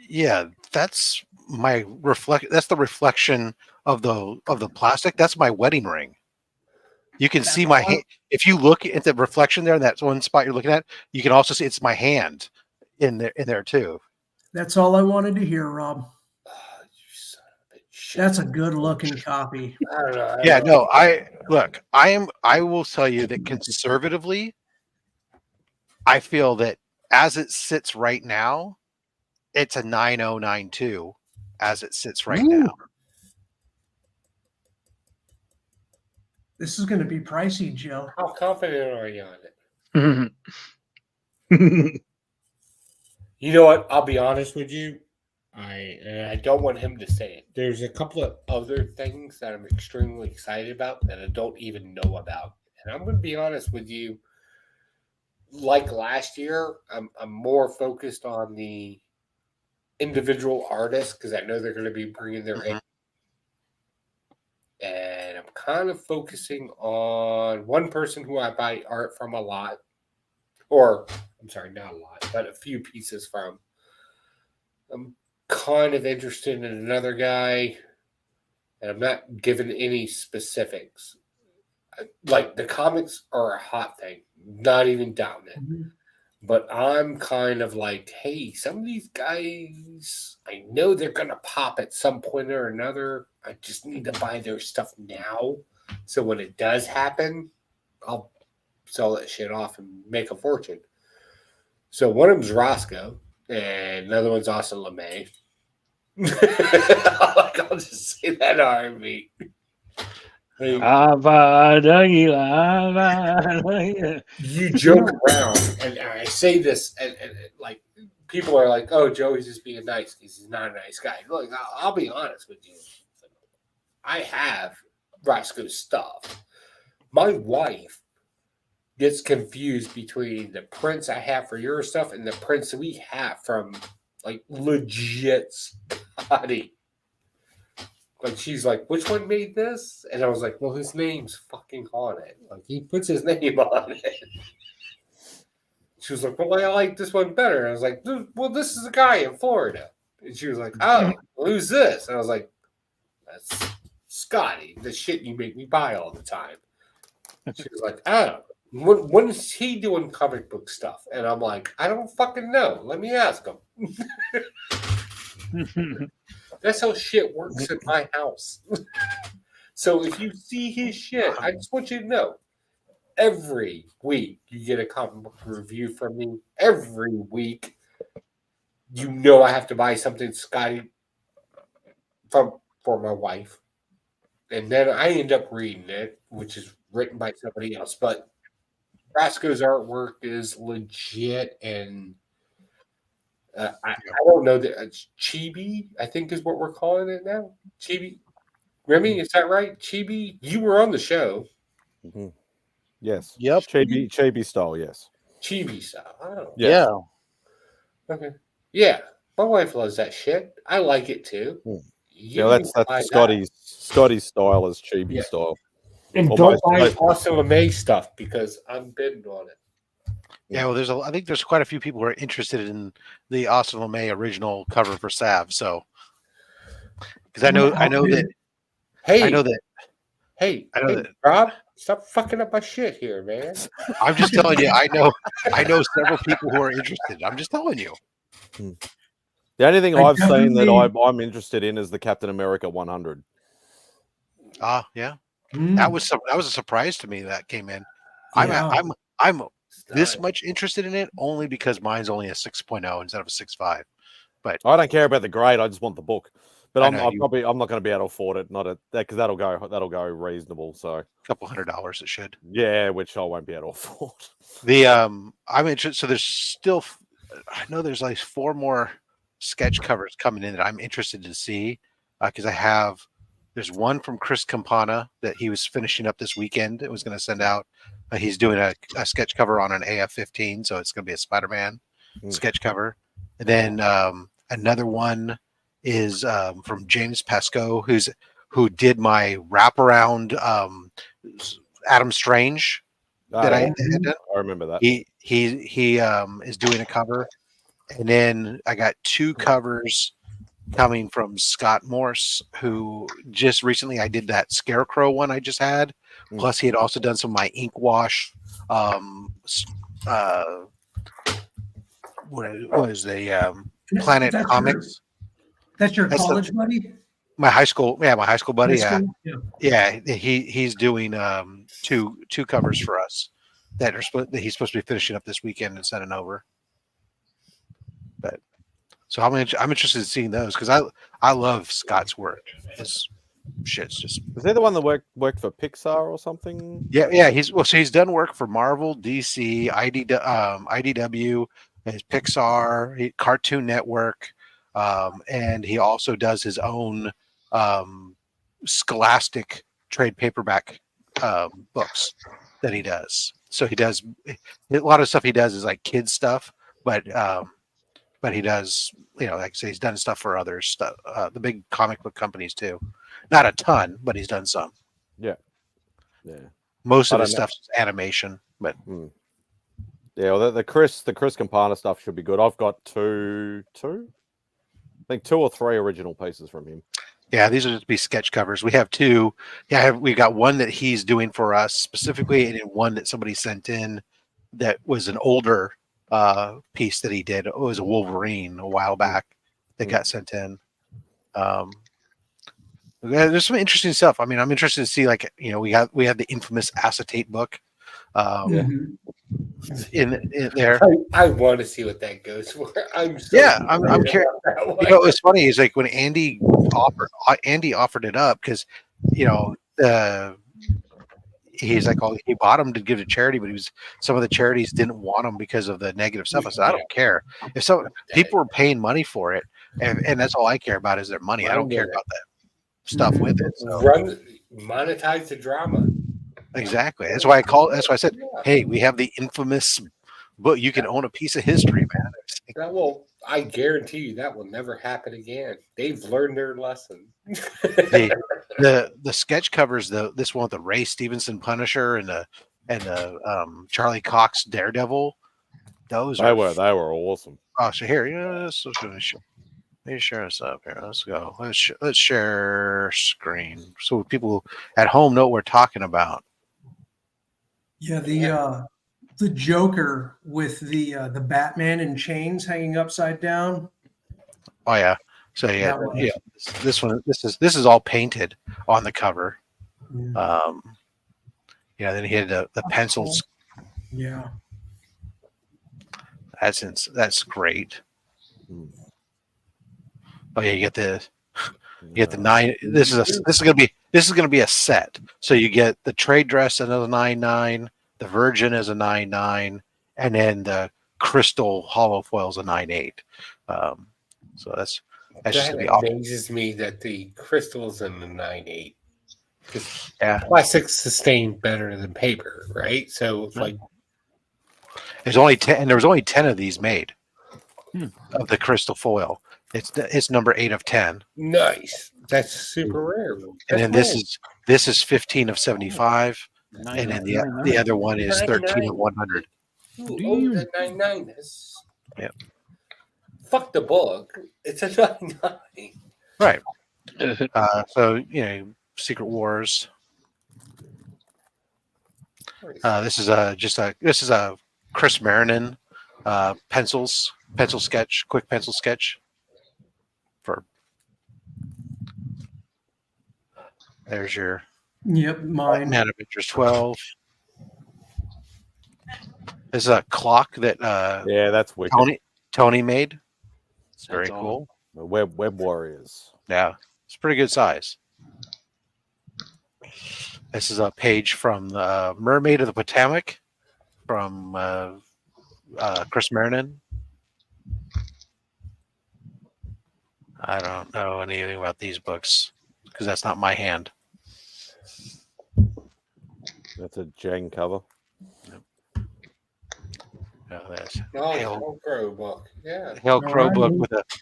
Yeah, that's my That's the reflection of the plastic. That's my wedding ring. You can see my hand. If you look at the reflection there in that one spot you're looking at, you can also see it's my hand in there too. That's all I wanted to hear, Rob. That's a good looking copy. Yeah, no, I will tell you that conservatively, I feel that as it sits right now, it's a 9092 as it sits right now. This is going to be pricey, Joe. How confident are you on it? You know what? I'll be honest with you. I don't want him to say it. There's a couple of other things that I'm extremely excited about that I don't even know about. And I'm going to be honest with you. Like last year, I'm more focused on the individual artists because I know they're going to be bringing their in. And I'm kind of focusing on one person who I buy art from a lot. Or, I'm sorry, not a lot, but a few pieces from. I'm kind of interested in another guy, and I'm not giving any specifics. Like, the comics are a hot thing, not even doubting it. Mm-hmm. But I'm kind of like, hey, some of these guys, I know they're going to pop at some point or another. I just need to buy their stuff now. So when it does happen, I'll sell that shit off and make a fortune. So one of them's Roscoe, and another one's Austin LeMay. I'll just say that R&B. You joke around, and I say this, and like people are like, "Oh, Joey's just being nice because he's not a nice guy." Look, I'll be honest with you. I have Roscoe's stuff. My wife gets confused between the prints I have for your stuff and the prints we have from like legit Spidey. Like she's like, which one made this? And I was like, well, his name's fucking on it. Like he puts his name on it. She was like, well, I like this one better. And I was like, well, this is a guy in Florida. And she was like, oh, who's this? And I was like, that's Scotty, the shit you make me buy all the time. She was like, oh, when is he doing comic book stuff? And I'm like, I don't fucking know. Let me ask him. That's how shit works in my house. So if you see his shit, I just want you to know, every week you get a comic book review from me. Every week, you know I have to buy something Scotty for my wife. And then I end up reading it, which is written by somebody else. But Roscoe's artwork is legit, and I don't know that it's Chibi, I think is what we're calling it now. Chibi. Remy, is that right? Chibi? You were on the show. Mm-hmm. Yes. Yep. Chibi style, yes. Chibi style. I don't know. Yes. Yeah. Okay. Yeah. My wife loves that shit. I like it too. Yeah, that's Scotty's style is chibi Yeah. style. And don't buy Awesome May stuff because I'm bidding on it. Yeah, well, I think there's quite a few people who are interested in the Austin LeMay original cover for Sav. So, because I know that. Hey, Rob, stop fucking up my shit here, man. I'm just telling you. I know several people who are interested. I'm just telling you. The only thing I've seen that definitely- I'm interested in is the Captain America 100. Yeah, that was a surprise to me that came in. Yeah. I'm this much interested in it only because mine's only a 6.0 instead of a 6.5. But I don't care about the grade. I just want the book. But I I'm know not going to be able to afford it. Not because that'll go reasonable. So $200 it should. Yeah, which I won't be able to afford. I'm interested. So there's still, I know there's like 4 more sketch covers coming in that I'm interested to see because there's one from Chris Campana that he was finishing up this weekend. It was going to send out. He's doing a sketch cover on an AF-15, so it's going to be a Spider-Man sketch cover. And then another one is from James Pesco, who did my wraparound Adam Strange that I had done. I remember that. He is doing a cover, and then I got 2 covers coming from Scott Morse, who just recently I did that Scarecrow one I just had. Plus, he had also done some of my ink wash. What was the Planet That's Comics? That's your That's college buddy? My high school buddy. High school? Yeah. He's doing 2 covers for us that he's supposed to be finishing up this weekend and sending over. But so I'm interested in seeing those because I love Scott's work. His shit's just. Is he the one that worked for Pixar or something? Yeah. He's done work for Marvel, DC, IDW, his Pixar, Cartoon Network, and he also does his own Scholastic trade paperback books that he does. So he does a lot of stuff. He does is like kids stuff, but he does, like I say, he's done stuff for other stuff, the big comic book companies too. Not a ton, but he's done some. Yeah. Most of his stuff is animation, but yeah, well, the Chris Campana stuff should be good. I've got two, I think 2 or 3 original pieces from him. Yeah, these are just be sketch covers. We have 2. Yeah, we got one that he's doing for us specifically, and then one that somebody sent in that was an older piece that he did. It was a Wolverine a while back that got sent in. There's some interesting stuff. I mean, I'm interested to see, like, we have the infamous acetate book in there. I want to see what that goes for. I'm curious. It's funny. Is like when Andy offered it up because he's like, he bought them to give to charity, but some of the charities didn't want them because of the negative stuff. I said, I don't care if people are paying money for it, and that's all I care about is their money. I don't care about that stuff with it. So. Monetize the drama. Exactly. That's why I said, hey, we have the infamous book. You can own a piece of history, man. I guarantee you that will never happen again. They've learned their lesson. The sketch covers, this one with the Ray Stevenson Punisher and the Charlie Cox Daredevil. They were awesome. Oh, so here, let me share this up here. Let's go. Let's share screen so people at home know what we're talking about. Yeah, the Joker with the Batman in chains hanging upside down. Oh yeah. So yeah. This one. This is all painted on the cover. Then he had the pencils. Yeah. That's great. Oh yeah, you get the 9. This is gonna be a set. So you get the trade dress another 9.9, the Virgin is a 9.9, and then the crystal hollow foil is a 9.8. So that's just gonna be awesome. Amazes me that the crystals in the 9.8. Yeah, plastics sustain better than paper, right? So it's like there's only 10, and there was only 10 of these made of the crystal foil. It's number 8 of 10. Nice. That's super rare. And then this is 15 of 75. And then the other one is 13 of 100. Ooh, the 99. Yep. Fuck the book. It's a 99. Right. So Secret Wars. This is a Chris Marinan pencil sketch, quick pencil sketch. There's your mine. Man of Interest 12. This is a clock that that's wicked. Tony made. It's very cool. Web Warriors. Yeah, it's pretty good size. This is a page from the Mermaid of the Potomac from Chris Marinan. I don't know anything about these books because that's not my hand. That's a Jang cover. Hell Crow book. Yeah. Hell Crow book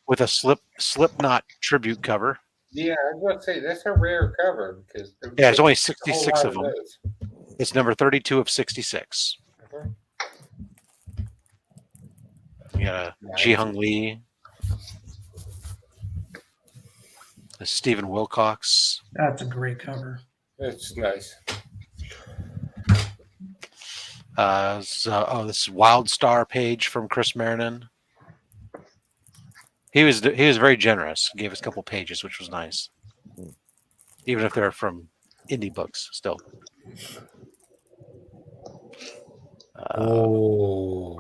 with a Slipknot tribute cover. Yeah, I was going to say that's a rare cover because there's only 66 of them. It's number 32 of 66. You got a Ji Hung Lee, a Stephen Wilcox. That's a great cover. It's nice. This is Wild Star page from Chris Marinan. He was very generous. Gave us a couple pages, which was nice, even if they're from indie books. Still.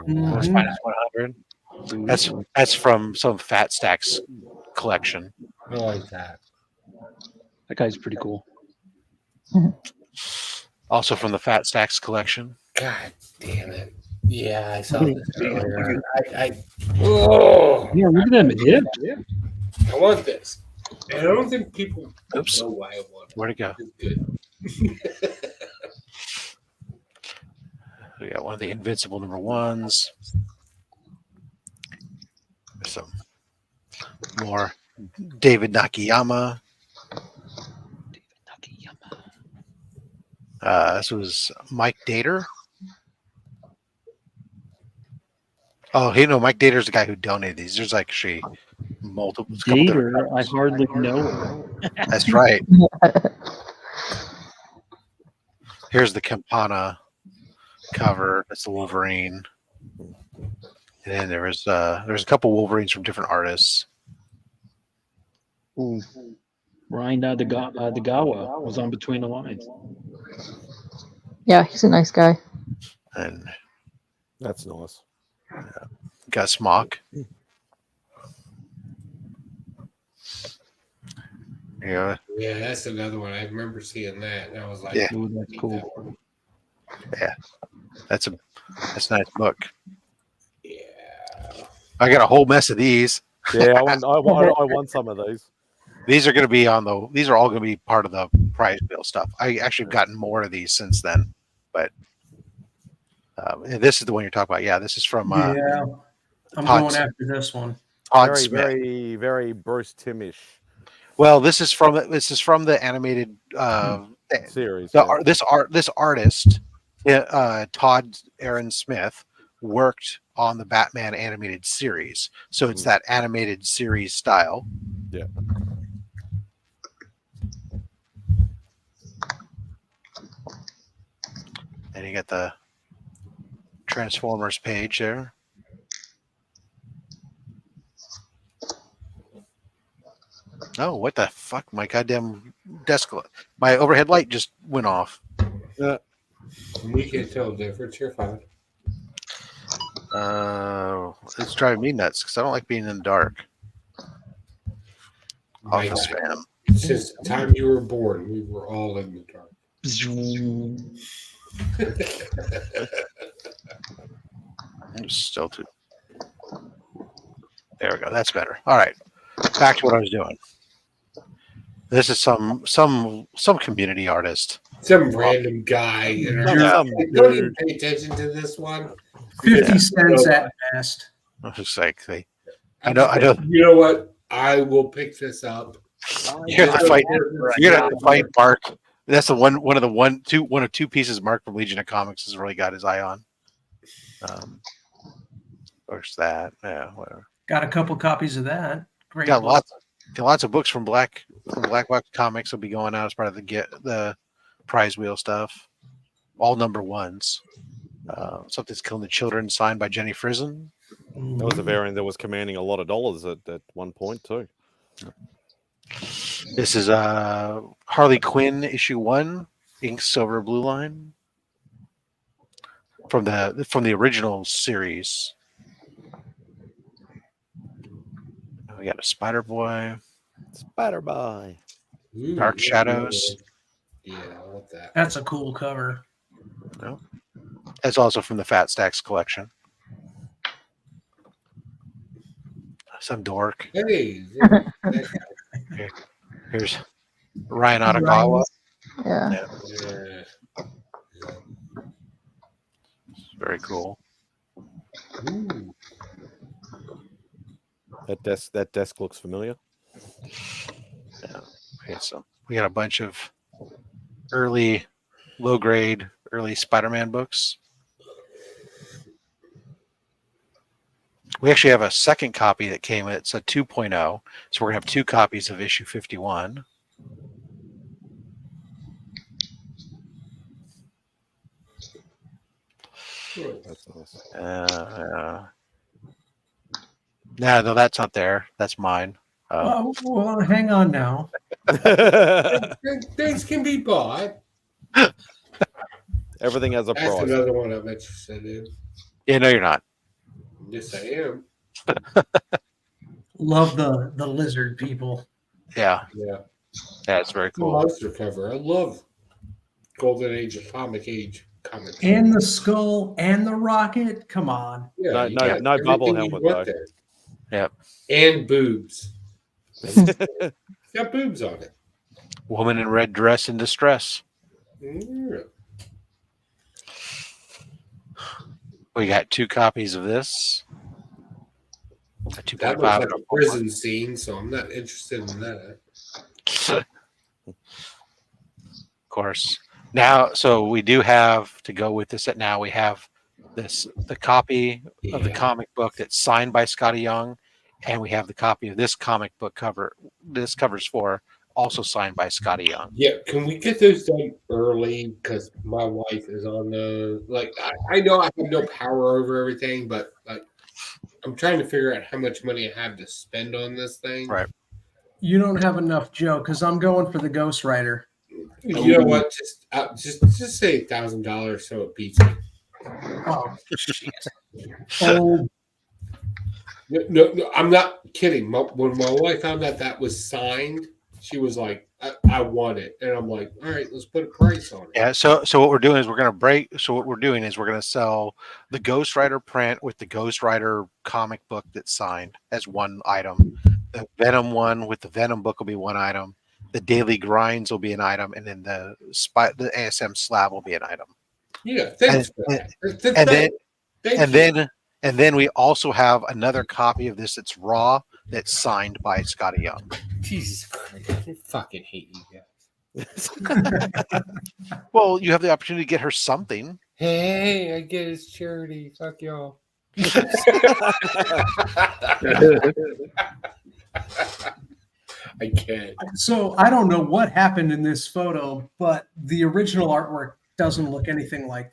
Minus 100. That's from some Fat Stacks collection. I like that. That guy's pretty cool. Also from the Fat Stacks collection. God damn it. Yeah, I saw this earlier. Yeah, look at them. Yeah. I want this. And I don't think people know why I want it. Where'd it go? It's good. We got one of the Invincible number 1s. There's some more David Nakayama. This was Mike Dater. Oh, Mike Dater's the guy who donated these. There's actually multiple. Dater, I hardly know her. That's right. Here's the Campana cover. That's the Wolverine. And then there's a couple Wolverines from different artists. Ooh. Ryan Degawa was on Between the Lines. Yeah, he's a nice guy. And that's nice. Got Smock. Yeah. Yeah, that's another one. I remember seeing that, and I was like, Yeah. Ooh, that's cool. Yeah, that's a nice book. Yeah, I got a whole mess of these. Yeah, I want some of these. These are going to be these are all going to be part of the prize bill stuff. I actually have gotten more of these since then, but this is the one you're talking about. Yeah, this is from. I'm going after this one. Todd Very, Smith. very, very Bruce Timmish. Well, this is from the animated series. This artist, Todd Aaron Smith, worked on the Batman animated series, so it's that animated series style. Yeah. And you got the Transformers page there. Oh, what the fuck? My goddamn desk, my overhead light just went off. Yeah. we can't tell the difference. You're fine. It's driving me nuts because I don't like being in the dark. Office fan. Since the time you were born, we were all in the dark. Still too. There we go. That's better. All right. Back to what I was doing. This is some community artist. Some random guy. Don't even pay attention to this one. 50 cents at best. I was just like, I know. You know what? I will pick this up. You're gonna have to fight Mark. That's the one of two pieces Mark from Legion of Comics has really got his eye on. Where's that? Yeah, whatever. Got a couple copies of that. Great. Got book. lots of books from Black Box Comics will be going out as part of the prize wheel stuff. All number ones. Something's Killing the Children, signed by Jenny Frison. That was a variant that was commanding a lot of dollars at one point too. This is Harley Quinn issue 1, ink silver blue line from the original series. We got a Spider Boy. Dark Shadows. Yeah, I want that. That's a cool cover. No. That's also from the Fat Stacks collection. Some dork. Hey, here's Ryan Otagawa. Yeah. Very cool. Ooh. That desk looks familiar. Yeah. Okay, so we got a bunch of early, low grade, early Spider-Man books. We actually have a second copy that came. It's a 2.0. So we're gonna have 2 copies of issue 51. That's nice. No, that's not there. That's mine. Well, hang on now. Things can be bought. Everything has a That's price. another one I'm interested in. Yeah, no, you're not. Yes, I am. Love the lizard people. Yeah. Yeah. Yeah, it's very cool. Monster cover. I love Golden Age, Atomic Age comics. And the skull and the rocket. Come on. Yeah, No bubble helmet though. Yep. And boobs. Got boobs on it. Woman in red dress in distress. Yeah. We got 2 copies of this. A 2.5 That looks like a prison scene, so I'm not interested in that. Of course. Now, so we do have to go with this. Now we have the copy of the comic book that's signed by Scotty Young, and we have the copy of this comic book cover. This covers for also signed by Scotty Young. Yeah, can we get those done early? Because my wife is on the I know I have no power over everything, but I'm trying to figure out how much money I have to spend on this thing. Right. You don't have enough, Joe, because I'm going for the Ghost Rider. You know what? Just say $1,000 so it beats me. Oh, shit. Oh. No, I'm not kidding. When my wife found out that was signed, she was like, I want it. And I'm like, all right, let's put a price on it. Yeah, so what we're doing is we're going to sell the Ghost Rider print with the Ghost Rider comic book that's signed as one item. The Venom one with the Venom book will be one item. The Daily Grinds will be an item, and then the ASM slab will be an item. Yeah, thanks for that. And then we also have another copy of this that's raw that's signed by Scotty Young. Jesus Christ, I fucking hate you guys. Well, you have the opportunity to get her something. Hey, I get his charity. Fuck y'all. I can't. So I don't know what happened in this photo, but the original artwork doesn't look anything like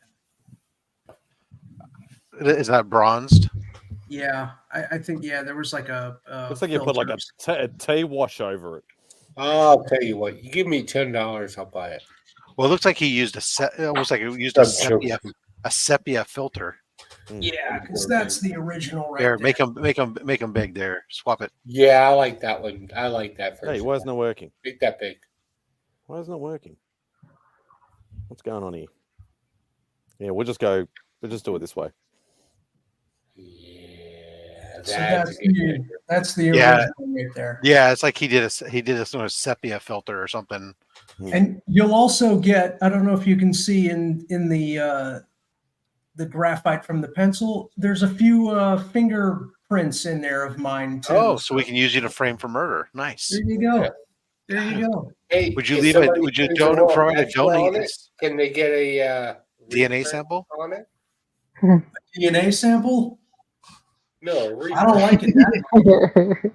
that. Is that bronzed? Yeah, I think there was like a. Looks like you put like a tea wash over it. I'll tell you what. You give me $10, I'll buy it. Well, it looks like he used a sepia filter. Yeah, because that's the original right There, there. make them big. There, swap it. Yeah, I like that one. I like that. Hey, why isn't it working? Make that big. Why isn't it working? What's going on here? Yeah, we'll just do it this way. So that's the original right there. Yeah, it's like he did a sort of sepia filter or something. And you'll also get, I don't know if you can see in the graphite from the pencil, there's a few fingerprints reprints in there of mine too. Oh, so we can use you to frame for murder. Nice. There you go. There you go. Hey, Would you if leave it? somebody Would you brings donate? a little Provide a extra on donate? it, can they get a DNA reprint sample on it? DNA sample? No, a reprint. I don't like it that much.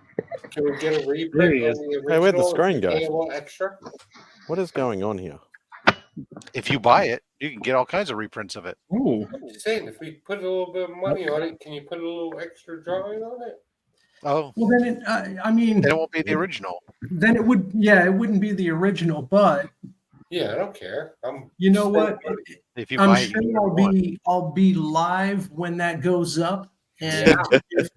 Can we get a There reprint he on is. the original? Hey, where'd the screen go? Pay a little extra. What is going on here? If you buy it, you can get all kinds of reprints of it. Ooh. I'm just saying, if we put a little bit of money on it, can you put a little extra drawing on it? Oh, Well, then it, I mean, then it won't be the original. then it would, yeah, it wouldn't be the original, but Yeah, I don't care. you know what? If you I'm buy it, sure you get I'll be live when that goes up. And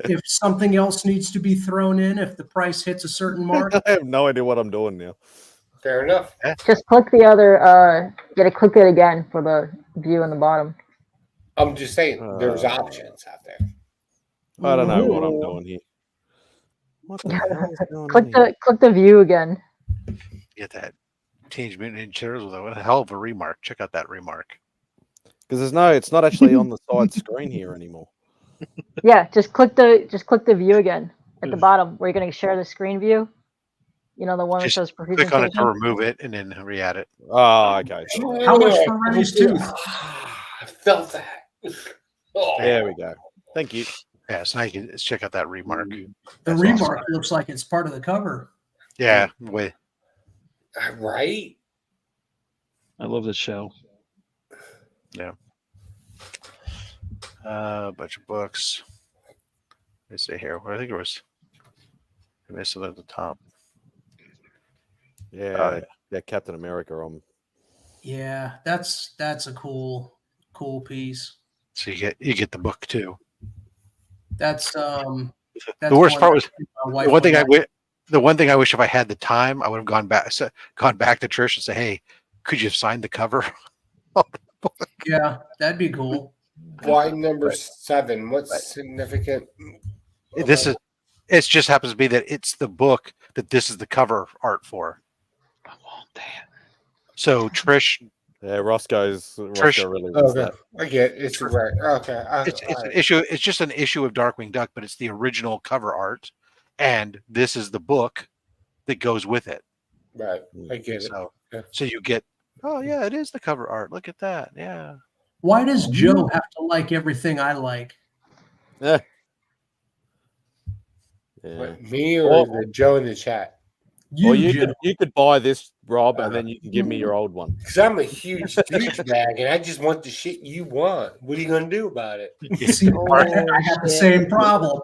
if something else needs to be thrown in, if the price hits a certain mark, I have no idea what I'm doing now. Fair enough. Just click the other. You gotta click it again for the view in the bottom. I'm just saying, there's options out there. I don't know what I'm doing here. What the hell is going on here? Click the view again. Get that Teenage Mutant Ninja Turtles with a hell of a remark. Check out that remark. Because it's not actually on the side screen here anymore. Yeah, just click the view again at the bottom where you're gonna share the screen view. You know, the one that Just says click on it to remove it and then re-add it. Oh, okay. how much for Remy's tooth? I felt that. Oh. There we go. Thank you. Yeah, so now you can check out that remark. The That's remark awesome. looks like it's part of the cover. Yeah, with Right? I love this show. yeah. A bunch of books. Let's see here. I think it was. I missed it at the top. Yeah, Captain America. Yeah, that's a cool piece. So you get the book too. That's The worst part was the one thing I wish if I had the time I would have gone back to Trish and say, hey, could you have signed the cover? Yeah, that'd be cool. Why number 7? What's significant? It just happens to be that it's the book that this is the cover art for. So Trish. Yeah, Roscoe really loves that. I get it. It's right. Okay. It's an issue. It's just an issue of Darkwing Duck, but it's the original cover art, and this is the book that goes with it. Right. I get it. So you get. Oh yeah, it is the cover art. Look at that. Yeah. Why does Joe have to like everything I like? Yeah. What, me or the Joe in the chat? You could buy this, Rob, and then you can give me your old one. Because I'm a huge douchebag, and I just want the shit you want. What are you going to do about it? See, I have the same problem.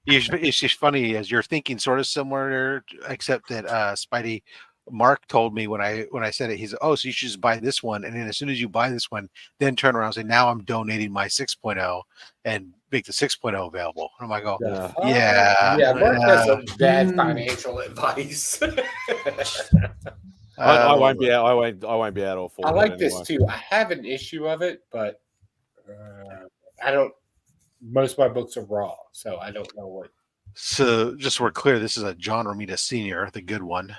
It's just funny as you're thinking sort of similar, except that Spidey Mark told me when I said it, he's so you should just buy this one, and then as soon as you buy this one, then turn around and say, now I'm donating my 6.0 and make the 6.0 available. And I'm like, Mark has some bad financial advice. I won't be out. I won't be out all for. I like this too. I have an issue of it, but I don't. Most of my books are raw, so I don't know what. So just so we're clear, this is a John Romita Sr., the good one.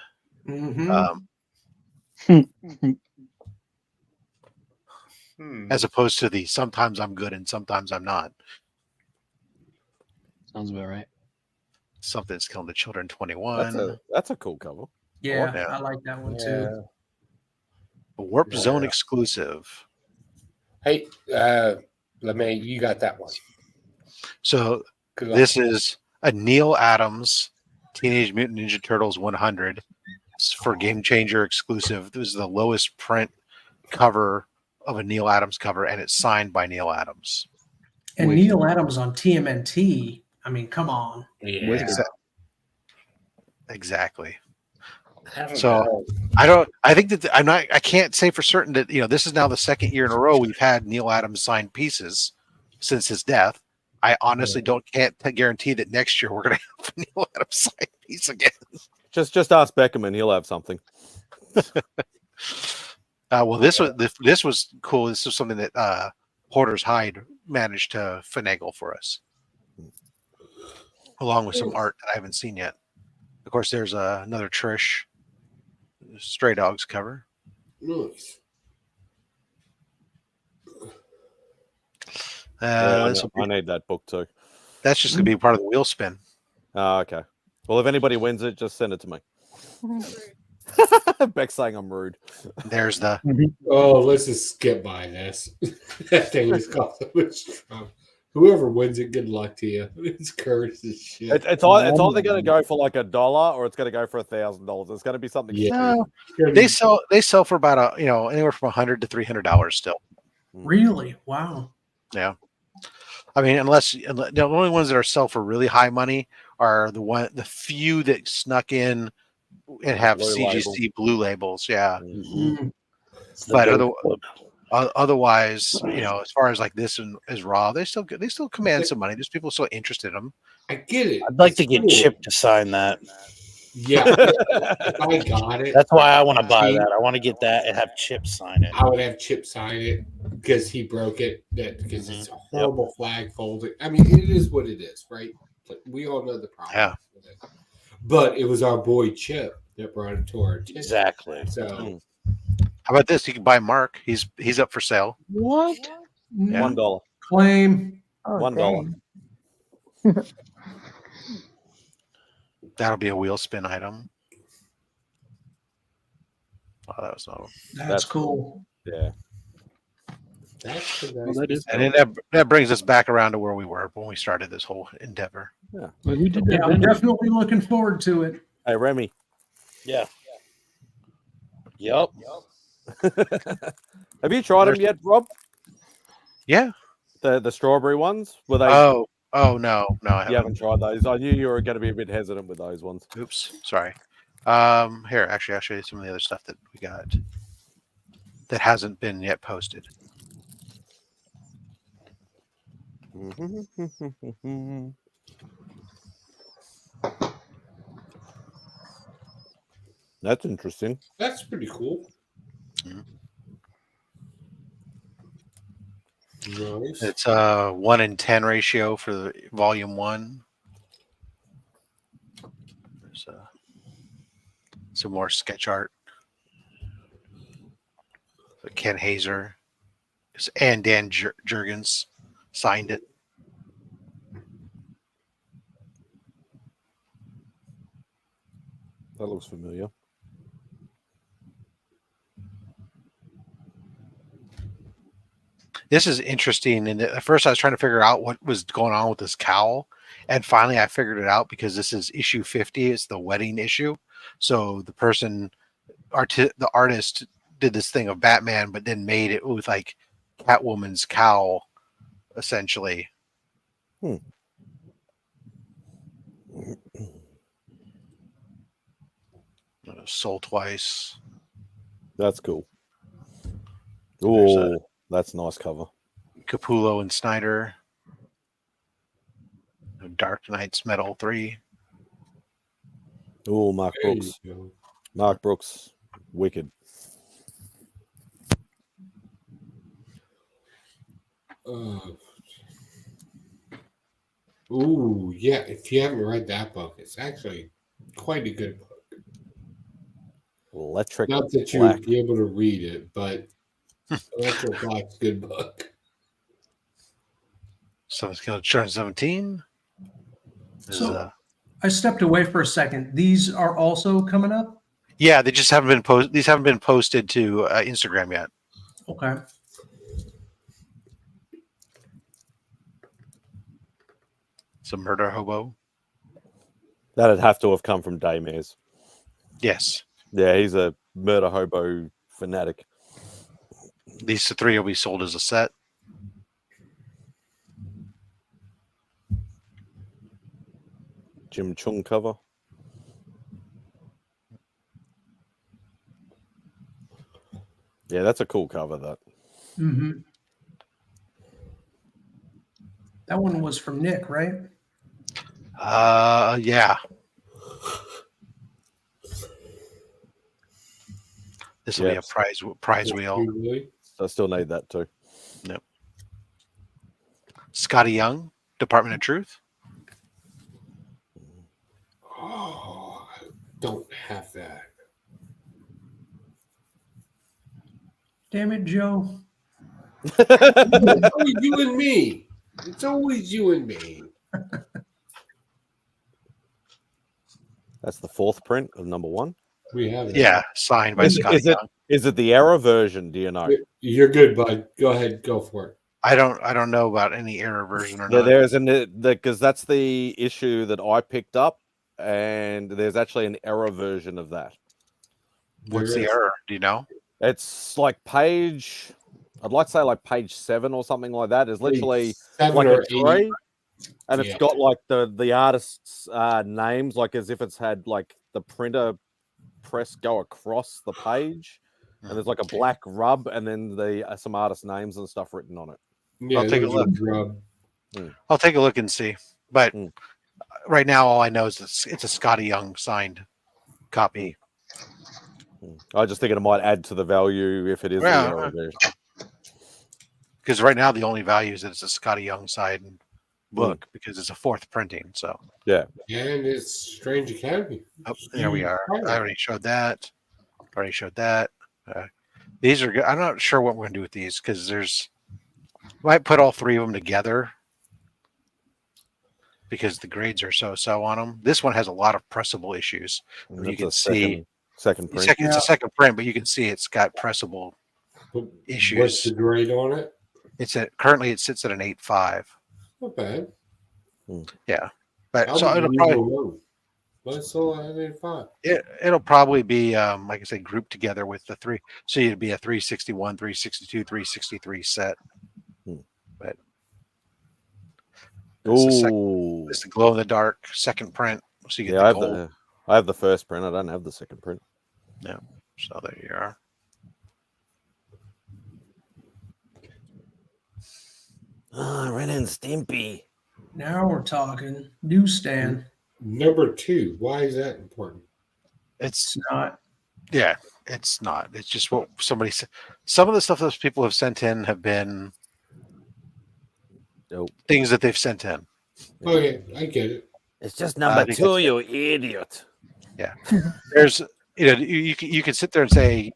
As opposed to the sometimes I'm good and sometimes I'm not. Sounds about right. Something's killing the children 21. That's a cool cover. Yeah, I like that one too. A Warp Zone exclusive. Hey, LeMay, you got that one. So this is a Neil Adams Teenage Mutant Ninja Turtles 100. It's for Game Changer exclusive. This is the lowest print cover of a Neil Adams cover, and it's signed by Neil Adams. And Neil Adams on TMNT. I mean, come on. Yeah. Exactly. So I think that I can't say for certain that, this is now the second year in a row we've had Neil Adams signed pieces since his death. I honestly can't guarantee that next year we're going to have a Neil Adams signed piece again. Just ask Beckerman; he'll have something. Well, this was cool. This was something that Porter's Hide managed to finagle for us, along with some art that I haven't seen yet. Of course, there's another Trish Stray Dogs cover. Nice. I need that book too. That's just gonna be part of the wheel spin. Oh, okay. Well, if anybody wins it, just send it to me. Beck's saying I'm rude. There's the. Oh, let's just skip by this. That thing is called Trump. Whoever wins it, good luck to you. It's cursed as shit. It's either going to go for like $1 or it's going to go for $1,000. It's going to be something. Yeah. No, they sell for about anywhere from $100 to $300 still. Really? Wow. Yeah. I mean, unless the only ones that are sell for really high money are the few that snuck in and have Blue CGC blue labels. Yeah. Mm-hmm. But otherwise, as far as like this and as raw, they still command some money. There's people still interested in them. I get it. I'd like to get Chip to sign that. Yeah, if I got it. That's why I want to buy that. I want to get that and have Chip sign it. I would have Chip sign it because he broke it. Because it's a horrible flag folding. I mean, it is what it is, right? But we all know the problem. Yeah. With it. But it was our boy Chip that brought it to our attention. Exactly. So, how about this? You can buy Mark. He's up for sale. What? Yeah. $1. Claim. $1. That'll be a wheel spin item. Oh, that was not. That's cool. Yeah. That is. And then that brings us back around to where we were when we started this whole endeavor. Yeah. Well, we did Yeah, that. I'm definitely looking forward to it. Hey, Remy. Yeah. Yep. Have you tried them yet, Rob? Yeah. The strawberry ones? Were they? Oh no, I You haven't tried those. I knew you were going to be a bit hesitant with those ones. Oops, sorry. Here, actually, I'll show you some of the other stuff that we got that hasn't been yet posted. That's interesting. that's pretty cool. Nice. It's a 1:10 ratio for the volume 1. There's some more sketch art. Ken Hazer and Dan Jurgens signed it. That looks familiar. This is interesting. And at first I was trying to figure out what was going on with this cowl. And finally I figured it out because this is issue 50. It's the wedding issue. So the the artist did this thing of Batman, but then made it with like Catwoman's cowl, essentially. Soul Twice. That's cool. Oh, that's a nice cover. Capullo and Snyder. Dark Knights Metal 3. Oh, Mark There Brooks. you go. Mark Brooks. Wicked. Ooh, yeah. If you haven't read that book, it's actually quite a good book. Electric Not that you Black. would be able to read it, but Electric Black's a good book. Someone's going to turn 17. So I stepped away for a second. These are also coming up? Yeah, they just haven't been posted. These haven't been posted to Instagram yet. Okay. Some Murder Hobo. That'd have to have come from Daymare. Yes. Yeah, he's a murder hobo fanatic. These 3 will be sold as a set. Jim Chung cover. Yeah, that's a cool cover, that. Mm-hmm. That one was from Nick, right? Yeah. This will be a prize wheel. I still need that too. Yep. Scotty Young, Department of Truth. Oh, I don't have that. Damn it, Joe. It's always you and me. It's always you and me. That's the fourth print of number 1. We have that. Yeah, signed by Scott Young. Is it the error version? Do you know? You're good, bud. Go ahead, go for it. I don't know about any error version or Yeah, not. there's because that's the issue that I picked up, and there's actually an error version of that. What's the error? Do you know? It's like page, I'd like to say like page 7 or something like that. It's literally 7 like or a tree, and it's Yeah. got like the artist's names, like as if it's had like the printer press go across the page, and there's like a black rub, and then the some artist names and stuff written on it. Yeah, I'll take a there's look. rub. I'll take a look and see. But right now, all I know is it's a Scotty Young signed copy. I just think it might add to the value if it is the error version. Because right now the only value is that it's a Scotty Young signed book because it's a 4th printing. So yeah, And it's Strange Academy. oh, there we are. I already showed that. These are good. I'm not sure what we're gonna do with these because there's might put all 3 of them together because the grades are so on them. This one has a lot of pressable issues. And You that's can a see second print. It's a second print, but you can see it's got pressable issues. What's the grade on it? Currently it sits at an 8.5. Not bad. Yeah, but so it'll probably What's all I mean, 5? it'll probably be like I said, grouped together with the 3. So it'd be a 361, 362, 363 set. But this is the glow in the dark second print. So you get the gold. I have the first print. I don't have the second print. Yeah. So there you are. Ren and Stimpy. Now we're talking. Newsstand. Number 2. Why is that important? It's not. Yeah, it's not. It's just what somebody said. Some of the stuff those people have sent in have been things that they've sent in. Okay, I get it. It's just number 2, you idiot. Yeah. There's you can sit there and say,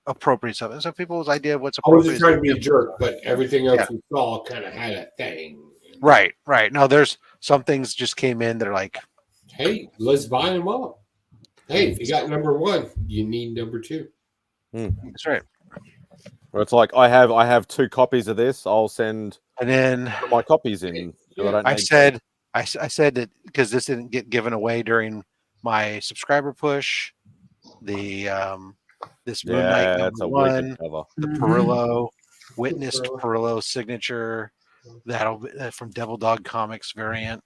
appropriate stuff. And some people's idea of what's I was appropriate. just trying to be a jerk, but everything else we saw kind of had a thing. Right. Now there's some things just came in that are like, hey, let's buy them up. Hey, if you got number 1, you need number 2. That's right. Where it's like I have 2 copies of this. I'll send and then my copies in. I said that because this didn't get given away during my subscriber push. The this Moon Knight that's a #1, wicked cover. the Perillo witnessed Perillo signature that'll be from Devil Dog Comics variant.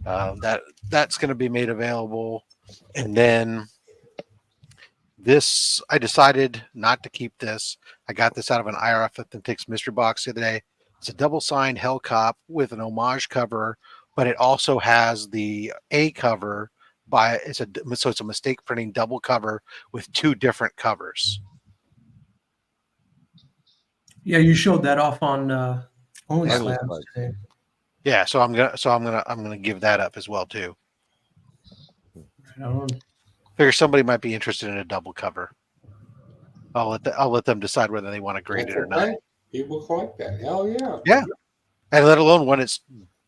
That's going to be made available, and then this I decided not to keep this. I got this out of an IRF Authentics mystery box the other day. It's a double signed Hell Cop with an homage cover, but it also has the A cover so it's a mistake printing double cover with 2 different covers. Yeah, you showed that off on Only Slabs today. Yeah, so I'm gonna give that up as well too. Right on. Figure somebody might be interested in a double cover. I'll let them decide whether they want to grade it or not. People collect that. Hell yeah. Yeah, and let alone when it's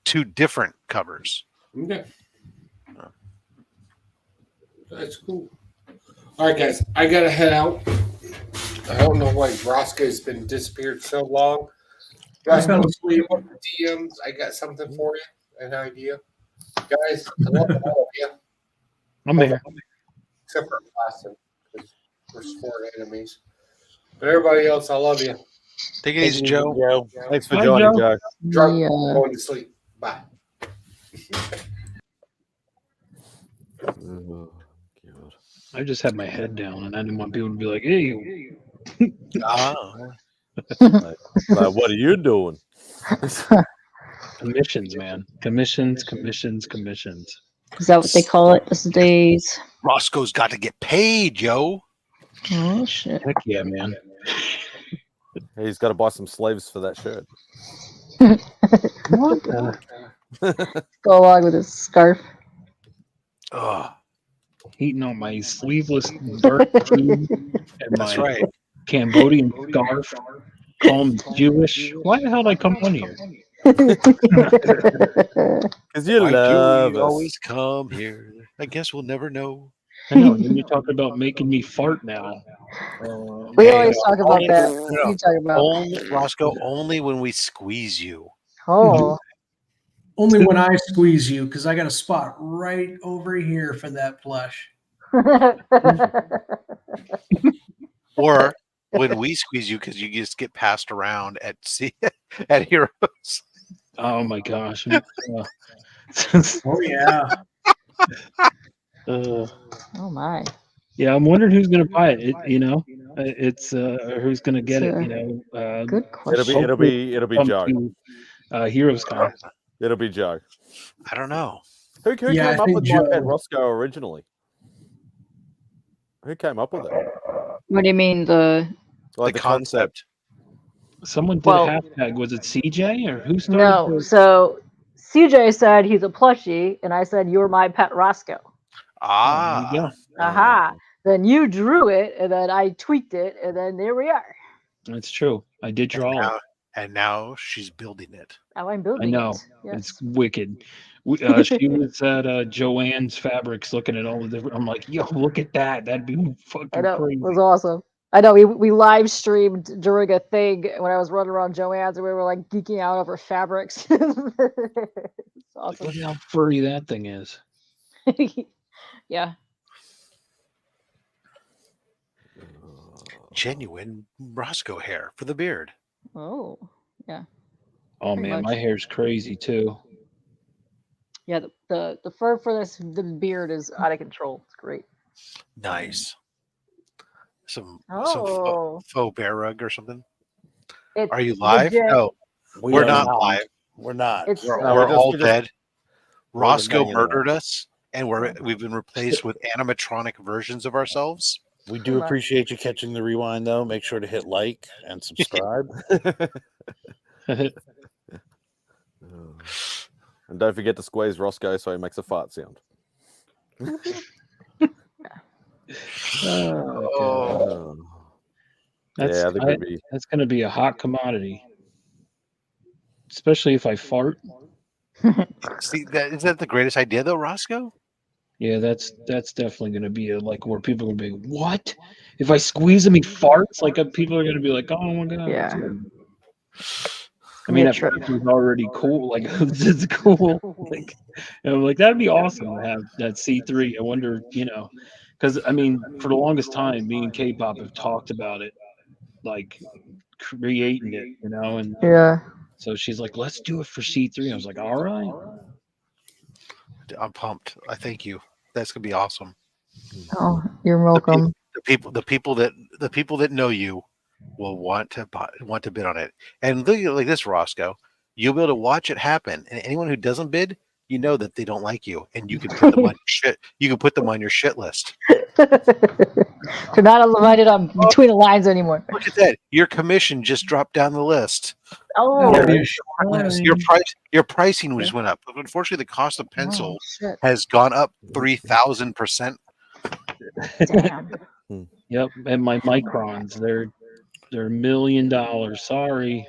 2 different covers. Okay. That's cool. All right, guys, I gotta head out. I don't know why Roscoe's been disappeared so long. Guys, fell asleep. DMs. I got something for you, an idea. Guys, I love all of you. I'm here. Except for Boston, because we're sport enemies. But everybody else, I love you. Take it easy, Joe. Thanks for joining, Joe. Drunk, going to sleep. Bye. I just had my head down, and I didn't want people to be like, "Hey." What are you doing? Commissions, man. Commissions. Is that what they call it these days? Roscoe's got to get paid, yo. Oh shit! Heck yeah, man. He's got to buy some sleeves for that shirt. What? Go along with his scarf. Heating on my sleeveless dark tee and That's my right. Cambodian scarf. Call him Jewish. Why the hell did I come on here? Because you Why love do we us. always come here? I guess we'll never know. I know. And then you're talking about making me fart now. We Hey, always talk about only- that. no, You talk about only, Roscoe, only when we squeeze you. oh. Only when I squeeze you, because I got a spot right over here for that plush. Or when we squeeze you because you just get passed around at at Heroes. Oh my gosh. Oh yeah. Oh my. Yeah, I'm wondering who's going to buy it. It's who's going to get it. Good It'll be Joe. Heroes Con. It'll be Joe. I don't know. Who Yeah, came I up think with My Pet Joe. Roscoe originally? Who came up with it? What do you mean the Like the concept. Someone did Well- a hashtag. Was it CJ or who started? No, so CJ said he's a plushie, and I said you're my pet Roscoe. Ah, there you go. Aha. Then you drew it, and then I tweaked it, and then there we are. That's true. I did draw it. and now she's building it. Now I'm I building know. it. Yes. It's wicked. She was at Joanne's Fabrics looking at all the different. I'm like, yo, look at that. That'd be I fucking know. crazy. It was awesome. I know we live streamed during a thing when I was running around Joanne's, and we were like geeking out over fabrics. It's awesome. Look how furry that thing is. Yeah. Genuine Roscoe hair for the beard. Oh, yeah. Oh Pretty man, much. my hair's crazy too. Yeah, the fur for the beard is out of control. It's great. Nice. Some Oh. faux bear rug or something. It's Are you live? legit. No, We we're are not not. live. We're not. It's We're all dead. Roscoe hanging out. murdered us, and we've been replaced with animatronic versions of ourselves. We do appreciate you catching the rewind, though. Make sure to hit like and subscribe. And don't forget to squeeze Roscoe so he makes a fart sound. Oh, that's Yeah, they're gonna be. that's going to be a hot commodity, especially if I fart. See, is that the greatest idea, though, Roscoe? Yeah, that's definitely going to be like where people are going to be. What if I squeeze him? He farts. Like people are going to be like, oh my god. Yeah. I mean, Yeah, that true. first was already cool. Like this is cool. Like, and I'm like, that'd be awesome to have that C3. I wonder, because I mean, for the longest time, me and K-pop have talked about it, like creating it, and Yeah. so she's like, let's do it for C3. I was like, all right. I'm pumped. I thank you. That's gonna be awesome. Oh, you're welcome. The people that know you will want to bid on it. And look like this, Roscoe. You'll be able to watch it happen. And anyone who doesn't bid, you know that they don't like you, and you can put them on your shit. You can put them on your shit list. They're not invited on between the lines anymore. Look at that. Your commission just dropped down the list. Oh, Your pricing just went up. But unfortunately, the cost of pencil shit. has gone up 3,000%. Damn. Yep, and my microns, they're $1 million. Sorry.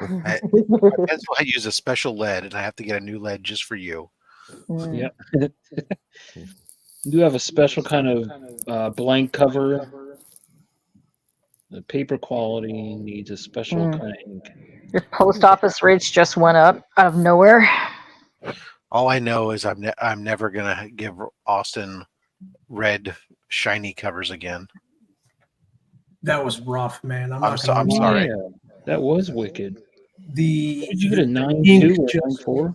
My pencil, I use a special lead, and I have to get a new lead just for you. Yeah. You do have a special kind of blank cover. The paper quality needs a special kind of ink. Your post office rates just went up out of nowhere. All I know is I'm never gonna give Austin red shiny covers again. That was rough, man. I'm sorry. Yeah, that was wicked. The Did you get a 9.2 ink or just 9.4?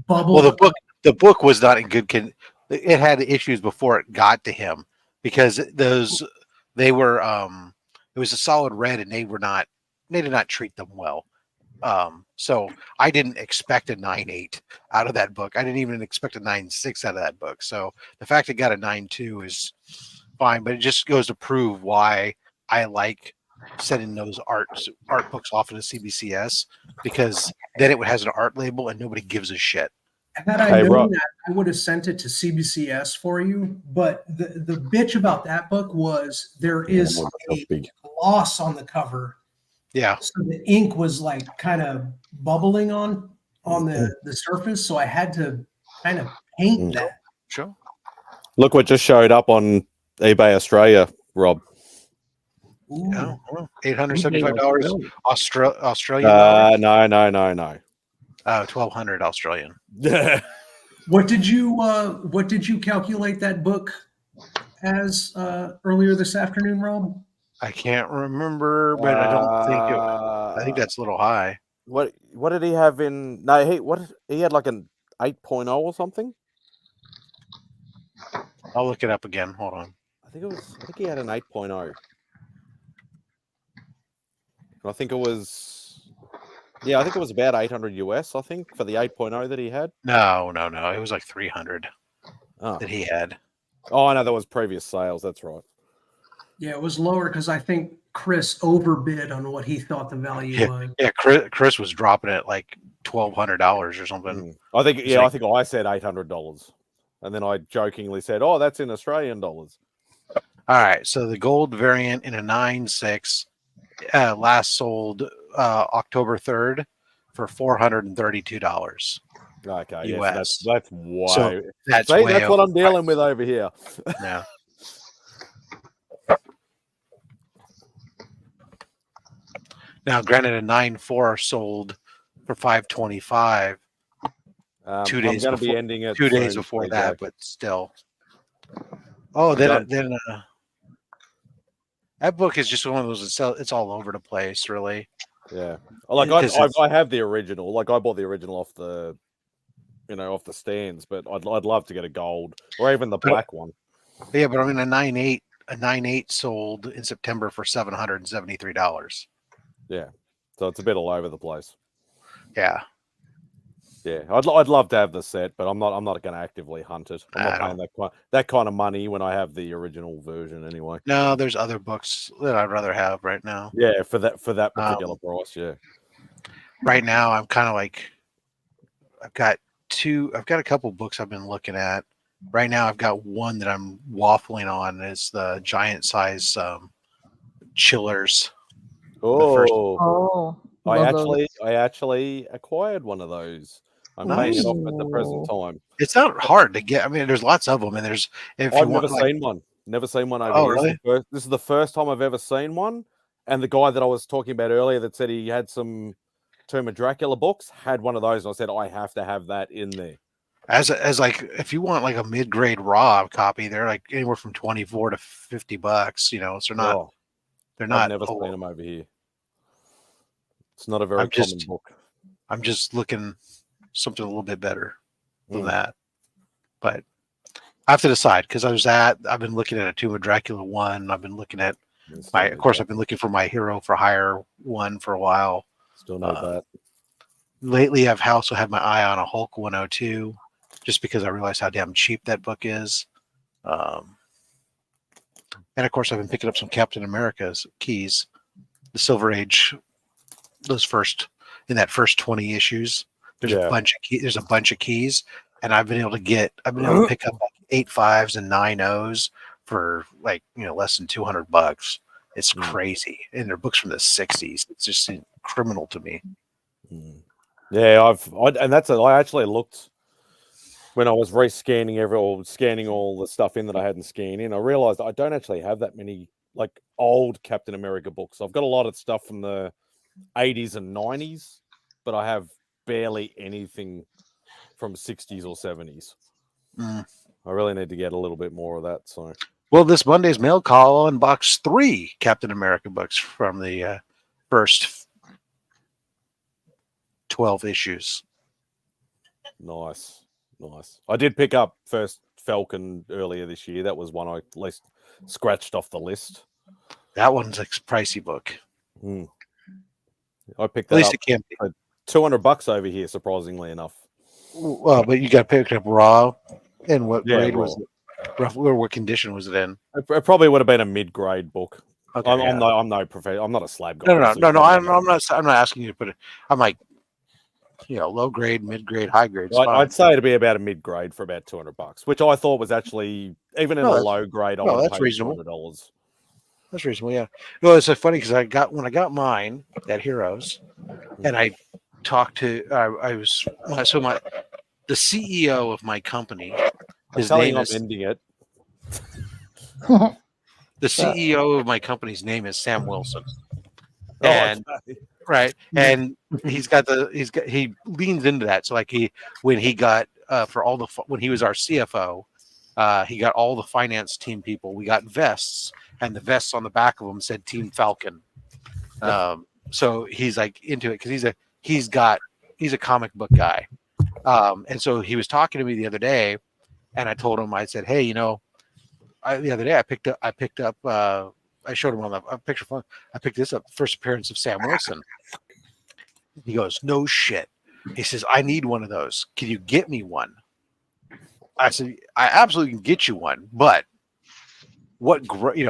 bubbled. Well, the book was not in good condition. It had issues before it got to him because they were it was a solid red, and they did not treat them well. So I didn't expect a 9.8 out of that book. I didn't even expect a 9.6 out of that book. So the fact it got a 9.2 is fine, but it just goes to prove why I like sending those art books off into CBCS, because then it has an art label and nobody gives a shit. Had I known that, I would have sent it to CBCS for you. But the bitch about that book was there is a gloss on the cover Yeah. So the ink was like kind of bubbling on the surface, so I had to kind of paint that. Sure. Look what just showed up on eBay Australia, Rob. Yeah, $875 Australian No. $1,200 Australian. What did you calculate that book as earlier this afternoon, Rob? I can't remember, but I don't think it. I think that's a little high. What did he have in? No, he had like an 8.0 or something. I'll look it up again. Hold on. I think he had an 8.0. I think it was. Yeah, I think it was about 800 US. I think for the 8.0 that he had. No. It was like 300 that he had. Oh, I know that was previous sales. That's right. Yeah, it was lower because I think Chris overbid on what he thought the value was. Yeah, Chris was dropping it like $1,200 or something. I think I think I said $800, and then I jokingly said, "Oh, that's in Australian dollars." All right, so the gold variant in a 9.6 last sold October 3rd for $432. Okay, US. that's way. So that's See, way that's what over I'm dealing with over here. Yeah. Now, granted, a 9.4 sold for $525. 2 days I'm going to before, be ending it 2 days soon, before TJ. that, but still. Oh, then that book is just one of those. It's all over the place, really. Yeah, like I have the original. Like I bought the original off the, off the stands. But I'd love to get a gold or even the black one. Yeah, but I mean a 9.8 sold in September for $773. Yeah, so it's a bit all over the place. Yeah. Yeah, I'd love to have the set, but I'm not going to actively hunt it. I'm not paying that kind of money when I have the original version anyway. No, there's other books that I'd rather have right now. Yeah, for that particular price, yeah. Right now, I'm kind of like, I've got a couple books I've been looking at. Right now, I've got one that I'm waffling on. It's the giant size chillers. I actually acquired one of those. I'm paying it off at the present time. It's not hard to get. I mean, there's lots of them, and there's. I've never seen one. Never seen one over here. Really? This is the first time I've ever seen one. And the guy that I was talking about earlier that said he had some Tomb of Dracula books had one of those. And I said I have to have that in there. As like if you want like a mid-grade raw copy, they're like anywhere from $24 to $50. So they're not. They're not. I've never seen them over here. It's not a very common book. I'm just looking something a little bit better than that. But I have to decide because I've been looking at a Tomb of Dracula one. I've been looking at I've been looking for my Hero for Hire one for a while. Still know that. Lately, I've also had my eye on a Hulk 102 just because I realized how damn cheap that book is. And of course, I've been picking up some Captain America's keys, the Silver Age. In that first 20 issues, there's a bunch of keys, and I've been able to pick up like 8 5s and 9 0s for like less than $200. It's crazy, and they're books from the 60s. It's just criminal to me. Yeah, I actually looked when I was scanning all the stuff in that I hadn't scanned in. I realized I don't actually have that many like old Captain America books. I've got a lot of stuff from the 80s and 90s, but I have barely anything from 60s or 70s. I really need to get a little bit more of that. So, well, this Monday's mail call on box 3 Captain America books from the first 12 issues. Nice. I did pick up first Falcon earlier this year. That was one I at least scratched off the list. That one's a pricey book. I picked that up for $200 over here, surprisingly enough. Well, but you got picked up raw, and what grade was it? What condition was it in? It probably would have been a mid-grade book. Okay, I'm no professional. I'm not a slab guy. No. I'm not asking you to put it. I'm like, low grade, mid grade, high grade. I'd say it'd be about a mid grade for about $200, which I thought was actually even in a low grade. That's reasonable. $200. That's reasonable. Yeah. No, it's so funny because when I got mine at Heroes, and I talked to the CEO of my company. His name is ending it. The CEO of my company's name is Sam Wilson. Oh, And okay. right. And he leans into that. So like when he got when he was our CFO, he got all the finance team people. We got vests, and the vests on the back of them said Team Falcon. So he's like into it because he's a comic book guy. And so he was talking to me the other day, and I told him, I said, hey, the other day I picked up I showed him on the picture phone. I picked this up, first appearance of Sam Wilson. He goes, no shit. He says, I need one of those. Can you get me one? I said, I absolutely can get you one, but what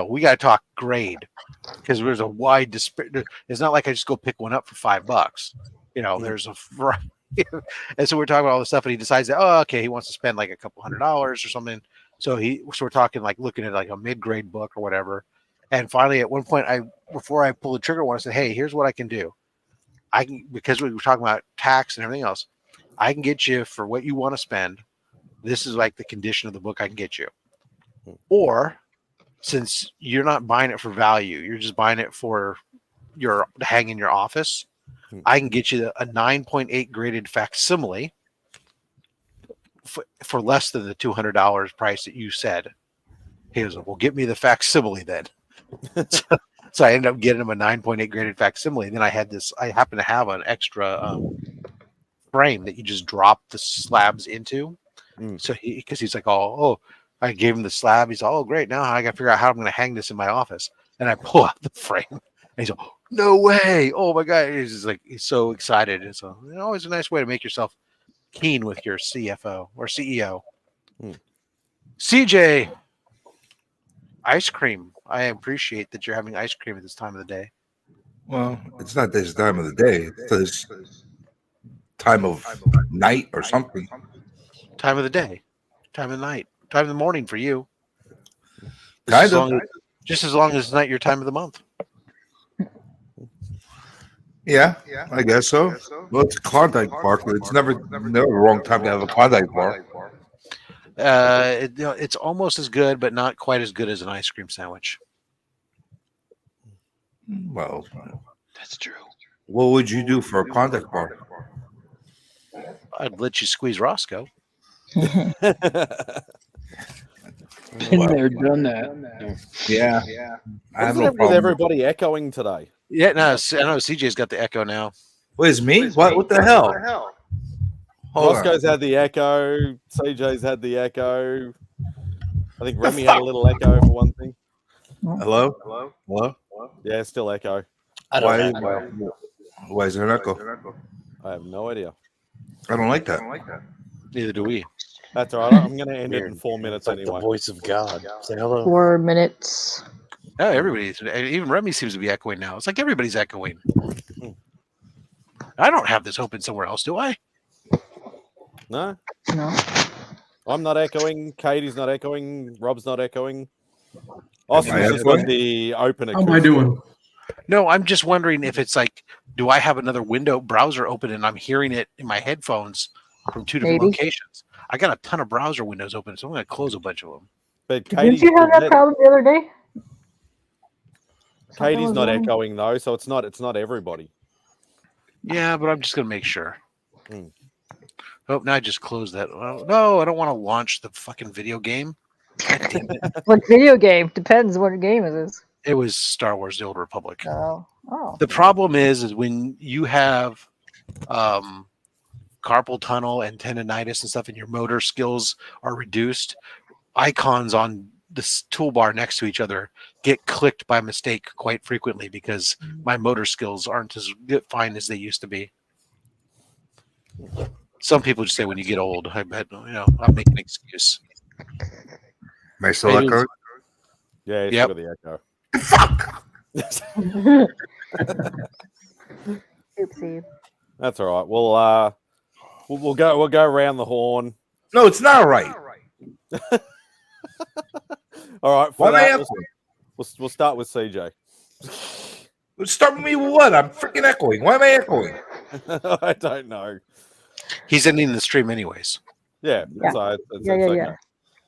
we got to talk grade because there's a wide disparity. It's not like I just go pick one up for $5. There's a variety. And so we're talking about all this stuff, and he decides that, he wants to spend like a couple $100s or something. So we're talking like looking at like a mid-grade book or whatever. And finally, at one point, before I pulled the trigger, I said, "Hey, here's what I can do. Because we were talking about tax and everything else, I can get you for what you want to spend. This is like the condition of the book I can get you. Or since you're not buying it for value, you're just buying it for to hang in your office, I can get you a 9.8 graded facsimile for less than the $200 price that you said." He was like, "Well, get me the facsimile then." So I ended up getting him a 9.8 graded facsimile. And then I happen to have an extra frame that you just drop the slabs into. So because he's like, I gave him the slab. He's like, oh, great. Now I got to figure out how I'm going to hang this in my office. And I pull out the frame. And he's like, no way. Oh my God. He's so excited. And so always a nice way to make yourself keen with your CFO or CEO. CJ, ice cream. I appreciate that you're having ice cream at this time of the day. Well, it's not this time of the day. It's this time of night or something. Time of the day. Time of the night. Time of the morning for you. Just as long as it's not your time of the month. Yeah, I guess so. Well, it's a Klondike bar. It's never the wrong time to have a Klondike bar. It's almost as good, but not quite as good as an ice cream sandwich. Well, that's true. What would you do for a Klondike bar? I'd let you squeeze Roscoe. Been there, done that. Yeah. I have no problem with everybody echoing today. Yeah, no, I know CJ's got the echo now. Where's me? What the hell? Roscoe's had the echo. CJ's had the echo. I think Remy had a little echo for one thing. Hello? Yeah, still echo. Why is there an echo? I have no idea. I don't like that. Neither do we. That's all right. I'm going to end it in 4 minutes like anyway. The voice of God. Say hello. 4 minutes. Yeah, everybody's. Even Remy seems to be echoing now. It's like everybody's echoing. I don't have this open somewhere else, do I? No. No. I'm not echoing. Katie's not echoing. Rob's not echoing. Austin's just got the open. How am I doing? No, I'm just wondering if it's like, do I have another browser open and I'm hearing it in my headphones from two different locations? I got a ton of browser windows open, so I'm going to close a bunch of them. But Didn't you have that problem the other day? Katie's not echoing though, so it's not everybody. Yeah, but I'm just going to make sure. Oh, now I just closed that. Well, no, I don't want to launch the fucking video game. God damn it. What video game? Depends what game it is. It was Star Wars: The Old Republic. Oh. The problem is when you have carpal tunnel and tendonitis and stuff, and your motor skills are reduced, icons on this toolbar next to each other get clicked by mistake quite frequently because my motor skills aren't as fine as they used to be. Some people just say when you get old, I bet, I'll make an excuse. Am I still echoed? Yeah, it's got the echo. Fuck! Oopsie. That's all right. We'll go around the horn. No, it's not right. All right. We'll start with CJ. Start with me with what? I'm freaking echoing. Why am I echoing? I don't know. He's ending the stream anyways. Yeah. Yeah. So it's Yeah.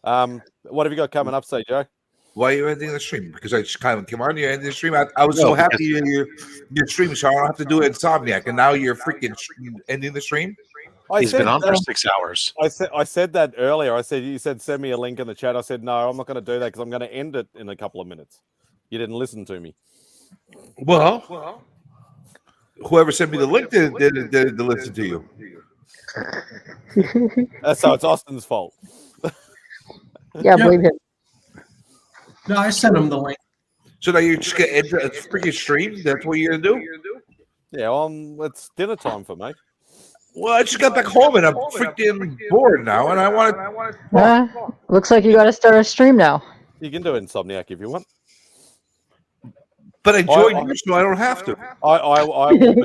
okay. What have you got coming up, CJ? Why are you ending the stream? Because I just kind of came on. You ending the stream. I was No, so happy you're streaming, so I don't have to do Insomniac, and now you're freaking ending the stream. He's been on for 6 hours. I said that earlier. You said send me a link in the chat. I said no, I'm not going to do that because I'm going to end it in a couple of minutes. You didn't listen to me. Well, whoever sent me the link did listen to you. So it's Austin's fault. Yeah, believe him. No, I sent him the link. So now you're just gonna end a freaking stream? That's what you're gonna do? Yeah, it's dinner time for me. Well, I just got back home and I'm freaking bored now, and I want to. Looks like you got to start a stream now. You can do Insomniac if you want. But I joined you, so I don't have to. I will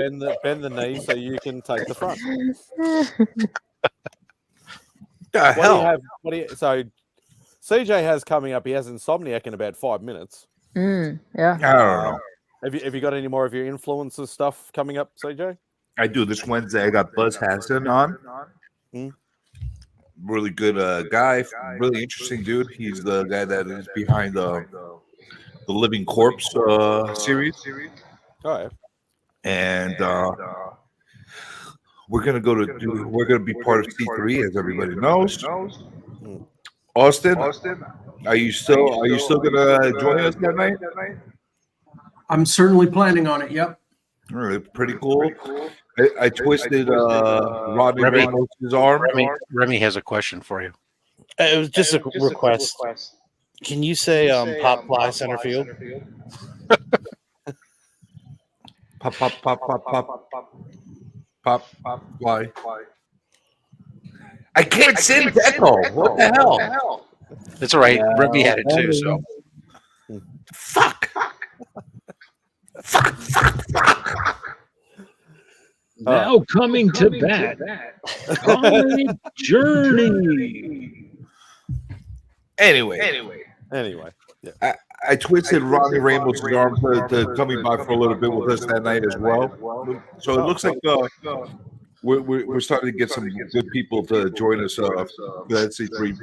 bend the knee so you can take the front. The hell? So CJ has coming up. He has Insomniac in about 5 minutes. Yeah. I don't know. Have you got any more of your influencer stuff coming up, CJ? I do. This Wednesday, I got Buzz Hassan on. Really good guy. Really interesting dude. He's the guy that is behind the Living Corpse series. Oh, yeah. And we're gonna be part of C3, as everybody knows. Austin, are you still gonna join us that night? I'm certainly planning on it. Yep. All right, pretty cool. I twisted Rodney Ramos' arm. Remy has a question for you. It was just a request. Can you say pop fly center field? Pop fly. I can't sing echo. What the hell? It's all right. Remy had it too. So fuck. Now coming to bat, College Journey. Anyway. Yeah. I twisted Ronnie Ramos' arm to coming by for a little bit with us that night as well. So it looks like we're starting to get some good people to join us for that C3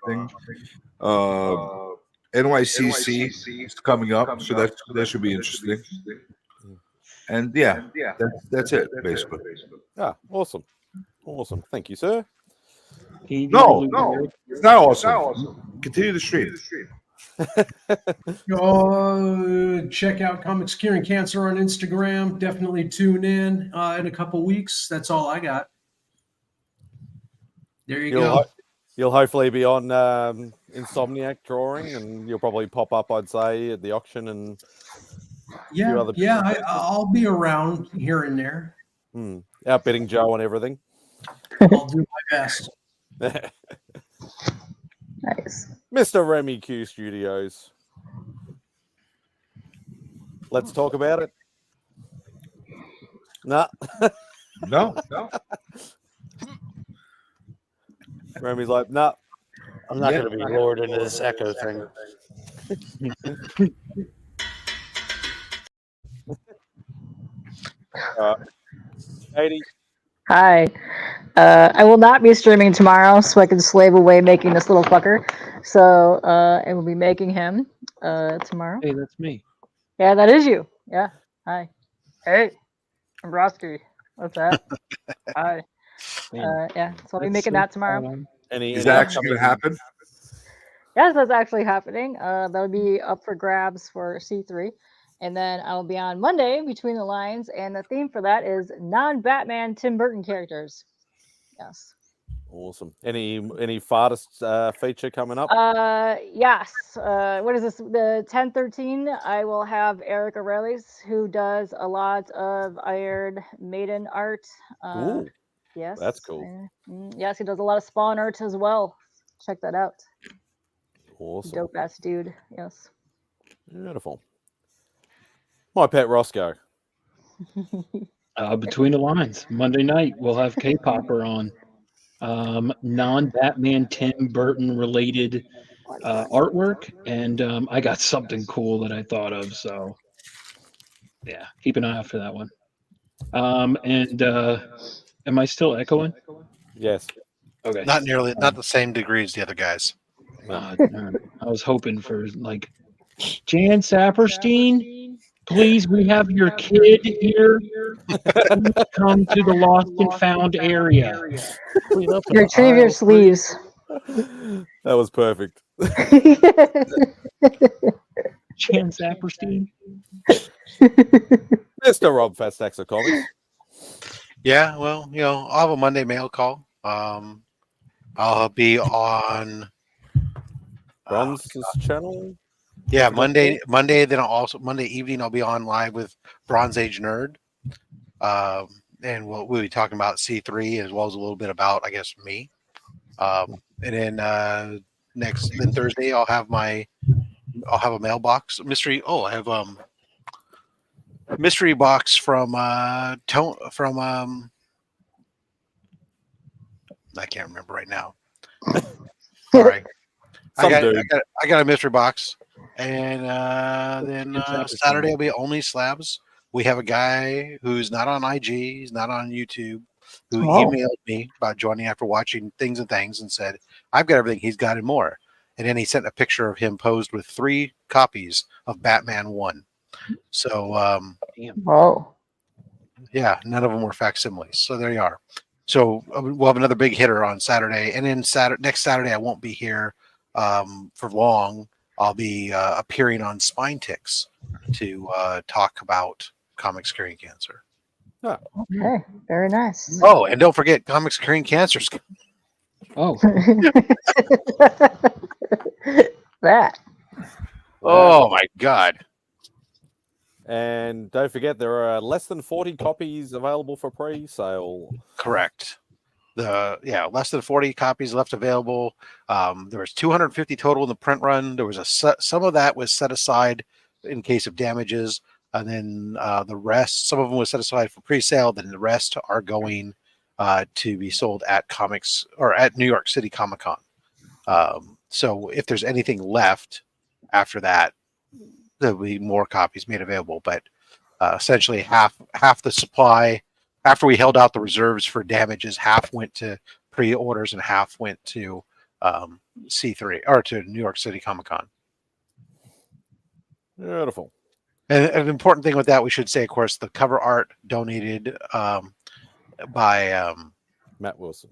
thing. NYCC is coming up, so that should be interesting. And that's it basically. Ah, awesome. Thank you, sir. No, it's not awesome. Continue the stream. Check out Comics Curing Cancer on Instagram. Definitely tune in a couple weeks. That's all I got. There you go. You'll hopefully be on Insomniac drawing, and you'll probably pop up, I'd say, at the auction and I'll be around here and there. Outbidding Joe and everything. I'll do my best. Nice. Mr. Remy Q Studios. Let's talk about it. No. Remy's like, no. I'm not going to be lured into this echo thing. Katie. Hi. I will not be streaming tomorrow, so I can slave away making this little fucker. So I will be making him tomorrow. Hey, that's me. Yeah, that is you. Yeah. Hi. Hey, I'm Broski. What's that? Hi. So I'll be making that tomorrow. Is that actually going to happen? Yes, that's actually happening. That'll be up for grabs for C3. And then I'll be on Monday Between the Lines, and the theme for that is non-Batman Tim Burton characters. Yes. Awesome. Any farthest feature coming up? Yes. What is this? The 10/13. I will have Eric Aurelius, who does a lot of Iron Maiden art. Ooh, yes. That's cool. Yes, he does a lot of Spawn art as well. Check that out. Awesome. Dope ass dude. Yes. Beautiful. My pet Roscoe. Between the Lines, Monday night we'll have K-Popper on. Non-Batman Tim Burton related artwork, and I got something cool that I thought of. So yeah, keep an eye out for that one. And am I still echoing? Yes. Okay. Not nearly, not the same degree as the other guys. I was hoping for like Jan Saperstein. Please, we have your kid here. Please come to the lost and found area. Retrieve your sleeves. That was perfect. Jan Saperstein. Mr. Rob Fastax of Comics. Yeah, well, I'll have a Monday mail call. I'll be on Bronze's channel. Yeah, Monday. Then Monday evening I'll be on live with Bronze Age Nerd, and we'll be talking about C3 as well as a little bit about, I guess, me. And then then Thursday I'll have a mailbox mystery. Oh, I have mystery box from I can't remember right now. Sorry. I got a mystery box, and then Saturday will be only slabs. We have a guy who's not on IG, he's not on YouTube, who emailed me about joining after watching Things and Things and said, "I've got everything he's got and more." And then he sent a picture of him posed with 3 copies of Batman 1. So, yeah, none of them were facsimiles. So there you are. So we'll have another big hitter on Saturday, and then next Saturday I won't be here for long. I'll be appearing on Spine Ticks to talk about comics curing cancer. Oh. Okay, very nice. Oh, and don't forget comics curing cancer. Oh, that. Oh my God. And don't forget, there are less than 40 copies available for pre-sale. Correct. Less than 40 copies left available. There was 250 total in the print run. There was some of that was set aside in case of damages, and then the rest, some of them was set aside for pre-sale. Then the rest are going to be sold at comics or at New York City Comic Con. So if there's anything left after that, there'll be more copies made available. But essentially, half the supply. After we held out the reserves for damages, half went to pre-orders and half went to C3 or to New York City Comic Con. Beautiful. And an important thing with that, we should say, of course, the cover art donated by Matt Wilson.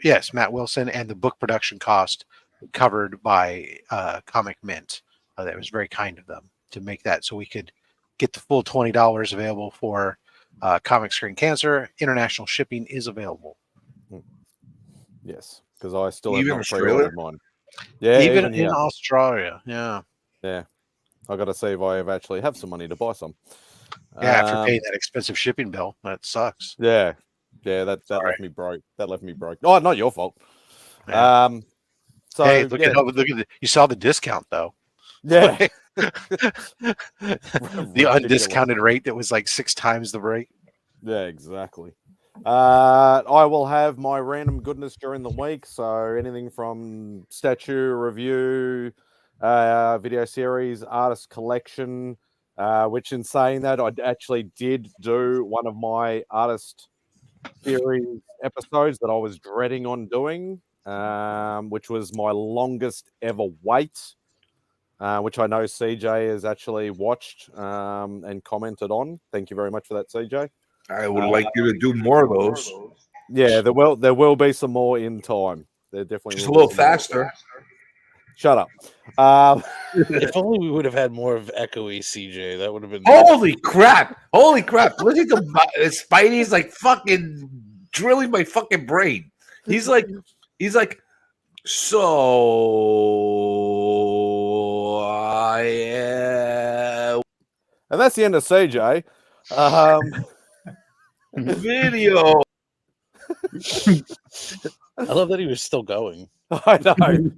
Yes, Matt Wilson, and the book production cost covered by Comic Mint. That was very kind of them to make that so we could get the full $20 available for Comics Curing Cancer. International shipping is available. Yes, because I still have Even not pre-ordered mine. Yeah, even in Australia. Yeah. Yeah. I got to see if I actually have some money to buy some. Yeah, after paying that expensive shipping bill, that sucks. Yeah, that left me broke. That left me broke. Oh, not your fault. Yeah. So hey, look at you saw the discount though. Yeah. The undiscounted rate that was like 6 times the rate. Yeah, exactly. I will have my random goodness during the week. So anything from statue review, video series, artist collection, which in saying that, I actually did do one of my artist series episodes that I was dreading on doing, which was my longest ever wait. Which I know CJ has actually watched and commented on. Thank you very much for that, CJ. I would like you to do more of those. Yeah, there will be some more in time. There definitely Just a little faster. Shut up. If only we would have had more of echoey CJ. That would have been. Holy crap! Holy crap! Listen to Spidey's like fucking drilling my fucking brain. He's like, so and that's the end of CJ. Video. I love that he was still going. I know.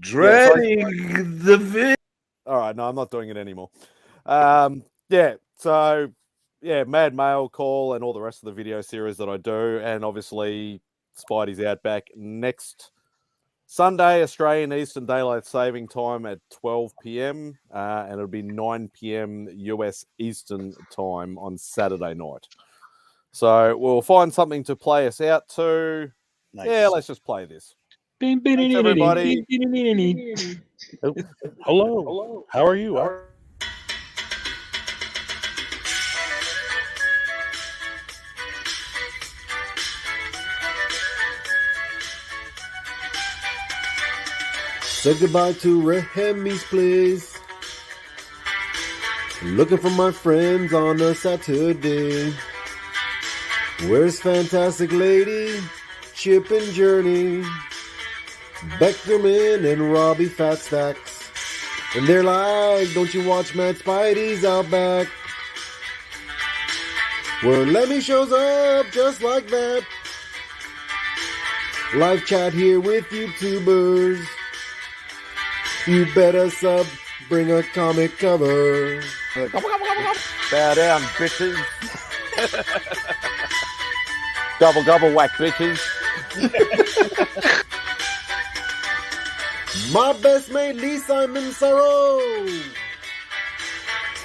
Dreading the video. All right, no, I'm not doing it anymore. So Mad Mail Call and all the rest of the video series that I do, and obviously Spidey's Outback next Sunday, Australian Eastern Daylight Saving Time at 12 p.m. And it'll be 9 p.m. US Eastern Time on Saturday night. So we'll find something to play us out to. Nice. Yeah, let's just play this. Thanks, everybody. Oh, hello. How are you? Said goodbye to Remy's place. Looking for my friends on a Saturday. Where's Fantastic Lady, Chip and Journey, Beckerman and Robbie Fat Stacks? And they're like, don't you watch MadSpidey'S Outback? Where Lemmy shows up just like that. Live chat here with YouTubers. You better sub, bring a comic cover. Bow down, bitches. Gobble, gobble, whack, bitches. My best mate, Lee Simon Sorrow.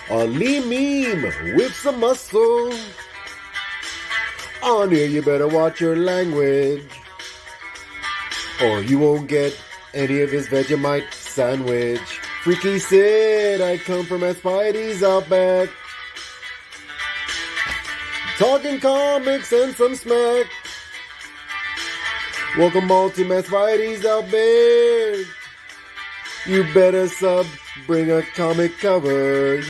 A Lee meme with some muscle. On here, you better watch your language, or you won't get any of his Vegemite sandwich. Freaky Sid, I come from MadSpidey'S Outback. Talking comics and some smack. Welcome all to MadSpidey'S Outback. You better sub, bring a comic cover.